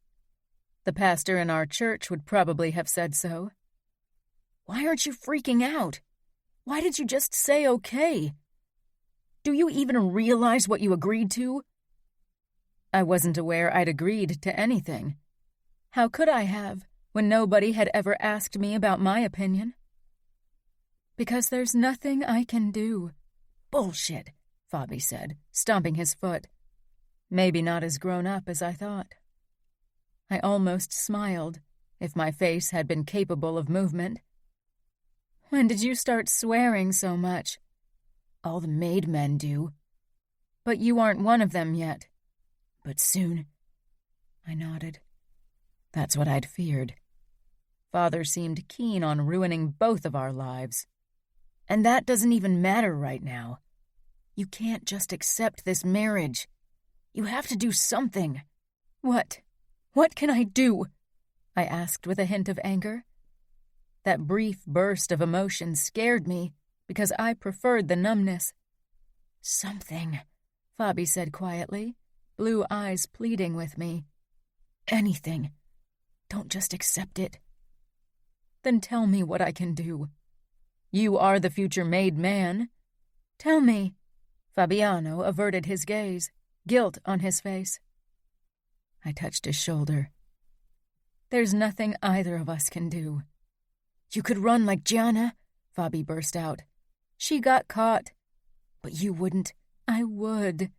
The pastor in our church would probably have said so. Why aren't you freaking out? Why did you just say okay? Do you even realize what you agreed to? I wasn't aware I'd agreed to anything. How could I have, when nobody had ever asked me about my opinion? Because there's nothing I can do. Bullshit, Fabi said, stomping his foot. Maybe not as grown up as I thought. I almost smiled, if my face had been capable of movement. When did you start swearing so much? All the made men do. But you aren't one of them yet. But soon. I nodded. That's what I'd feared. Father seemed keen on ruining both of our lives. And that doesn't even matter right now. You can't just accept this marriage. You have to do something. What? What can I do? I asked with a hint of anger. That brief burst of emotion scared me because I preferred the numbness. Something, Fabi said quietly, blue eyes pleading with me. Anything. Don't just accept it. Then tell me what I can do. You are the future made man. Tell me. Fabiano averted his gaze, guilt on his face. I touched his shoulder. There's nothing either of us can do. You could run like Gianna, Fabi burst out. She got caught. But you wouldn't. I would.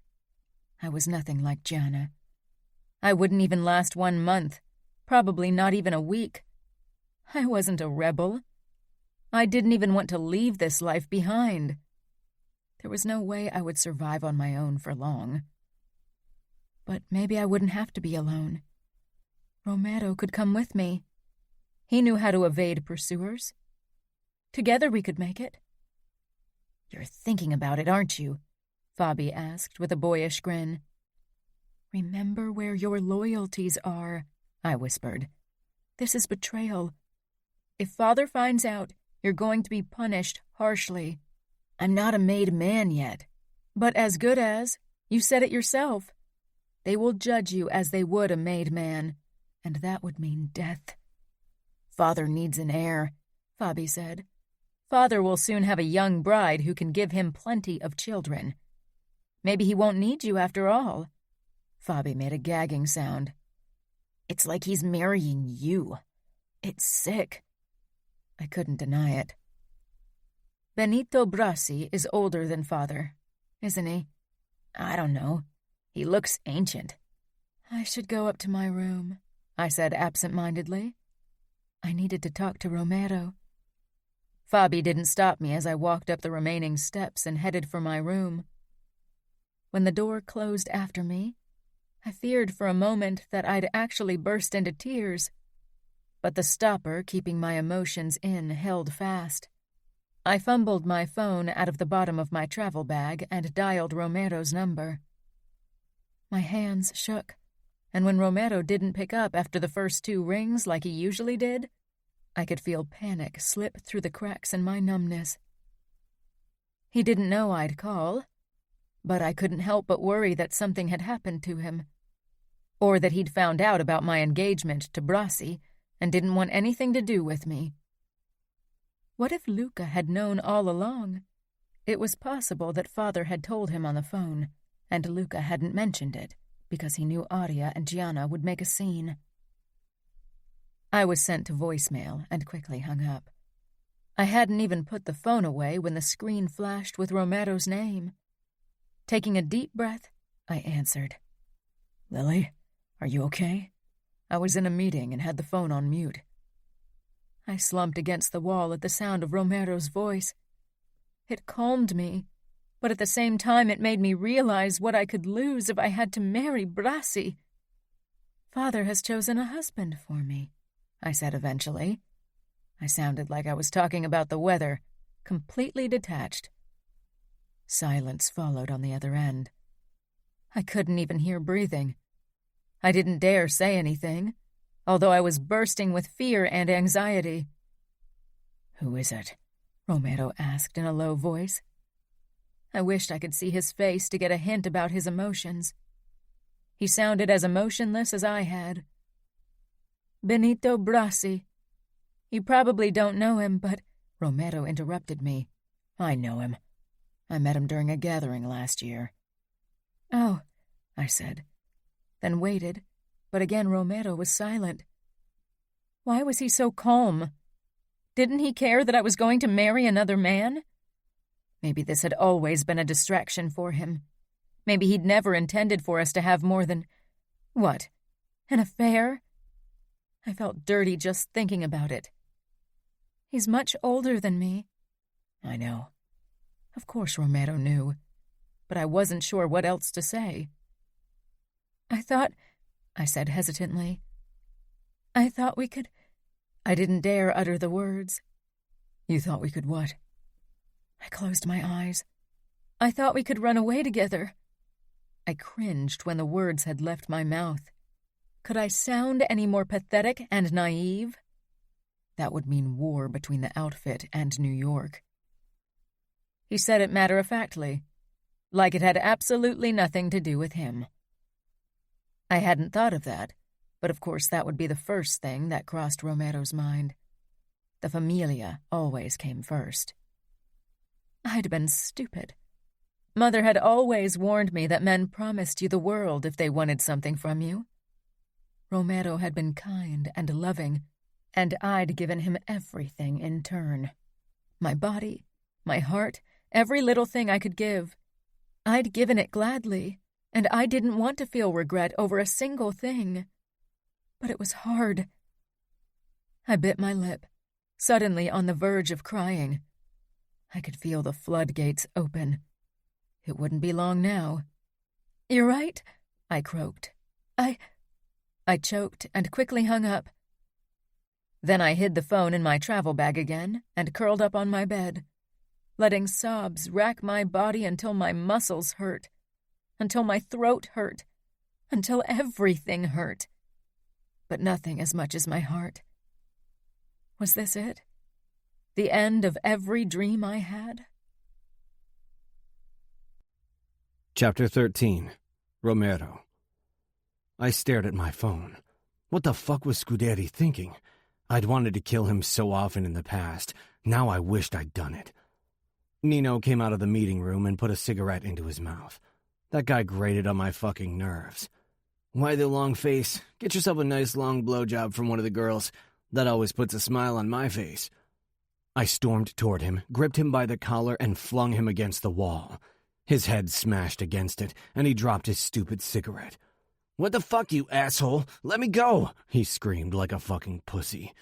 I was nothing like Gianna. I wouldn't even last 1 month, probably not even a week. I wasn't a rebel. I didn't even want to leave this life behind. There was no way I would survive on my own for long. But maybe I wouldn't have to be alone. Romero could come with me. He knew how to evade pursuers. Together we could make it. You're thinking about it, aren't you? Fabi asked with a boyish grin. Remember where your loyalties are, I whispered. This is betrayal. If Father finds out, you're going to be punished harshly. I'm not a made man yet. But as good as. You said it yourself. They will judge you as they would a made man, and that would mean death. Father needs an heir, Fabi said. Father will soon have a young bride who can give him plenty of children. Maybe he won't need you after all. Fabi made a gagging sound. It's like he's marrying you. It's sick. I couldn't deny it. Benito Brasi is older than Father, isn't he? I don't know. He looks ancient. I should go up to my room, I said absent-mindedly. I needed to talk to Romero. Fabi didn't stop me as I walked up the remaining steps and headed for my room. When the door closed after me, I feared for a moment that I'd actually burst into tears. But the stopper keeping my emotions in held fast. I fumbled my phone out of the bottom of my travel bag and dialed Romero's number. My hands shook, and when Romero didn't pick up after the first 2 rings like he usually did, I could feel panic slip through the cracks in my numbness. He didn't know I'd call, but I couldn't help but worry that something had happened to him, or that he'd found out about my engagement to Brasi and didn't want anything to do with me. What if Luca had known all along? It was possible that Father had told him on the phone, and Luca hadn't mentioned it because he knew Aria and Gianna would make a scene. I was sent to voicemail and quickly hung up. I hadn't even put the phone away when the screen flashed with Romero's name. Taking a deep breath, I answered. Lily, are you okay? I was in a meeting and had the phone on mute. I slumped against the wall at the sound of Romero's voice. It calmed me, but at the same time it made me realize what I could lose if I had to marry Brasi. Father has chosen a husband for me, I said eventually. I sounded like I was talking about the weather, completely detached. Silence followed on the other end. I couldn't even hear breathing. I didn't dare say anything, although I was bursting with fear and anxiety. Who is it? Romero asked in a low voice. I wished I could see his face to get a hint about his emotions. He sounded as emotionless as I had. Benito Brasi. You probably don't know him, but... Romero interrupted me. I know him. I met him during a gathering last year. Oh, I said, then waited, but again Romero was silent. Why was he so calm? Didn't he care that I was going to marry another man? Maybe this had always been a distraction for him. Maybe he'd never intended for us to have more than... What? An affair? I felt dirty just thinking about it. He's much older than me. I know. Of course Romero knew, but I wasn't sure what else to say. I thought, I said hesitantly, I thought we could... I didn't dare utter the words. You thought we could what? I closed my eyes. I thought we could run away together. I cringed when the words had left my mouth. Could I sound any more pathetic and naive? That would mean war between the outfit and New York. He said it matter-of-factly, like it had absolutely nothing to do with him. I hadn't thought of that, but of course that would be the first thing that crossed Romero's mind. The familia always came first. I'd been stupid. Mother had always warned me that men promised you the world if they wanted something from you. Romero had been kind and loving, and I'd given him everything in turn. My body, my heart, every little thing I could give. I'd given it gladly, and I didn't want to feel regret over a single thing. But it was hard. I bit my lip, suddenly on the verge of crying. I could feel the floodgates open. It wouldn't be long now. "You're right," I croaked. I choked and quickly hung up. Then I hid the phone in my travel bag again and curled up on my bed, letting sobs rack my body until my muscles hurt, until my throat hurt, until everything hurt. But nothing as much as my heart. Was this it? The end of every dream I had? Chapter 13. Romero. I stared at my phone. What the fuck was Scuderi thinking? I'd wanted to kill him so often in the past. Now I wished I'd done it. Nino came out of the meeting room and put a cigarette into his mouth. That guy grated on my fucking nerves. "Why the long face? Get yourself a nice long blowjob from one of the girls. That always puts a smile on my face." I stormed toward him, gripped him by the collar, and flung him against the wall. His head smashed against it, and he dropped his stupid cigarette. "What the fuck, you asshole? Let me go!" he screamed like a fucking pussy.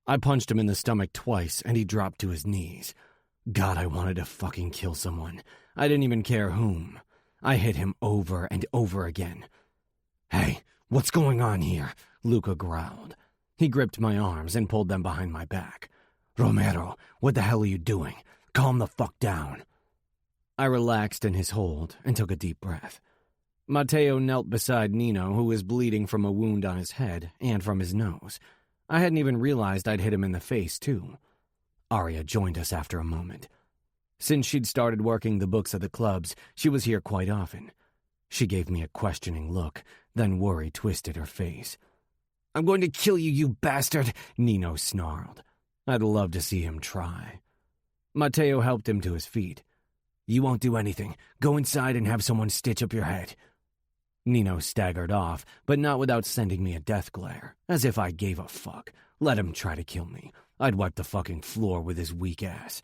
I punched him in the stomach twice, and he dropped to his knees. God, I wanted to fucking kill someone. I didn't even care whom. I hit him over and over again. "Hey, what's going on here?" Luca growled. He gripped my arms and pulled them behind my back. "Romero, what the hell are you doing? Calm the fuck down." I relaxed in his hold and took a deep breath. Matteo knelt beside Nino, who was bleeding from a wound on his head and from his nose. I hadn't even realized I'd hit him in the face, too. Aria joined us after a moment. Since she'd started working the books at the clubs, she was here quite often. She gave me a questioning look, then worry twisted her face. "I'm going to kill you, you bastard," Nino snarled. I'd love to see him try. Matteo helped him to his feet. "You won't do anything. Go inside and have someone stitch up your head." Nino staggered off, but not without sending me a death glare, as if I gave a fuck. Let him try to kill me. I'd wipe the fucking floor with his weak ass.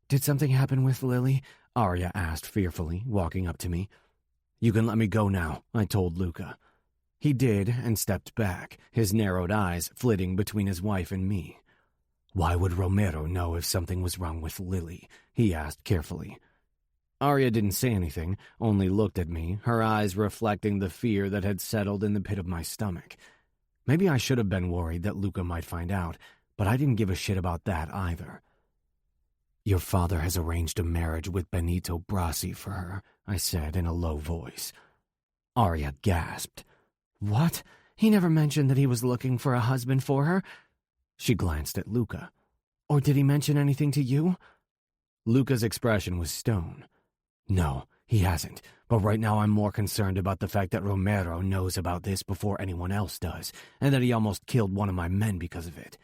"Did something happen with Lily?" Aria asked fearfully, walking up to me. "You can let me go now," I told Luca. He did and stepped back, his narrowed eyes flitting between his wife and me. "Why would Romero know if something was wrong with Lily?" he asked carefully. Aria didn't say anything, only looked at me, her eyes reflecting the fear that had settled in the pit of my stomach. Maybe I should have been worried that Luca might find out, but I didn't give a shit about that either. "Your father has arranged a marriage with Benito Brasi for her," I said in a low voice. Aria gasped. "What? He never mentioned that he was looking for a husband for her?" She glanced at Luca. "Or did he mention anything to you?" Luca's expression was stone. "No, he hasn't, but right now I'm more concerned about the fact that Romero knows about this before anyone else does, and that he almost killed one of my men because of it."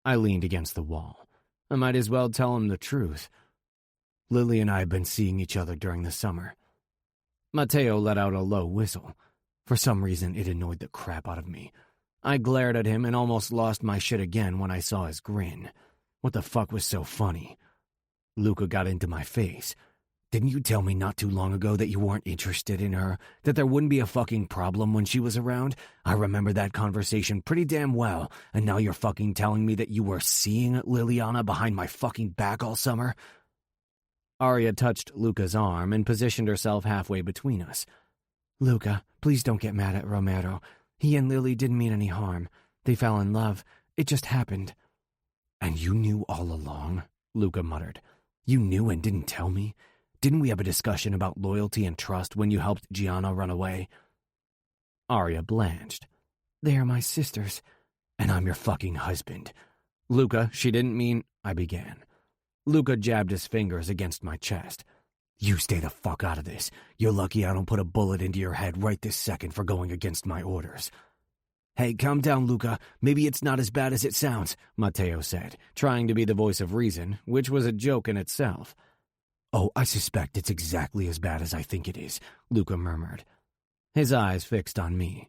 I leaned against the wall. I might as well tell him the truth. Lily and I have been seeing each other during the summer. Matteo let out a low whistle. For some reason, it annoyed the crap out of me. I glared at him and almost lost my shit again when I saw his grin. What the fuck was so funny? Luca got into my face. "Didn't you tell me not too long ago that you weren't interested in her? That there wouldn't be a fucking problem when she was around? I remember that conversation pretty damn well, and now you're fucking telling me that you were seeing Liliana behind my fucking back all summer?" Aria touched Luca's arm and positioned herself halfway between us. "Luca, please don't get mad at Romero. He and Lily didn't mean any harm. They fell in love. It just happened." "And you knew all along?" Luca muttered. "You knew and didn't tell me? Didn't we have a discussion about loyalty and trust when you helped Gianna run away?" Arya blanched. "They are my sisters, and I'm your fucking husband." "Luca, she didn't mean—" I began. Luca jabbed his fingers against my chest. "You stay the fuck out of this. You're lucky I don't put a bullet into your head right this second for going against my orders." "Hey, calm down, Luca. Maybe it's not as bad as it sounds," Matteo said, trying to be the voice of reason, which was a joke in itself. "Oh, I suspect it's exactly as bad as I think it is," Luca murmured. His eyes fixed on me.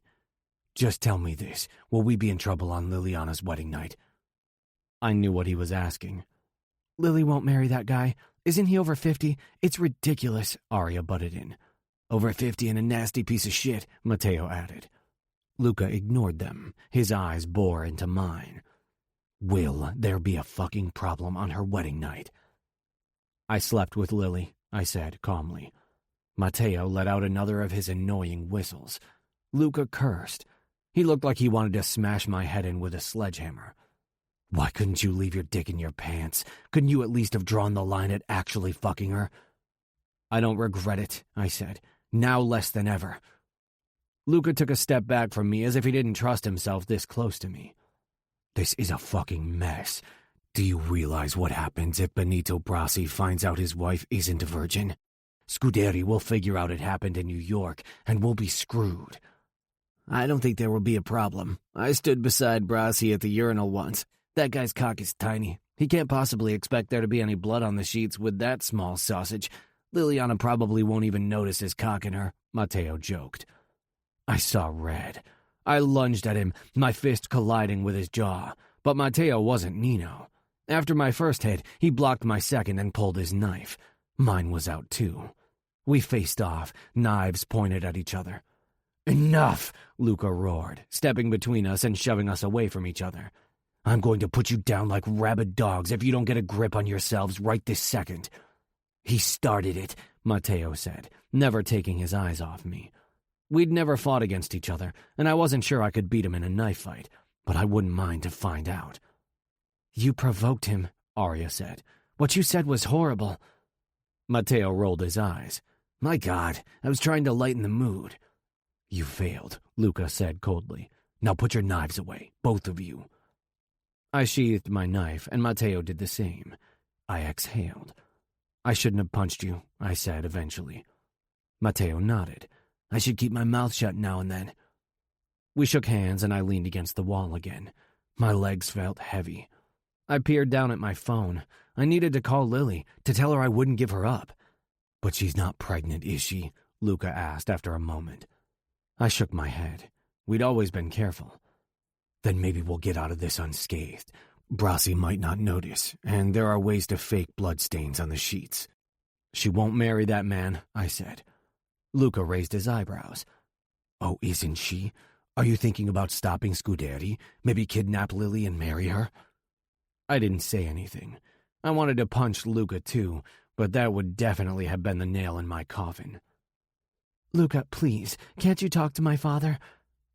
"Just tell me this. Will we be in trouble on Liliana's wedding night?" I knew what he was asking. "Lily won't marry that guy. Isn't he over 50? It's ridiculous," Arya butted in. "Over 50 and a nasty piece of shit," Matteo added. Luca ignored them. His eyes bore into mine. "Will there be a fucking problem on her wedding night?" "I slept with Lily," I said calmly. Matteo let out another of his annoying whistles. Luca cursed. He looked like he wanted to smash my head in with a sledgehammer. "Why couldn't you leave your dick in your pants? Couldn't you at least have drawn the line at actually fucking her?" "I don't regret it," I said. "Now less than ever." Luca took a step back from me as if he didn't trust himself this close to me. "This is a fucking mess. Do you realize what happens if Benito Brasi finds out his wife isn't a virgin? Scuderi will figure out it happened in New York, and we'll be screwed." "I don't think there will be a problem. I stood beside Brasi at the urinal once. That guy's cock is tiny. He can't possibly expect there to be any blood on the sheets with that small sausage. Liliana probably won't even notice his cock in her," Matteo joked. I saw red. I lunged at him, my fist colliding with his jaw. But Matteo wasn't Nino. After my first hit, he blocked my second and pulled his knife. Mine was out too. We faced off, knives pointed at each other. "Enough!" Luca roared, stepping between us and shoving us away from each other. "I'm going to put you down like rabid dogs if you don't get a grip on yourselves right this second." "He started it," Matteo said, never taking his eyes off me. We'd never fought against each other, and I wasn't sure I could beat him in a knife fight, but I wouldn't mind to find out. "You provoked him," Arya said. "What you said was horrible." Matteo rolled his eyes. "My God, I was trying to lighten the mood." "You failed," Luca said coldly. "Now put your knives away, both of you." I sheathed my knife, and Matteo did the same. I exhaled. "I shouldn't have punched you," I said eventually. Matteo nodded. "I should keep my mouth shut now and then." We shook hands, and I leaned against the wall again. My legs felt heavy. I peered down at my phone. I needed to call Lily, to tell her I wouldn't give her up. "But she's not pregnant, is she?" Luca asked after a moment. I shook my head. We'd always been careful. "Then maybe we'll get out of this unscathed. Brasi might not notice, and there are ways to fake bloodstains on the sheets." "She won't marry that man," I said. Luca raised his eyebrows. "Oh, isn't she? Are you thinking about stopping Scuderi? Maybe kidnap Lily and marry her?" I didn't say anything. I wanted to punch Luca too, but that would definitely have been the nail in my coffin. "Luca, please, can't you talk to my father?"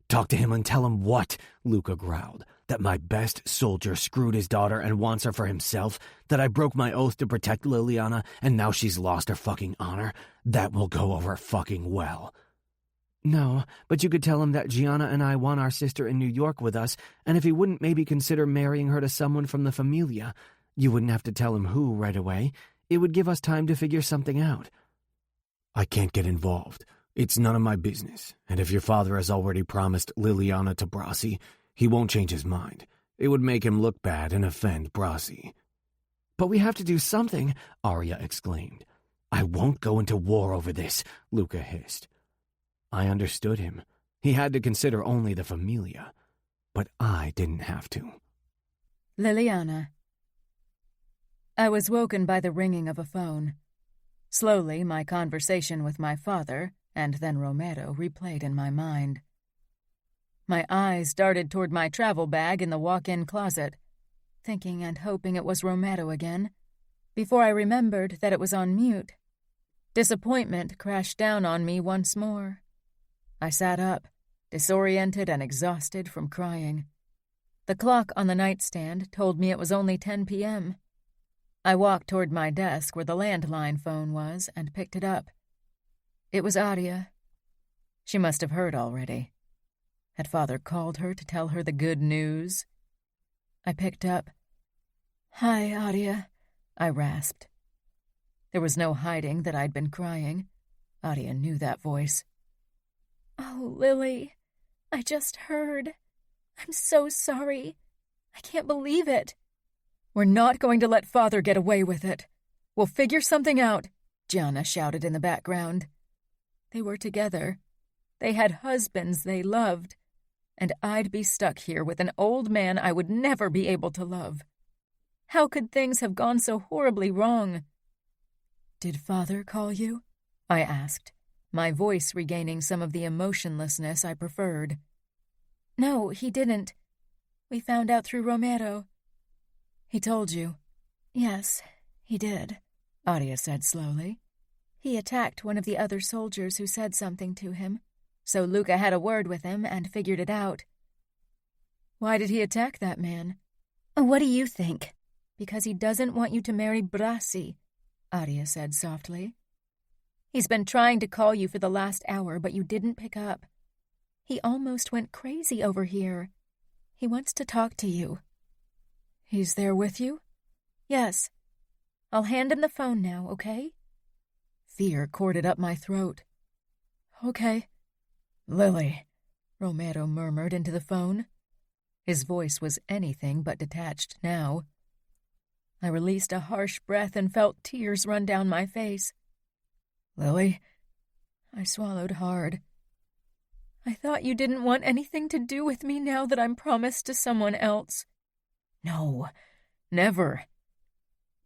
"Talk to him and tell him what?" Luca growled. "That my best soldier screwed his daughter and wants her for himself? That I broke my oath to protect Liliana and now she's lost her fucking honor? That will go over fucking well." "No, but you could tell him that Gianna and I want our sister in New York with us, and if he wouldn't maybe consider marrying her to someone from the Familia. You wouldn't have to tell him who right away. It would give us time to figure something out." "I can't get involved. It's none of my business, and if your father has already promised Liliana to Brasi, he won't change his mind. It would make him look bad and offend Brasi." "But we have to do something," Arya exclaimed. "I won't go into war over this," Luca hissed. I understood him. He had to consider only the Familia, but I didn't have to. Liliana. I was woken by the ringing of a phone. Slowly, my conversation with my father, and then Romero, replayed in my mind. My eyes darted toward my travel bag in the walk-in closet, thinking and hoping it was Romero again, before I remembered that it was on mute. Disappointment crashed down on me once more. I sat up, disoriented and exhausted from crying. The clock on the nightstand told me it was only 10 p.m. I walked toward my desk where the landline phone was and picked it up. It was Adia. She must have heard already. Had Father called her to tell her the good news? I picked up. "Hi, Adia," I rasped. There was no hiding that I'd been crying. Adia knew that voice. "Oh, Lily, I just heard. I'm so sorry. I can't believe it." "We're not going to let Father get away with it. We'll figure something out," Gianna shouted in the background. They were together. They had husbands they loved. And I'd be stuck here with an old man I would never be able to love. How could things have gone so horribly wrong? "Did Father call you?" I asked, my voice regaining some of the emotionlessness I preferred. "No, he didn't. We found out through Romero." "He told you?" "Yes, he did," Adia said slowly. "He attacked one of the other soldiers who said something to him. So Luca had a word with him and figured it out." "Why did he attack that man?" "What do you think?" "Because he doesn't want you to marry Brassi," Adia said softly. "He's been trying to call you for the last hour, but you didn't pick up. He almost went crazy over here. He wants to talk to you." "He's there with you?" "Yes. I'll hand him the phone now, okay?" Fear corded up my throat. "Okay." "Lily," Romero murmured into the phone. His voice was anything but detached now. I released a harsh breath and felt tears run down my face. "Lily?" I swallowed hard. "I thought you didn't want anything to do with me now that I'm promised to someone else." "No, never.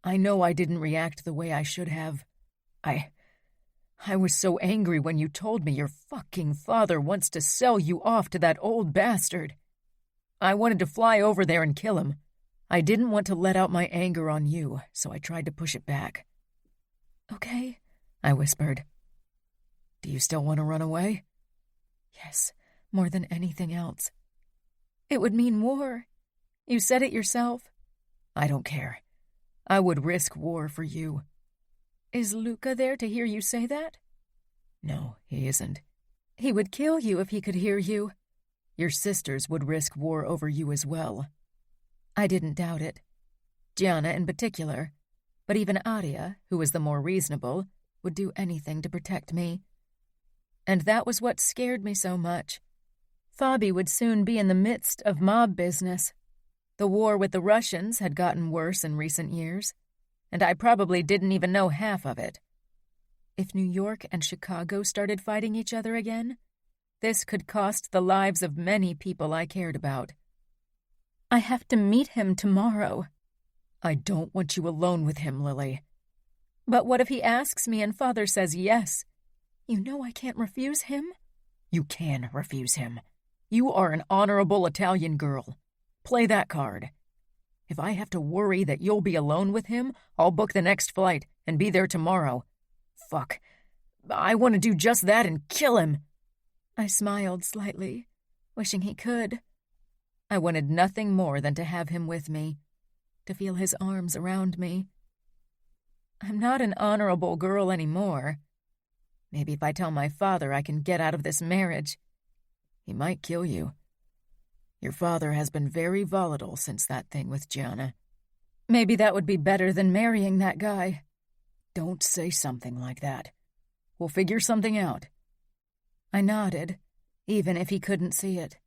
I know I didn't react the way I should have. I was so angry when you told me your fucking father wants to sell you off to that old bastard. I wanted to fly over there and kill him. I didn't want to let out my anger on you, so I tried to push it back." "Okay," I whispered. "Do you still want to run away?" "Yes, more than anything else." "It would mean war. You said it yourself." "I don't care. I would risk war for you." "Is Luca there to hear you say that?" "No, he isn't. He would kill you if he could hear you. Your sisters would risk war over you as well." I didn't doubt it. Gianna in particular, but even Adia, who was the more reasonable, would do anything to protect me. And that was what scared me so much. Fabi would soon be in the midst of mob business. The war with the Russians had gotten worse in recent years, and I probably didn't even know half of it. If New York and Chicago started fighting each other again, this could cost the lives of many people I cared about. "I have to meet him tomorrow." "I don't want you alone with him, Lily." "But what if he asks me and Father says yes? You know I can't refuse him." "You can refuse him. You are an honorable Italian girl. Play that card. If I have to worry that you'll be alone with him, I'll book the next flight and be there tomorrow. Fuck. I want to do just that and kill him." I smiled slightly, wishing he could. I wanted nothing more than to have him with me, to feel his arms around me. I'm not an honorable girl anymore. Maybe if I tell my father I can get out of this marriage, he might kill you. Your father has been very volatile since that thing with Gianna. Maybe that would be better than marrying that guy. Don't say something like that. We'll figure something out." I nodded, even if he couldn't see it.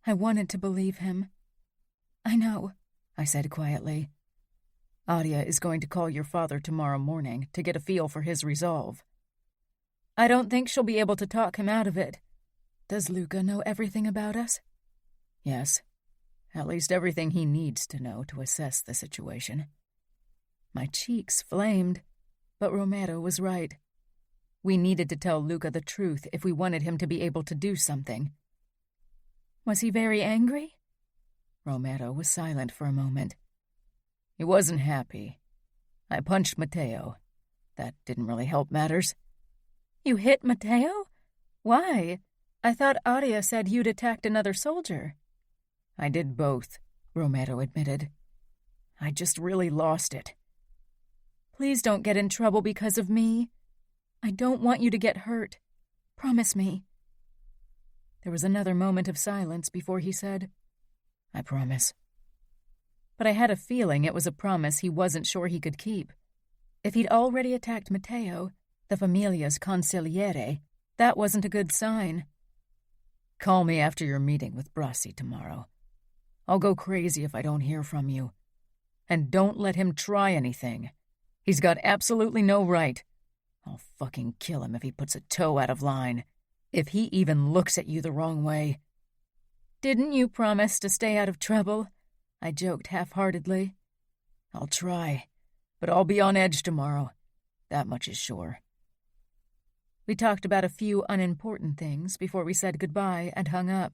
I wanted to believe him. "I know," I said quietly. "Adia is going to call your father tomorrow morning to get a feel for his resolve. I don't think she'll be able to talk him out of it. Does Luca know everything about us?" "Yes, at least everything he needs to know to assess the situation." My cheeks flamed, but Romero was right. We needed to tell Luca the truth if we wanted him to be able to do something. "Was he very angry?" Romero was silent for a moment. "He wasn't happy. I punched Matteo. That didn't really help matters." "You hit Matteo? Why?" I thought Aria said you'd attacked another soldier. I did both, Romero admitted. I just really lost it. Please don't get in trouble because of me. I don't want you to get hurt. Promise me. There was another moment of silence before he said, I promise. But I had a feeling it was a promise he wasn't sure he could keep. If he'd already attacked Matteo, the Familia's consigliere, that wasn't a good sign. Call me after your meeting with Brasi tomorrow. I'll go crazy if I don't hear from you. And don't let him try anything. He's got absolutely no right. I'll fucking kill him if he puts a toe out of line. If he even looks at you the wrong way. Didn't you promise to stay out of trouble? I joked half-heartedly. I'll try, but I'll be on edge tomorrow. That much is sure. We talked about a few unimportant things before we said goodbye and hung up.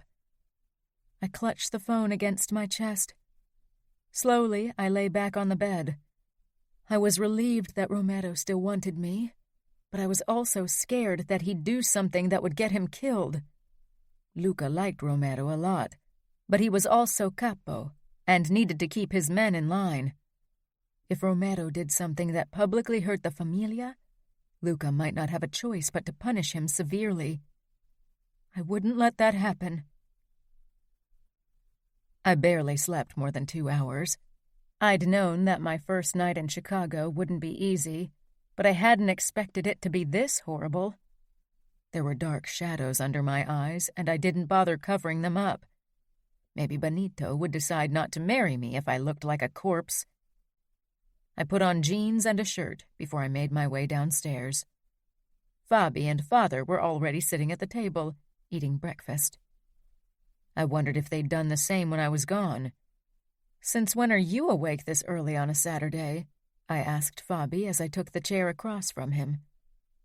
I clutched the phone against my chest. Slowly, I lay back on the bed. I was relieved that Romero still wanted me, but I was also scared that he'd do something that would get him killed. Luca liked Romero a lot, but he was also capo and needed to keep his men in line. If Romero did something that publicly hurt the Familia, Luca might not have a choice but to punish him severely. I wouldn't let that happen. I barely slept more than 2 hours. I'd known that my first night in Chicago wouldn't be easy, but I hadn't expected it to be this horrible. There were dark shadows under my eyes, and I didn't bother covering them up. Maybe Benito would decide not to marry me if I looked like a corpse. I put on jeans and a shirt before I made my way downstairs. Fabi and Father were already sitting at the table, eating breakfast. I wondered if they'd done the same when I was gone. "Since when are you awake this early on a Saturday?" I asked Fabi as I took the chair across from him.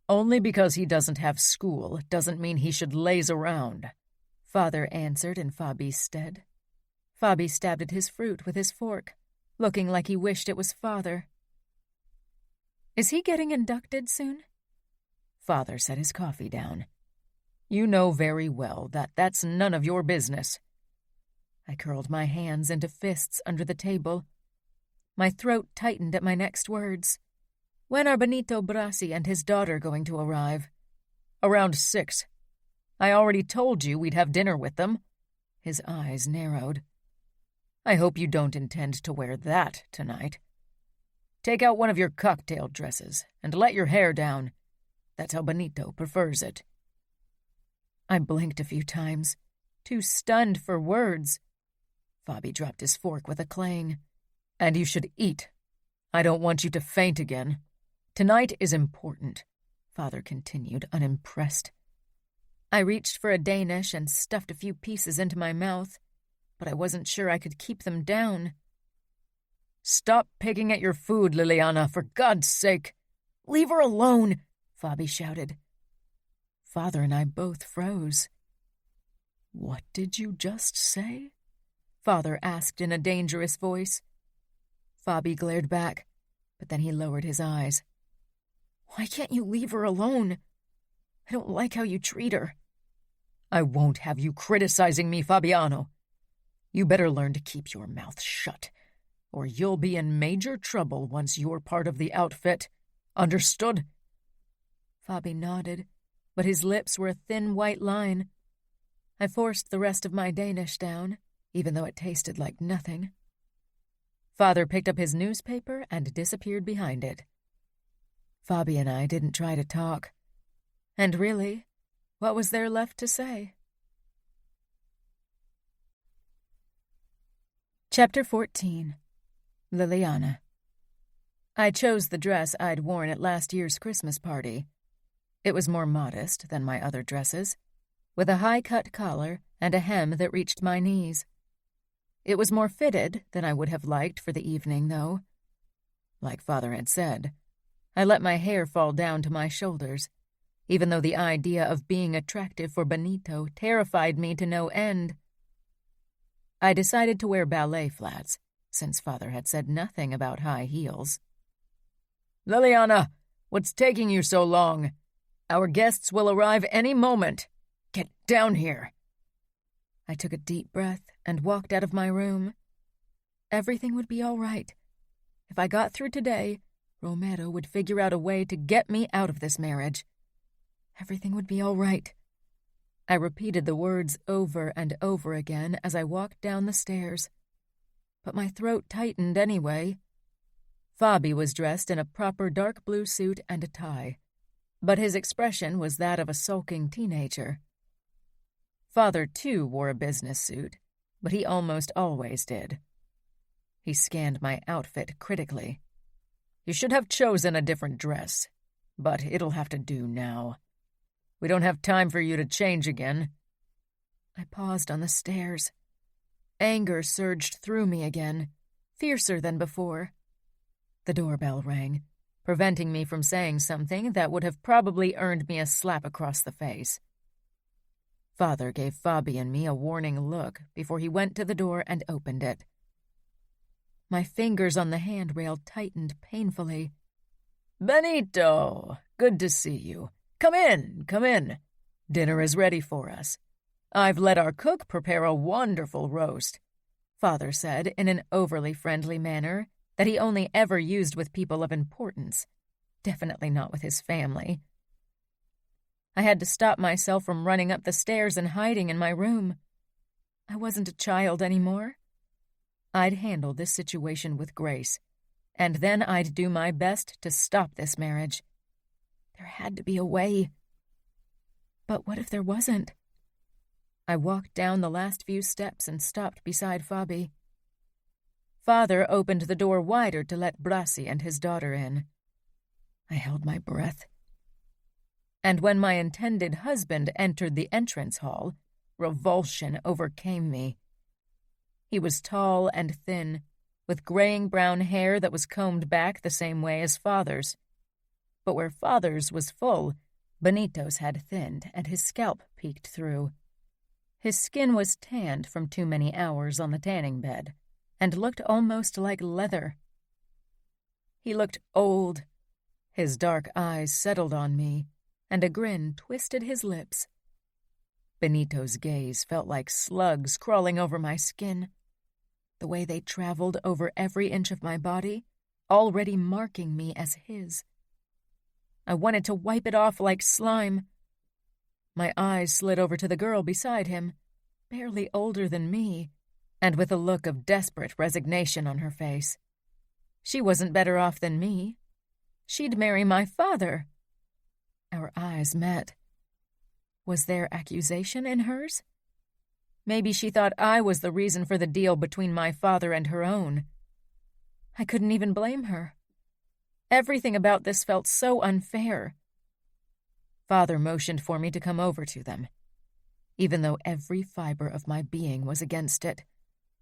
"Only because he doesn't have school doesn't mean he should laze around," Father answered in Fabi's stead. Fabi stabbed at his fruit with his fork, looking like he wished it was Father. "Is he getting inducted soon?" Father set his coffee down. "You know very well that that's none of your business." I curled my hands into fists under the table. My throat tightened at my next words. "When are Benito Brasi and his daughter going to arrive?" "Around 6. I already told you we'd have dinner with them." His eyes narrowed. "I hope you don't intend to wear that tonight. Take out one of your cocktail dresses and let your hair down. That's how Benito prefers it." I blinked a few times, too stunned for words. Fabi dropped his fork with a clang. "And you should eat. I don't want you to faint again. Tonight is important," Father continued, unimpressed. I reached for a Danish and stuffed a few pieces into my mouth, but I wasn't sure I could keep them down. "Stop picking at your food, Liliana, for God's sake! Leave her alone!" Fabi shouted. Father and I both froze. "What did you just say?" Father asked in a dangerous voice. Fabi glared back, but then he lowered his eyes. "Why can't you leave her alone? I don't like how you treat her." "I won't have you criticizing me, Fabiano. You better learn to keep your mouth shut, or you'll be in major trouble once you're part of the outfit. Understood?" Fabi nodded, but his lips were a thin white line. I forced the rest of my Danish down, even though it tasted like nothing. Father picked up his newspaper and disappeared behind it. Fabi and I didn't try to talk. And really, what was there left to say? Chapter 14. Liliana. I chose the dress I'd worn at last year's Christmas party. It was more modest than my other dresses, with a high-cut collar and a hem that reached my knees. It was more fitted than I would have liked for the evening, though. Like Father had said, I let my hair fall down to my shoulders, even though the idea of being attractive for Benito terrified me to no end. I decided to wear ballet flats, since Father had said nothing about high heels. "Liliana, what's taking you so long? Our guests will arrive any moment. Get down here. I took a deep breath and walked out of my room. Everything would be all right. If I got through today, Romero would figure out a way to get me out of this marriage. Everything would be all right. I repeated the words over and over again as I walked down the stairs. But my throat tightened anyway. Fabi was dressed in a proper dark blue suit and a tie, but his expression was that of a sulking teenager. Father, too, wore a business suit, but he almost always did. He scanned my outfit critically. You should have chosen a different dress, but it'll have to do now. We don't have time for you to change again. I paused on the stairs. Anger surged through me again, fiercer than before. The doorbell rang, preventing me from saying something that would have probably earned me a slap across the face. Father gave Fabi and me a warning look before he went to the door and opened it. My fingers on the handrail tightened painfully. Benito, good to see you. Come in, come in. Dinner is ready for us. I've let our cook prepare a wonderful roast, Father said in an overly friendly manner that he only ever used with people of importance, definitely not with his family. I had to stop myself from running up the stairs and hiding in my room. I wasn't a child anymore. I'd handle this situation with grace, and then I'd do my best to stop this marriage. There had to be a way. But what if there wasn't? I walked down the last few steps and stopped beside Fabi. Father opened the door wider to let Brasi and his daughter in. I held my breath. And when my intended husband entered the entrance hall, revulsion overcame me. He was tall and thin, with graying brown hair that was combed back the same way as Father's. But where Father's was full, Benito's had thinned and his scalp peeked through. His skin was tanned from too many hours on the tanning bed and looked almost like leather. He looked old. His dark eyes settled on me, and a grin twisted his lips. Benito's gaze felt like slugs crawling over my skin, the way they traveled over every inch of my body, already marking me as his. I wanted to wipe it off like slime. My eyes slid over to the girl beside him, barely older than me, and with a look of desperate resignation on her face. She wasn't better off than me. She'd marry my father. Our eyes met. Was there accusation in hers? Maybe she thought I was the reason for the deal between my father and her own. I couldn't even blame her. Everything about this felt so unfair. Father motioned for me to come over to them. Even though every fiber of my being was against it,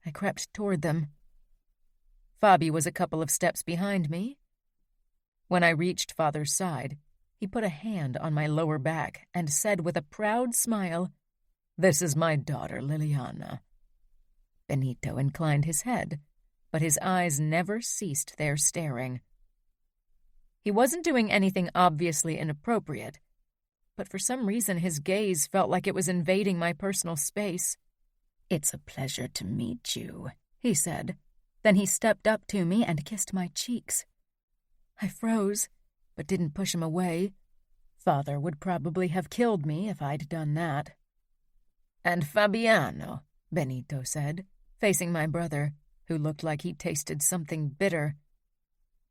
I crept toward them. Fabi was a couple of steps behind me. When I reached Father's side, he put a hand on my lower back and said with a proud smile, "This is my daughter, Liliana." Benito inclined his head, but his eyes never ceased their staring. He wasn't doing anything obviously inappropriate, but for some reason his gaze felt like it was invading my personal space. "It's a pleasure to meet you," he said. Then he stepped up to me and kissed my cheeks. I froze, but didn't push him away. Father would probably have killed me if I'd done that. "And Fabiano," Benito said, facing my brother, who looked like he tasted something bitter.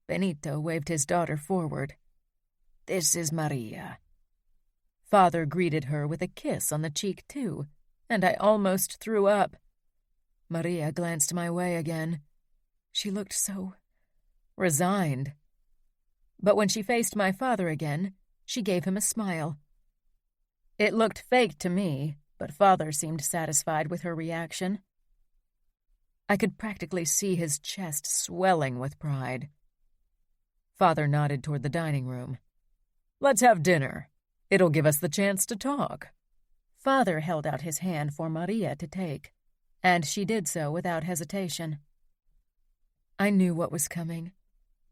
Benito waved his daughter forward. "This is Maria." Father greeted her with a kiss on the cheek, too, and I almost threw up. Maria glanced my way again. She looked so resigned. But when she faced my father again, she gave him a smile. It looked fake to me, but Father seemed satisfied with her reaction. I could practically see his chest swelling with pride. Father nodded toward the dining room. "Let's have dinner. It'll give us the chance to talk." Father held out his hand for Maria to take, and she did so without hesitation. I knew what was coming,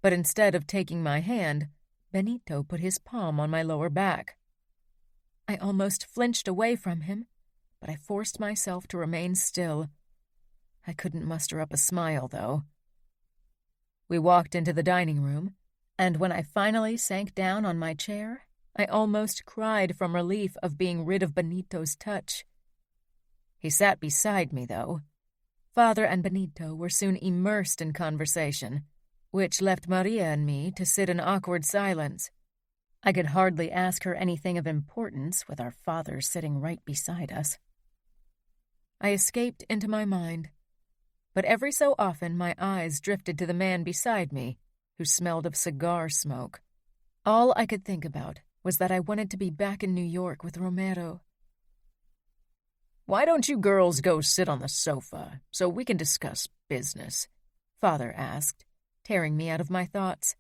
but instead of taking my hand, Benito put his palm on my lower back. I almost flinched away from him, but I forced myself to remain still. I couldn't muster up a smile, though. We walked into the dining room, and when I finally sank down on my chair, I almost cried from relief of being rid of Benito's touch. He sat beside me, though. Father and Benito were soon immersed in conversation, which left Maria and me to sit in awkward silence. I could hardly ask her anything of importance with our father sitting right beside us. I escaped into my mind, but every so often my eyes drifted to the man beside me, who smelled of cigar smoke. All I could think about was that I wanted to be back in New York with Romero. "Why don't you girls go sit on the sofa so we can discuss business?" Father asked, tearing me out of my thoughts.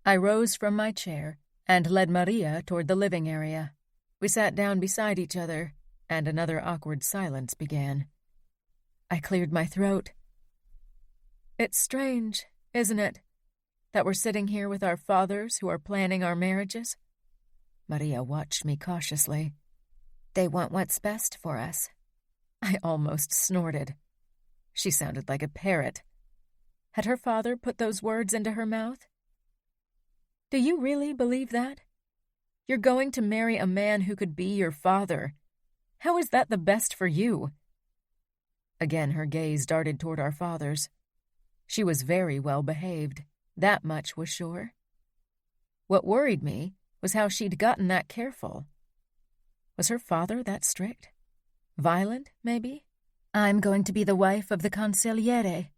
I rose from my chair and led Maria toward the living area. We sat down beside each other, and another awkward silence began. I cleared my throat. It's strange, isn't it, that we're sitting here with our fathers who are planning our marriages? Maria watched me cautiously. They want what's best for us. I almost snorted. She sounded like a parrot. Had her father put those words into her mouth? Do you really believe that? You're going to marry a man who could be your father. How is that the best for you? Again her gaze darted toward our fathers. She was very well behaved, that much was sure. What worried me was how she'd gotten that careful. Was her father that strict? Violent, maybe? I'm going to be the wife of the consigliere.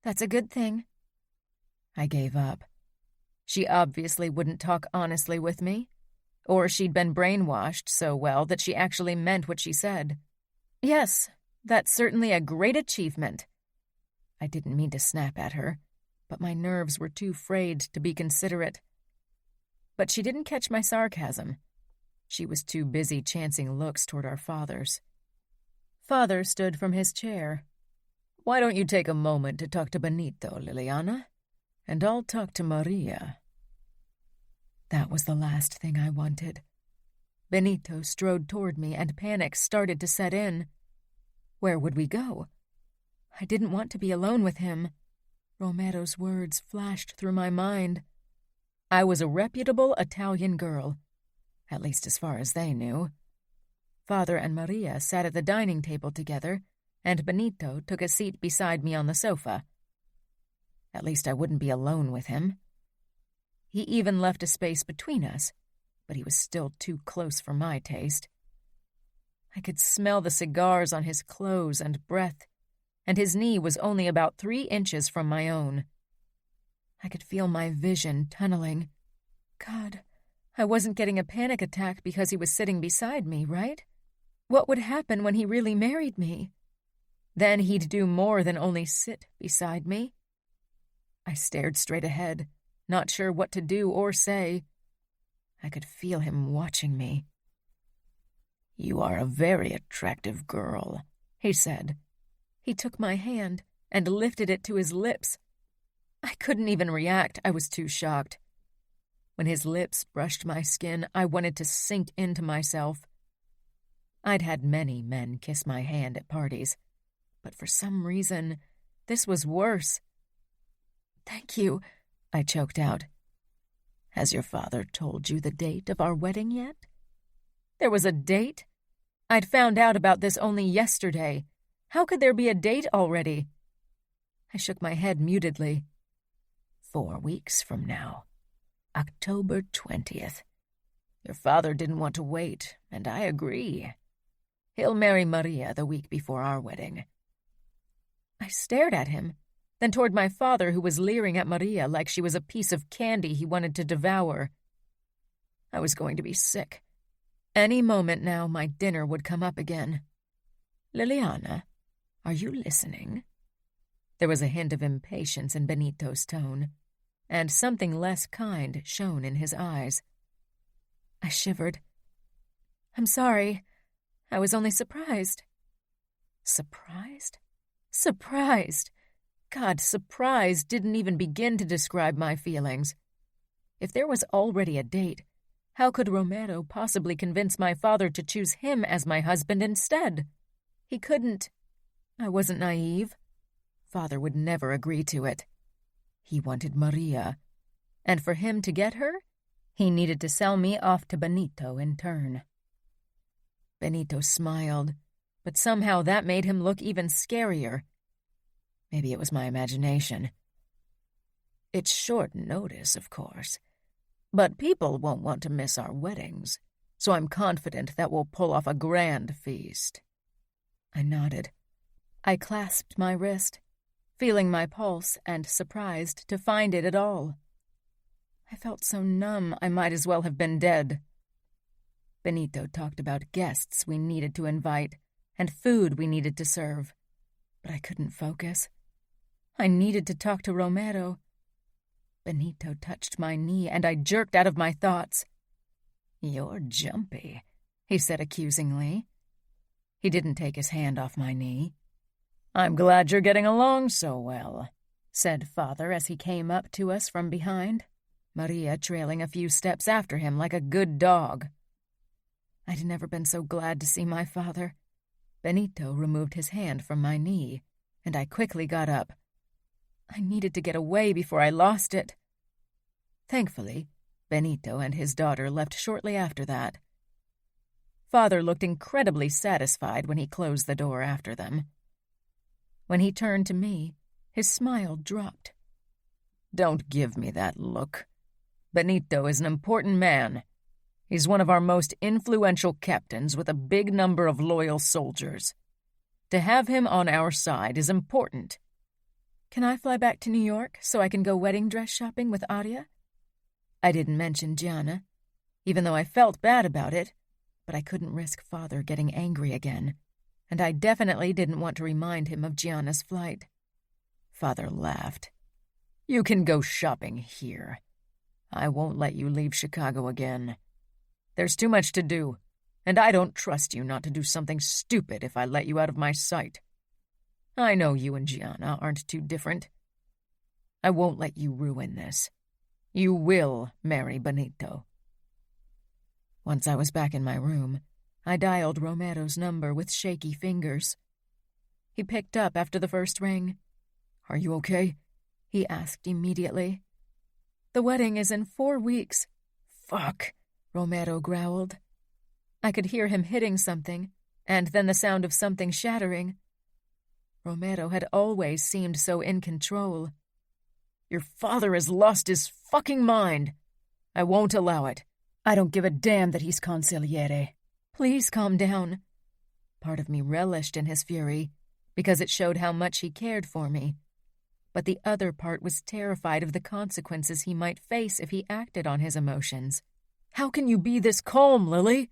That's a good thing. I gave up. She obviously wouldn't talk honestly with me, or she'd been brainwashed so well that she actually meant what she said. Yes, that's certainly a great achievement. I didn't mean to snap at her, but my nerves were too frayed to be considerate. But she didn't catch my sarcasm. She was too busy chancing looks toward our fathers. Father stood from his chair. "Why don't you take a moment to talk to Benito, Liliana? And I'll talk to Maria." That was the last thing I wanted. Benito strode toward me and panic started to set in. Where would we go? I didn't want to be alone with him. Romero's words flashed through my mind. I was a reputable Italian girl, at least as far as they knew. Father and Maria sat at the dining table together, and Benito took a seat beside me on the sofa. At least I wouldn't be alone with him. He even left a space between us, but he was still too close for my taste. I could smell the cigars on his clothes and breath, and his knee was only about 3 inches from my own. I could feel my vision tunneling. God, I wasn't getting a panic attack because he was sitting beside me, right? What would happen when he really married me? Then he'd do more than only sit beside me. I stared straight ahead, not sure what to do or say. I could feel him watching me. "You are a very attractive girl," he said. He took my hand and lifted it to his lips. I couldn't even react, I was too shocked. When his lips brushed my skin, I wanted to sink into myself. I'd had many men kiss my hand at parties, but for some reason, this was worse. "Thank you," I choked out. "Has your father told you the date of our wedding yet?" There was a date? I'd found out about this only yesterday. How could there be a date already? I shook my head mutedly. 4 weeks from now, October 20th. Your father didn't want to wait, and I agree. He'll marry Maria the week before our wedding." I stared at him, then toward my father who was leering at Maria like she was a piece of candy he wanted to devour. I was going to be sick. Any moment now my dinner would come up again. "Liliana, are you listening?" There was a hint of impatience in Benito's tone, and something less kind shone in his eyes. I shivered. "I'm sorry. I was only surprised." Surprised? Surprised! God, surprise didn't even begin to describe my feelings. If there was already a date, How could Romero possibly convince my father to choose him as my husband instead? He couldn't. I wasn't naive. Father would never agree to it. He wanted Maria, and for him to get her, he needed to sell me off to Benito in turn. Benito smiled, but somehow that made him look even scarier. Maybe it was my imagination. It's short notice, of course, but people won't want to miss our weddings, so I'm confident that we'll pull off a grand feast. I nodded. I clasped my wrist, feeling my pulse and surprised to find it at all. I felt so numb I might as well have been dead. Benito talked about guests we needed to invite and food we needed to serve, but I couldn't focus. I needed to talk to Romero. Benito touched my knee, and I jerked out of my thoughts. "You're jumpy," he said accusingly. He didn't take his hand off my knee. "I'm glad you're getting along so well," said Father as he came up to us from behind, Maria trailing a few steps after him like a good dog. I'd never been so glad to see my father. Benito removed his hand from my knee, and I quickly got up. I needed to get away before I lost it. Thankfully, Benito and his daughter left shortly after that. Father looked incredibly satisfied when he closed the door after them. When he turned to me, his smile dropped. "Don't give me that look. Benito is an important man. He's one of our most influential captains with a big number of loyal soldiers. To have him on our side is important." "Can I fly back to New York so I can go wedding dress shopping with Aria?" I didn't mention Gianna, even though I felt bad about it, but I couldn't risk Father getting angry again, and I definitely didn't want to remind him of Gianna's flight. Father laughed. "You can go shopping here. I won't let you leave Chicago again. There's too much to do, and I don't trust you not to do something stupid if I let you out of my sight. I know you and Gianna aren't too different. I won't let you ruin this. You will marry Benito." Once I was back in my room, I dialed Romero's number with shaky fingers. He picked up after the first ring. "Are you okay?" he asked immediately. "The wedding is in 4 weeks." "Fuck," Romero growled. I could hear him hitting something, and then the sound of something shattering. Romero had always seemed so in control. "Your father has lost his fucking mind. I won't allow it. I don't give a damn that he's consigliere. Please calm down." Part of me relished in his fury, because it showed how much he cared for me. But the other part was terrified of the consequences he might face if he acted on his emotions. "How can you be this calm, Lily?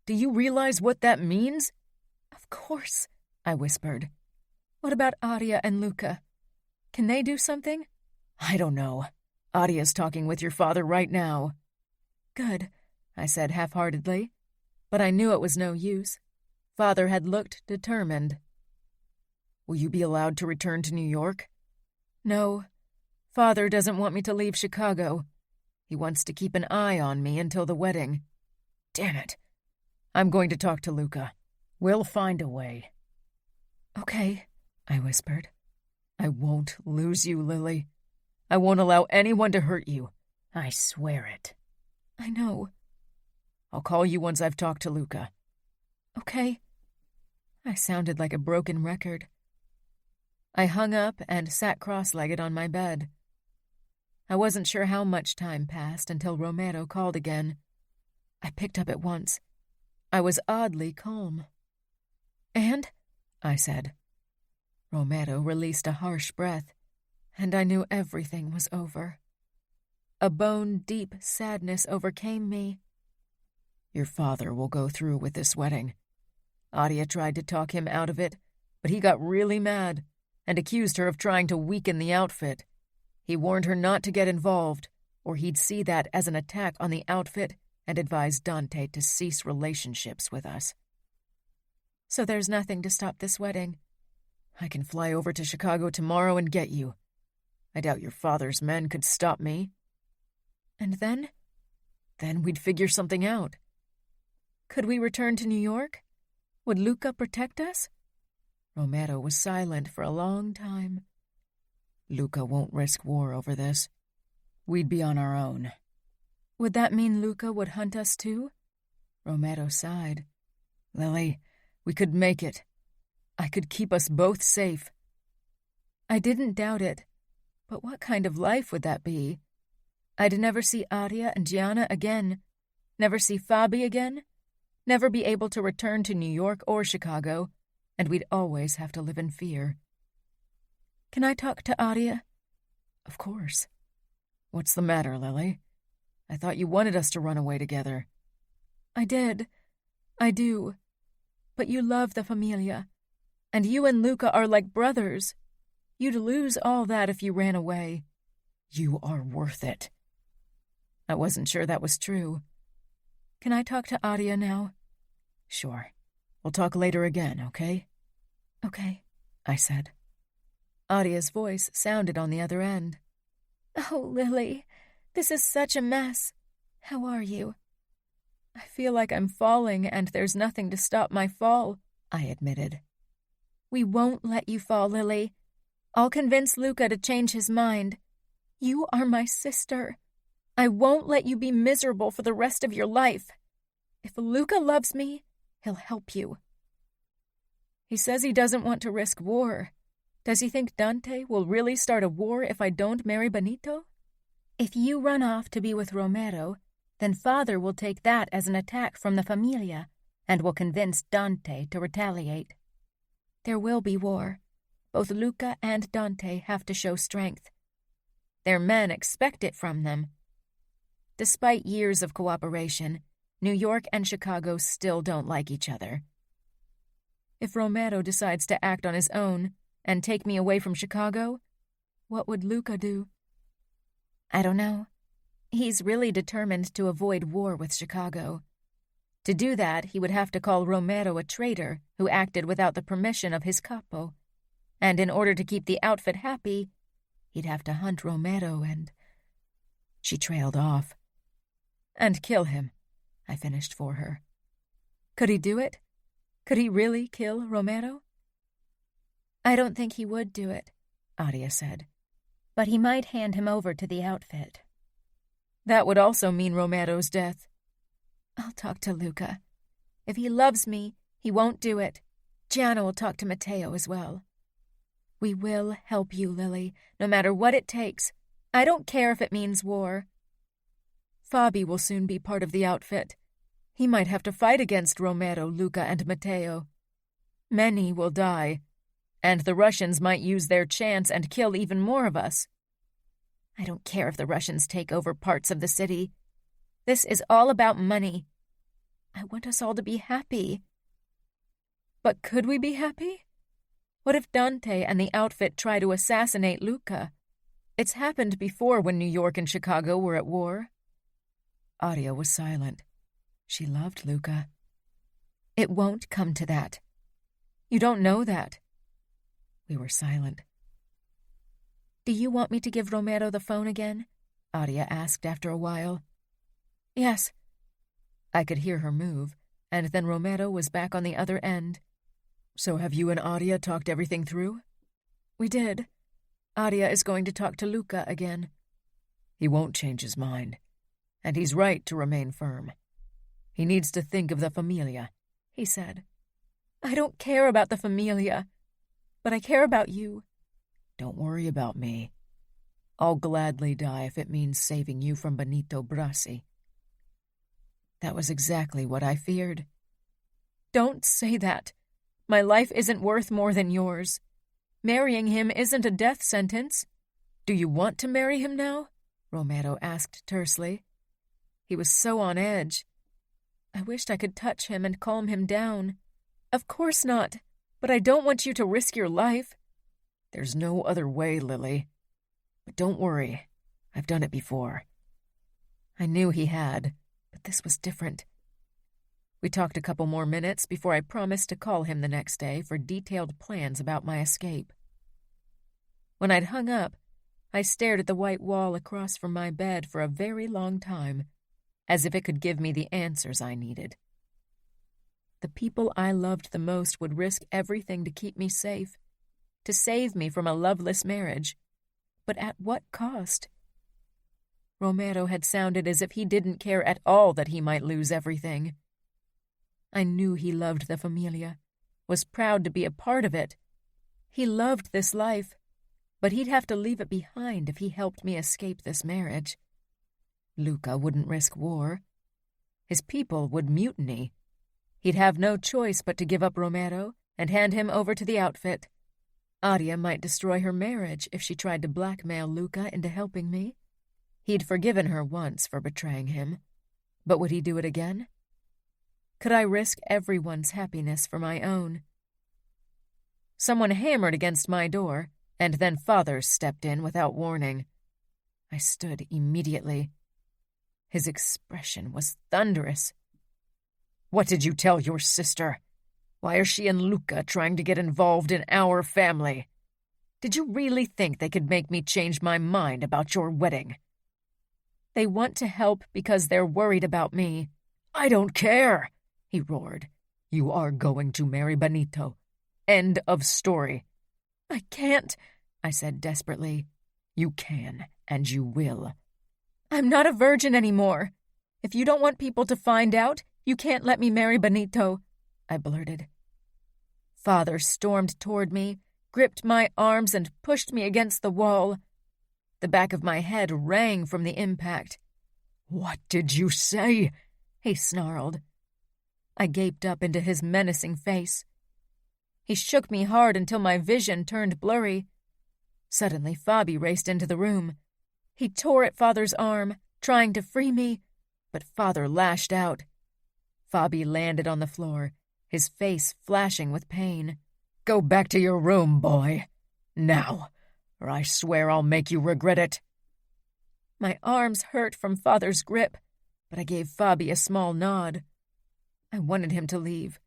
Do you realize what that means?" "Of course," I whispered. "What about Aria and Luca? Can they do something?" "I don't know. Aria's talking with your father right now." "Good," I said half-heartedly, but I knew it was no use. Father had looked determined. "Will you be allowed to return to New York?" "No. Father doesn't want me to leave Chicago. He wants to keep an eye on me until the wedding." "Damn it. I'm going to talk to Luca. We'll find a way." "Okay," I whispered. "I won't lose you, Lily. I won't allow anyone to hurt you. I swear it." "I know." "I'll call you once I've talked to Luca." "Okay." I sounded like a broken record. I hung up and sat cross-legged on my bed. I wasn't sure how much time passed until Romero called again. I picked up at once. I was oddly calm. "And?" I said. Romero released a harsh breath, and I knew everything was over. A bone-deep sadness overcame me. "Your father will go through with this wedding. Adia tried to talk him out of it, but he got really mad and accused her of trying to weaken the outfit. He warned her not to get involved, or he'd see that as an attack on the outfit and advised Dante to cease relationships with us." "So there's nothing to stop this wedding?" "I can fly over to Chicago tomorrow and get you. I doubt your father's men could stop me." "And then?" Then we'd figure something out. Could we return to New York? Would Luca protect us? Romero was silent for a long time. Luca won't risk war over this. We'd be on our own. Would that mean Luca would hunt us too? Romero sighed. Lily, we could make it. I could keep us both safe. I didn't doubt it. But what kind of life would that be? I'd never see Aria and Gianna again. Never see Fabi again. Never be able to return to New York or Chicago. And we'd always have to live in fear. Can I talk to Aria? Of course. What's the matter, Lily? I thought you wanted us to run away together. I did. I do. But you love the Familia. And you and Luca are like brothers. You'd lose all that if you ran away. You are worth it. I wasn't sure that was true. Can I talk to Aria now? Sure. We'll talk later again, okay? Okay, I said. Aria's voice sounded on the other end. Oh, Lily, this is such a mess. How are you? I feel like I'm falling and there's nothing to stop my fall, I admitted. We won't let you fall, Lily. I'll convince Luca to change his mind. You are my sister. I won't let you be miserable for the rest of your life. If Luca loves me, he'll help you. He says he doesn't want to risk war. Does he think Dante will really start a war if I don't marry Benito? If you run off to be with Romero, then Father will take that as an attack from the Familia and will convince Dante to retaliate. There will be war. Both Luca and Dante have to show strength. Their men expect it from them. Despite years of cooperation, New York and Chicago still don't like each other. If Romero decides to act on his own and take me away from Chicago, what would Luca do? I don't know. He's really determined to avoid war with Chicago. To do that, he would have to call Romero a traitor who acted without the permission of his capo. And in order to keep the outfit happy, he'd have to hunt Romero and... She trailed off. And kill him, I finished for her. Could he do it? Could he really kill Romero? I don't think he would do it, Aria said. But he might hand him over to the outfit. That would also mean Romero's death. I'll talk to Luca. If he loves me, he won't do it. Gianna will talk to Matteo as well. We will help you, Lily, no matter what it takes. I don't care if it means war. Fabi will soon be part of the outfit. He might have to fight against Romero, Luca, and Matteo. Many will die, and the Russians might use their chance and kill even more of us. I don't care if the Russians take over parts of the city. This is all about money. I want us all to be happy. But could we be happy? What if Dante and the outfit try to assassinate Luca? It's happened before when New York and Chicago were at war. Aria was silent. She loved Luca. It won't come to that. You don't know that. We were silent. Do you want me to give Romero the phone again? Aria asked after a while. Yes. I could hear her move, and then Romero was back on the other end. So have you and Aria talked everything through? We did. Aria is going to talk to Luca again. He won't change his mind. And he's right to remain firm. He needs to think of the Familia, he said. I don't care about the Familia, but I care about you. Don't worry about me. I'll gladly die if it means saving you from Benito Brasi. That was exactly what I feared. Don't say that. My life isn't worth more than yours. Marrying him isn't a death sentence. Do you want to marry him now? Romero asked tersely. He was so on edge. I wished I could touch him and calm him down. Of course not, but I don't want you to risk your life. There's no other way, Lily. But don't worry, I've done it before. I knew he had, but this was different. We talked a couple more minutes before I promised to call him the next day for detailed plans about my escape. When I'd hung up, I stared at the white wall across from my bed for a very long time, as if it could give me the answers I needed. The people I loved the most would risk everything to keep me safe, to save me from a loveless marriage. But at what cost? Romero had sounded as if he didn't care at all that he might lose everything. I knew he loved the Familia, was proud to be a part of it. He loved this life, but he'd have to leave it behind if he helped me escape this marriage. Luca wouldn't risk war. His people would mutiny. He'd have no choice but to give up Romero and hand him over to the outfit. Adia might destroy her marriage if she tried to blackmail Luca into helping me. He'd forgiven her once for betraying him, but would he do it again? Could I risk everyone's happiness for my own? Someone hammered against my door, and then Father stepped in without warning. I stood immediately. His expression was thunderous. "What did you tell your sister? Why are she and Luca trying to get involved in our family? Did you really think they could make me change my mind about your wedding?" "They want to help because they're worried about me." "I don't care," he roared. "You are going to marry Benito. End of story." "I can't," I said desperately. "You can, and you will." "I'm not a virgin anymore. If you don't want people to find out, you can't let me marry Benito," I blurted. Father stormed toward me, gripped my arms, and pushed me against the wall. The back of my head rang from the impact. "What did you say?" he snarled. I gaped up into his menacing face. He shook me hard until my vision turned blurry. Suddenly, Fabi raced into the room. He tore at Father's arm, trying to free me, but Father lashed out. Fabi landed on the floor, his face flashing with pain. "Go back to your room, boy. Now, or I swear I'll make you regret it." My arms hurt from Father's grip, but I gave Fabi a small nod. I wanted him to leave.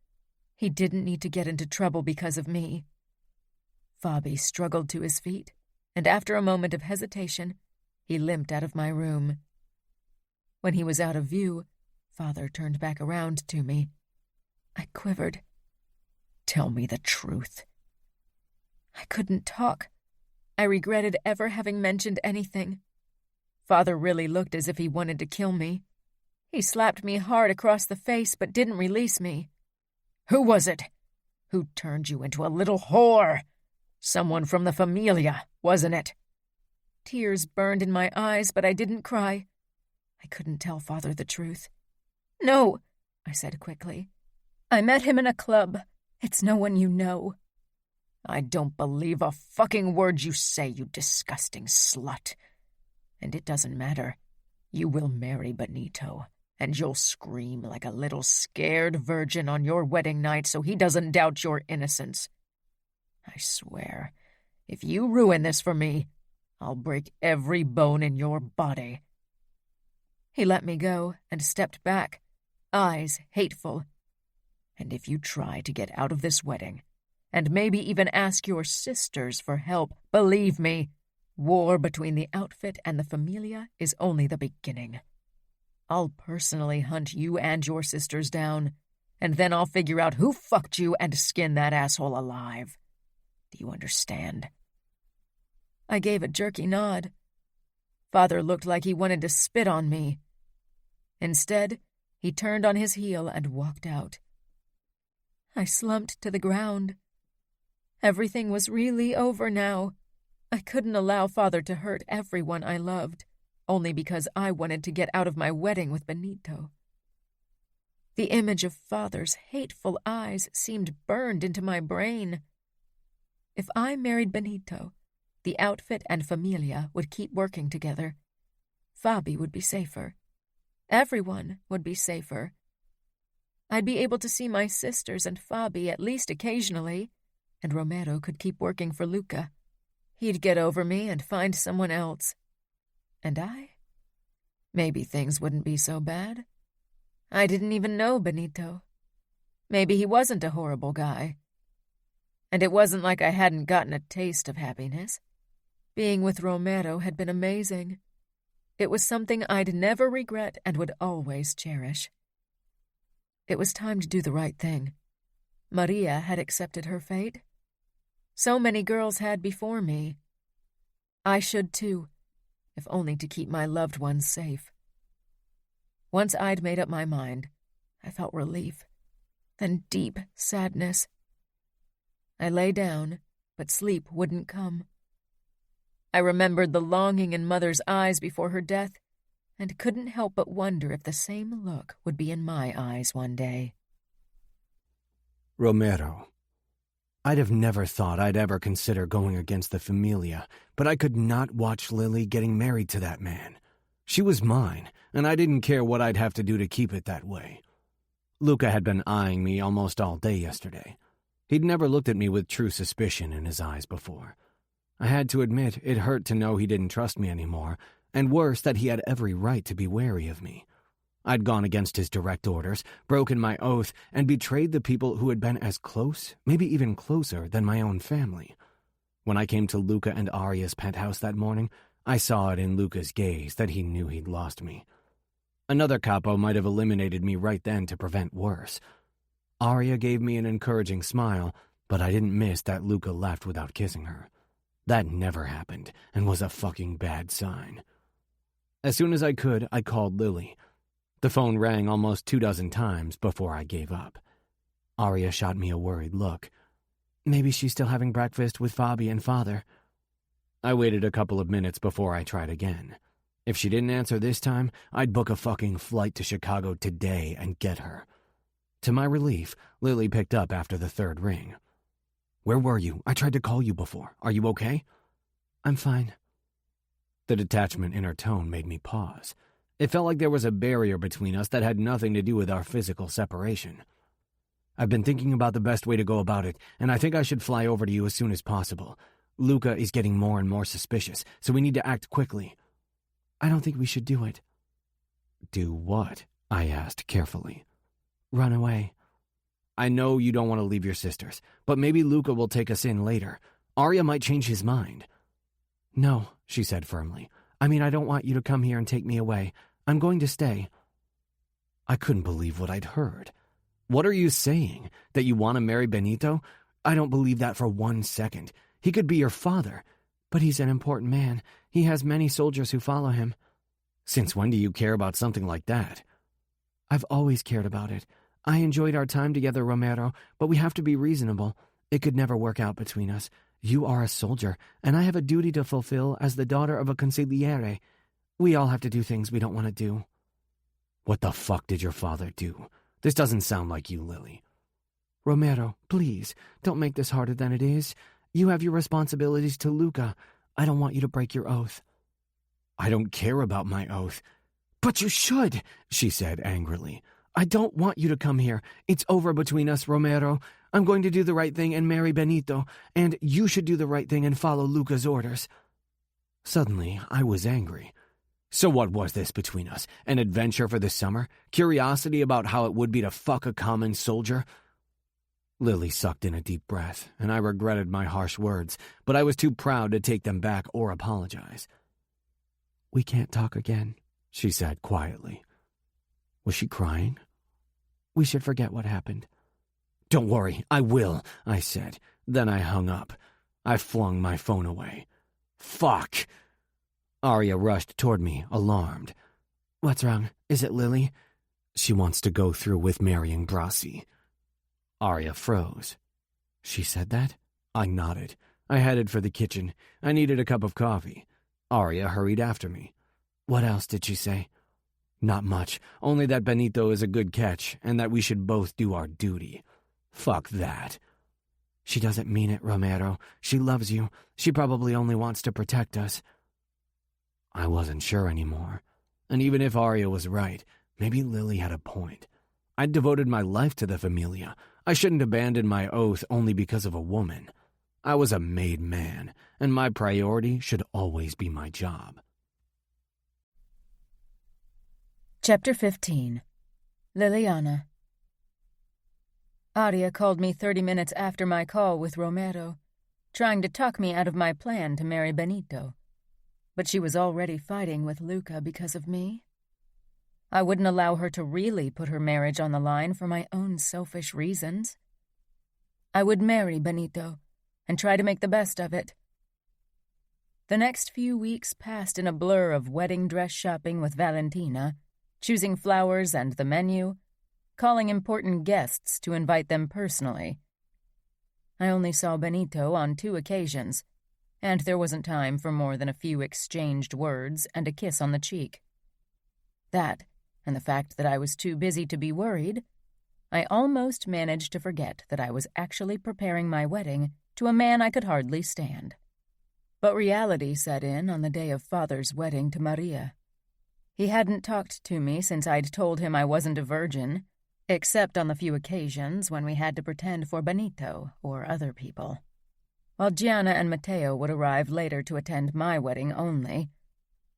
He didn't need to get into trouble because of me. Fabi struggled to his feet, and after a moment of hesitation, he limped out of my room. When he was out of view, Father turned back around to me. I quivered. "Tell me the truth." I couldn't talk. I regretted ever having mentioned anything. Father really looked as if he wanted to kill me. He slapped me hard across the face but didn't release me. "Who was it? Who turned you into a little whore? Someone from the Familia, wasn't it?" Tears burned in my eyes, but I didn't cry. I couldn't tell Father the truth. "No," I said quickly. "I met him in a club. It's no one you know." "I don't believe a fucking word you say, you disgusting slut. And it doesn't matter. You will marry Benito, and you'll scream like a little scared virgin on your wedding night so he doesn't doubt your innocence. I swear, if you ruin this for me, I'll break every bone in your body." He let me go and stepped back, eyes hateful. "And if you try to get out of this wedding, and maybe even ask your sisters for help, believe me, war between the outfit and the Familia is only the beginning. I'll personally hunt you and your sisters down, and then I'll figure out who fucked you and skin that asshole alive. Do you understand?" I gave a jerky nod. Father looked like he wanted to spit on me. Instead, he turned on his heel and walked out. I slumped to the ground. Everything was really over now. I couldn't allow Father to hurt everyone I loved, only because I wanted to get out of my wedding with Benito. The image of Father's hateful eyes seemed burned into my brain. If I married Benito, the outfit and Familia would keep working together. Fabi would be safer. Everyone would be safer. I'd be able to see my sisters and Fabi at least occasionally, and Romero could keep working for Luca. He'd get over me and find someone else. And I? Maybe things wouldn't be so bad. I didn't even know Benito. Maybe he wasn't a horrible guy. And it wasn't like I hadn't gotten a taste of happiness. Being with Romero had been amazing. It was something I'd never regret and would always cherish. It was time to do the right thing. Maria had accepted her fate. So many girls had before me. I should too, if only to keep my loved ones safe. Once I'd made up my mind, I felt relief, then deep sadness. I lay down, but sleep wouldn't come. I remembered the longing in Mother's eyes before her death, and couldn't help but wonder if the same look would be in my eyes one day. Romero. I'd have never thought I'd ever consider going against the Familia, but I could not watch Lily getting married to that man. She was mine, and I didn't care what I'd have to do to keep it that way. Luca had been eyeing me almost all day yesterday. He'd never looked at me with true suspicion in his eyes before. I had to admit it hurt to know he didn't trust me anymore, and worse, that he had every right to be wary of me. I'd gone against his direct orders, broken my oath, and betrayed the people who had been as close, maybe even closer, than my own family. When I came to Luca and Aria's penthouse that morning, I saw it in Luca's gaze that he knew he'd lost me. Another capo might have eliminated me right then to prevent worse. Aria gave me an encouraging smile, but I didn't miss that Luca left without kissing her. That never happened, and was a fucking bad sign. As soon as I could, I called Lily. The phone rang almost 24 times before I gave up. Aria shot me a worried look. Maybe she's still having breakfast with Fabi and Father. I waited a couple of minutes before I tried again. If she didn't answer this time, I'd book a fucking flight to Chicago today and get her. To my relief, Lily picked up after the third ring. Where were you? I tried to call you before. Are you okay? I'm fine. The detachment in her tone made me pause. It felt like there was a barrier between us that had nothing to do with our physical separation. I've been thinking about the best way to go about it, and I think I should fly over to you as soon as possible. Luca is getting more and more suspicious, so we need to act quickly. I don't think we should do it. Do what? I asked carefully. Run away. I know you don't want to leave your sisters, but maybe Luca will take us in later. Arya might change his mind. No, she said firmly. I mean, I don't want you to come here and take me away. I'm going to stay. I couldn't believe what I'd heard. What are you saying? That you want to marry Benito? I don't believe that for 1 second. He could be your father. But he's an important man. He has many soldiers who follow him. Since when do you care about something like that? I've always cared about it. I enjoyed our time together, Romero, but we have to be reasonable. It could never work out between us. You are a soldier, and I have a duty to fulfill as the daughter of a consigliere. We all have to do things we don't want to do. What the fuck did your father do? This doesn't sound like you, Lily. Romero, please, don't make this harder than it is. You have your responsibilities to Luca. I don't want you to break your oath. I don't care about my oath. But you should, she said angrily. I don't want you to come here. It's over between us, Romero. I'm going to do the right thing and marry Benito, and you should do the right thing and follow Luca's orders. Suddenly, I was angry. So what was this between us? An adventure for the summer? Curiosity about how it would be to fuck a common soldier? Lily sucked in a deep breath, and I regretted my harsh words, but I was too proud to take them back or apologize. We can't talk again, she said quietly. Was she crying? We should forget what happened. Don't worry, I will, I said. Then I hung up. I flung my phone away. Fuck! Arya rushed toward me, alarmed. What's wrong? Is it Lily? She wants to go through with marrying Brasi. Arya froze. She said that? I nodded. I headed for the kitchen. I needed a cup of coffee. Arya hurried after me. What else did she say? Not much, only that Benito is a good catch, and that we should both do our duty. Fuck that. She doesn't mean it, Romero. She loves you. She probably only wants to protect us. I wasn't sure anymore. And even if Arya was right, maybe Lily had a point. I'd devoted my life to the Familia. I shouldn't abandon my oath only because of a woman. I was a made man, and my priority should always be my job. Chapter 15. Liliana. Aria called me 30 minutes after my call with Romero, trying to talk me out of my plan to marry Benito. but she was already fighting with Luca because of me. I wouldn't allow her to really put her marriage on the line for my own selfish reasons. I would marry Benito and try to make the best of it. The next few weeks passed in a blur of wedding dress shopping with Valentina, choosing flowers and the menu, calling important guests to invite them personally. I only saw Benito on 2 occasions, and there wasn't time for more than a few exchanged words and a kiss on the cheek. That, and the fact that I was too busy to be worried, I almost managed to forget that I was actually preparing my wedding to a man I could hardly stand. But reality set in on the day of Father's wedding to Maria. He hadn't talked to me since I'd told him I wasn't a virgin, except on the few occasions when we had to pretend for Benito or other people. While Gianna and Matteo would arrive later to attend my wedding only,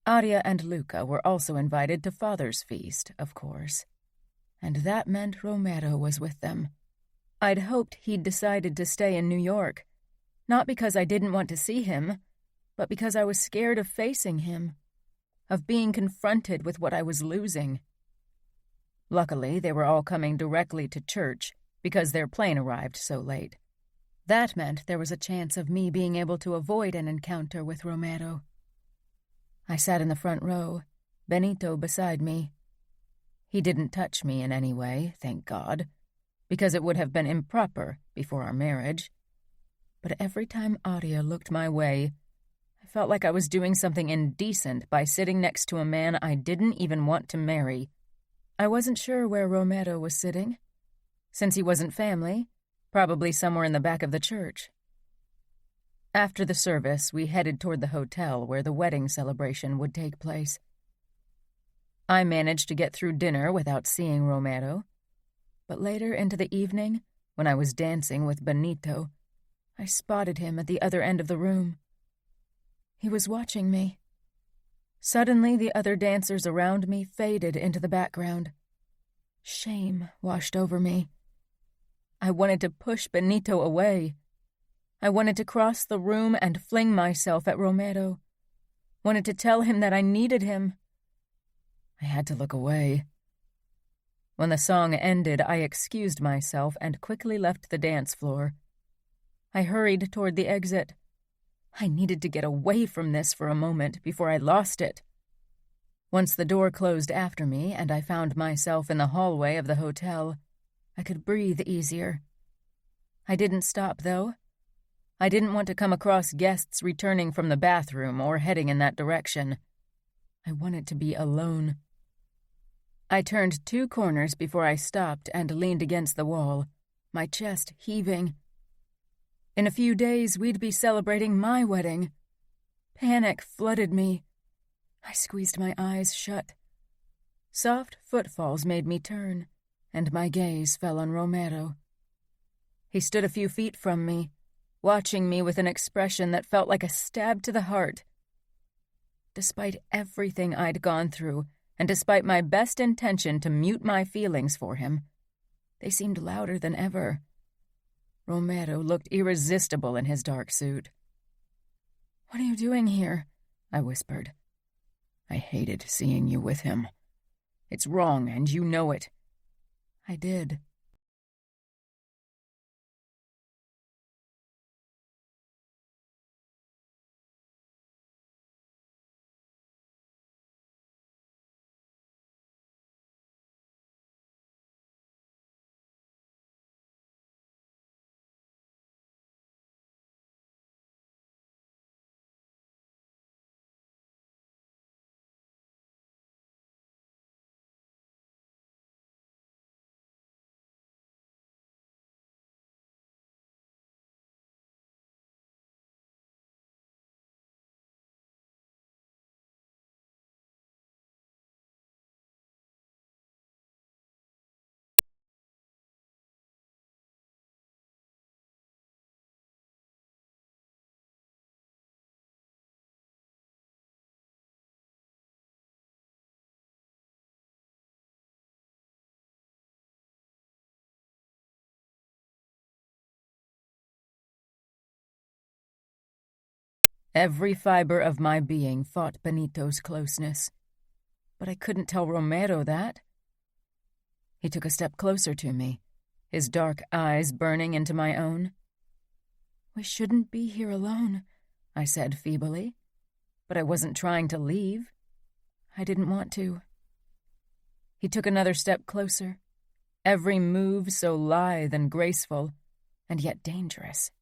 Aria and Luca were also invited to Father's feast, of course. And that meant Romero was with them. I'd hoped he'd decided to stay in New York, not because I didn't want to see him, but because I was scared of facing him, of being confronted with what I was losing. Luckily, they were all coming directly to church because their plane arrived so late. That meant there was a chance of me being able to avoid an encounter with Romero. I sat in the front row, Benito beside me. He didn't touch me in any way, thank God, because it would have been improper before our marriage. But every time Aria looked my way, I felt like I was doing something indecent by sitting next to a man I didn't even want to marry. I wasn't sure where Romero was sitting. Since he wasn't family, probably somewhere in the back of the church. After the service, we headed toward the hotel where the wedding celebration would take place. I managed to get through dinner without seeing Romero, but later into the evening, when I was dancing with Benito, I spotted him at the other end of the room. He was watching me. Suddenly, the other dancers around me faded into the background. Shame washed over me. I wanted to push Benito away. I wanted to cross the room and fling myself at Romero. Wanted to tell him that I needed him. I had to look away. When the song ended, I excused myself and quickly left the dance floor. I hurried toward the exit. I needed to get away from this for a moment before I lost it. Once the door closed after me and I found myself in the hallway of the hotel, I could breathe easier. I didn't stop, though. I didn't want to come across guests returning from the bathroom or heading in that direction. I wanted to be alone. I turned 2 corners before I stopped and leaned against the wall, my chest heaving. In a few days, we'd be celebrating my wedding. Panic flooded me. I squeezed my eyes shut. Soft footfalls made me turn, and my gaze fell on Romero. He stood a few feet from me, watching me with an expression that felt like a stab to the heart. Despite everything I'd gone through, and despite my best intention to mute my feelings for him, they seemed louder than ever. Romero looked irresistible in his dark suit. "What are you doing here?" I whispered. "I hated seeing you with him. It's wrong, and you know it." I did. Every fiber of my being fought Benito's closeness. But I couldn't tell Romero that. He took a step closer to me, his dark eyes burning into my own. "We shouldn't be here alone," I said feebly. But I wasn't trying to leave. I didn't want to. He took another step closer, every move so lithe and graceful, and yet dangerous.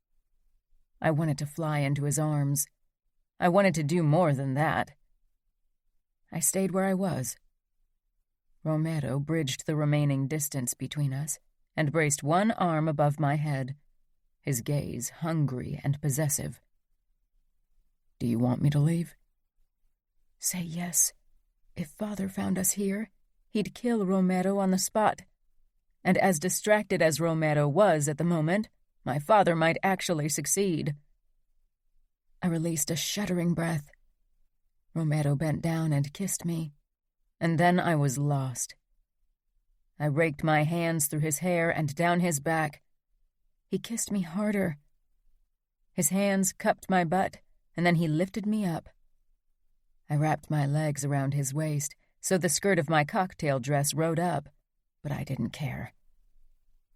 I wanted to fly into his arms. I wanted to do more than that. I stayed where I was. Romero bridged the remaining distance between us and braced one arm above my head, his gaze hungry and possessive. "Do you want me to leave?" "Say yes. If Father found us here, he'd kill Romero on the spot. And as distracted as Romero was at the moment, my father might actually succeed." I released a shuddering breath. Romero bent down and kissed me, and then I was lost. I raked my hands through his hair and down his back. He kissed me harder. His hands cupped my butt, and then he lifted me up. I wrapped my legs around his waist, so the skirt of my cocktail dress rode up, but I didn't care.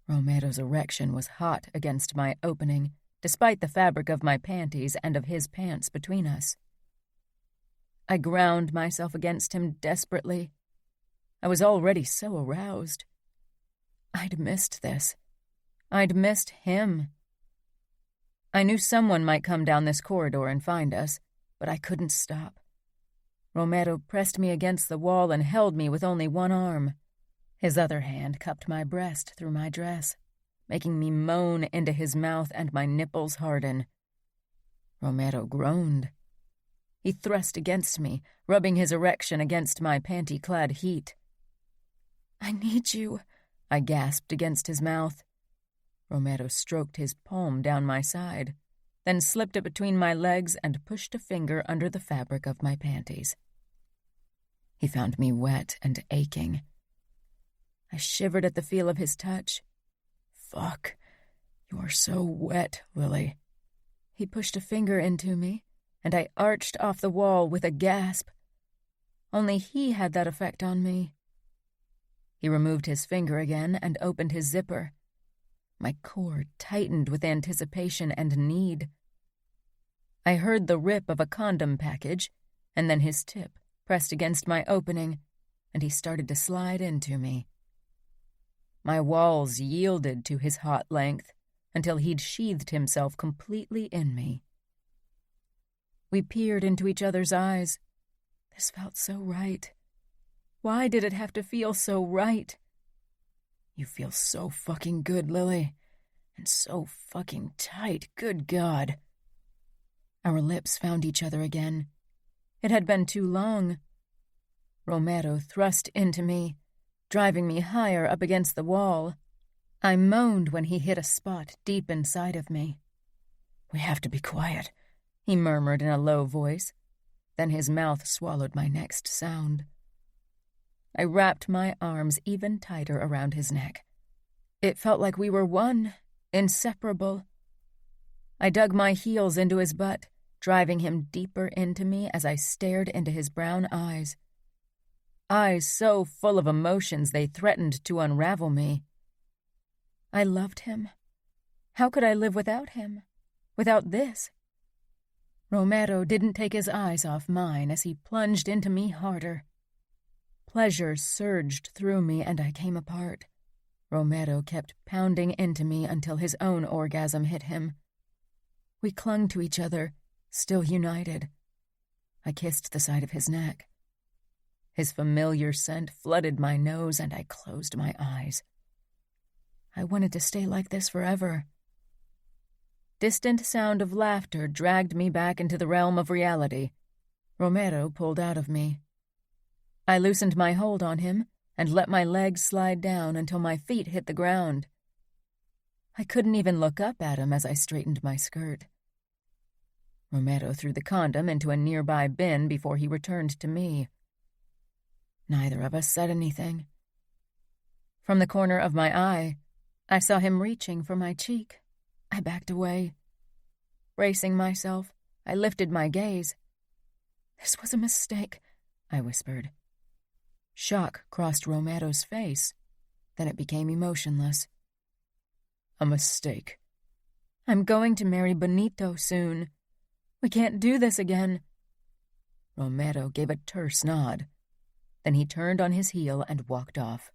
Romero's erection was hot against my opening, despite the fabric of my panties and of his pants between us. I ground myself against him desperately. I was already so aroused. I'd missed this. I'd missed him. I knew someone might come down this corridor and find us, but I couldn't stop. Romero pressed me against the wall and held me with only one arm. His other hand cupped my breast through my dress, making me moan into his mouth and my nipples harden. Romero groaned. He thrust against me, rubbing his erection against my panty-clad heat. "I need you," I gasped against his mouth. Romero stroked his palm down my side, then slipped it between my legs and pushed a finger under the fabric of my panties. He found me wet and aching. I shivered at the feel of his touch. "Fuck, you're so wet, Lily." He pushed a finger into me, and I arched off the wall with a gasp. Only he had that effect on me. He removed his finger again and opened his zipper. My core tightened with anticipation and need. I heard the rip of a condom package, and then his tip pressed against my opening, and he started to slide into me. My walls yielded to his hot length until he'd sheathed himself completely in me. We peered into each other's eyes. This felt so right. Why did it have to feel so right? "You feel so fucking good, Lily. And so fucking tight, good God." Our lips found each other again. It had been too long. Romero thrust into me, driving me higher up against the wall. I moaned when he hit a spot deep inside of me. "We have to be quiet," he murmured in a low voice. Then his mouth swallowed my next sound. I wrapped my arms even tighter around his neck. It felt like we were one, inseparable. I dug my heels into his butt, driving him deeper into me as I stared into his brown eyes. Eyes so full of emotions they threatened to unravel me. I loved him. How could I live without him? Without this? Romero didn't take his eyes off mine as he plunged into me harder. Pleasure surged through me and I came apart. Romero kept pounding into me until his own orgasm hit him. We clung to each other, still united. I kissed the side of his neck. His familiar scent flooded my nose and I closed my eyes. I wanted to stay like this forever. Distant sound of laughter dragged me back into the realm of reality. Romero pulled out of me. I loosened my hold on him and let my legs slide down until my feet hit the ground. I couldn't even look up at him as I straightened my skirt. Romero threw the condom into a nearby bin before he returned to me. Neither of us said anything. From the corner of my eye, I saw him reaching for my cheek. I backed away. Bracing myself, I lifted my gaze. "This was a mistake," I whispered. Shock crossed Romero's face. Then it became emotionless. "A mistake." "I'm going to marry Benito soon. We can't do this again." Romero gave a terse nod. Then he turned on his heel and walked off.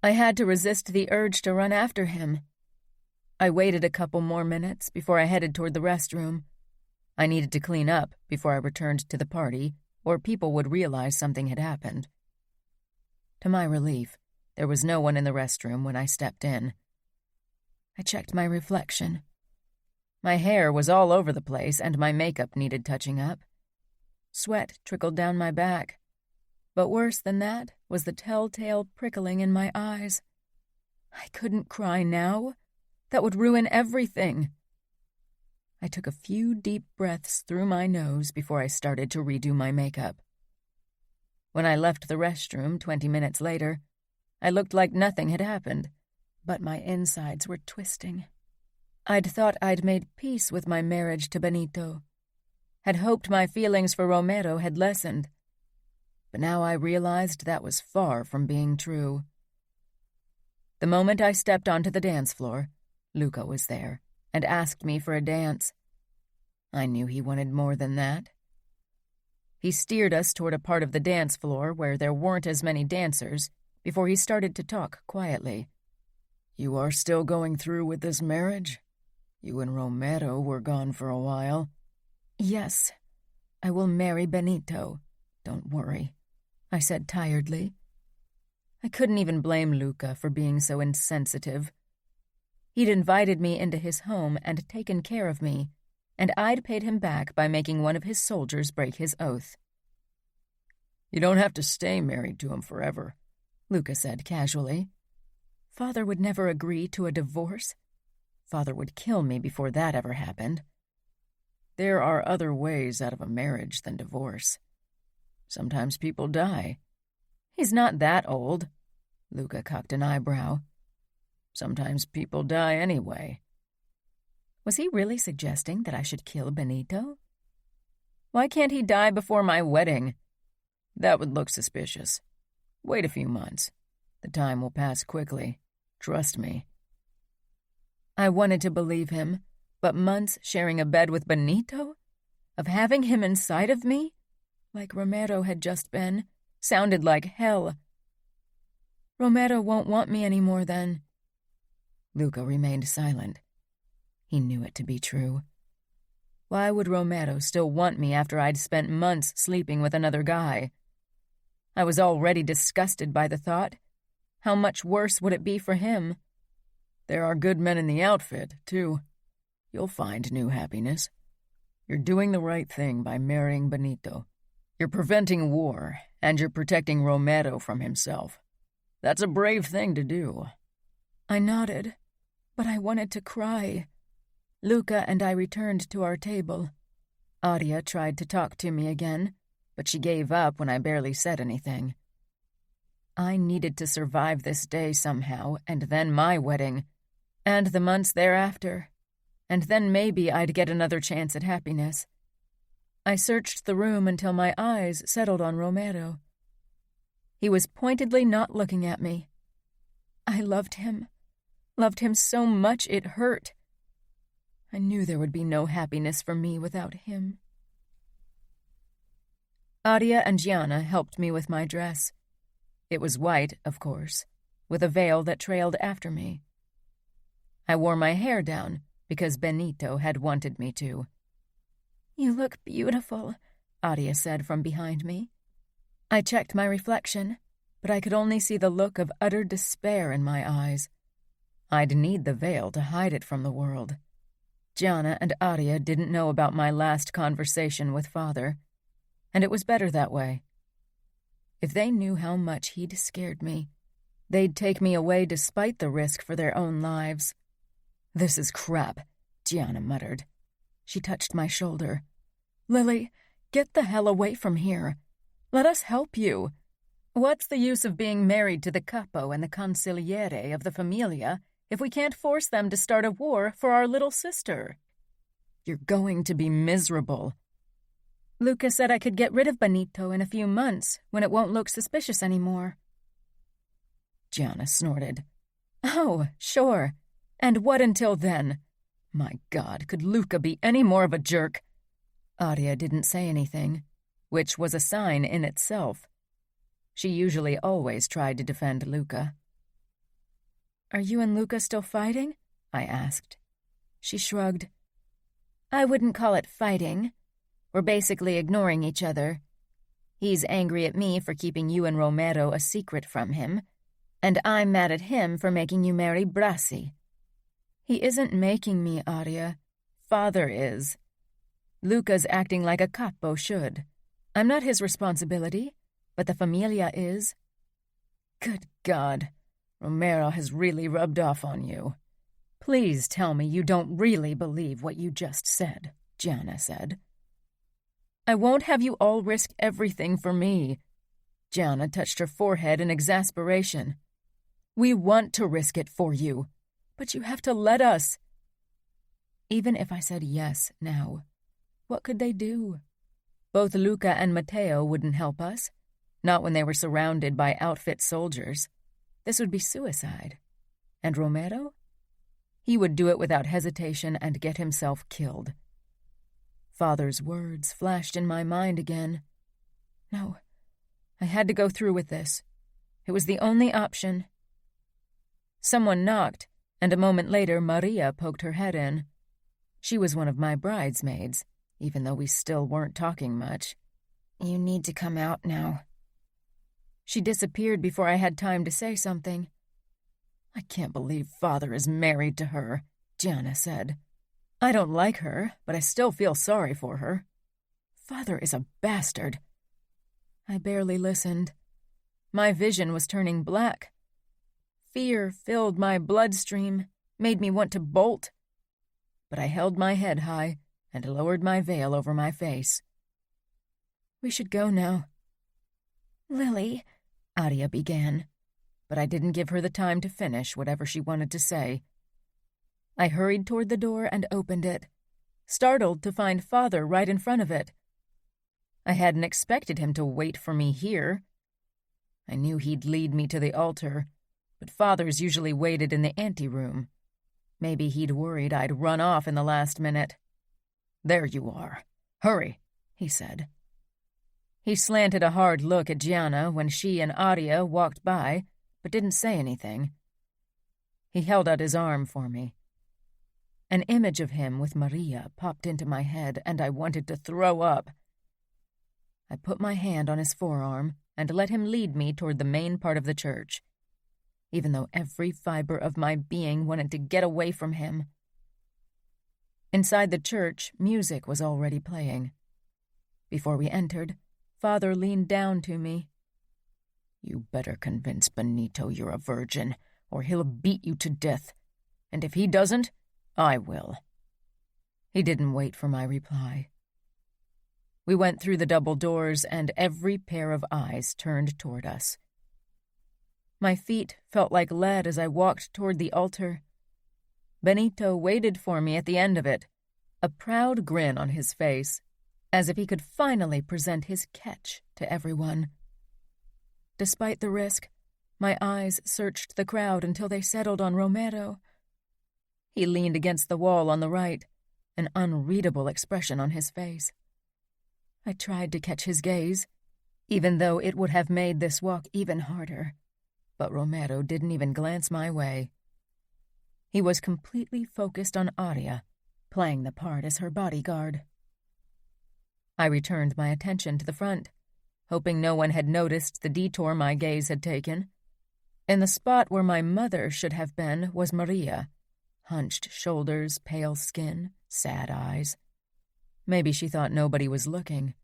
I had to resist the urge to run after him. I waited a couple more minutes before I headed toward the restroom. I needed to clean up before I returned to the party, or people would realize something had happened. To my relief, there was no one in the restroom when I stepped in. I checked my reflection. My hair was all over the place and my makeup needed touching up. Sweat trickled down my back. But worse than that was the telltale prickling in my eyes. I couldn't cry now. That would ruin everything. I took a few deep breaths through my nose before I started to redo my makeup. When I left the restroom 20 minutes later, I looked like nothing had happened, but my insides were twisting. I'd thought I'd made peace with my marriage to Benito, had hoped my feelings for Romero had lessened, but now I realized that was far from being true. The moment I stepped onto the dance floor, Luca was there and asked me for a dance. I knew he wanted more than that. He steered us toward a part of the dance floor where there weren't as many dancers before he started to talk quietly. "You are still going through with this marriage? You and Romero were gone for a while." "Yes, I will marry Benito. Don't worry," I said tiredly. I couldn't even blame Luca for being so insensitive. He'd invited me into his home and taken care of me, and I'd paid him back by making one of his soldiers break his oath. "You don't have to stay married to him forever," Luca said casually. "Father would never agree to a divorce. Father would kill me before that ever happened." "There are other ways out of a marriage than divorce. Sometimes people die." "He's not that old." Luca cocked an eyebrow. "Sometimes people die anyway." Was he really suggesting that I should kill Benito? "Why can't he die before my wedding?" "That would look suspicious. Wait a few months. The time will pass quickly. Trust me." I wanted to believe him, but months sharing a bed with Benito? Of having him inside of me? Like Romero had just been, sounded like hell. "Romero won't want me anymore then." Luca remained silent. He knew it to be true. Why would Romero still want me after I'd spent months sleeping with another guy? I was already disgusted by the thought. How much worse would it be for him? "There are good men in the outfit, too. You'll find new happiness. You're doing the right thing by marrying Benito. You're preventing war, and you're protecting Romero from himself. That's a brave thing to do." I nodded, but I wanted to cry. Luca and I returned to our table. Adia tried to talk to me again, but she gave up when I barely said anything. I needed to survive this day somehow, and then my wedding, and the months thereafter, and then maybe I'd get another chance at happiness. I searched the room until my eyes settled on Romero. He was pointedly not looking at me. I loved him so much it hurt. I knew there would be no happiness for me without him. Adia and Gianna helped me with my dress. It was white, of course, with a veil that trailed after me. I wore my hair down because Benito had wanted me to. "You look beautiful," Adia said from behind me. I checked my reflection, but I could only see the look of utter despair in my eyes. I'd need the veil to hide it from the world. Gianna and Adia didn't know about my last conversation with Father, and it was better that way. If they knew how much he'd scared me, they'd take me away despite the risk for their own lives. "This is crap," Gianna muttered. She touched my shoulder. "Lily, get the hell away from here. Let us help you. What's the use of being married to the capo and the consigliere of the Familia if we can't force them to start a war for our little sister?" You're going to be miserable. Luca said I could get rid of Benito in a few months when it won't look suspicious anymore. Gianna snorted. Oh, sure. And what until then? My God, could Luca be any more of a jerk? Adia didn't say anything, which was a sign in itself. She usually always tried to defend Luca. Are you and Luca still fighting? I asked. She shrugged. I wouldn't call it fighting. We're basically ignoring each other. He's angry at me for keeping you and Romero a secret from him, and I'm mad at him for making you marry Brasi. He isn't making me, Adia. Father is. Luca's acting like a capo should. I'm not his responsibility, but the familia is. Good God, Romero has really rubbed off on you. Please tell me you don't really believe what you just said, Gianna said. I won't have you all risk everything for me. Gianna touched her forehead in exasperation. We want to risk it for you, but you have to let us. Even if I said yes now, what could they do? Both Luca and Matteo wouldn't help us, not when they were surrounded by outfit soldiers. This would be suicide. And Romero? He would do it without hesitation and get himself killed. Father's words flashed in my mind again. No, I had to go through with this. It was the only option. Someone knocked, and a moment later Maria poked her head in. She was one of my bridesmaids, even though we still weren't talking much. You need to come out now. She disappeared before I had time to say something. I can't believe Father is married to her, Gianna said. I don't like her, but I still feel sorry for her. Father is a bastard. I barely listened. My vision was turning black. Fear filled my bloodstream, made me want to bolt. But I held my head high and lowered my veil over my face. We should go now. Lily, Adia began, but I didn't give her the time to finish whatever she wanted to say. I hurried toward the door and opened it, startled to find Father right in front of it. I hadn't expected him to wait for me here. I knew he'd lead me to the altar, but Father's usually waited in the anteroom. Maybe he'd worried I'd run off in the last minute. There you are. Hurry, he said. He slanted a hard look at Gianna when she and Adia walked by, but didn't say anything. He held out his arm for me. An image of him with Maria popped into my head, and I wanted to throw up. I put my hand on his forearm and let him lead me toward the main part of the church, even though every fiber of my being wanted to get away from him. Inside the church, music was already playing. Before we entered, Father leaned down to me. You better convince Benito you're a virgin, or he'll beat you to death. And if he doesn't, I will. He didn't wait for my reply. We went through the double doors, and every pair of eyes turned toward us. My feet felt like lead as I walked toward the altar. Benito waited for me at the end of it, a proud grin on his face, as if he could finally present his catch to everyone. Despite the risk, my eyes searched the crowd until they settled on Romero. He leaned against the wall on the right, an unreadable expression on his face. I tried to catch his gaze, even though it would have made this walk even harder, but Romero didn't even glance my way. He was completely focused on Adia, playing the part as her bodyguard. I returned my attention to the front, hoping no one had noticed the detour my gaze had taken. In the spot where my mother should have been was Maria, hunched shoulders, pale skin, sad eyes. Maybe she thought nobody was looking,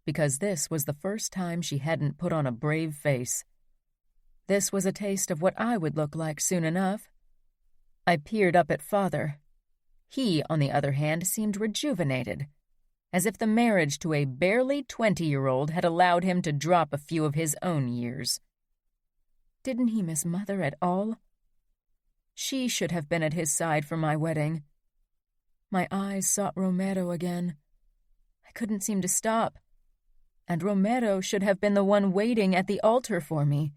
because this was the first time she hadn't put on a brave face. This was a taste of what I would look like soon enough. I peered up at Father. He, on the other hand, seemed rejuvenated, as if the marriage to a barely 20-year-old had allowed him to drop a few of his own years. Didn't he miss Mother at all? She should have been at his side for my wedding. My eyes sought Romero again. I couldn't seem to stop. And Romero should have been the one waiting at the altar for me.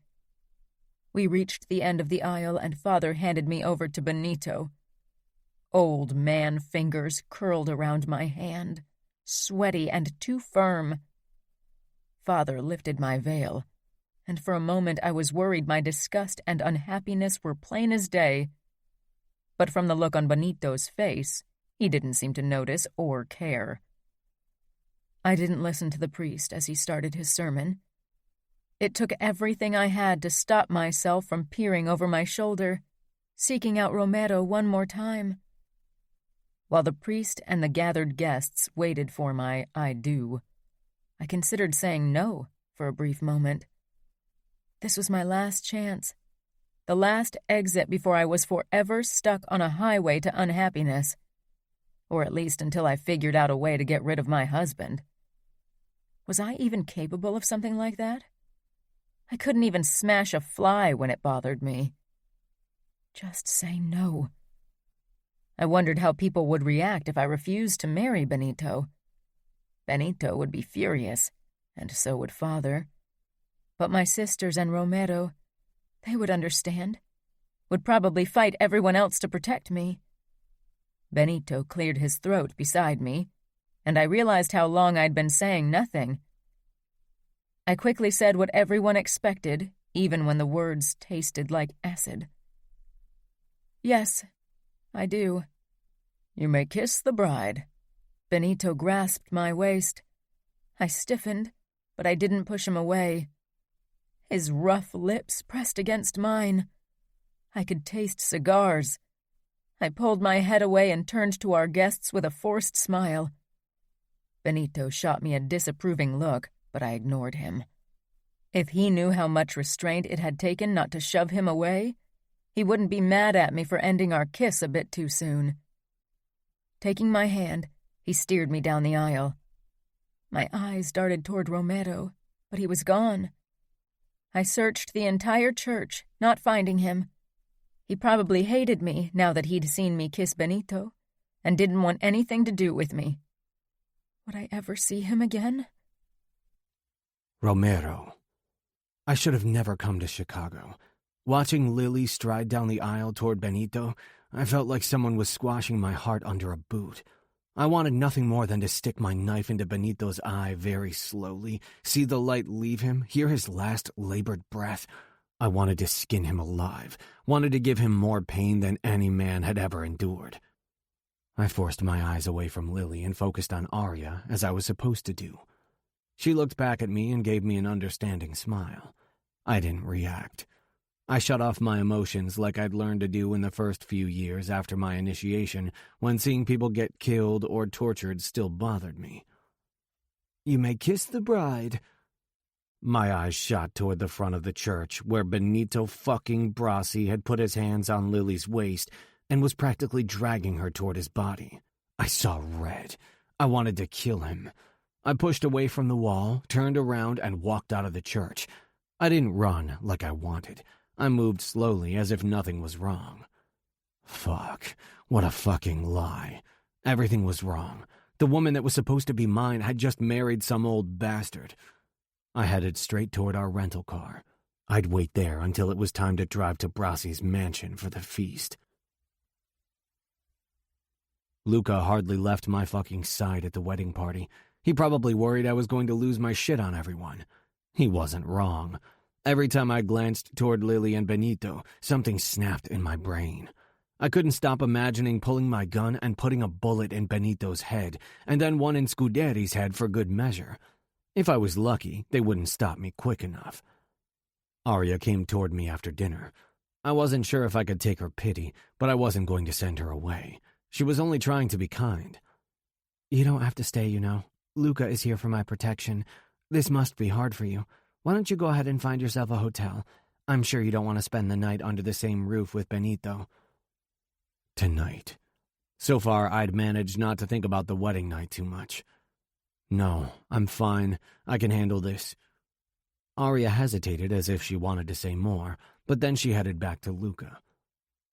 We reached the end of the aisle, and Father handed me over to Benito. Old man fingers curled around my hand, sweaty and too firm. Father lifted my veil, and for a moment I was worried my disgust and unhappiness were plain as day. But from the look on Benito's face, he didn't seem to notice or care. I didn't listen to the priest as he started his sermon. It took everything I had to stop myself from peering over my shoulder, seeking out Romero one more time. While the priest and the gathered guests waited for my I do, I considered saying no for a brief moment. This was my last chance, the last exit before I was forever stuck on a highway to unhappiness, or at least until I figured out a way to get rid of my husband. Was I even capable of something like that? I couldn't even smash a fly when it bothered me. Just say no. I wondered how people would react if I refused to marry Benito. Benito would be furious, and so would Father. But my sisters and Romero, they would understand, would probably fight everyone else to protect me. Benito cleared his throat beside me, and I realized how long I'd been saying nothing. I quickly said what everyone expected, even when the words tasted like acid. Yes, I do. You may kiss the bride. Benito grasped my waist. I stiffened, but I didn't push him away. His rough lips pressed against mine. I could taste cigars. I pulled my head away and turned to our guests with a forced smile. Benito shot me a disapproving look, but I ignored him. If he knew how much restraint it had taken not to shove him away, he wouldn't be mad at me for ending our kiss a bit too soon. Taking my hand, he steered me down the aisle. My eyes darted toward Romero, but he was gone. I searched the entire church, not finding him. He probably hated me now that he'd seen me kiss Benito, and didn't want anything to do with me. Would I ever see him again? Romero. I should have never come to Chicago. Watching Lily stride down the aisle toward Benito, I felt like someone was squashing my heart under a boot. I wanted nothing more than to stick my knife into Benito's eye very slowly, see the light leave him, hear his last labored breath. I wanted to skin him alive, wanted to give him more pain than any man had ever endured. I forced my eyes away from Lily and focused on Arya, as I was supposed to do. She looked back at me and gave me an understanding smile. I didn't react. I shut off my emotions like I'd learned to do in the first few years after my initiation, when seeing people get killed or tortured still bothered me. You may kiss the bride. My eyes shot toward the front of the church, where Benito fucking Brasi had put his hands on Lily's waist and was practically dragging her toward his body. I saw red. I wanted to kill him. I pushed away from the wall, turned around, and walked out of the church. I didn't run like I wanted. I moved slowly as if nothing was wrong. Fuck. What a fucking lie. Everything was wrong. The woman that was supposed to be mine had just married some old bastard. I headed straight toward our rental car. I'd wait there until it was time to drive to Brasi's mansion for the feast. Luca hardly left my fucking side at the wedding party. He probably worried I was going to lose my shit on everyone. He wasn't wrong. Every time I glanced toward Lily and Benito, something snapped in my brain. I couldn't stop imagining pulling my gun and putting a bullet in Benito's head, and then one in Scuderi's head for good measure. If I was lucky, they wouldn't stop me quick enough. Arya came toward me after dinner. I wasn't sure if I could take her pity, but I wasn't going to send her away. She was only trying to be kind. You don't have to stay, you know. Luca is here for my protection. This must be hard for you. Why don't you go ahead and find yourself a hotel? I'm sure you don't want to spend the night under the same roof with Benito. Tonight. So far, I'd managed not to think about the wedding night too much. No, I'm fine. I can handle this. Arya hesitated as if she wanted to say more, but then she headed back to Luca.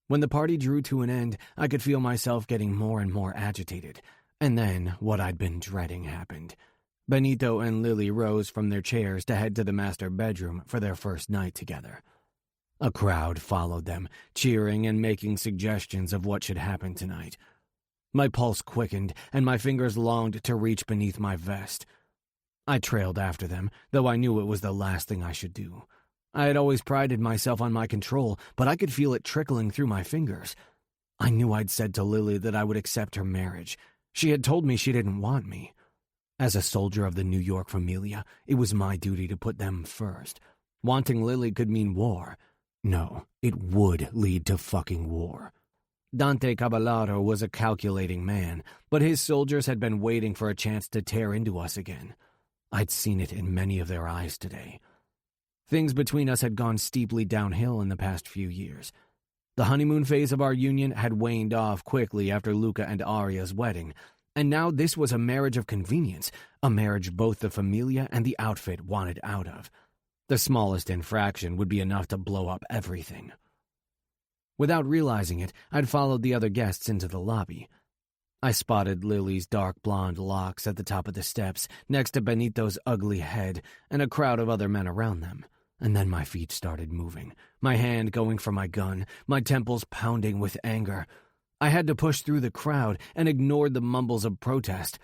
When the party drew to an end, I could feel myself getting more and more agitated. And then what I'd been dreading happened. Benito and Lily rose from their chairs to head to the master bedroom for their first night together. A crowd followed them, cheering and making suggestions of what should happen tonight. My pulse quickened, and my fingers longed to reach beneath my vest. I trailed after them, though I knew it was the last thing I should do. I had always prided myself on my control, but I could feel it trickling through my fingers. I knew I'd said to Lily that I would accept her marriage. She had told me she didn't want me. As a soldier of the New York familia, it was my duty to put them first. Wanting Lily could mean war. No, it would lead to fucking war. Dante Caballero was a calculating man, but his soldiers had been waiting for a chance to tear into us again. I'd seen it in many of their eyes today. Things between us had gone steeply downhill in the past few years. The honeymoon phase of our union had waned off quickly after Luca and Aria's wedding, and now this was a marriage of convenience, a marriage both the familia and the outfit wanted out of. The smallest infraction would be enough to blow up everything. Without realizing it, I'd followed the other guests into the lobby. I spotted Lily's dark blonde locks at the top of the steps, next to Benito's ugly head, and a crowd of other men around them. And then my feet started moving, my hand going for my gun, my temples pounding with anger. I had to push through the crowd and ignored the mumbles of protest.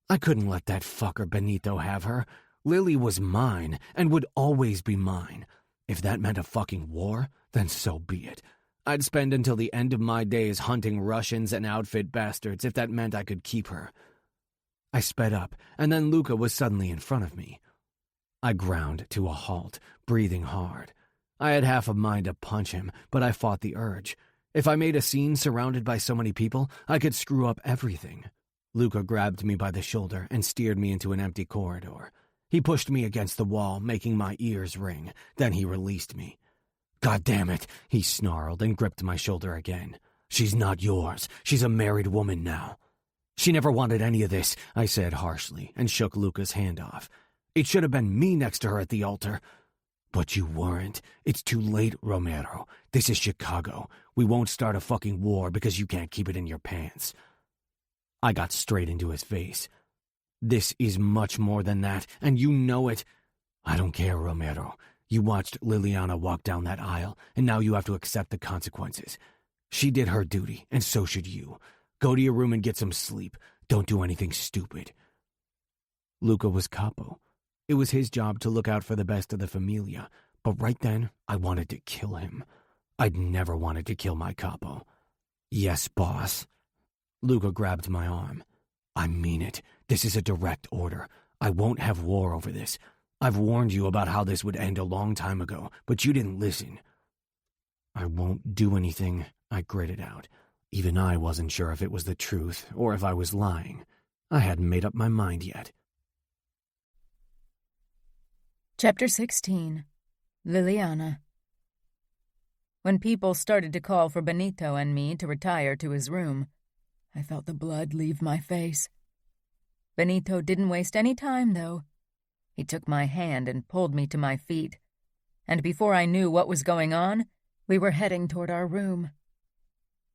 I couldn't let that fucker Benito have her. Lily was mine, and would always be mine. If that meant a fucking war, then so be it. I'd spend until the end of my days hunting Russians and outfit bastards if that meant I could keep her. I sped up, and then Luca was suddenly in front of me. I ground to a halt, breathing hard. I had half a mind to punch him, but I fought the urge. If I made a scene surrounded by so many people, I could screw up everything. Luca grabbed me by the shoulder and steered me into an empty corridor. He pushed me against the wall, making my ears ring. Then he released me. "God damn it," he snarled and gripped my shoulder again. "She's not yours. She's a married woman now." "She never wanted any of this," I said harshly, and shook Luca's hand off. "It should have been me next to her at the altar." "But you weren't. It's too late, Romero. This is Chicago. We won't start a fucking war because you can't keep it in your pants." I got straight into his face. "This is much more than that, and you know it." "I don't care, Romero. You watched Liliana walk down that aisle, and now you have to accept the consequences. She did her duty, and so should you. Go to your room and get some sleep. Don't do anything stupid." Luca was capo. It was his job to look out for the best of the familia, but right then, I wanted to kill him. I'd never wanted to kill my capo. "Yes, boss." Luca grabbed my arm. "I mean it. This is a direct order. I won't have war over this. I've warned you about how this would end a long time ago, but you didn't listen." "I won't do anything," I gritted out. Even I wasn't sure if it was the truth or if I was lying. I hadn't made up my mind yet. Chapter 16. Liliana. When people started to call for Benito and me to retire to his room, I felt the blood leave my face. Benito didn't waste any time, though. He took my hand and pulled me to my feet, and before I knew what was going on, we were heading toward our room.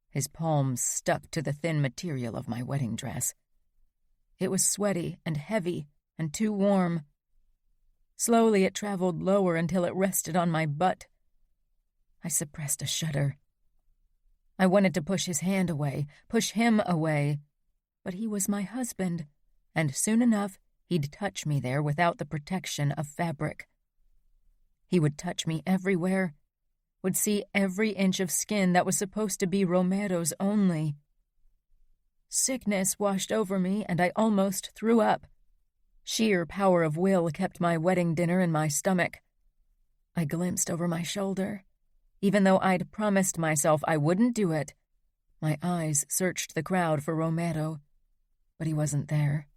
His palms stuck to the thin material of my wedding dress. It was sweaty and heavy and too warm. Slowly it traveled lower until it rested on my butt. I suppressed a shudder. I wanted to push his hand away, push him away, but he was my husband, and soon enough he'd touch me there without the protection of fabric. He would touch me everywhere, would see every inch of skin that was supposed to be Romero's only. Sickness washed over me, and I almost threw up. Sheer power of will kept my wedding dinner in my stomach. I glimpsed over my shoulder. Even though I'd promised myself I wouldn't do it, my eyes searched the crowd for Romero, but he wasn't there.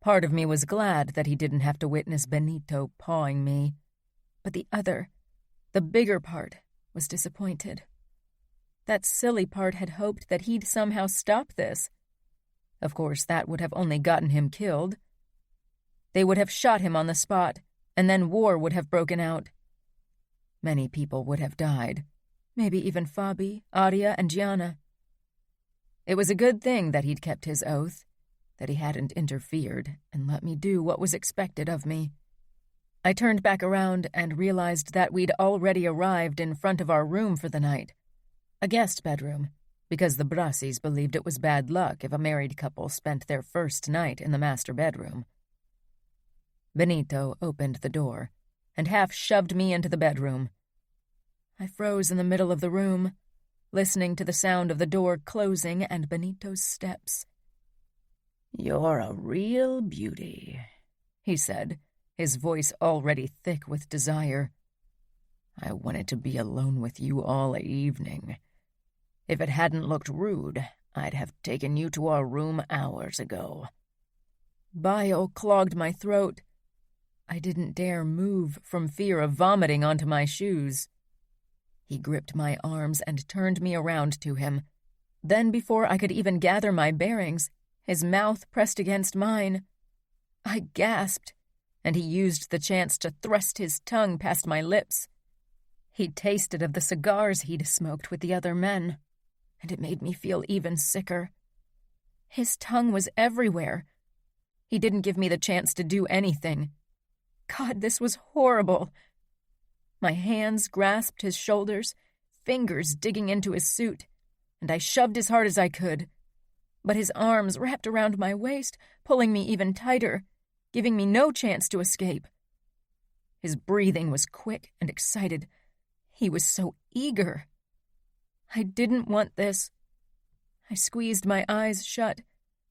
Part of me was glad that he didn't have to witness Benito pawing me, but the bigger part, was disappointed. That silly part had hoped that he'd somehow stop this. Of course, that would have only gotten him killed. They would have shot him on the spot, and then war would have broken out. Many people would have died. Maybe even Fabi, Adia, and Gianna. It was a good thing that he'd kept his oath, that he hadn't interfered and let me do what was expected of me. I turned back around and realized that we'd already arrived in front of our room for the night, a guest bedroom, because the Brassis believed it was bad luck if a married couple spent their first night in the master bedroom. Benito opened the door and half shoved me into the bedroom. I froze in the middle of the room, listening to the sound of the door closing and Benito's steps. "You're a real beauty," he said, his voice already thick with desire. "I wanted to be alone with you all evening. If it hadn't looked rude, I'd have taken you to our room hours ago." Bile clogged my throat. I didn't dare move from fear of vomiting onto my shoes. He gripped my arms and turned me around to him. Then, before I could even gather my bearings, his mouth pressed against mine. I gasped, and he used the chance to thrust his tongue past my lips. He tasted of the cigars he'd smoked with the other men, and it made me feel even sicker. His tongue was everywhere. He didn't give me the chance to do anything. God, this was horrible. My hands grasped his shoulders, fingers digging into his suit, and I shoved as hard as I could. But his arms wrapped around my waist, pulling me even tighter, giving me no chance to escape. His breathing was quick and excited. He was so eager. I didn't want this. I squeezed my eyes shut,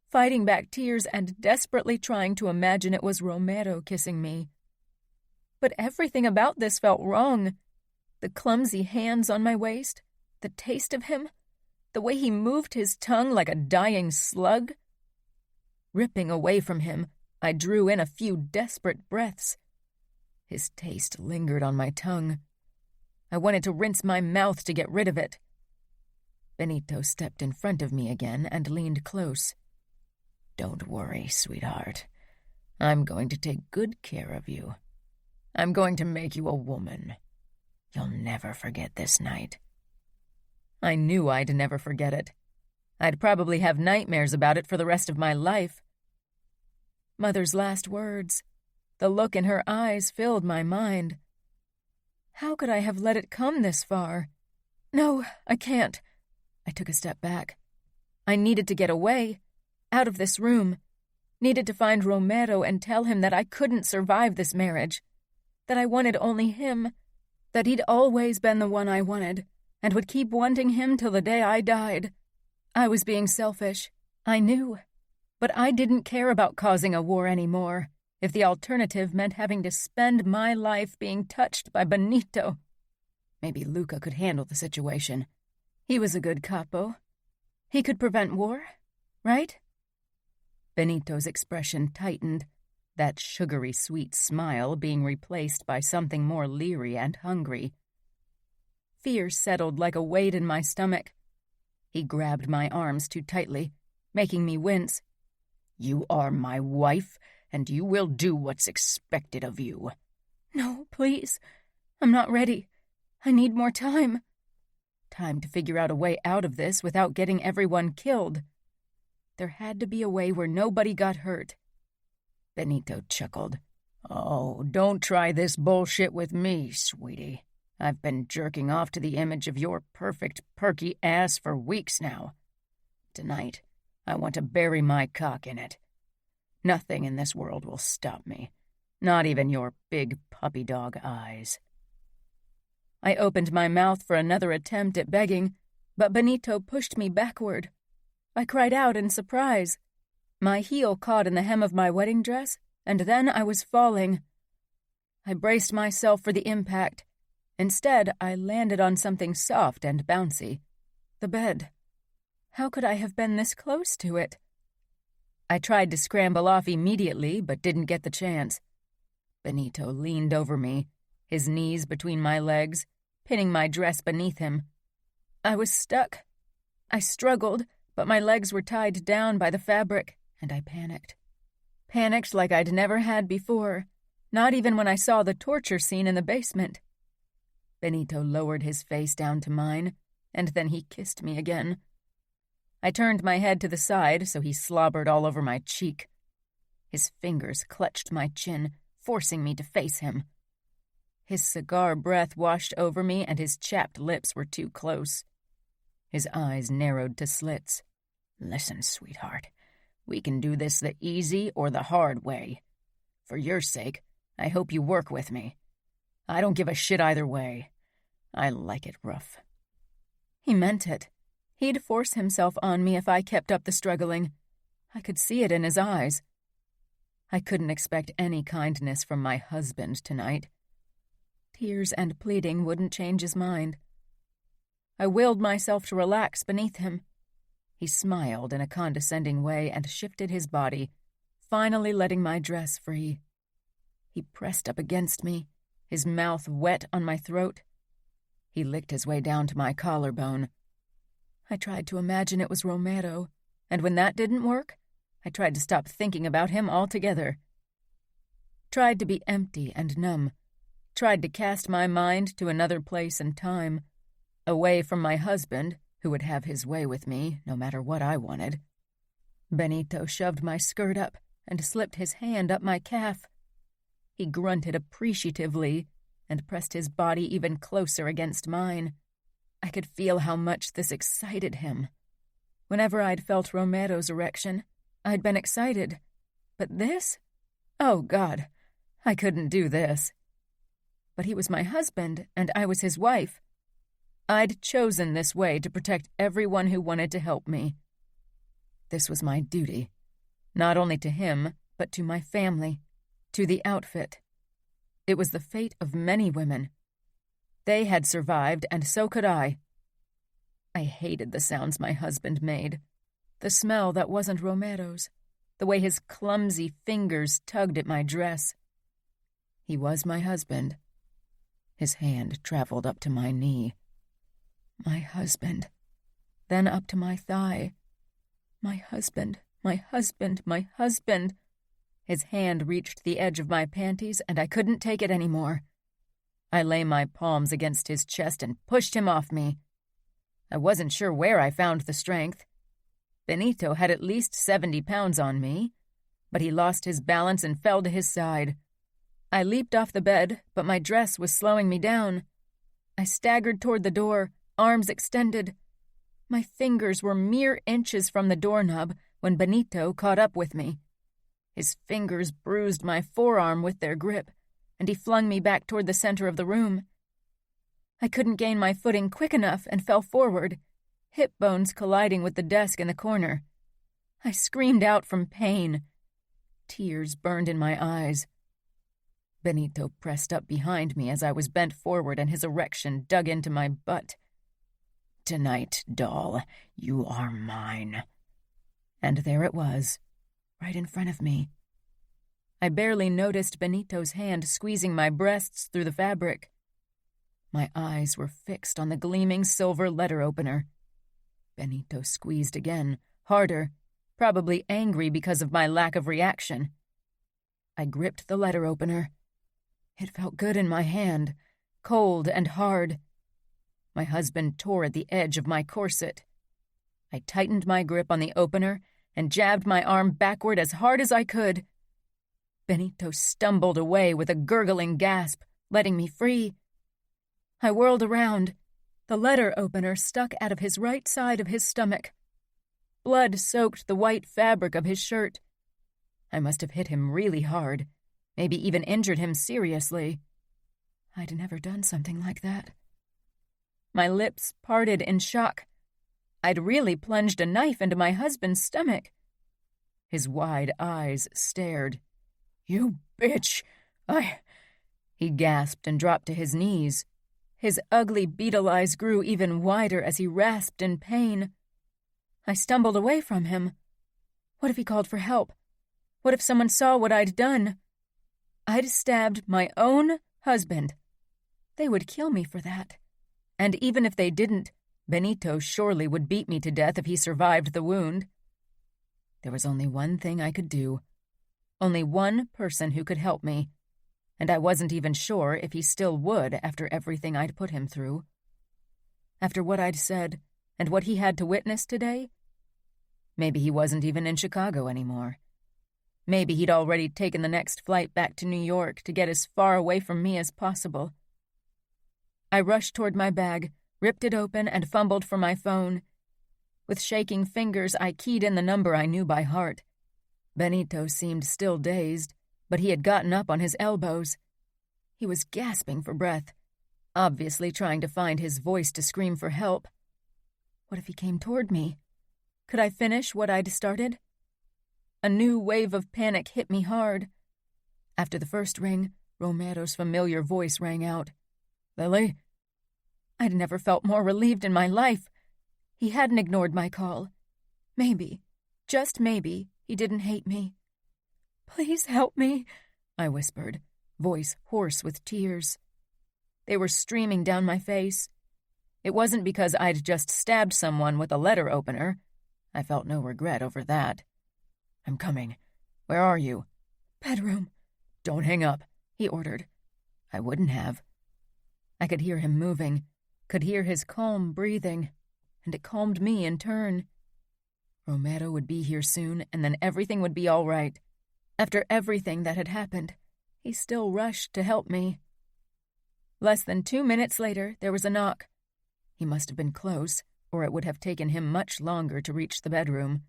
fighting back tears and desperately trying to imagine it was Romero kissing me. But everything about this felt wrong. The clumsy hands on my waist, the taste of him, the way he moved his tongue like a dying slug. Ripping away from him, I drew in a few desperate breaths. His taste lingered on my tongue. I wanted to rinse my mouth to get rid of it. Benito stepped in front of me again and leaned close. "Don't worry, sweetheart. I'm going to take good care of you. I'm going to make you a woman. You'll never forget this night." I knew I'd never forget it. I'd probably have nightmares about it for the rest of my life. Mother's last words, the look in her eyes filled my mind. How could I have let it come this far? No, I can't. I took a step back. I needed to get away, out of this room. Needed to find Romero and tell him that I couldn't survive this marriage. That I wanted only him. That he'd always been the one I wanted, and would keep wanting him till the day I died. I was being selfish, I knew. But I didn't care about causing a war anymore, if the alternative meant having to spend my life being touched by Benito. Maybe Luca could handle the situation. He was a good capo. He could prevent war, right? Benito's expression tightened, that sugary sweet smile being replaced by something more leery and hungry. Fear settled like a weight in my stomach. He grabbed my arms too tightly, making me wince. "You are my wife, and you will do what's expected of you." "No, please. I'm not ready. I need more time. Time to figure out a way out of this without getting everyone killed. There had to be a way where nobody got hurt." Benito chuckled. "Oh, don't try this bullshit with me, sweetie. I've been jerking off to the image of your perfect, perky ass for weeks now. Tonight, I want to bury my cock in it. Nothing in this world will stop me, not even your big puppy dog eyes." I opened my mouth for another attempt at begging, but Benito pushed me backward. I cried out in surprise. My heel caught in the hem of my wedding dress, and then I was falling. I braced myself for the impact. Instead, I landed on something soft and bouncy. The bed. How could I have been this close to it? I tried to scramble off immediately, but didn't get the chance. Benito leaned over me, his knees between my legs, pinning my dress beneath him. I was stuck. I struggled, but my legs were tied down by the fabric, and I panicked. Panicked like I'd never had before, not even when I saw the torture scene in the basement. Benito lowered his face down to mine, and then he kissed me again. I turned my head to the side so he slobbered all over my cheek. His fingers clutched my chin, forcing me to face him. His cigar breath washed over me, and his chapped lips were too close. His eyes narrowed to slits. "Listen, sweetheart, we can do this the easy or the hard way. For your sake, I hope you work with me. I don't give a shit either way. I like it rough." He meant it. He'd force himself on me if I kept up the struggling. I could see it in his eyes. I couldn't expect any kindness from my husband tonight. Tears and pleading wouldn't change his mind. I willed myself to relax beneath him. He smiled in a condescending way and shifted his body, finally letting my dress free. He pressed up against me, his mouth wet on my throat. He licked his way down to my collarbone. I tried to imagine it was Romero, and when that didn't work, I tried to stop thinking about him altogether. Tried to be empty and numb. Tried to cast my mind to another place and time, away from my husband, who would have his way with me no matter what I wanted. Benito shoved my skirt up and slipped his hand up my calf. He grunted appreciatively and pressed his body even closer against mine. I could feel how much this excited him. Whenever I'd felt Romero's erection, I'd been excited. But this? Oh, God, I couldn't do this. But he was my husband, and I was his wife. I'd chosen this way to protect everyone who wanted to help me. This was my duty, not only to him, but to my family, to the outfit. It was the fate of many women. They had survived, and so could I. I hated the sounds my husband made, the smell that wasn't Romero's, the way his clumsy fingers tugged at my dress. He was my husband. His hand traveled up to my knee. My husband. Then up to my thigh. My husband, my husband, my husband. His hand reached the edge of my panties, and I couldn't take it anymore. I lay my palms against his chest and pushed him off me. I wasn't sure where I found the strength. Benito had at least 70 pounds on me, but he lost his balance and fell to his side. I leaped off the bed, but my dress was slowing me down. I staggered toward the door, arms extended. My fingers were mere inches from the doorknob when Benito caught up with me. His fingers bruised my forearm with their grip, and he flung me back toward the center of the room. I couldn't gain my footing quick enough and fell forward, hip bones colliding with the desk in the corner. I screamed out from pain. Tears burned in my eyes. Benito pressed up behind me as I was bent forward and his erection dug into my butt. "Tonight, doll, you are mine." And there it was, right in front of me. I barely noticed Benito's hand squeezing my breasts through the fabric. My eyes were fixed on the gleaming silver letter opener. Benito squeezed again, harder, probably angry because of my lack of reaction. I gripped the letter opener. It felt good in my hand, cold and hard. My husband tore at the edge of my corset. I tightened my grip on the opener and jabbed my arm backward as hard as I could. Benito stumbled away with a gurgling gasp, letting me free. I whirled around. The letter opener stuck out of his right side of his stomach. Blood soaked the white fabric of his shirt. I must have hit him really hard, maybe even injured him seriously. I'd never done something like that. My lips parted in shock. I'd really plunged a knife into my husband's stomach. His wide eyes stared. "You bitch! He gasped and dropped to his knees. His ugly beetle eyes grew even wider as he rasped in pain. I stumbled away from him. What if he called for help? What if someone saw what I'd done? I'd stabbed my own husband. They would kill me for that. And even if they didn't, Benito surely would beat me to death if he survived the wound. There was only one thing I could do. Only one person who could help me. and I wasn't even sure if he still would after everything I'd put him through. After what I'd said and what he had to witness today, maybe he wasn't even in Chicago anymore. Maybe he'd already taken the next flight back to New York to get as far away from me as possible. I rushed toward my bag, ripped it open, and fumbled for my phone. With shaking fingers, I keyed in the number I knew by heart. Benito seemed still dazed, but he had gotten up on his elbows. He was gasping for breath, obviously trying to find his voice to scream for help. What if he came toward me? Could I finish what I'd started? A new wave of panic hit me hard. After the first ring, Romero's familiar voice rang out. "Lily?" I'd never felt more relieved in my life. He hadn't ignored my call. Maybe, just maybe, he didn't hate me. "Please help me," I whispered, voice hoarse with tears. They were streaming down my face. It wasn't because I'd just stabbed someone with a letter opener. I felt no regret over that. "I'm coming. Where are you?" "Bedroom." "Don't hang up," he ordered. I wouldn't have. I could hear him moving, could hear his calm breathing, and it calmed me in turn. Romero would be here soon, and then everything would be all right. After everything that had happened, he still rushed to help me. Less than 2 minutes later, there was a knock. He must have been close, or it would have taken him much longer to reach the bedroom.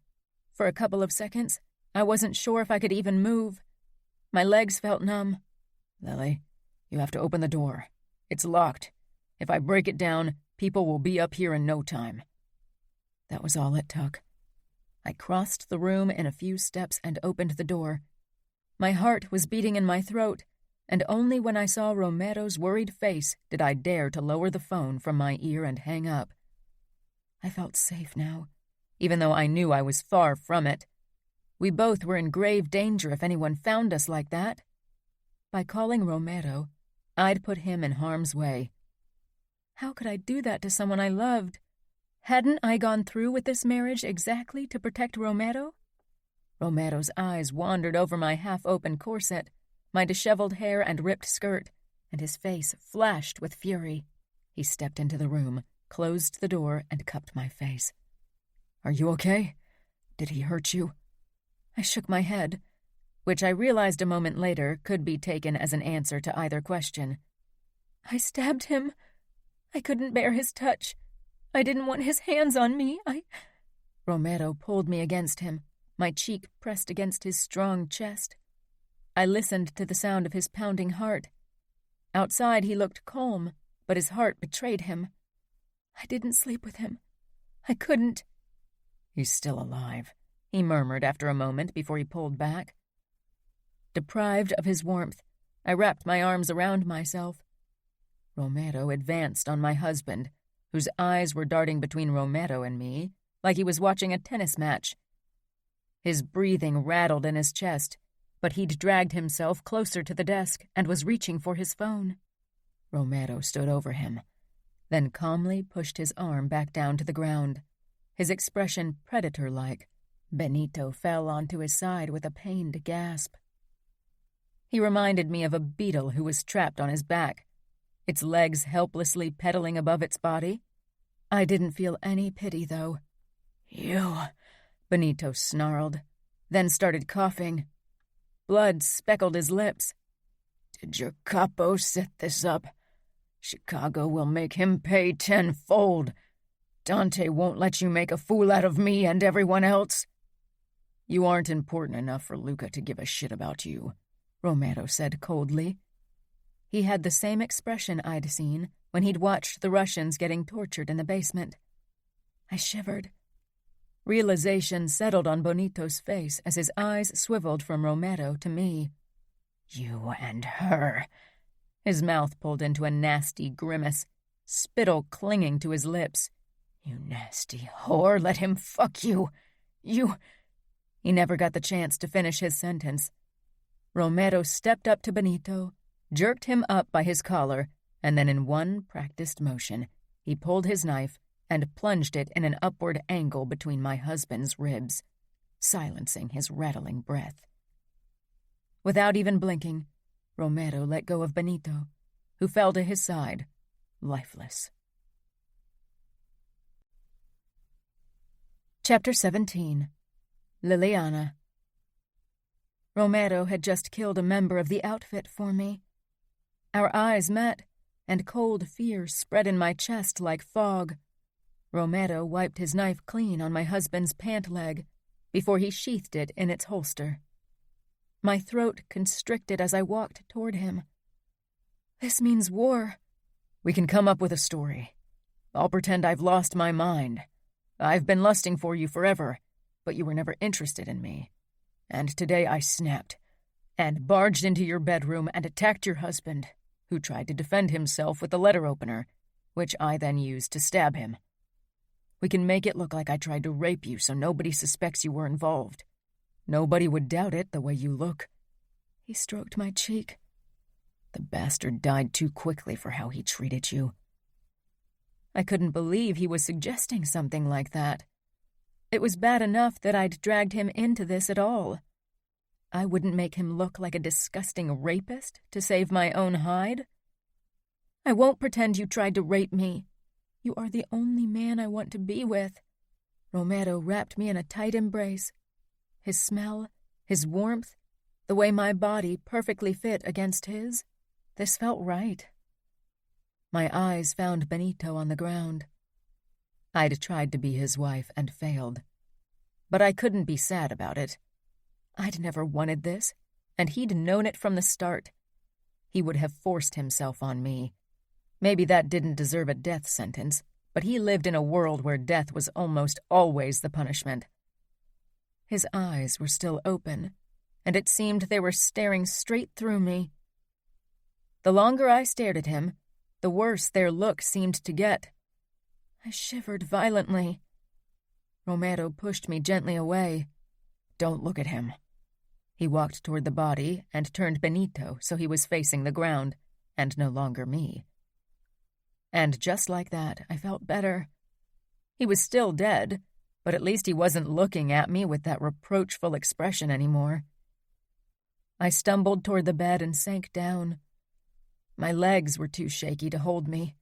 For a couple of seconds, I wasn't sure if I could even move. My legs felt numb. "Lily, you have to open the door. It's locked. If I break it down, people will be up here in no time." That was all it took. I crossed the room in a few steps and opened the door. My heart was beating in my throat, and only when I saw Romero's worried face did I dare to lower the phone from my ear and hang up. I felt safe now, even though I knew I was far from it. We both were in grave danger if anyone found us like that. By calling Romero, I'd put him in harm's way. How could I do that to someone I loved? Hadn't I gone through with this marriage exactly to protect Romero? Romero's eyes wandered over my half-open corset, my disheveled hair and ripped skirt, and his face flashed with fury. He stepped into the room, closed the door, and cupped my face. "Are you okay? Did he hurt you?" I shook my head, which I realized a moment later could be taken as an answer to either question. "I stabbed him. I couldn't bear his touch. I didn't want his hands on me. Romero pulled me against him, my cheek pressed against his strong chest. I listened to the sound of his pounding heart. Outside he looked calm, but his heart betrayed him. I didn't sleep with him. I couldn't. "He's still alive," he murmured after a moment before he pulled back. Deprived of his warmth, I wrapped my arms around myself. Romero advanced on my husband, whose eyes were darting between Romero and me, like he was watching a tennis match. His breathing rattled in his chest, but he'd dragged himself closer to the desk and was reaching for his phone. Romero stood over him, then calmly pushed his arm back down to the ground. His expression predator-like. Benito fell onto his side with a pained gasp. He reminded me of a beetle who was trapped on his back, its legs helplessly pedaling above its body. I didn't feel any pity, though. "You," Benito snarled, then started coughing. Blood speckled his lips. "Did your capo set this up? Chicago will make him pay 10-fold. Dante won't let you make a fool out of me and everyone else." "You aren't important enough for Luca to give a shit about you," Romero said coldly. He had the same expression I'd seen when he'd watched the Russians getting tortured in the basement. I shivered. Realization settled on Bonito's face as his eyes swiveled from Romero to me. "You and her." His mouth pulled into a nasty grimace, spittle clinging to his lips. "You nasty whore, let him fuck you. You—" He never got the chance to finish his sentence. Romero stepped up to Benito, jerked him up by his collar, and then in one practiced motion, he pulled his knife and plunged it in an upward angle between my husband's ribs, silencing his rattling breath. Without even blinking, Romero let go of Benito, who fell to his side, lifeless. Chapter 17. Liliana. Romero had just killed a member of the outfit for me. Our eyes met, and cold fear spread in my chest like fog. Romero wiped his knife clean on my husband's pant leg before he sheathed it in its holster. My throat constricted as I walked toward him. This means war. We can come up with a story. I'll pretend I've lost my mind. I've been lusting for you forever, but you were never interested in me. And today I snapped and barged into your bedroom and attacked your husband, who tried to defend himself with the letter opener, which I then used to stab him. We can make it look like I tried to rape you so nobody suspects you were involved. Nobody would doubt it the way you look. He stroked my cheek. The bastard died too quickly for how he treated you. I couldn't believe he was suggesting something like that. It was bad enough that I'd dragged him into this at all. I wouldn't make him look like a disgusting rapist to save my own hide. I won't pretend you tried to rape me. You are the only man I want to be with. Romero wrapped me in a tight embrace. His smell, his warmth, the way my body perfectly fit against his. This felt right. My eyes found Benito on the ground. I'd tried to be his wife and failed. But I couldn't be sad about it. I'd never wanted this, and he'd known it from the start. He would have forced himself on me. Maybe that didn't deserve a death sentence, but he lived in a world where death was almost always the punishment. His eyes were still open, and it seemed they were staring straight through me. The longer I stared at him, the worse their look seemed to get. I shivered violently. Romero pushed me gently away. Don't look at him. He walked toward the body and turned Benito so he was facing the ground, and no longer me. And just like that, I felt better. He was still dead, but at least he wasn't looking at me with that reproachful expression anymore. I stumbled toward the bed and sank down. My legs were too shaky to hold me.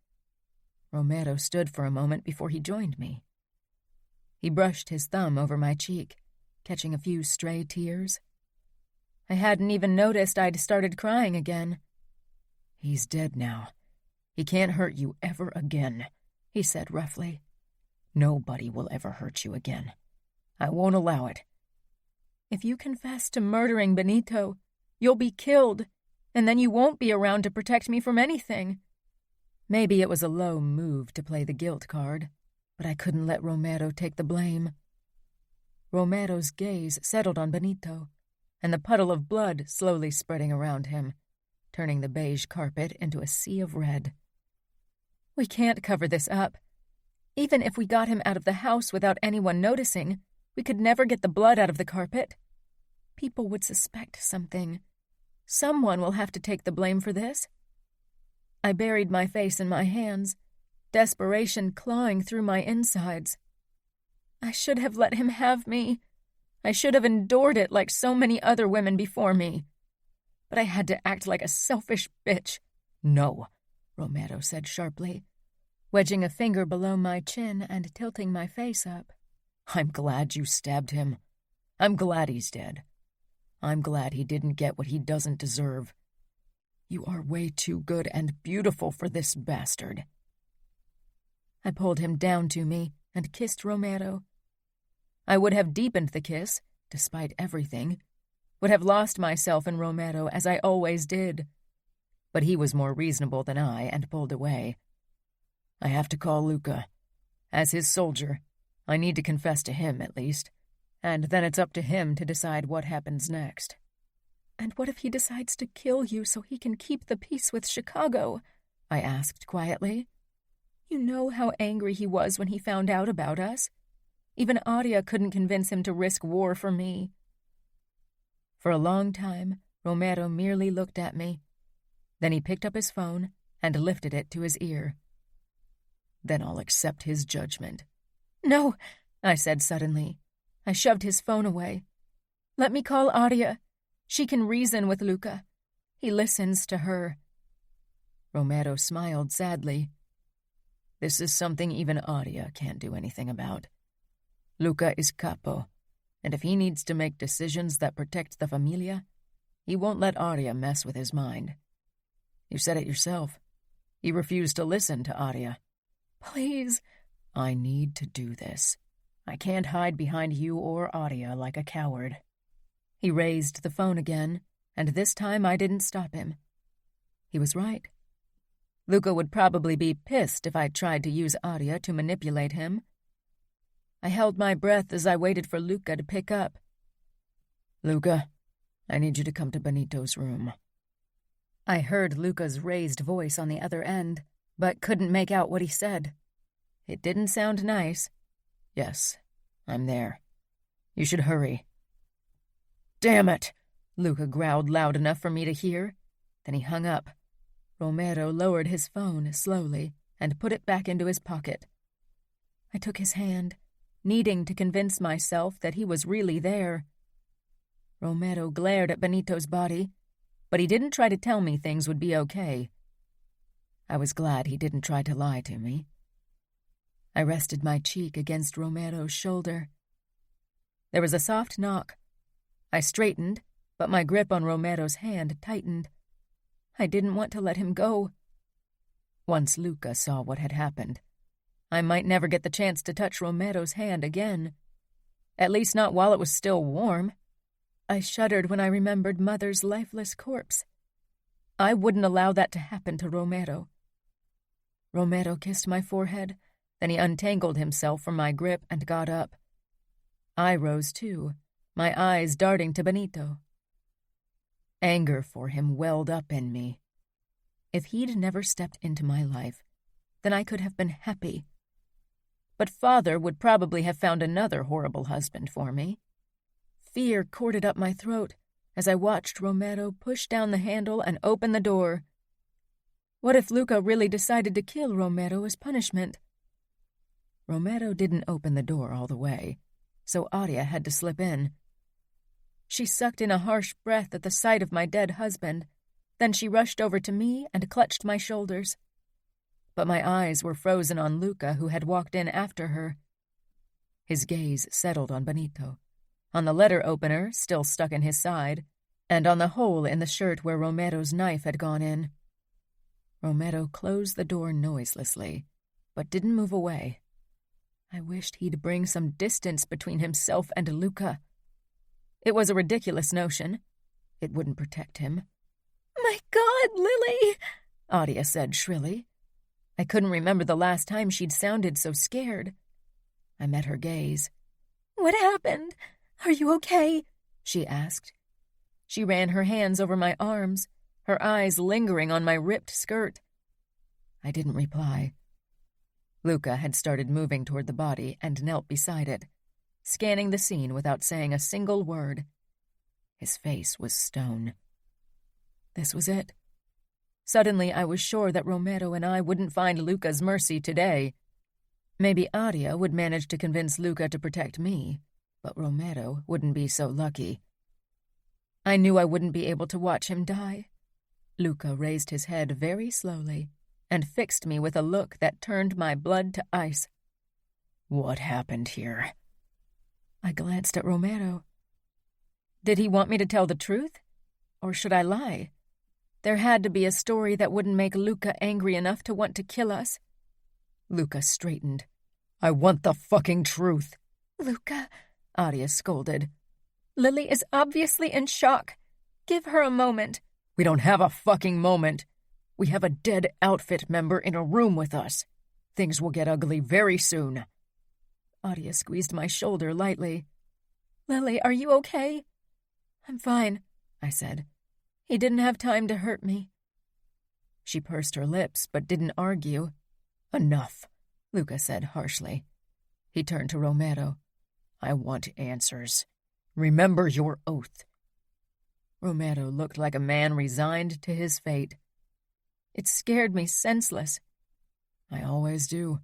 Romero stood for a moment before he joined me. He brushed his thumb over my cheek, catching a few stray tears. I hadn't even noticed I'd started crying again. He's dead now. He can't hurt you ever again, he said roughly. Nobody will ever hurt you again. I won't allow it. If you confess to murdering Benito, you'll be killed, and then you won't be around to protect me from anything. Maybe it was a low move to play the guilt card, but I couldn't let Romero take the blame. Romero's gaze settled on Benito, and the puddle of blood slowly spreading around him, turning the beige carpet into a sea of red. We can't cover this up. Even if we got him out of the house without anyone noticing, we could never get the blood out of the carpet. People would suspect something. Someone will have to take the blame for this. I buried my face in my hands, desperation clawing through my insides. I should have let him have me. I should have endured it like so many other women before me. But I had to act like a selfish bitch. No, Romero said sharply, wedging a finger below my chin and tilting my face up. I'm glad you stabbed him. I'm glad he's dead. I'm glad he didn't get what he doesn't deserve. You are way too good and beautiful for this bastard. I pulled him down to me and kissed Romero. I would have deepened the kiss, despite everything, would have lost myself in Romero as I always did. But he was more reasonable than I and pulled away. I have to call Luca. As his soldier, I need to confess to him at least, and then it's up to him to decide what happens next. And what if he decides to kill you so he can keep the peace with Chicago? I asked quietly. You know how angry he was when he found out about us. Even Audia couldn't convince him to risk war for me. For a long time, Romero merely looked at me. Then he picked up his phone and lifted it to his ear. Then I'll accept his judgment. No, I said suddenly. I shoved his phone away. Let me call Audia. She can reason with Luca. He listens to her." Romero smiled sadly. "This is something even Aria can't do anything about. Luca is capo, and if he needs to make decisions that protect the familia, he won't let Aria mess with his mind. You said it yourself. He refused to listen to Aria." "Please." "I need to do this. I can't hide behind you or Aria like a coward." He raised the phone again, and this time I didn't stop him. He was right. Luca would probably be pissed if I tried to use Aria to manipulate him. I held my breath as I waited for Luca to pick up. "Luca, I need you to come to Benito's room." I heard Luca's raised voice on the other end, but couldn't make out what he said. It didn't sound nice. "Yes, I'm there. You should hurry." "Damn it!" Luca growled loud enough for me to hear. Then he hung up. Romero lowered his phone slowly and put it back into his pocket. I took his hand, needing to convince myself that he was really there. Romero glared at Benito's body, but he didn't try to tell me things would be okay. I was glad he didn't try to lie to me. I rested my cheek against Romero's shoulder. There was a soft knock. I straightened, but my grip on Romero's hand tightened. I didn't want to let him go. Once Luca saw what had happened, I might never get the chance to touch Romero's hand again. At least not while it was still warm. I shuddered when I remembered Mother's lifeless corpse. I wouldn't allow that to happen to Romero. Romero kissed my forehead, then he untangled himself from my grip and got up. I rose too, my eyes darting to Benito. Anger for him welled up in me. If he'd never stepped into my life, then I could have been happy. But Father would probably have found another horrible husband for me. Fear corded up my throat as I watched Romero push down the handle and open the door. What if Luca really decided to kill Romero as punishment? Romero didn't open the door all the way, so Aria had to slip in. She sucked in a harsh breath at the sight of my dead husband. Then she rushed over to me and clutched my shoulders. But my eyes were frozen on Luca, who had walked in after her. His gaze settled on Benito, on the letter opener still stuck in his side, and on the hole in the shirt where Romero's knife had gone in. Romero closed the door noiselessly, but didn't move away. I wished he'd bring some distance between himself and Luca. It was a ridiculous notion. It wouldn't protect him. "My God, Lily!" Adia said shrilly. I couldn't remember the last time she'd sounded so scared. I met her gaze. "What happened? Are you okay?" she asked. She ran her hands over my arms, her eyes lingering on my ripped skirt. I didn't reply. Luca had started moving toward the body and knelt beside it, scanning the scene without saying a single word. His face was stone. This was it. Suddenly I was sure that Romero and I wouldn't find Luca's mercy today. Maybe Adia would manage to convince Luca to protect me, but Romero wouldn't be so lucky. I knew I wouldn't be able to watch him die. Luca raised his head very slowly and fixed me with a look that turned my blood to ice. "What happened here?" I glanced at Romero. Did he want me to tell the truth? Or should I lie? There had to be a story that wouldn't make Luca angry enough to want to kill us. Luca straightened. "I want the fucking truth." "Luca," Adia scolded. "Lily is obviously in shock. Give her a moment." "We don't have a fucking moment. We have a dead outfit member in a room with us. Things will get ugly very soon." Adia squeezed my shoulder lightly. "Lily, are you okay?" "I'm fine," I said. "He didn't have time to hurt me." She pursed her lips but didn't argue. "Enough," Luca said harshly. He turned to Romero. "I want answers. Remember your oath." Romero looked like a man resigned to his fate. It scared me senseless. "I always do."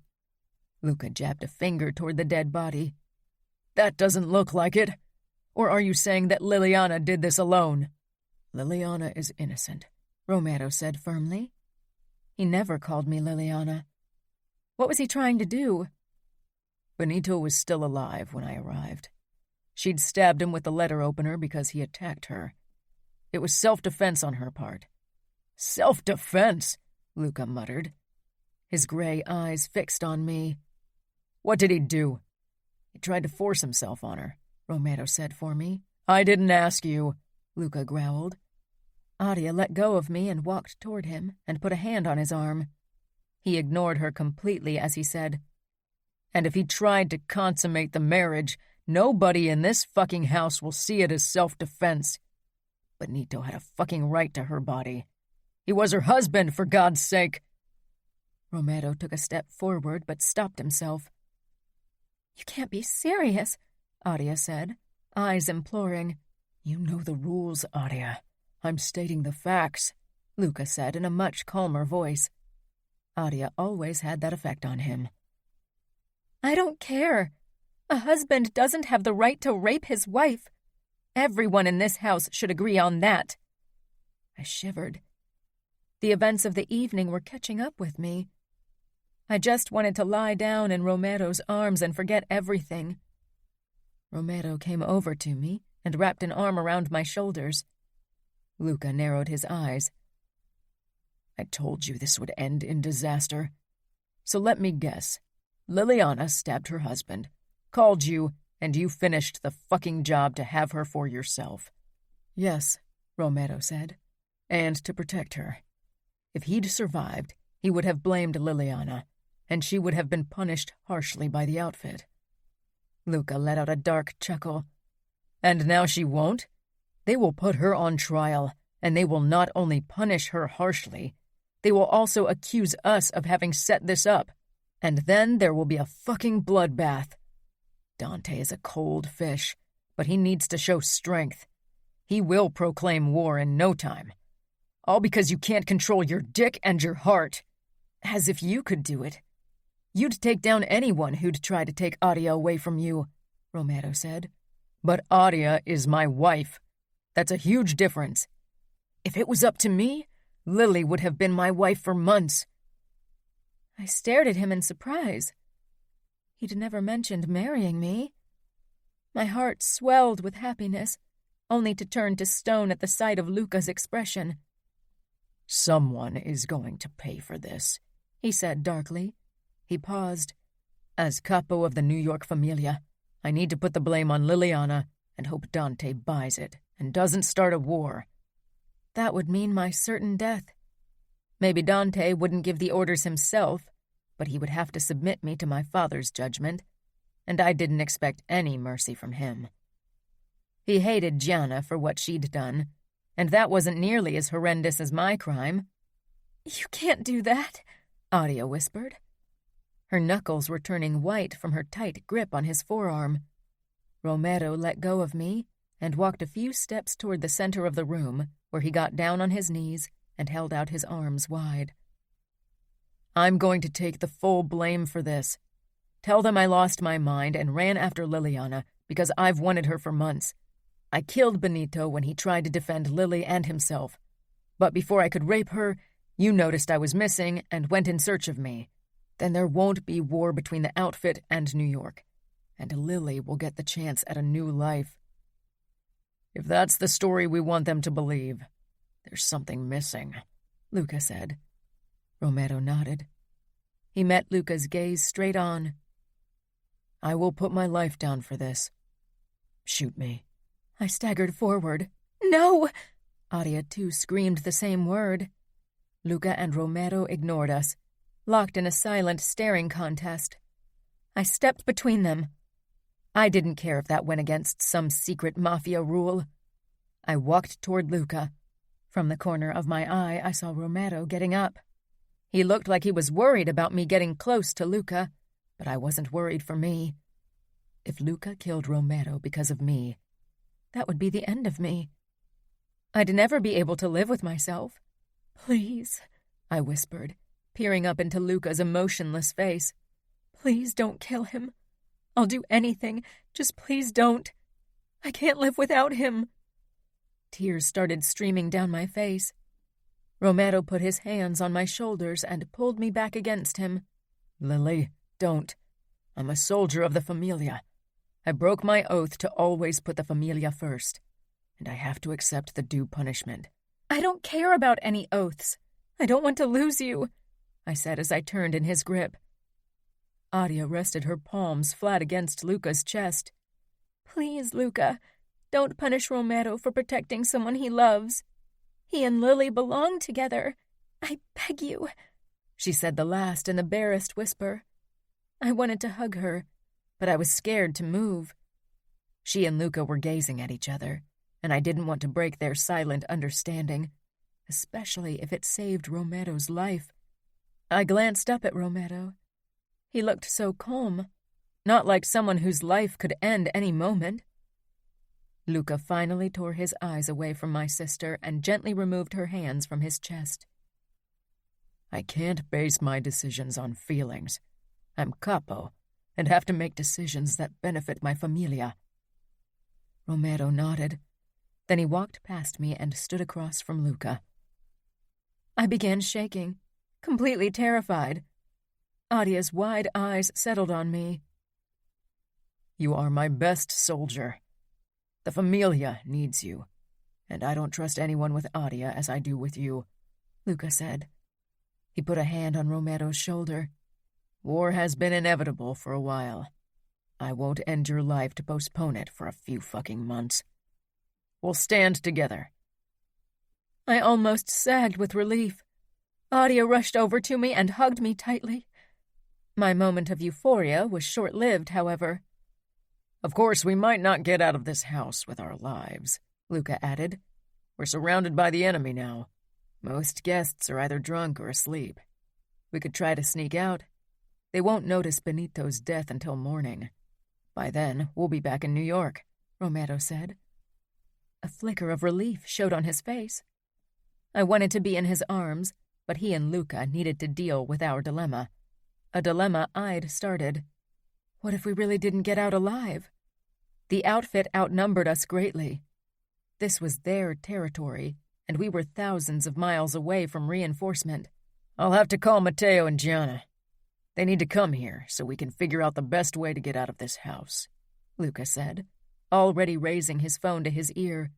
Luca jabbed a finger toward the dead body. "That doesn't look like it. Or are you saying that Liliana did this alone?" Liliana is innocent, Romero said firmly. He never called me Liliana. What was he trying to do? Benito was still alive when I arrived. She'd stabbed him with the letter opener because he attacked her. It was self-defense on her part. Self-defense, Luca muttered, his gray eyes fixed on me. What did he do? He tried to force himself on her, Romero said for me. I didn't ask you, Luca growled. Adia let go of me and walked toward him and put a hand on his arm. He ignored her completely as he said, And if he tried to consummate the marriage, nobody in this fucking house will see it as self-defense. Benito had a fucking right to her body. He was her husband, for God's sake. Romero took a step forward but stopped himself. You can't be serious, Adia said, eyes imploring. You know the rules, Adia. I'm stating the facts, Luca said in a much calmer voice. Adia always had that effect on him. I don't care. A husband doesn't have the right to rape his wife. Everyone in this house should agree on that. I shivered. The events of the evening were catching up with me. I just wanted to lie down in Romero's arms and forget everything. Romero came over to me and wrapped an arm around my shoulders. Luca narrowed his eyes. I told you this would end in disaster. So let me guess. Liliana stabbed her husband, called you, and you finished the fucking job to have her for yourself. Yes, Romero said. And to protect her. If he'd survived, he would have blamed Liliana, and she would have been punished harshly by the outfit. Luca let out a dark chuckle. And now she won't? They will put her on trial, and they will not only punish her harshly, they will also accuse us of having set this up, and then there will be a fucking bloodbath. Dante is a cold fish, but he needs to show strength. He will proclaim war in no time. All because you can't control your dick and your heart. As if you could do it. You'd take down anyone who'd try to take Adia away from you, Romero said. But Adia is my wife. That's a huge difference. If it was up to me, Lily would have been my wife for months. I stared at him in surprise. He'd never mentioned marrying me. My heart swelled with happiness, only to turn to stone at the sight of Luca's expression. Someone is going to pay for this, he said darkly. He paused. As capo of the New York Familia, I need to put the blame on Liliana and hope Dante buys it and doesn't start a war. That would mean my certain death. Maybe Dante wouldn't give the orders himself, but he would have to submit me to my father's judgment, and I didn't expect any mercy from him. He hated Gianna for what she'd done, and that wasn't nearly as horrendous as my crime. You can't do that, Adia whispered. Her knuckles were turning white from her tight grip on his forearm. Romero let go of me and walked a few steps toward the center of the room, where he got down on his knees and held out his arms wide. I'm going to take the full blame for this. Tell them I lost my mind and ran after Liliana because I've wanted her for months. I killed Benito when he tried to defend Lily and himself. But before I could rape her, you noticed I was missing and went in search of me. Then there won't be war between the outfit and New York, and Lily will get the chance at a new life. If that's the story we want them to believe, there's something missing, Luca said. Romero nodded. He met Luca's gaze straight on. I will put my life down for this. Shoot me. I staggered forward. No! Adia too screamed the same word. Luca and Romero ignored us, locked in a silent staring contest. I stepped between them. I didn't care if that went against some secret Mafia rule. I walked toward Luca. From the corner of my eye, I saw Romero getting up. He looked like he was worried about me getting close to Luca, but I wasn't worried for me. If Luca killed Romero because of me, that would be the end of me. I'd never be able to live with myself. Please, I whispered, peering up into Luca's emotionless face. Please don't kill him. I'll do anything. Just please don't. I can't live without him. Tears started streaming down my face. Romero put his hands on my shoulders and pulled me back against him. "Lily, don't. I'm a soldier of the Familia. I broke my oath to always put the Familia first, and I have to accept the due punishment." "I don't care about any oaths. I don't want to lose you," I said as I turned in his grip. Adia rested her palms flat against Luca's chest. "Please, Luca, don't punish Romero for protecting someone he loves. He and Lily belong together. I beg you," she said the last in the barest whisper. I wanted to hug her, but I was scared to move. She and Luca were gazing at each other, and I didn't want to break their silent understanding, especially if it saved Romero's life. I glanced up at Romero. He looked so calm, not like someone whose life could end any moment. Luca finally tore his eyes away from my sister and gently removed her hands from his chest. "I can't base my decisions on feelings. I'm capo, and have to make decisions that benefit my familia." Romero nodded. Then he walked past me and stood across from Luca. I began shaking, completely terrified. Adia's wide eyes settled on me. "You are my best soldier. The Familia needs you, and I don't trust anyone with Adia as I do with you," Luca said. He put a hand on Romero's shoulder. "War has been inevitable for a while. I won't end your life to postpone it for a few fucking months. We'll stand together." I almost sagged with relief. Adia rushed over to me and hugged me tightly. My moment of euphoria was short-lived, however. "Of course, we might not get out of this house with our lives," Luca added. "We're surrounded by the enemy now. Most guests are either drunk or asleep. We could try to sneak out. They won't notice Benito's death until morning. By then, we'll be back in New York," Romero said. A flicker of relief showed on his face. I wanted to be in his arms, but he and Luca needed to deal with our dilemma. A dilemma I'd started. What if we really didn't get out alive? The outfit outnumbered us greatly. This was their territory, and we were thousands of miles away from reinforcement. "I'll have to call Matteo and Gianna. They need to come here so we can figure out the best way to get out of this house," Luca said, already raising his phone to his ear.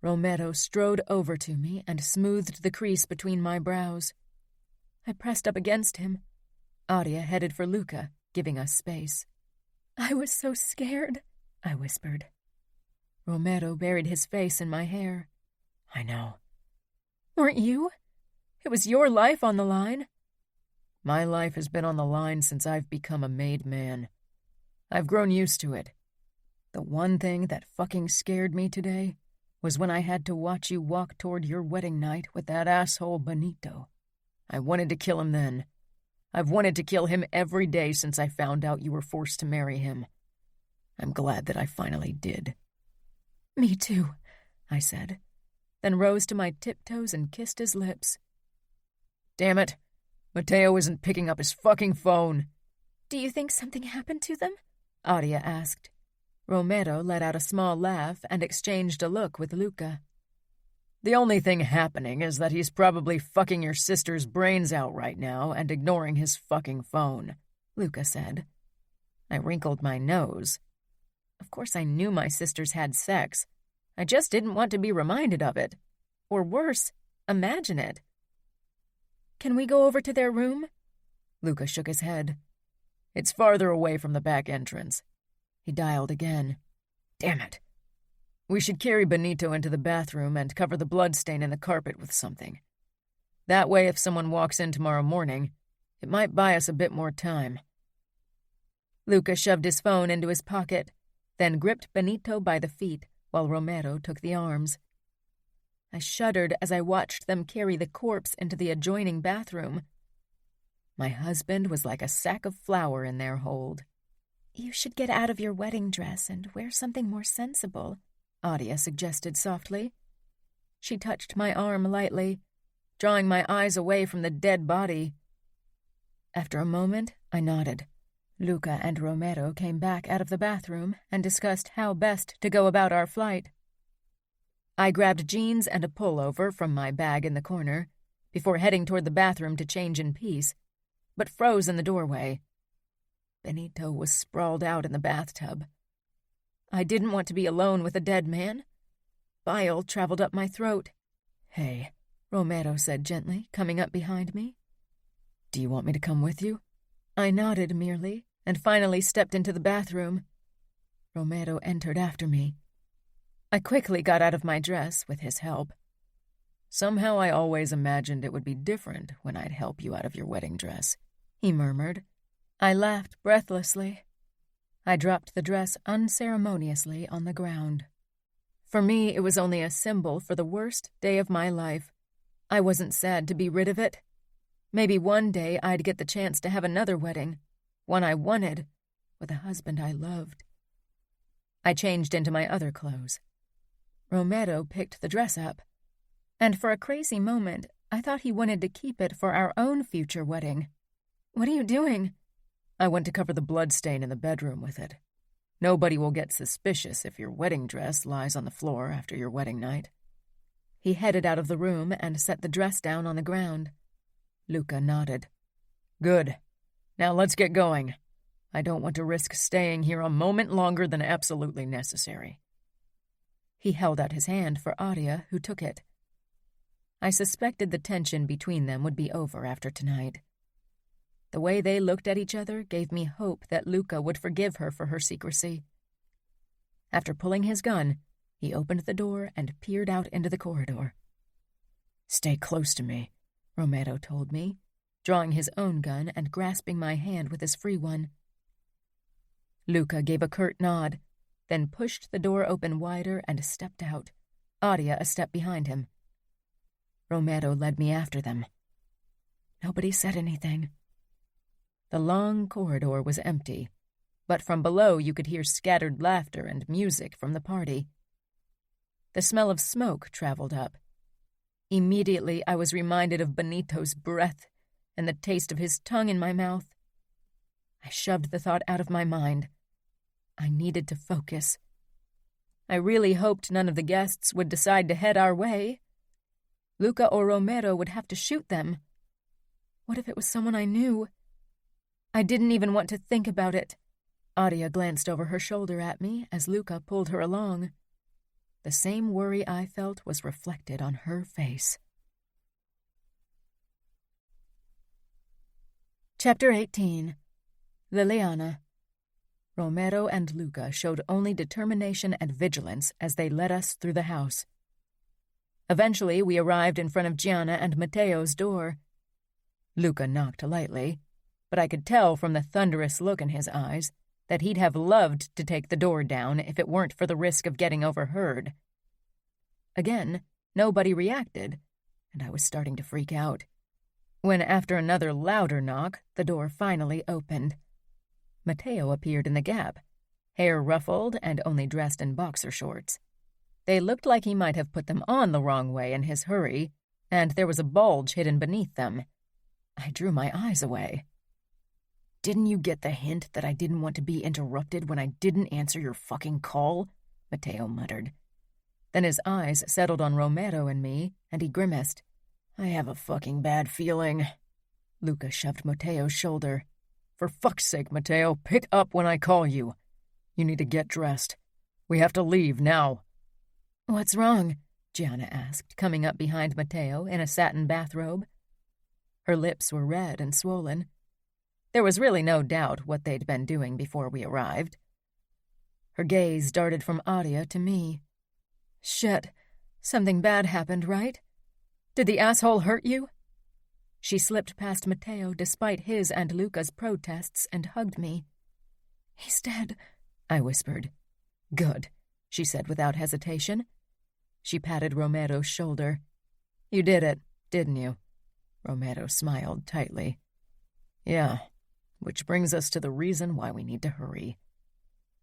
Romero strode over to me and smoothed the crease between my brows. I pressed up against him. Adia headed for Luca, giving us space. "I was so scared," I whispered. Romero buried his face in my hair. "I know." "Weren't you? It was your life on the line." "My life has been on the line since I've become a made man. I've grown used to it. The one thing that fucking scared me today was when I had to watch you walk toward your wedding night with that asshole Benito. I wanted to kill him then. I've wanted to kill him every day since I found out you were forced to marry him. I'm glad that I finally did." "Me too," I said, then rose to my tiptoes and kissed his lips. "Damn it! Matteo isn't picking up his fucking phone." "Do you think something happened to them?" Adia asked. Romero let out a small laugh and exchanged a look with Luca. "The only thing happening is that he's probably fucking your sister's brains out right now and ignoring his fucking phone," Luca said. I wrinkled my nose. Of course I knew my sisters had sex. I just didn't want to be reminded of it. Or worse, imagine it. "Can we go over to their room?" Luca shook his head. "It's farther away from the back entrance." He dialed again. "Damn it. We should carry Benito into the bathroom and cover the bloodstain in the carpet with something. That way, if someone walks in tomorrow morning, it might buy us a bit more time." Luca shoved his phone into his pocket, then gripped Benito by the feet while Romero took the arms. I shuddered as I watched them carry the corpse into the adjoining bathroom. My husband was like a sack of flour in their hold. "You should get out of your wedding dress and wear something more sensible," Adia suggested softly. She touched my arm lightly, drawing my eyes away from the dead body. After a moment, I nodded. Luca and Romero came back out of the bathroom and discussed how best to go about our flight. I grabbed jeans and a pullover from my bag in the corner before heading toward the bathroom to change in peace, but froze in the doorway. Benito was sprawled out in the bathtub. I didn't want to be alone with a dead man. Bile traveled up my throat. "Hey," Romero said gently, coming up behind me. "Do you want me to come with you?" I nodded merely and finally stepped into the bathroom. Romero entered after me. I quickly got out of my dress with his help. "Somehow I always imagined it would be different when I'd help you out of your wedding dress," he murmured. I laughed breathlessly. I dropped the dress unceremoniously on the ground. For me, it was only a symbol for the worst day of my life. I wasn't sad to be rid of it. Maybe one day I'd get the chance to have another wedding, one I wanted, with a husband I loved. I changed into my other clothes. Romero picked the dress up, and for a crazy moment, I thought he wanted to keep it for our own future wedding. "What are you doing?" "I went to cover the bloodstain in the bedroom with it. Nobody will get suspicious if your wedding dress lies on the floor after your wedding night." He headed out of the room and set the dress down on the ground. Luca nodded. "Good. Now let's get going. I don't want to risk staying here a moment longer than absolutely necessary." He held out his hand for Audia, who took it. I suspected the tension between them would be over after tonight. The way they looked at each other gave me hope that Luca would forgive her for her secrecy. After pulling his gun, he opened the door and peered out into the corridor. "Stay close to me," Romero told me, drawing his own gun and grasping my hand with his free one. Luca gave a curt nod, then pushed the door open wider and stepped out, Audia a step behind him. Romero led me after them. Nobody said anything. The long corridor was empty, but from below you could hear scattered laughter and music from the party. The smell of smoke traveled up. Immediately I was reminded of Benito's breath and the taste of his tongue in my mouth. I shoved the thought out of my mind. I needed to focus. I really hoped none of the guests would decide to head our way. Luca or Romero would have to shoot them. What if it was someone I knew? I didn't even want to think about it. Audia glanced over her shoulder at me as Luca pulled her along. The same worry I felt was reflected on her face. Chapter 18. Liliana. Romero and Luca showed only determination and vigilance as they led us through the house. Eventually, we arrived in front of Gianna and Matteo's door. Luca knocked lightly, but I could tell from the thunderous look in his eyes that he'd have loved to take the door down if it weren't for the risk of getting overheard. Again, nobody reacted, and I was starting to freak out. When, after another louder knock, the door finally opened. Matteo appeared in the gap, hair ruffled and only dressed in boxer shorts. They looked like he might have put them on the wrong way in his hurry, and there was a bulge hidden beneath them. I drew my eyes away. "Didn't you get the hint that I didn't want to be interrupted when I didn't answer your fucking call?" Matteo muttered. Then his eyes settled on Romero and me, and he grimaced. "I have a fucking bad feeling." Luca shoved Matteo's shoulder. "For fuck's sake, Matteo, pick up when I call you. You need to get dressed. We have to leave now." "What's wrong?" Gianna asked, coming up behind Matteo in a satin bathrobe. Her lips were red and swollen. There was really no doubt what they'd been doing before we arrived. Her gaze darted from Audia to me. "Shit, something bad happened, right? Did the asshole hurt you?" She slipped past Matteo despite his and Luca's protests and hugged me. "He's dead," I whispered. "Good," she said without hesitation. She patted Romero's shoulder. "You did it, didn't you?" Romero smiled tightly. "Yeah, which brings us to the reason why we need to hurry.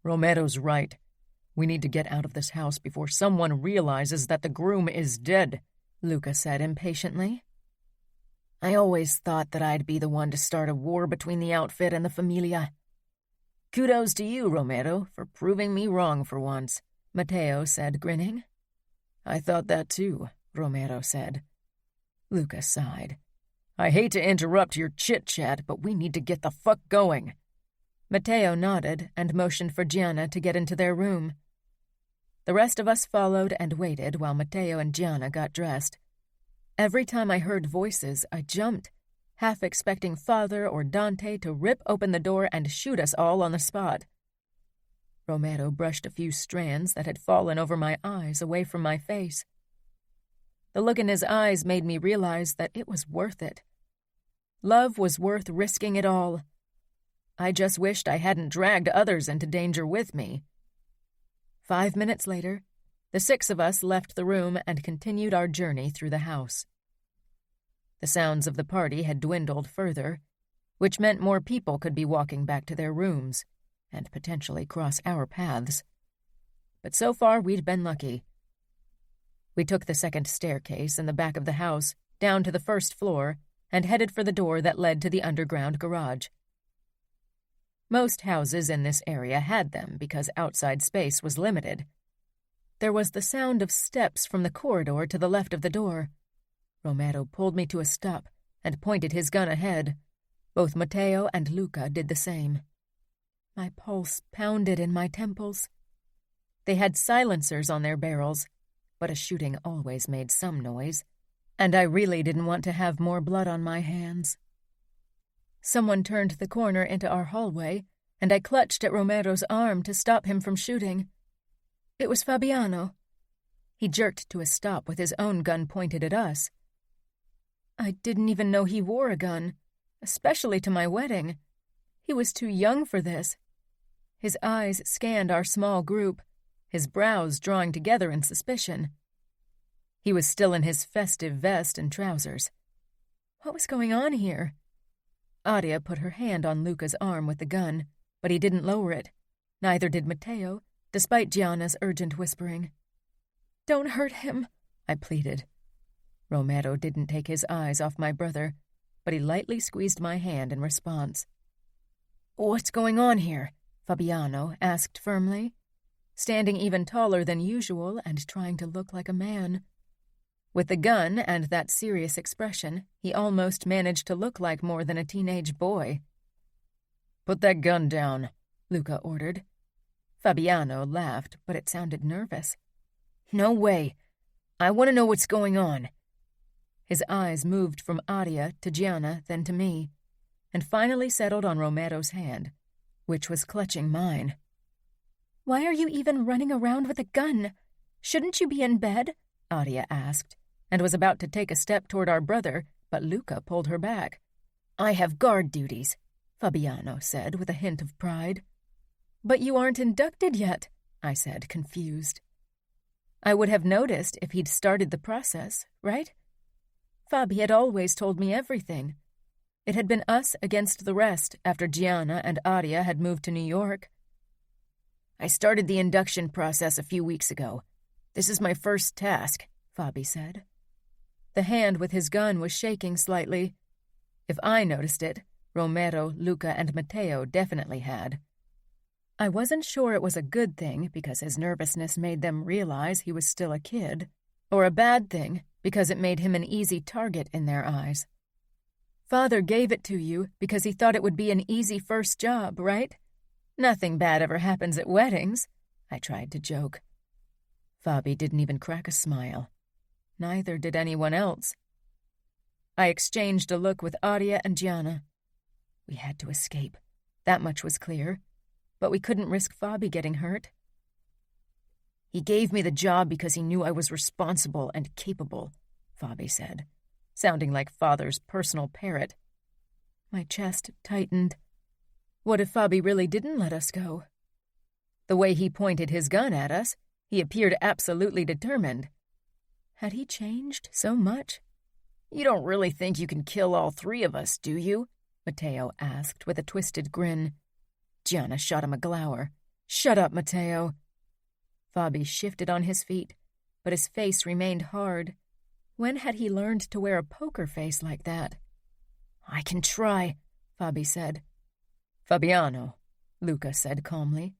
Romero's right. We need to get out of this house before someone realizes that the groom is dead," Luca said impatiently. "I always thought that I'd be the one to start a war between the outfit and the familia." "Kudos to you, Romero, for proving me wrong for once," Matteo said, grinning. I thought that too, Romero said. Luca sighed. I hate to interrupt your chit-chat, but we need to get the fuck going. Matteo nodded and motioned for Gianna to get into their room. The rest of us followed and waited while Matteo and Gianna got dressed. Every time I heard voices, I jumped, half expecting Father or Dante to rip open the door and shoot us all on the spot. Romero brushed a few strands that had fallen over my eyes away from my face. The look in his eyes made me realize that it was worth it. Love was worth risking it all. I just wished I hadn't dragged others into danger with me. 5 minutes later, the 6 of us left the room and continued our journey through the house. The sounds of the party had dwindled further, which meant more people could be walking back to their rooms and potentially cross our paths. But so far, we'd been lucky. We took the second staircase in the back of the house down to the first floor and headed for the door that led to the underground garage. Most houses in this area had them because outside space was limited. There was the sound of steps from the corridor to the left of the door. Romero pulled me to a stop and pointed his gun ahead. Both Matteo and Luca did the same. My pulse pounded in my temples. They had silencers on their barrels, but a shooting always made some noise, and I really didn't want to have more blood on my hands. Someone turned the corner into our hallway, and I clutched at Romero's arm to stop him from shooting. It was Fabiano. He jerked to a stop with his own gun pointed at us. I didn't even know he wore a gun, especially to my wedding. He was too young for this. His eyes scanned our small group, his brows drawing together in suspicion. He was still in his festive vest and trousers. What was going on here? Adia put her hand on Luca's arm with the gun, but he didn't lower it. Neither did Matteo, despite Gianna's urgent whispering. Don't hurt him, I pleaded. Romero didn't take his eyes off my brother, but he lightly squeezed my hand in response. What's going on here? Fabiano asked firmly, standing even taller than usual and trying to look like a man. With the gun and that serious expression, he almost managed to look like more than a teenage boy. Put that gun down, Luca ordered. Fabiano laughed, but it sounded nervous. No way. I want to know what's going on. His eyes moved from Adia to Gianna, then to me, and finally settled on Romero's hand, which was clutching mine. Why are you even running around with a gun? Shouldn't you be in bed? Adia asked, and was about to take a step toward our brother, but Luca pulled her back. I have guard duties, Fabiano said with a hint of pride. But you aren't inducted yet, I said, confused. I would have noticed if he'd started the process, right? Fabi had always told me everything. It had been us against the rest after Gianna and Adia had moved to New York. I started the induction process a few weeks ago. This is my first task, Fabi said. The hand with his gun was shaking slightly. If I noticed it, Romero, Luca, and Matteo definitely had. I wasn't sure it was a good thing because his nervousness made them realize he was still a kid, or a bad thing because it made him an easy target in their eyes. Father gave it to you because he thought it would be an easy first job, right? Nothing bad ever happens at weddings, I tried to joke. Fabi didn't even crack a smile. Neither did anyone else. I exchanged a look with Adia and Gianna. We had to escape. That much was clear. But we couldn't risk Fabi getting hurt. He gave me the job because he knew I was responsible and capable, Fabi said, sounding like Father's personal parrot. My chest tightened. What if Fabi really didn't let us go? The way he pointed his gun at us, he appeared absolutely determined. Had he changed so much? You don't really think you can kill all 3 of us, do you? Matteo asked with a twisted grin. Gianna shot him a glower. Shut up, Matteo. Fabi shifted on his feet, but his face remained hard. When had he learned to wear a poker face like that? I can try, Fabi said. Fabiano, Luca said calmly.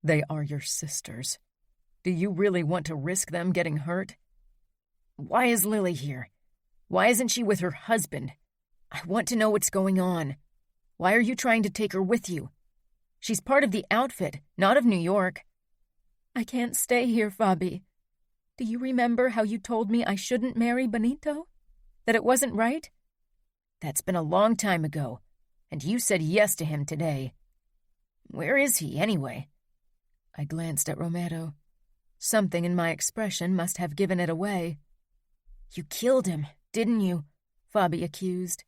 They are your sisters. Do you really want to risk them getting hurt? Why is Lily here? Why isn't she with her husband? I want to know what's going on. Why are you trying to take her with you? She's part of the outfit, not of New York. I can't stay here, Fabi. Do you remember how you told me I shouldn't marry Benito? That it wasn't right? That's been a long time ago, and you said yes to him today. Where is he, anyway? I glanced at Romero. Something in my expression must have given it away. You killed him, didn't you? Fabi accused,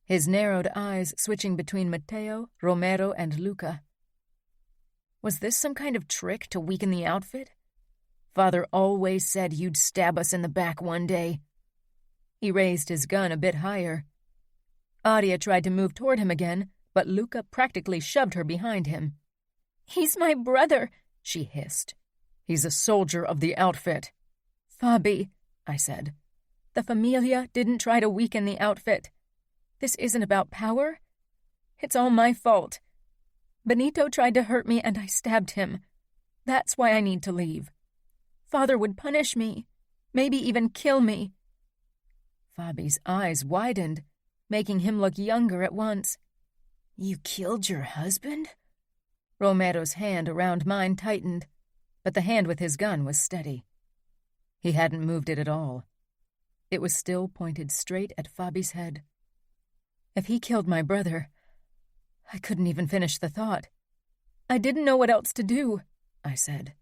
his narrowed eyes switching between Mateo, Romero, and Luca. Was this some kind of trick to weaken the outfit? Father always said you'd stab us in the back one day. He raised his gun a bit higher. Adia tried to move toward him again, but Luca practically shoved her behind him. He's my brother, she hissed. He's a soldier of the outfit. Fabi, I said. The Familia didn't try to weaken the outfit. This isn't about power. It's all my fault. Benito tried to hurt me and I stabbed him. That's why I need to leave. Father would punish me, maybe even kill me. Fabi's eyes widened, making him look younger at once. You killed your husband? Romero's hand around mine tightened, but the hand with his gun was steady. He hadn't moved it at all. It was still pointed straight at Fabi's head. If he killed my brother, I couldn't even finish the thought. I didn't know what else to do, I said.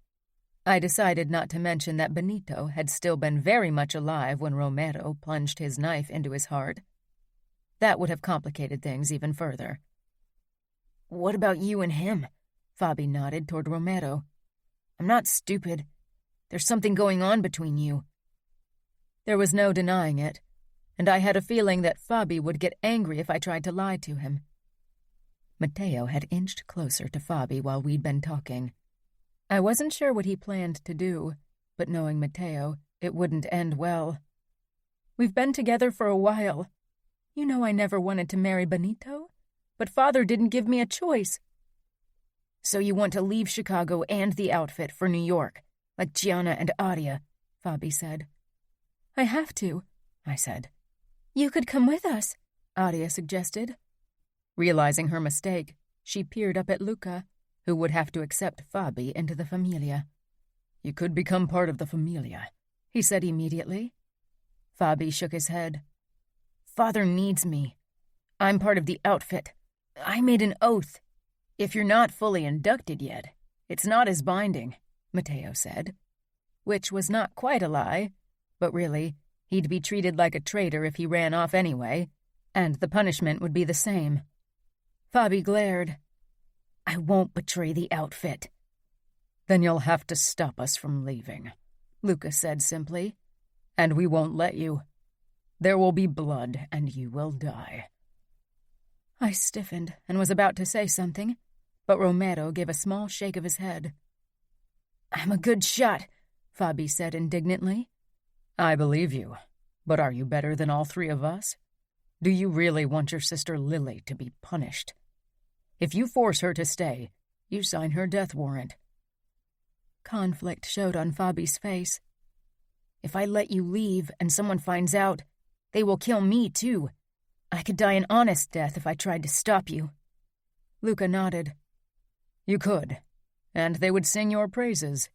I decided not to mention that Benito had still been very much alive when Romero plunged his knife into his heart. That would have complicated things even further. What about you and him? Fabi nodded toward Romero. I'm not stupid. There's something going on between you. There was no denying it, and I had a feeling that Fabi would get angry if I tried to lie to him. Mateo had inched closer to Fabi while we'd been talking. I wasn't sure what he planned to do, but knowing Mateo, it wouldn't end well. We've been together for a while. You know I never wanted to marry Benito, but Father didn't give me a choice. So you want to leave Chicago and the outfit for New York, like Gianna and Adia, Fabi said. I have to, I said. You could come with us, Adia suggested. Realizing her mistake, she peered up at Luca, who would have to accept Fabi into the Familia. You could become part of the Familia, he said immediately. Fabi shook his head. Father needs me. I'm part of the outfit. I made an oath. If you're not fully inducted yet, it's not as binding, Mateo said. Which was not quite a lie, but really, he'd be treated like a traitor if he ran off anyway, and the punishment would be the same. Fabi glared. I won't betray the outfit. Then you'll have to stop us from leaving, Luca said simply. And we won't let you. There will be blood, and you will die. I stiffened and was about to say something, but Romero gave a small shake of his head. I'm a good shot, Fabi said indignantly. I believe you, but are you better than all three of us? Do you really want your sister Lily to be punished? If you force her to stay, you sign her death warrant. Conflict showed on Fabi's face. If I let you leave and someone finds out, they will kill me too. I could die an honest death if I tried to stop you. Luca nodded. You could, and they would sing your praises.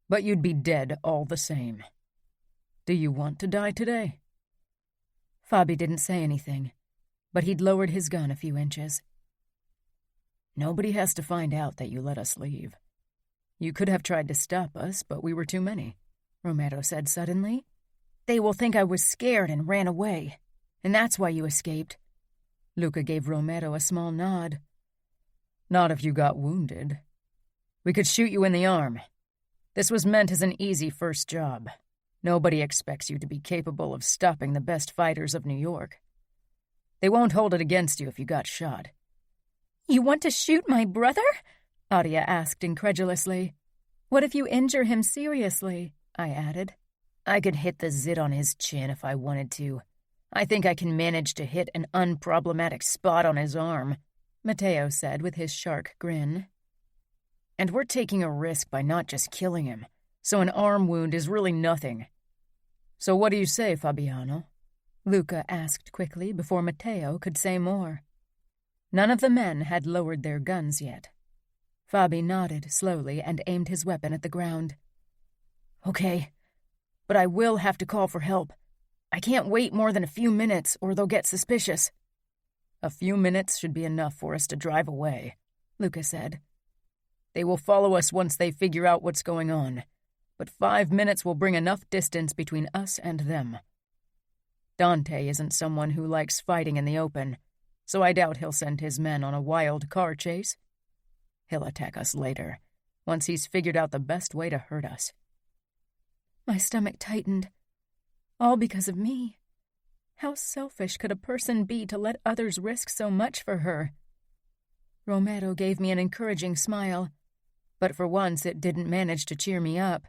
But you'd be dead all the same. Do you want to die today? Fabi didn't say anything, but he'd lowered his gun a few inches. Nobody has to find out that you let us leave. You could have tried to stop us, but we were too many, Romero said suddenly. They will think I was scared and ran away, and that's why you escaped. Luca gave Romero a small nod. Not if you got wounded. We could shoot you in the arm. This was meant as an easy first job. Nobody expects you to be capable of stopping the best fighters of New York. They won't hold it against you if you got shot. You want to shoot my brother? Adia asked incredulously. What if you injure him seriously? I added. I could hit the zit on his chin if I wanted to. I think I can manage to hit an unproblematic spot on his arm, Mateo said with his shark grin. And we're taking a risk by not just killing him, so an arm wound is really nothing. So what do you say, Fabiano? Luca asked quickly before Matteo could say more. None of the men had lowered their guns yet. Fabi nodded slowly and aimed his weapon at the ground. Okay, but I will have to call for help. I can't wait more than a few minutes or they'll get suspicious. A few minutes should be enough for us to drive away, Luca said. They will follow us once they figure out what's going on, but 5 minutes will bring enough distance between us and them. Dante isn't someone who likes fighting in the open, so I doubt he'll send his men on a wild car chase. He'll attack us later, once he's figured out the best way to hurt us. My stomach tightened. All because of me. How selfish could a person be to let others risk so much for her? Romero gave me an encouraging smile, but for once it didn't manage to cheer me up.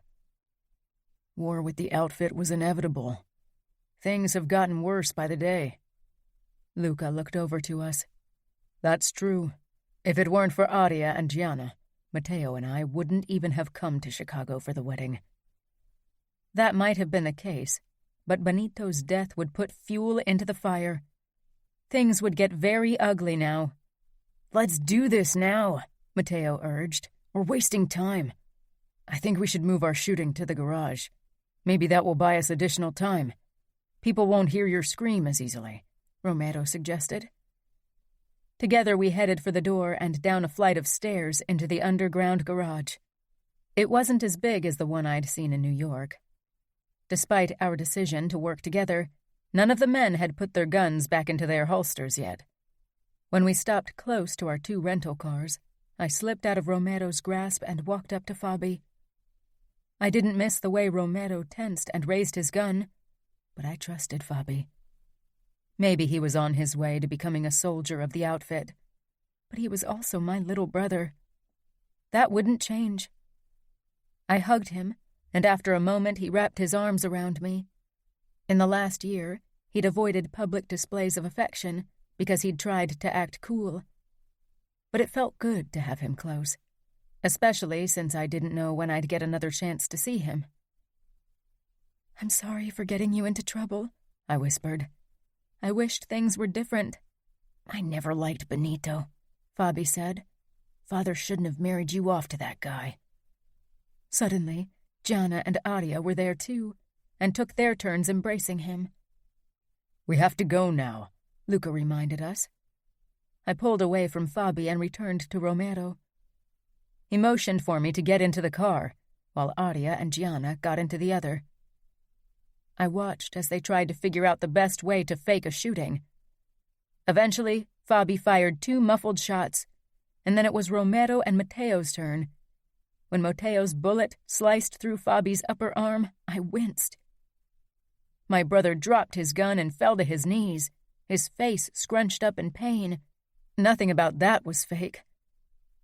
War with the outfit was inevitable. Things have gotten worse by the day. Luca looked over to us. That's true. If it weren't for Aria and Gianna, Matteo and I wouldn't even have come to Chicago for the wedding. That might have been the case, but Benito's death would put fuel into the fire. Things would get very ugly now. Let's do this now, Matteo urged. We're wasting time. I think we should move our shooting to the garage. Maybe that will buy us additional time. People won't hear your scream as easily, Romero suggested. Together we headed for the door and down a flight of stairs into the underground garage. It wasn't as big as the one I'd seen in New York. Despite our decision to work together, none of the men had put their guns back into their holsters yet. When we stopped close to our 2 rental cars, I slipped out of Romero's grasp and walked up to Fabi. I didn't miss the way Romero tensed and raised his gun, but I trusted Fabi. Maybe he was on his way to becoming a soldier of the outfit, but he was also my little brother. That wouldn't change. I hugged him, and after a moment he wrapped his arms around me. In the last year, he'd avoided public displays of affection because he'd tried to act cool. But it felt good to have him close, especially since I didn't know when I'd get another chance to see him. "I'm sorry for getting you into trouble," I whispered. "I wished things were different." "I never liked Benito," Fabi said. "Father shouldn't have married you off to that guy." Suddenly, Gianna and Aria were there too, and took their turns embracing him. "We have to go now," Luca reminded us. I pulled away from Fabi and returned to Romero. He motioned for me to get into the car, while Aria and Gianna got into the other. I watched as they tried to figure out the best way to fake a shooting. Eventually, Fabi fired 2 muffled shots, and then it was Romero and Matteo's turn. When Matteo's bullet sliced through Fabi's upper arm, I winced. My brother dropped his gun and fell to his knees, his face scrunched up in pain. Nothing about that was fake.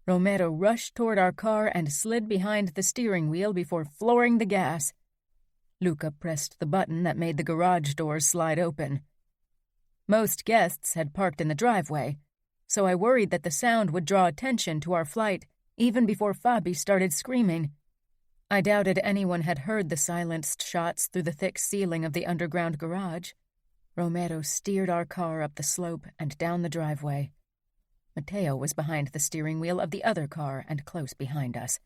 Romero rushed toward our car and slid behind the steering wheel before flooring the gas. Luca pressed the button that made the garage doors slide open. Most guests had parked in the driveway, so I worried that the sound would draw attention to our flight even before Fabi started screaming. I doubted anyone had heard the silenced shots through the thick ceiling of the underground garage. Romero steered our car up the slope and down the driveway. Matteo was behind the steering wheel of the other car and close behind us.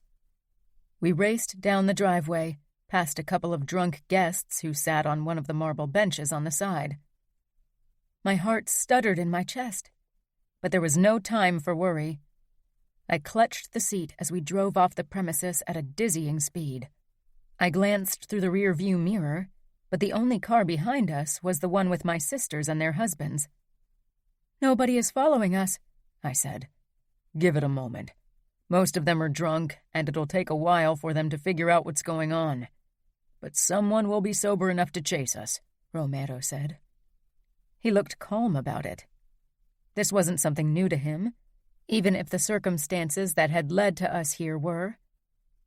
We raced down the driveway, past a couple of drunk guests who sat on one of the marble benches on the side. My heart stuttered in my chest, but there was no time for worry. I clutched the seat as we drove off the premises at a dizzying speed. I glanced through the rear-view mirror, but the only car behind us was the one with my sisters and their husbands. "Nobody is following us," I said. "Give it a moment. Most of them are drunk, and it'll take a while for them to figure out what's going on. But someone will be sober enough to chase us," Romero said. He looked calm about it. This wasn't something new to him, even if the circumstances that had led to us here were.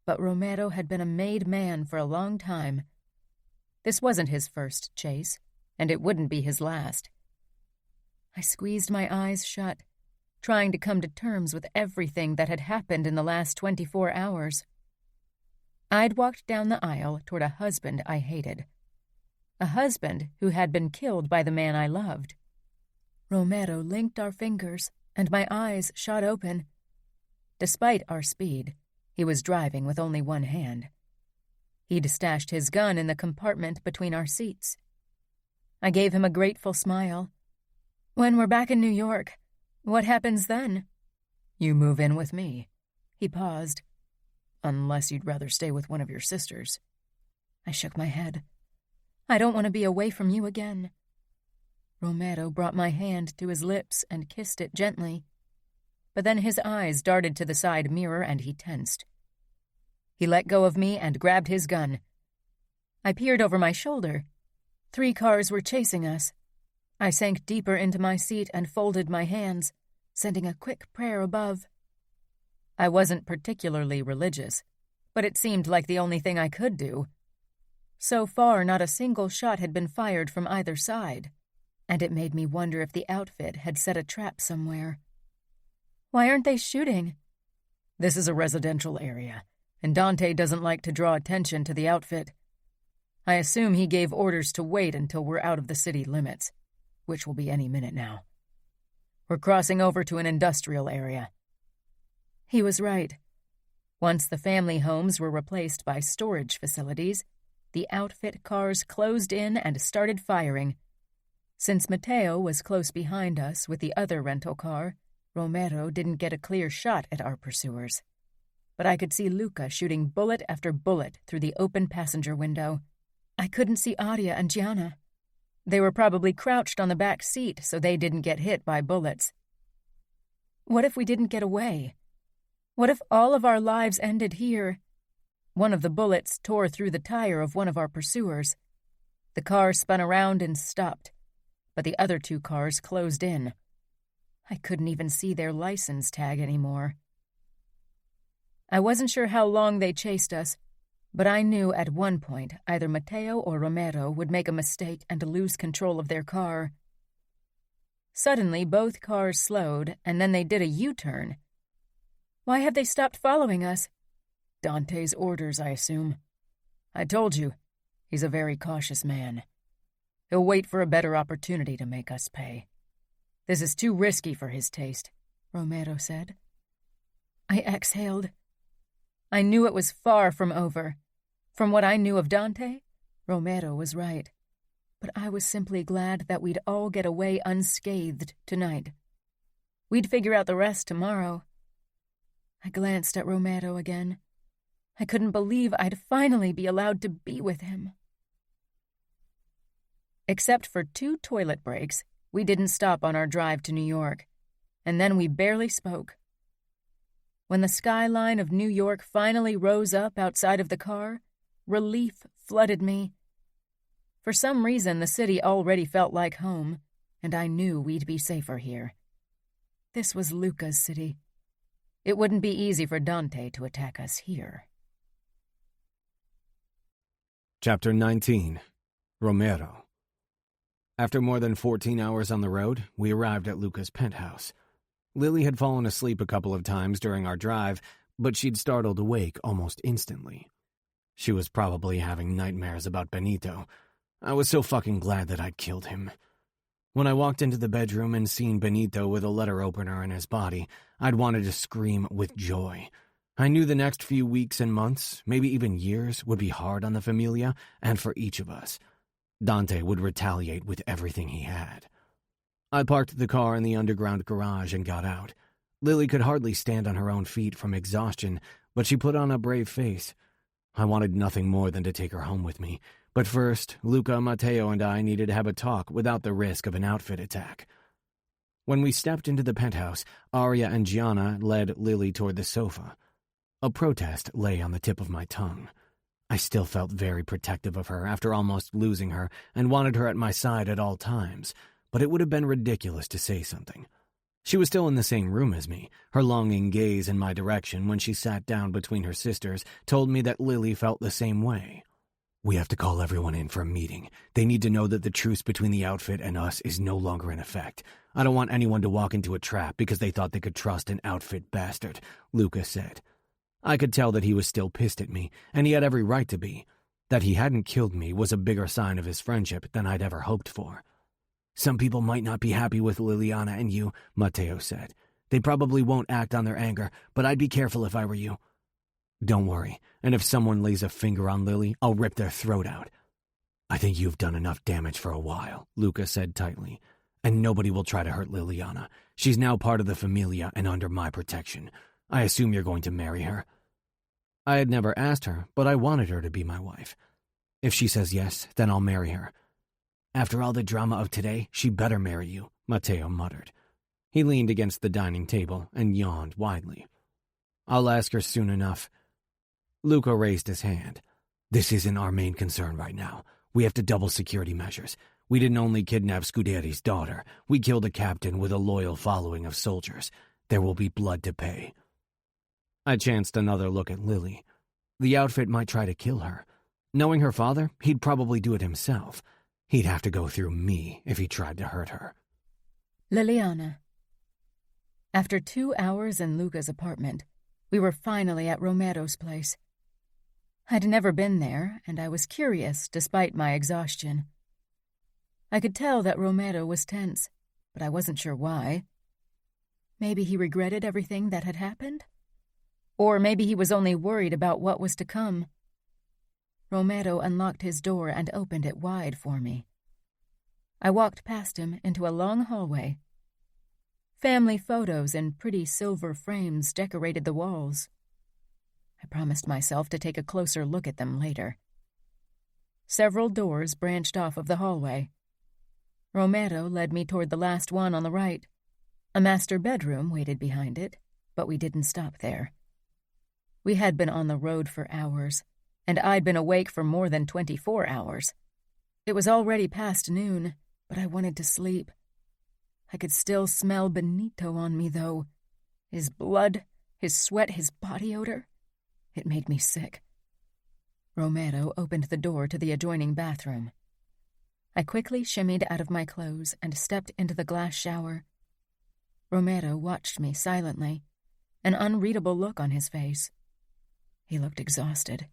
But Romero had been a made man for a long time. This wasn't his first chase, and it wouldn't be his last. I squeezed my eyes shut, trying to come to terms with everything that had happened in the last 24 hours. I'd walked down the aisle toward a husband I hated. A husband who had been killed by the man I loved. Romero linked our fingers, and my eyes shot open. Despite our speed, he was driving with only one hand. He'd stashed his gun in the compartment between our seats. I gave him a grateful smile. "When we're back in New York, what happens then?" "You move in with me." He paused. "Unless you'd rather stay with one of your sisters." I shook my head. "I don't want to be away from you again." Romero brought my hand to his lips and kissed it gently. But then his eyes darted to the side mirror and he tensed. He let go of me and grabbed his gun. I peered over my shoulder. 3 cars were chasing us. I sank deeper into my seat and folded my hands, sending a quick prayer above. I wasn't particularly religious, but it seemed like the only thing I could do. So far, not a single shot had been fired from either side, and it made me wonder if the outfit had set a trap somewhere. "Why aren't they shooting?" "This is a residential area, and Dante doesn't like to draw attention to the outfit. I assume he gave orders to wait until we're out of the city limits, which will be any minute now. We're crossing over to an industrial area." He was right. Once the family homes were replaced by storage facilities, the outfit cars closed in and started firing. Since Mateo was close behind us with the other rental car, Romero didn't get a clear shot at our pursuers. But I could see Luca shooting bullet after bullet through the open passenger window. I couldn't see Aria and Gianna. They were probably crouched on the back seat so they didn't get hit by bullets. What if we didn't get away? What if all of our lives ended here? One of the bullets tore through the tire of one of our pursuers. The car spun around and stopped, but the other 2 cars closed in. I couldn't even see their license tag anymore. I wasn't sure how long they chased us, but I knew at one point either Mateo or Romero would make a mistake and lose control of their car. Suddenly, both cars slowed, and then they did a U-turn. Why have they stopped following us? Dante's orders, I assume. I told you, he's a very cautious man. He'll wait for a better opportunity to make us pay. This is too risky for his taste, Romero said. I exhaled. I knew it was far from over. From what I knew of Dante, Romero was right. But I was simply glad that we'd all get away unscathed tonight. We'd figure out the rest tomorrow. I glanced at Romero again. I couldn't believe I'd finally be allowed to be with him. Except for 2 toilet breaks, we didn't stop on our drive to New York, and then we barely spoke. When the skyline of New York finally rose up outside of the car, relief flooded me. For some reason, the city already felt like home, and I knew we'd be safer here. This was Luca's city. It wouldn't be easy for Dante to attack us here. Chapter 19. Romero. After more than 14 hours on the road, we arrived at Luca's penthouse. Lily had fallen asleep a couple of times during our drive, but she'd startled awake almost instantly. She was probably having nightmares about Benito. I was so fucking glad that I'd killed him. When I walked into the bedroom and seen Benito with a letter opener in his body, I'd wanted to scream with joy. I knew the next few weeks and months, maybe even years, would be hard on the Familia and for each of us. Dante would retaliate with everything he had. I parked the car in the underground garage and got out. Lily could hardly stand on her own feet from exhaustion, but she put on a brave face. I wanted nothing more than to take her home with me, but first, Luca, Mateo, and I needed to have a talk without the risk of an outfit attack. When we stepped into the penthouse, Aria and Gianna led Lily toward the sofa. A protest lay on the tip of my tongue. I still felt very protective of her after almost losing her and wanted her at my side at all times, but it would have been ridiculous to say something. She was still in the same room as me. Her longing gaze in my direction when she sat down between her sisters told me that Lily felt the same way. We have to call everyone in for a meeting. They need to know that the truce between the outfit and us is no longer in effect. I don't want anyone to walk into a trap because they thought they could trust an outfit bastard, Luca said. I could tell that he was still pissed at me, and he had every right to be. That he hadn't killed me was a bigger sign of his friendship than I'd ever hoped for. "Some people might not be happy with Liliana and you," Matteo said. "They probably won't act on their anger, but I'd be careful if I were you." "Don't worry, and if someone lays a finger on Lily, I'll rip their throat out." "I think you've done enough damage for a while," Luca said tightly. "And nobody will try to hurt Liliana. She's now part of the Familia and under my protection. I assume you're going to marry her." I had never asked her, but I wanted her to be my wife. "If she says yes, then I'll marry her." "After all the drama of today, she better marry you," Matteo muttered. He leaned against the dining table and yawned widely. "I'll ask her soon enough." Luca raised his hand. "This isn't our main concern right now. We have to double security measures. We didn't only kidnap Scuderi's daughter. We killed a captain with a loyal following of soldiers. There will be blood to pay." I chanced another look at Lily. The outfit might try to kill her. Knowing her father, he'd probably do it himself. He'd have to go through me if he tried to hurt her. Liliana. After 2 hours in Luca's apartment, we were finally at Romero's place. I'd never been there, and I was curious despite my exhaustion. I could tell that Romero was tense, but I wasn't sure why. Maybe he regretted everything that had happened? Or maybe he was only worried about what was to come. Romero unlocked his door and opened it wide for me. I walked past him into a long hallway. Family photos in pretty silver frames decorated the walls. I promised myself to take a closer look at them later. Several doors branched off of the hallway. Romero led me toward the last one on the right. A master bedroom waited behind it, but we didn't stop there. We had been on the road for hours, and I'd been awake for more than 24 hours. It was already past noon, but I wanted to sleep. I could still smell Benito on me, though. His blood, his sweat, his body odor. It made me sick. Romero opened the door to the adjoining bathroom. I quickly shimmied out of my clothes and stepped into the glass shower. Romero watched me silently, an unreadable look on his face. He looked exhausted.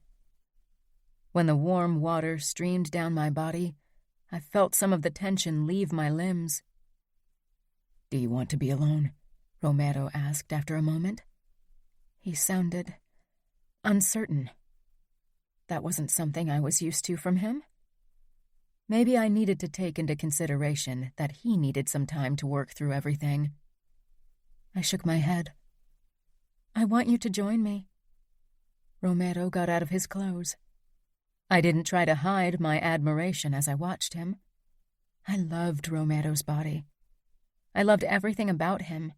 When the warm water streamed down my body, I felt some of the tension leave my limbs. "Do you want to be alone?" Romero asked after a moment. He sounded uncertain. That wasn't something I was used to from him. Maybe I needed to take into consideration that he needed some time to work through everything. I shook my head. "I want you to join me." Romero got out of his clothes. I didn't try to hide my admiration as I watched him. I loved Romero's body. I loved everything about him.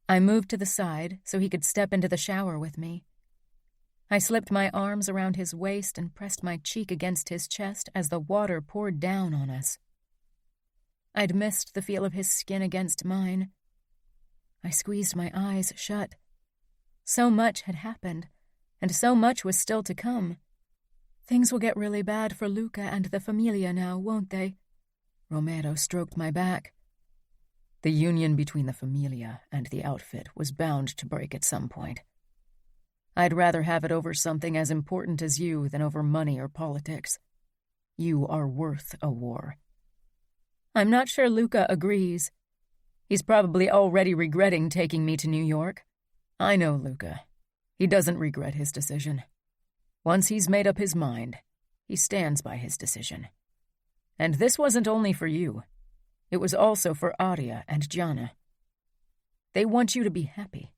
I moved to the side so he could step into the shower with me. I slipped my arms around his waist and pressed my cheek against his chest as the water poured down on us. I'd missed the feel of his skin against mine. I squeezed my eyes shut. So much had happened, and so much was still to come. Things will get really bad for Luca and the Familia now, won't they? Romero stroked my back. The union between the Familia and the outfit was bound to break at some point. I'd rather have it over something as important as you than over money or politics. You are worth a war. I'm not sure Luca agrees. He's probably already regretting taking me to New York. I know Luca. He doesn't regret his decision. Once he's made up his mind, he stands by his decision. And this wasn't only for you. It was also for Aria and Gianna. They want you to be happy.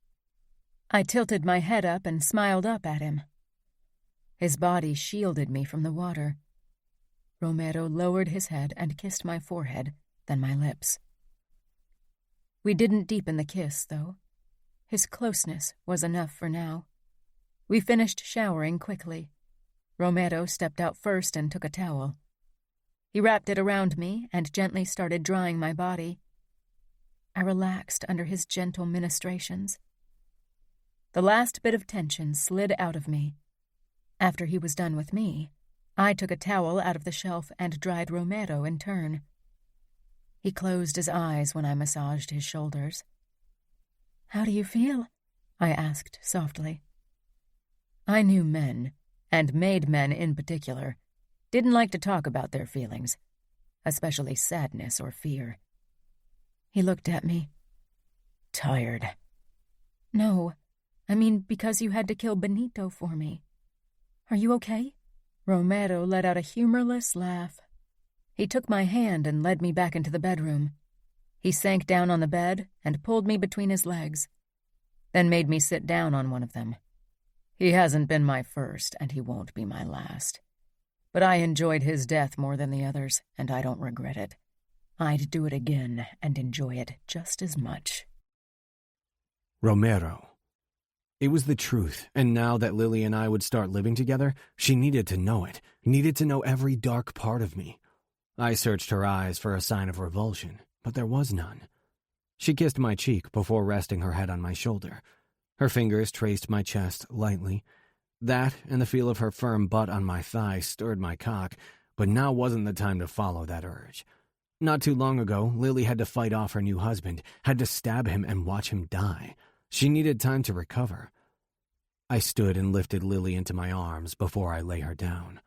I tilted my head up and smiled up at him. His body shielded me from the water. Romero lowered his head and kissed my forehead, then my lips. We didn't deepen the kiss, though. His closeness was enough for now. We finished showering quickly. Romero stepped out first and took a towel. He wrapped it around me and gently started drying my body. I relaxed under his gentle ministrations. The last bit of tension slid out of me. After he was done with me, I took a towel out of the shelf and dried Romero in turn. He closed his eyes when I massaged his shoulders. "How do you feel?" I asked softly. I knew men, and made men in particular, didn't like to talk about their feelings, especially sadness or fear. He looked at me. Tired. No, I mean because you had to kill Benito for me. Are you okay? Romero let out a humorless laugh. He took my hand and led me back into the bedroom. He sank down on the bed and pulled me between his legs, then made me sit down on one of them. He hasn't been my first, and he won't be my last. But I enjoyed his death more than the others, and I don't regret it. I'd do it again and enjoy it just as much. Romero. It was the truth, and now that Lily and I would start living together, she needed to know it, needed to know every dark part of me. I searched her eyes for a sign of revulsion, but there was none. She kissed my cheek before resting her head on my shoulder. Her fingers traced my chest lightly. That and the feel of her firm butt on my thigh stirred my cock, but now wasn't the time to follow that urge. Not too long ago, Lily had to fight off her new husband, had to stab him and watch him die. She needed time to recover. I stood and lifted Lily into my arms before I lay her down.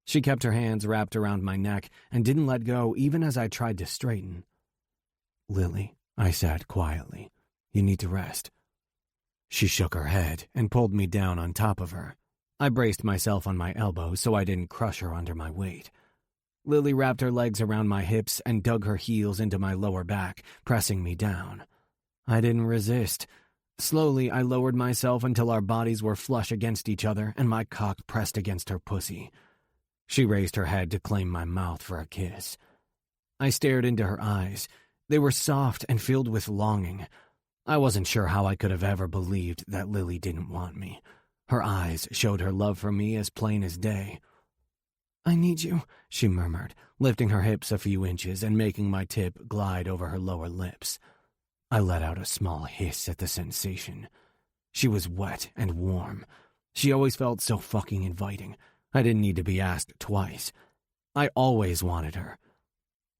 She kept her hands wrapped around my neck and didn't let go even as I tried to straighten. "Lily," I said quietly, "you need to rest." She shook her head and pulled me down on top of her. I braced myself on my elbow so I didn't crush her under my weight. Lily wrapped her legs around my hips and dug her heels into my lower back, pressing me down. I didn't resist. Slowly, I lowered myself until our bodies were flush against each other and my cock pressed against her pussy. She raised her head to claim my mouth for a kiss. I stared into her eyes. They were soft and filled with longing. I wasn't sure how I could have ever believed that Lily didn't want me. Her eyes showed her love for me as plain as day. "I need you," she murmured, lifting her hips a few inches and making my tip glide over her lower lips. I let out a small hiss at the sensation. She was wet and warm. She always felt so fucking inviting. I didn't need to be asked twice. I always wanted her.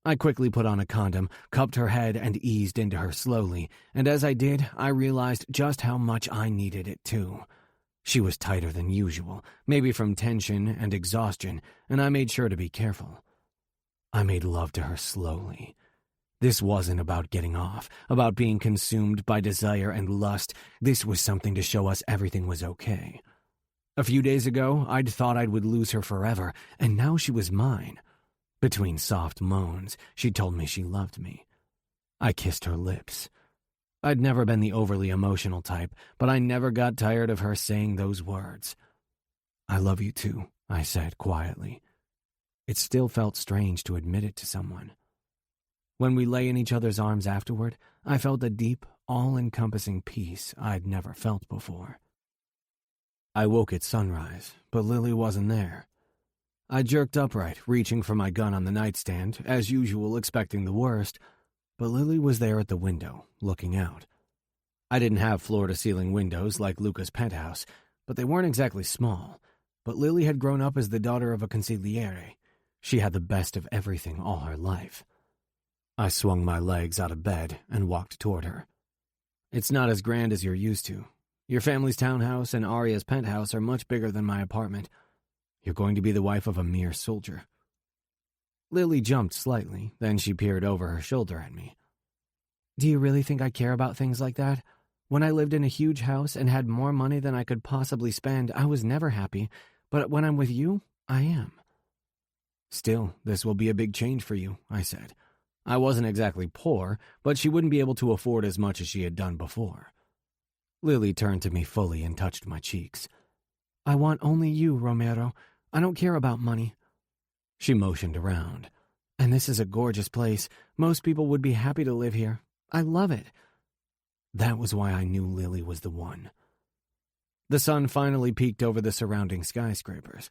I quickly put on a condom, cupped her head, and eased into her slowly, and as I did, I realized just how much I needed it too. She was tighter than usual, maybe from tension and exhaustion, and I made sure to be careful. I made love to her slowly. This wasn't about getting off, about being consumed by desire and lust. This was something to show us everything was okay. A few days ago, I'd thought I would lose her forever, and now she was mine. Between soft moans, she told me she loved me. I kissed her lips. I'd never been the overly emotional type, but I never got tired of her saying those words. "I love you too," I said quietly. It still felt strange to admit it to someone. When we lay in each other's arms afterward, I felt a deep, all-encompassing peace I'd never felt before. I woke at sunrise, but Lily wasn't there. I jerked upright, reaching for my gun on the nightstand, as usual expecting the worst, but Lily was there at the window, looking out. I didn't have floor-to-ceiling windows like Luca's penthouse, but they weren't exactly small. But Lily had grown up as the daughter of a consigliere. She had the best of everything all her life. I swung my legs out of bed and walked toward her. "It's not as grand as you're used to. Your family's townhouse and Aria's penthouse are much bigger than my apartment. You're going to be the wife of a mere soldier." Lily jumped slightly, then she peered over her shoulder at me. "Do you really think I care about things like that? When I lived in a huge house and had more money than I could possibly spend, I was never happy, but when I'm with you, I am." "Still, this will be a big change for you," I said. I wasn't exactly poor, but she wouldn't be able to afford as much as she had done before. Lily turned to me fully and touched my cheeks. "I want only you, Romero. I don't care about money." She motioned around. "And this is a gorgeous place. Most people would be happy to live here. I love it." That was why I knew Lily was the one. The sun finally peeked over the surrounding skyscrapers.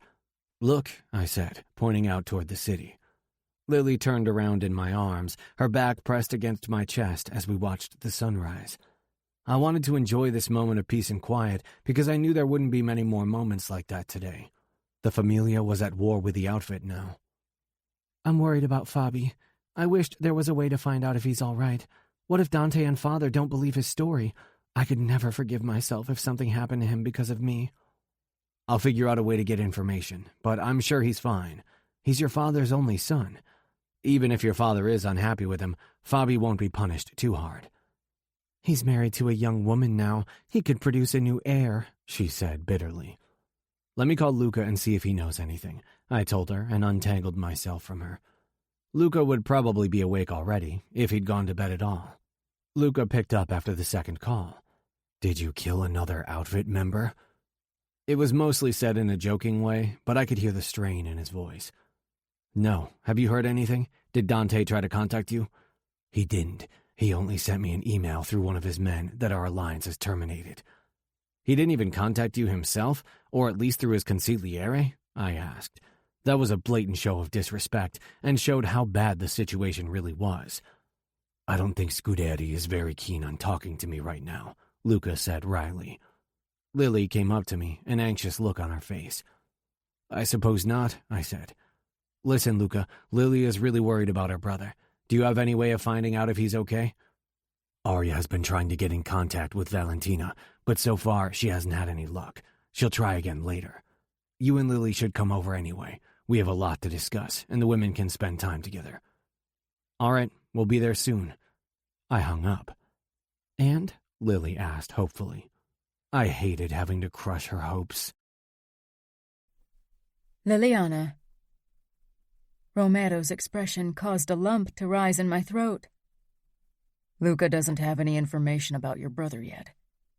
"Look," I said, pointing out toward the city. Lily turned around in my arms, her back pressed against my chest as we watched the sunrise. I wanted to enjoy this moment of peace and quiet because I knew there wouldn't be many more moments like that today. The Familia was at war with the outfit now. "I'm worried about Fabi. I wished there was a way to find out if he's all right. What if Dante and Father don't believe his story? I could never forgive myself if something happened to him because of me." I'll figure out a way to get information, but I'm sure he's fine. He's your father's only son. Even if your father is unhappy with him, Fabi won't be punished too hard." "He's married to a young woman now. He could produce a new heir," she said bitterly. "Let me call Luca and see if he knows anything," I told her and untangled myself from her. Luca would probably be awake already, if he'd gone to bed at all. Luca picked up after the second call. "Did you kill another outfit member?" It was mostly said in a joking way, but I could hear the strain in his voice. "No. Have you heard anything? Did Dante try to contact you?" "He didn't. He only sent me an email through one of his men that our alliance is terminated." "He didn't even contact you himself, or at least through his consigliere?" I asked. That was a blatant show of disrespect and showed how bad the situation really was. "I don't think Scuderi is very keen on talking to me right now," Luca said wryly. Lily came up to me, an anxious look on her face. "I suppose not," I said. "Listen, Luca, Lily is really worried about her brother. Do you have any way of finding out if he's okay?" "Arya has been trying to get in contact with Valentina, but so far she hasn't had any luck. She'll try again later. You and Lily should come over anyway. We have a lot to discuss, and the women can spend time together." "All right, we'll be there soon." I hung up. "And?" Lily asked hopefully. I hated having to crush her hopes. Liliana. Romero's expression caused a lump to rise in my throat. "Luca doesn't have any information about your brother yet,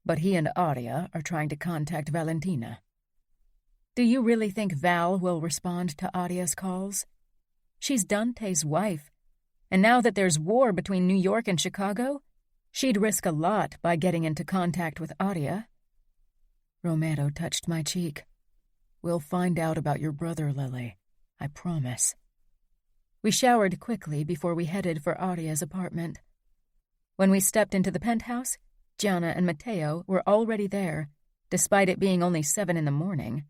but he and Arya are trying to contact Valentina." "Do you really think Val will respond to Arya's calls? She's Dante's wife, and now that there's war between New York and Chicago, she'd risk a lot by getting into contact with Arya." Romero touched my cheek. "We'll find out about your brother, Lily. I promise." We showered quickly before we headed for Arya's apartment. When we stepped into the penthouse, Gianna and Matteo were already there, despite it being only 7 in the morning.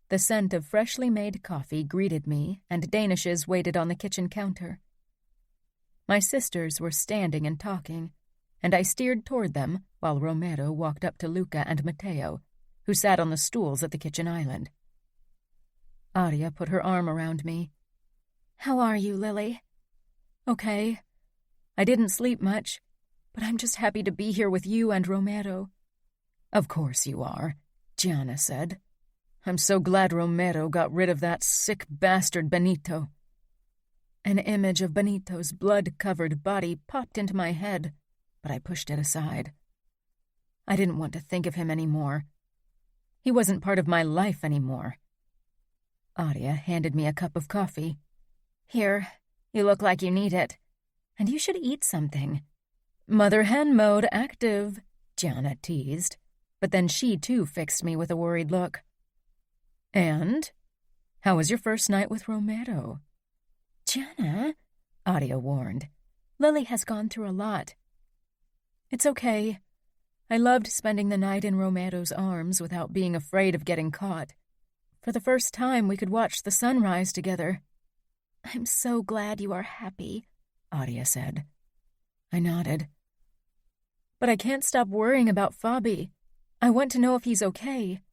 The scent of freshly made coffee greeted me, and danishes waited on the kitchen counter. My sisters were standing and talking, and I steered toward them while Romero walked up to Luca and Matteo, who sat on the stools at the kitchen island. Arya put her arm around me. "How are you, Lily?" "Okay. I didn't sleep much, but I'm just happy to be here with you and Romero." "Of course you are," Gianna said. "I'm so glad Romero got rid of that sick bastard Benito." An image of Benito's blood-covered body popped into my head, but I pushed it aside. I didn't want to think of him anymore. He wasn't part of my life anymore. Arya handed me a cup of coffee. "Here, you look like you need it. And you should eat something." "Mother hen mode active," Gianna teased, but then she too fixed me with a worried look. "And? How was your first night with Romero?" "Gianna," Arya warned. "Lily has gone through a lot." "It's okay. I loved spending the night in Romero's arms without being afraid of getting caught. For the first time, we could watch the sunrise together." "I'm so glad you are happy," Arya said. I nodded. "But I can't stop worrying about Fabi. I want to know if he's okay.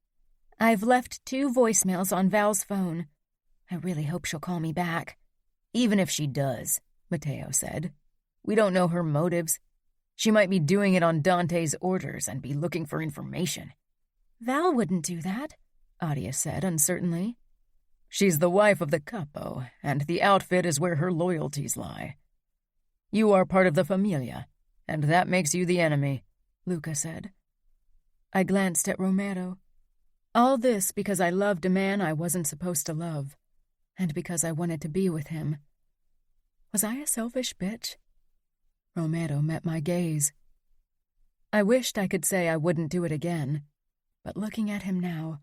I've left 2 voicemails on Val's phone. I really hope she'll call me back." "Even if she does," Matteo said, "we don't know her motives. She might be doing it on Dante's orders and be looking for information." "Val wouldn't do that," Arya said uncertainly. "She's the wife of the capo, and the outfit is where her loyalties lie. You are part of the familia, and that makes you the enemy," Luca said. I glanced at Romero. All this because I loved a man I wasn't supposed to love, and because I wanted to be with him. Was I a selfish bitch? Romero met my gaze. I wished I could say I wouldn't do it again, but looking at him now,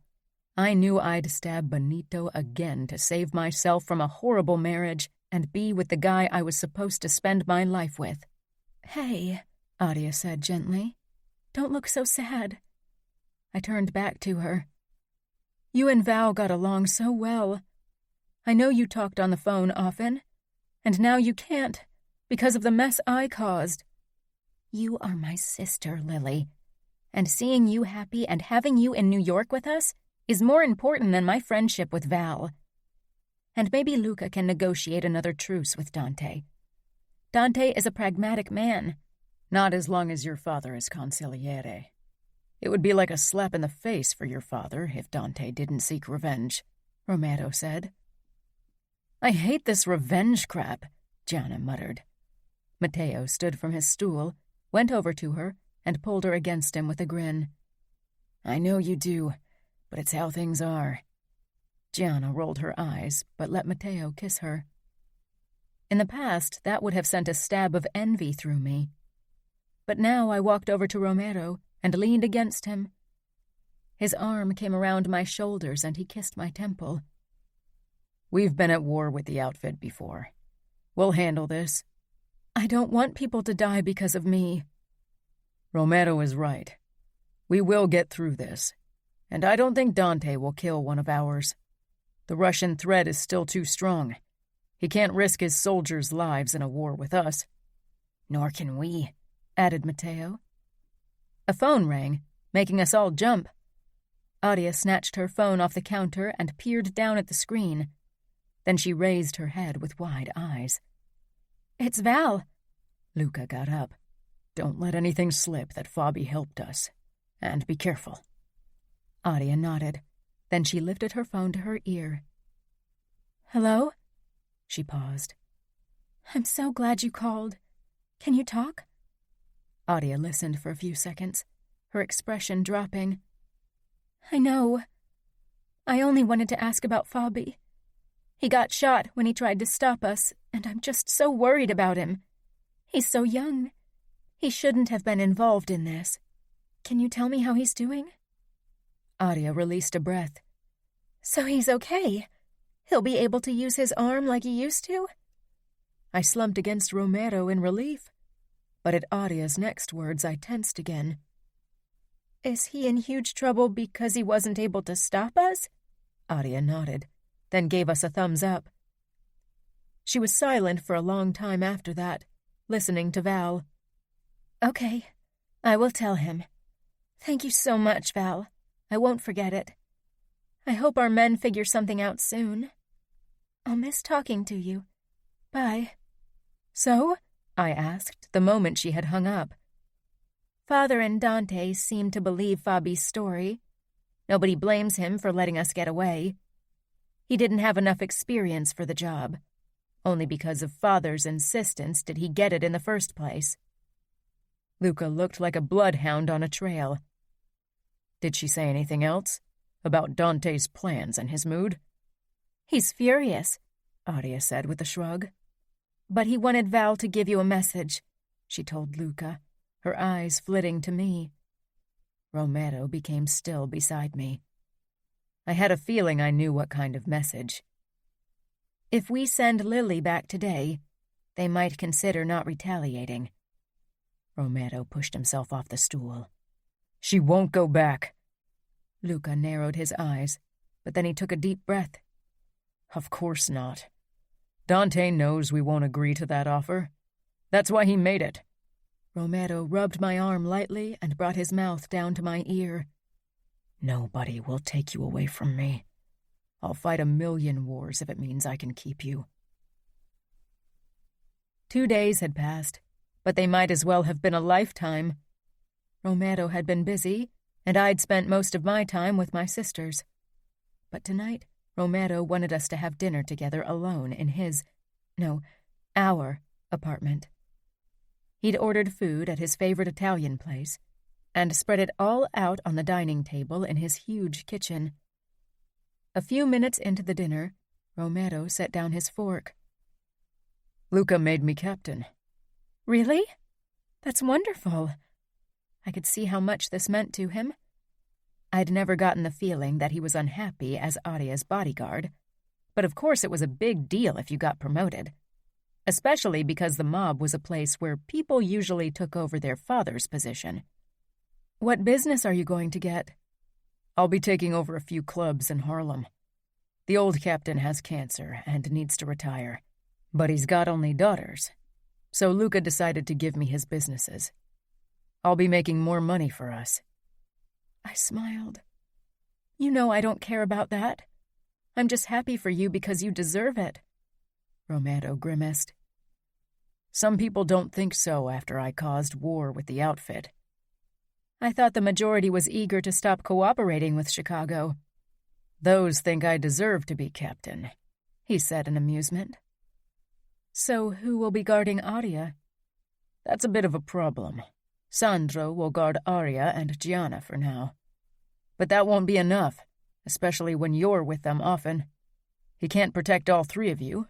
I knew I'd stab Benito again to save myself from a horrible marriage and be with the guy I was supposed to spend my life with. "Hey," Arya said gently. "don't look so sad." I turned back to her. "You and Val got along so well. I know you talked on the phone often, and now you can't because of the mess I caused." "You are my sister, Lily, and seeing you happy and having you in New York with us is more important than my friendship with Val. And maybe Luca can negotiate another truce with Dante. Dante is a pragmatic man. Not as long as your father is consigliere. It would be like a slap in the face for your father if Dante didn't seek revenge, Romero said. I hate this revenge crap, Gianna muttered. Matteo stood from his stool, went over to her, and pulled her against him with a grin. I know you do, but it's how things are. Gianna rolled her eyes, but let Matteo kiss her. In the past, that would have sent a stab of envy through me. But now I walked over to Romero and leaned against him. His arm came around my shoulders and he kissed my temple. We've been at war with the outfit before. We'll handle this. I don't want people to die because of me. Romero is right. We will get through this. And I don't think Dante will kill one of ours. The Russian threat is still too strong. He can't risk his soldiers' lives in a war with us. Nor can we, added Matteo. A phone rang, making us all jump. Adia snatched her phone off the counter and peered down at the screen. Then she raised her head with wide eyes. It's Val. Luca got up. Don't let anything slip that Fabi helped us. And be careful. Adia nodded. Then she lifted her phone to her ear. Hello? She paused. I'm so glad you called. Can you talk? Adia listened for a few seconds, her expression dropping. I know. I only wanted to ask about Fabi. He got shot when he tried to stop us, and I'm just so worried about him. He's so young. He shouldn't have been involved in this. Can you tell me how he's doing? Adia released a breath. So he's okay? He'll be able to use his arm like he used to? I slumped against Romero in relief, but at Adia's next words I tensed again. Is he in huge trouble because he wasn't able to stop us? Adia nodded, then gave us a thumbs up. She was silent for a long time after that, listening to Val. Okay, I will tell him. Thank you so much, Val. I won't forget it. I hope our men figure something out soon. I'll miss talking to you. Bye. So? I asked the moment she had hung up. Father and Dante seem to believe Fabi's story. Nobody blames him for letting us get away. He didn't have enough experience for the job. Only because of Father's insistence did he get it in the first place. Luca looked like a bloodhound on a trail. Did she say anything else? About Dante's plans and his mood? He's furious, Adia said with a shrug. But he wanted Val to give you a message, she told Luca, her eyes flitting to me. Romero became still beside me. I had a feeling I knew what kind of message. If we send Lily back today, they might consider not retaliating. Romero pushed himself off the stool. She won't go back. Luca narrowed his eyes, but then he took a deep breath. Of course not. Dante knows we won't agree to that offer. That's why he made it. Romero rubbed my arm lightly and brought his mouth down to my ear. Nobody will take you away from me. I'll fight 1,000,000 wars if it means I can keep you. 2 days had passed, but they might as well have been a lifetime. Romero had been busy, and I'd spent most of my time with my sisters. But tonight, Romero wanted us to have dinner together alone in our apartment. He'd ordered food at his favorite Italian place and spread it all out on the dining table in his huge kitchen. A few minutes into the dinner, Romero set down his fork. Luca made me captain. Really? That's wonderful. I could see how much this meant to him. I'd never gotten the feeling that he was unhappy as Adia's bodyguard, but of course it was a big deal if you got promoted, especially because the mob was a place where people usually took over their father's position. What business are you going to get? I'll be taking over a few clubs in Harlem. The old captain has cancer and needs to retire, but he's got only daughters, so Luca decided to give me his businesses. I'll be making more money for us. I smiled. You know I don't care about that. I'm just happy for you because you deserve it." Romero grimaced. "Some people don't think so after I caused war with the outfit." "I thought the majority was eager to stop cooperating with Chicago." "Those think I deserve to be captain," he said in amusement. "So who will be guarding Aria?" "That's a bit of a problem. Sandro will guard Aria and Gianna for now. But that won't be enough, especially when you're with them often. He can't protect all three of you,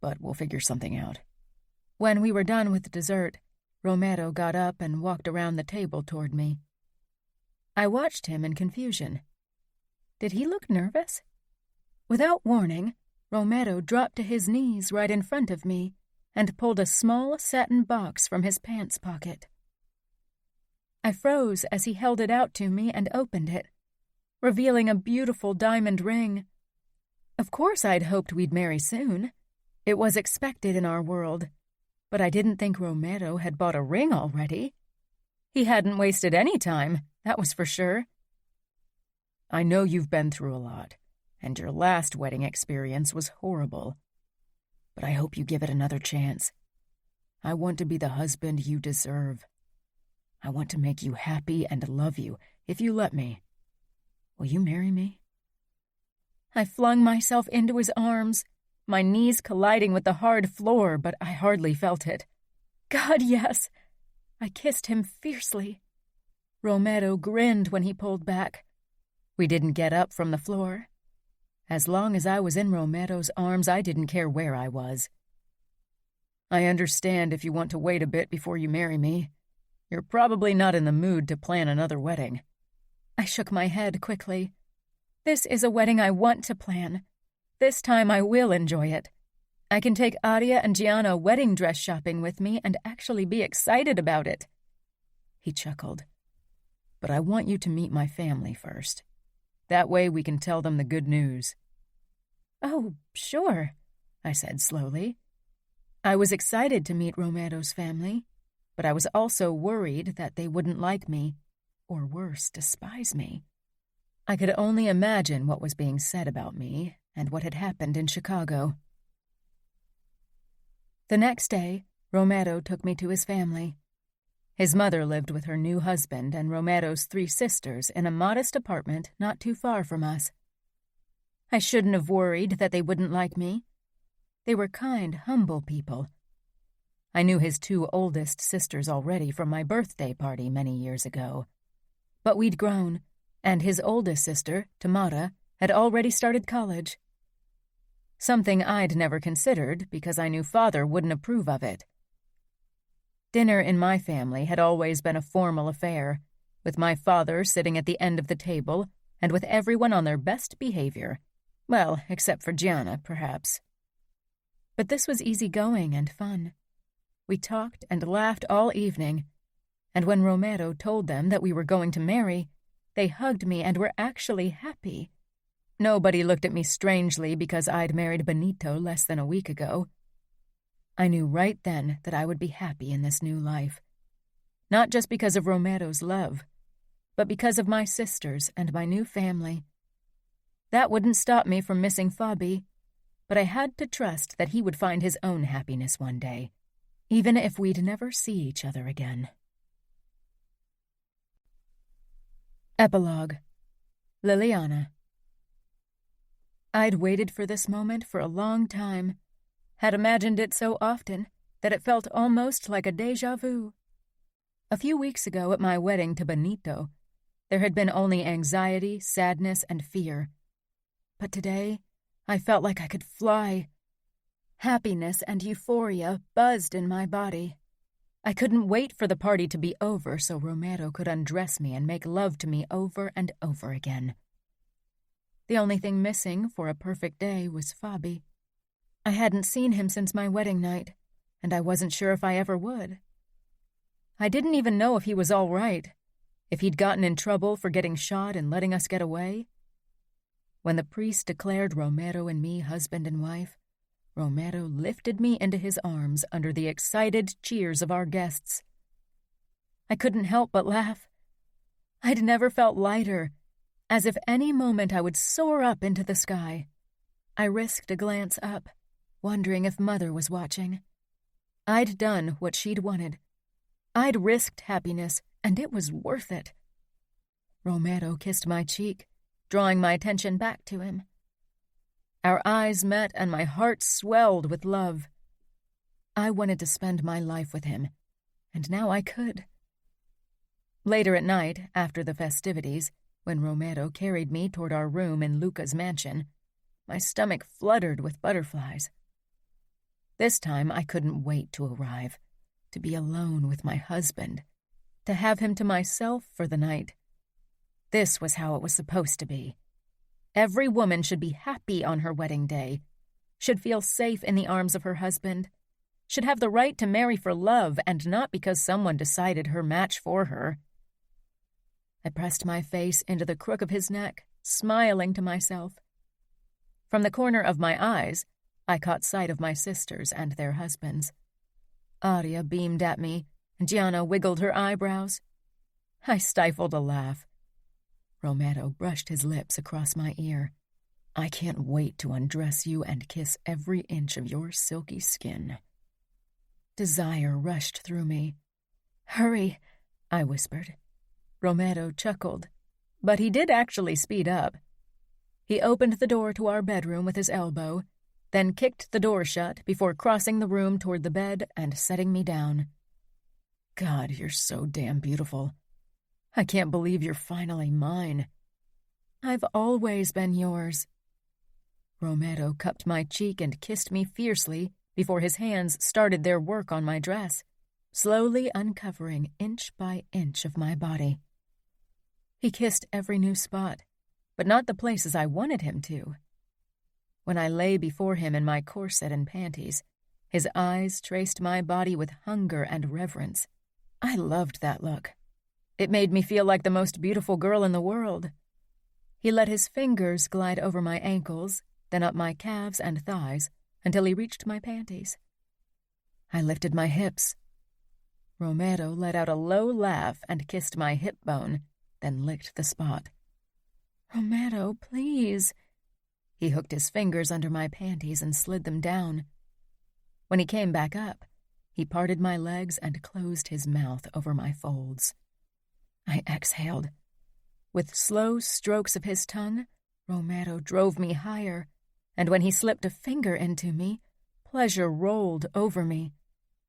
but we'll figure something out." When we were done with dessert, Romero got up and walked around the table toward me. I watched him in confusion. Did he look nervous? Without warning, Romero dropped to his knees right in front of me and pulled a small satin box from his pants pocket. I froze as he held it out to me and opened it, revealing a beautiful diamond ring. Of course I'd hoped we'd marry soon. It was expected in our world, but I didn't think Romero had bought a ring already. He hadn't wasted any time, that was for sure. "I know you've been through a lot, and your last wedding experience was horrible. But I hope you give it another chance. I want to be the husband you deserve. I want to make you happy and love you, if you let me. Will you marry me?" I flung myself into his arms, my knees colliding with the hard floor, but I hardly felt it. God, yes! I kissed him fiercely. Romero grinned when he pulled back. We didn't get up from the floor. As long as I was in Romero's arms, I didn't care where I was. "I understand if you want to wait a bit before you marry me. You're probably not in the mood to plan another wedding." I shook my head quickly. This is a wedding I want to plan. This time I will enjoy it. I can take Aria and Gianna wedding dress shopping with me and actually be excited about it. He chuckled. "But I want you to meet my family first. That way we can tell them the good news." "Oh, sure," I said slowly. I was excited to meet Romero's family, but I was also worried that they wouldn't like me, or worse, despise me. I could only imagine what was being said about me and what had happened in Chicago. The next day, Romero took me to his family. His mother lived with her new husband and Romero's 3 sisters in a modest apartment not too far from us. I shouldn't have worried that they wouldn't like me. They were kind, humble people. I knew his 2 oldest sisters already from my birthday party many years ago. But we'd grown, and his oldest sister, Tamara, had already started college. Something I'd never considered because I knew Father wouldn't approve of it. Dinner in my family had always been a formal affair, with my father sitting at the end of the table and with everyone on their best behavior. Well, except for Gianna, perhaps. But this was easygoing and fun. We talked and laughed all evening, and when Romero told them that we were going to marry, they hugged me and were actually happy. Nobody looked at me strangely because I'd married Benito less than a week ago. I knew right then that I would be happy in this new life. Not just because of Romero's love, but because of my sisters and my new family. That wouldn't stop me from missing Fabi, but I had to trust that he would find his own happiness one day, even if we'd never see each other again. Epilogue. Liliana. I'd waited for this moment for a long time, had imagined it so often that it felt almost like a déjà vu. A few weeks ago at my wedding to Benito, there had been only anxiety, sadness, and fear. But today, I felt like I could fly. Happiness and euphoria buzzed in my body. I couldn't wait for the party to be over so Romero could undress me and make love to me over and over again. The only thing missing for a perfect day was Fabi. I hadn't seen him since my wedding night, and I wasn't sure if I ever would. I didn't even know if he was all right, if he'd gotten in trouble for getting shot and letting us get away. When the priest declared Romero and me husband and wife, Romero lifted me into his arms under the excited cheers of our guests. I couldn't help but laugh. I'd never felt lighter, As if any moment I would soar up into the sky. I risked a glance up, wondering if Mother was watching. I'd done what she'd wanted. I'd risked happiness, and it was worth it. Romero kissed my cheek, drawing my attention back to him. Our eyes met, and my heart swelled with love. I wanted to spend my life with him, and now I could. Later at night, after the festivities, when Romero carried me toward our room in Luca's mansion, my stomach fluttered with butterflies. This time I couldn't wait to arrive, to be alone with my husband, to have him to myself for the night. This was how it was supposed to be. Every woman should be happy on her wedding day, should feel safe in the arms of her husband, should have the right to marry for love and not because someone decided her match for her. I pressed my face into the crook of his neck, smiling to myself. From the corner of my eyes, I caught sight of my sisters and their husbands. Aria beamed at me, and Gianna wiggled her eyebrows. I stifled a laugh. Romero brushed his lips across my ear. I can't wait to undress you and kiss every inch of your silky skin. Desire rushed through me. Hurry, I whispered. Romero chuckled, but he did actually speed up. He opened the door to our bedroom with his elbow, then kicked the door shut before crossing the room toward the bed and setting me down. God, you're so damn beautiful. I can't believe you're finally mine. I've always been yours. Romero cupped my cheek and kissed me fiercely before his hands started their work on my dress, slowly uncovering inch by inch of my body. He kissed every new spot, but not the places I wanted him to. When I lay before him in my corset and panties, his eyes traced my body with hunger and reverence. I loved that look. It made me feel like the most beautiful girl in the world. He let his fingers glide over my ankles, then up my calves and thighs, until he reached my panties. I lifted my hips. Romero let out a low laugh and kissed my hip bone, then licked the spot. Romero, please. He hooked his fingers under my panties and slid them down. When he came back up, he parted my legs and closed his mouth over my folds. I exhaled. With slow strokes of his tongue, Romero drove me higher, and when he slipped a finger into me, pleasure rolled over me.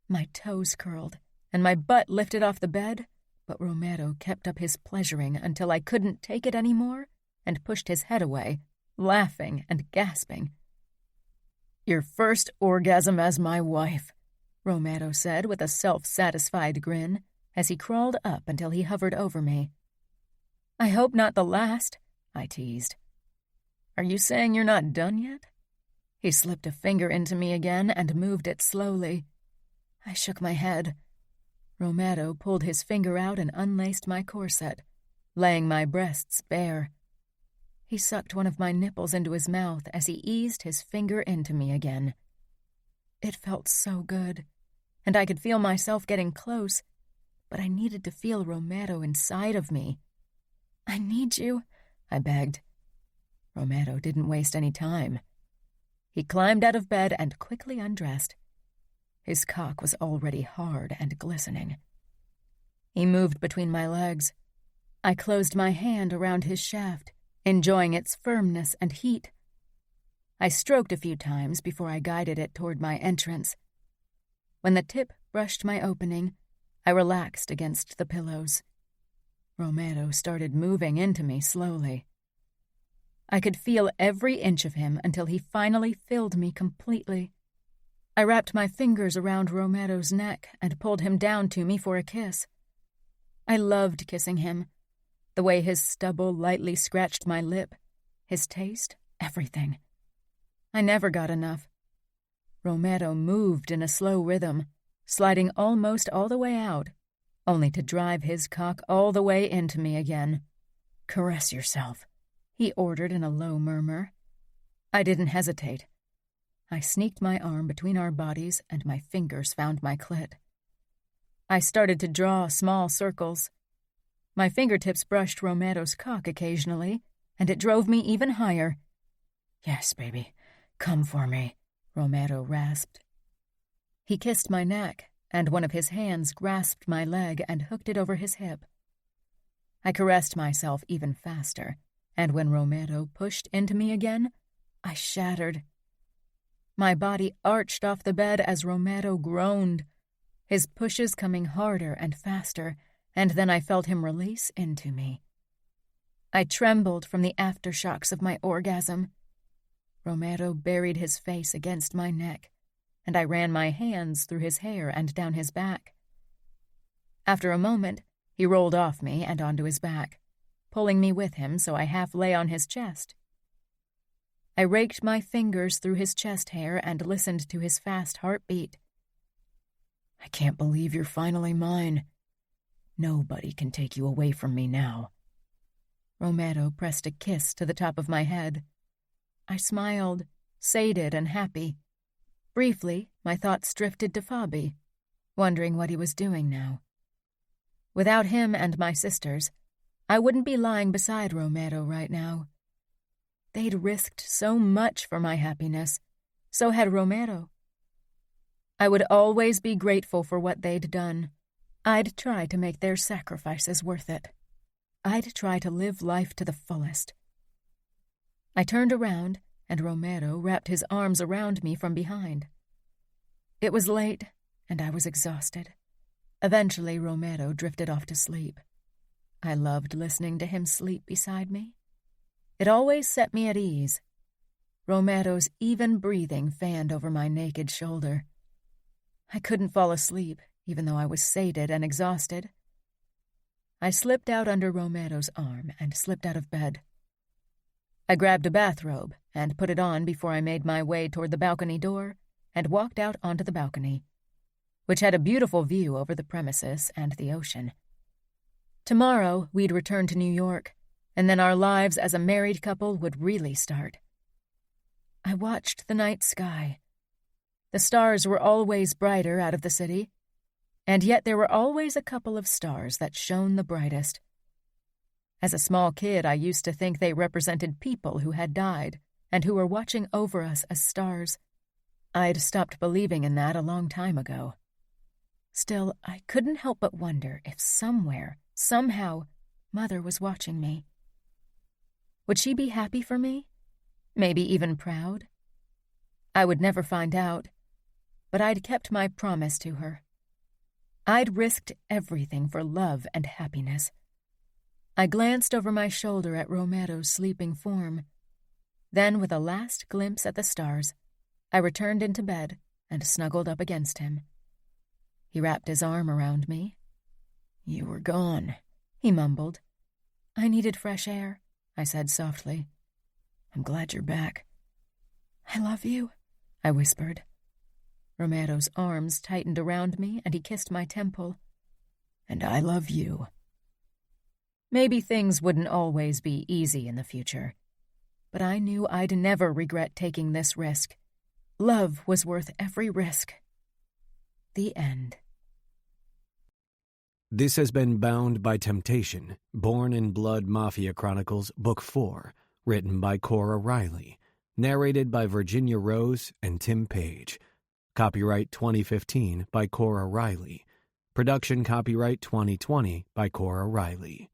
My toes curled, and my butt lifted off the bed, but Romero kept up his pleasuring until I couldn't take it anymore and pushed his head away, laughing and gasping. Your first orgasm as my wife, Romero said with a self-satisfied grin as he crawled up until he hovered over me. I hope not the last, I teased. Are you saying you're not done yet? He slipped a finger into me again and moved it slowly. I shook my head. Romero pulled his finger out and unlaced my corset, laying my breasts bare. He sucked one of my nipples into his mouth as he eased his finger into me again. It felt so good, and I could feel myself getting close, but I needed to feel Romero inside of me. I need you, I begged. Romero didn't waste any time. He climbed out of bed and quickly undressed. His cock was already hard and glistening. He moved between my legs. I closed my hand around his shaft, enjoying its firmness and heat. I stroked a few times before I guided it toward my entrance. When the tip brushed my opening, I relaxed against the pillows. Romero started moving into me slowly. I could feel every inch of him until he finally filled me completely. I wrapped my fingers around Romero's neck and pulled him down to me for a kiss. I loved kissing him. The way his stubble lightly scratched my lip, his taste, everything. I never got enough. Romero moved in a slow rhythm, sliding almost all the way out, only to drive his cock all the way into me again. Caress yourself, he ordered in a low murmur. I didn't hesitate. I sneaked my arm between our bodies and my fingers found my clit. I started to draw small circles. My fingertips brushed Romero's cock occasionally, and it drove me even higher. "Yes, baby, come for me," Romero rasped. He kissed my neck, and one of his hands grasped my leg and hooked it over his hip. I caressed myself even faster, and when Romero pushed into me again, I shattered. My body arched off the bed as Romero groaned, his pushes coming harder and faster, and then I felt him release into me. I trembled from the aftershocks of my orgasm. Romero buried his face against my neck, and I ran my hands through his hair and down his back. After a moment, he rolled off me and onto his back, pulling me with him so I half lay on his chest. I raked my fingers through his chest hair and listened to his fast heartbeat. "I can't believe you're finally mine. Nobody can take you away from me now." Romero pressed a kiss to the top of my head. I smiled, sated and happy. Briefly, my thoughts drifted to Fabi, wondering what he was doing now. Without him and my sisters, I wouldn't be lying beside Romero right now. They'd risked so much for my happiness. So had Romero. I would always be grateful for what they'd done. I'd try to make their sacrifices worth it. I'd try to live life to the fullest. I turned around, and Romero wrapped his arms around me from behind. It was late, and I was exhausted. Eventually, Romero drifted off to sleep. I loved listening to him sleep beside me. It always set me at ease. Romero's even breathing fanned over my naked shoulder. I couldn't fall asleep, even though I was sated and exhausted. I slipped out under Romero's arm and slipped out of bed. I grabbed a bathrobe and put it on before I made my way toward the balcony door and walked out onto the balcony, which had a beautiful view over the premises and the ocean. Tomorrow, we'd return to New York, and then our lives as a married couple would really start. I watched the night sky. The stars were always brighter out of the city, and yet there were always a couple of stars that shone the brightest. As a small kid, I used to think they represented people who had died and who were watching over us as stars. I'd stopped believing in that a long time ago. Still, I couldn't help but wonder if somewhere, somehow, Mother was watching me. Would she be happy for me? Maybe even proud? I would never find out, but I'd kept my promise to her. I'd risked everything for love and happiness. I glanced over my shoulder at Romero's sleeping form. Then, with a last glimpse at the stars, I returned into bed and snuggled up against him. He wrapped his arm around me. "You were gone," he mumbled. "I needed fresh air," I said softly. "I'm glad you're back." "I love you," I whispered. Romero's arms tightened around me and he kissed my temple. "And I love you." Maybe things wouldn't always be easy in the future, but I knew I'd never regret taking this risk. Love was worth every risk. The end. This has been Bound by Temptation, Born in Blood Mafia Chronicles, Book 4, written by Cora Reilly, narrated by Virginia Rose and Tim Page. Copyright 2015 by Cora Reilly. Production copyright 2020 by Cora Reilly.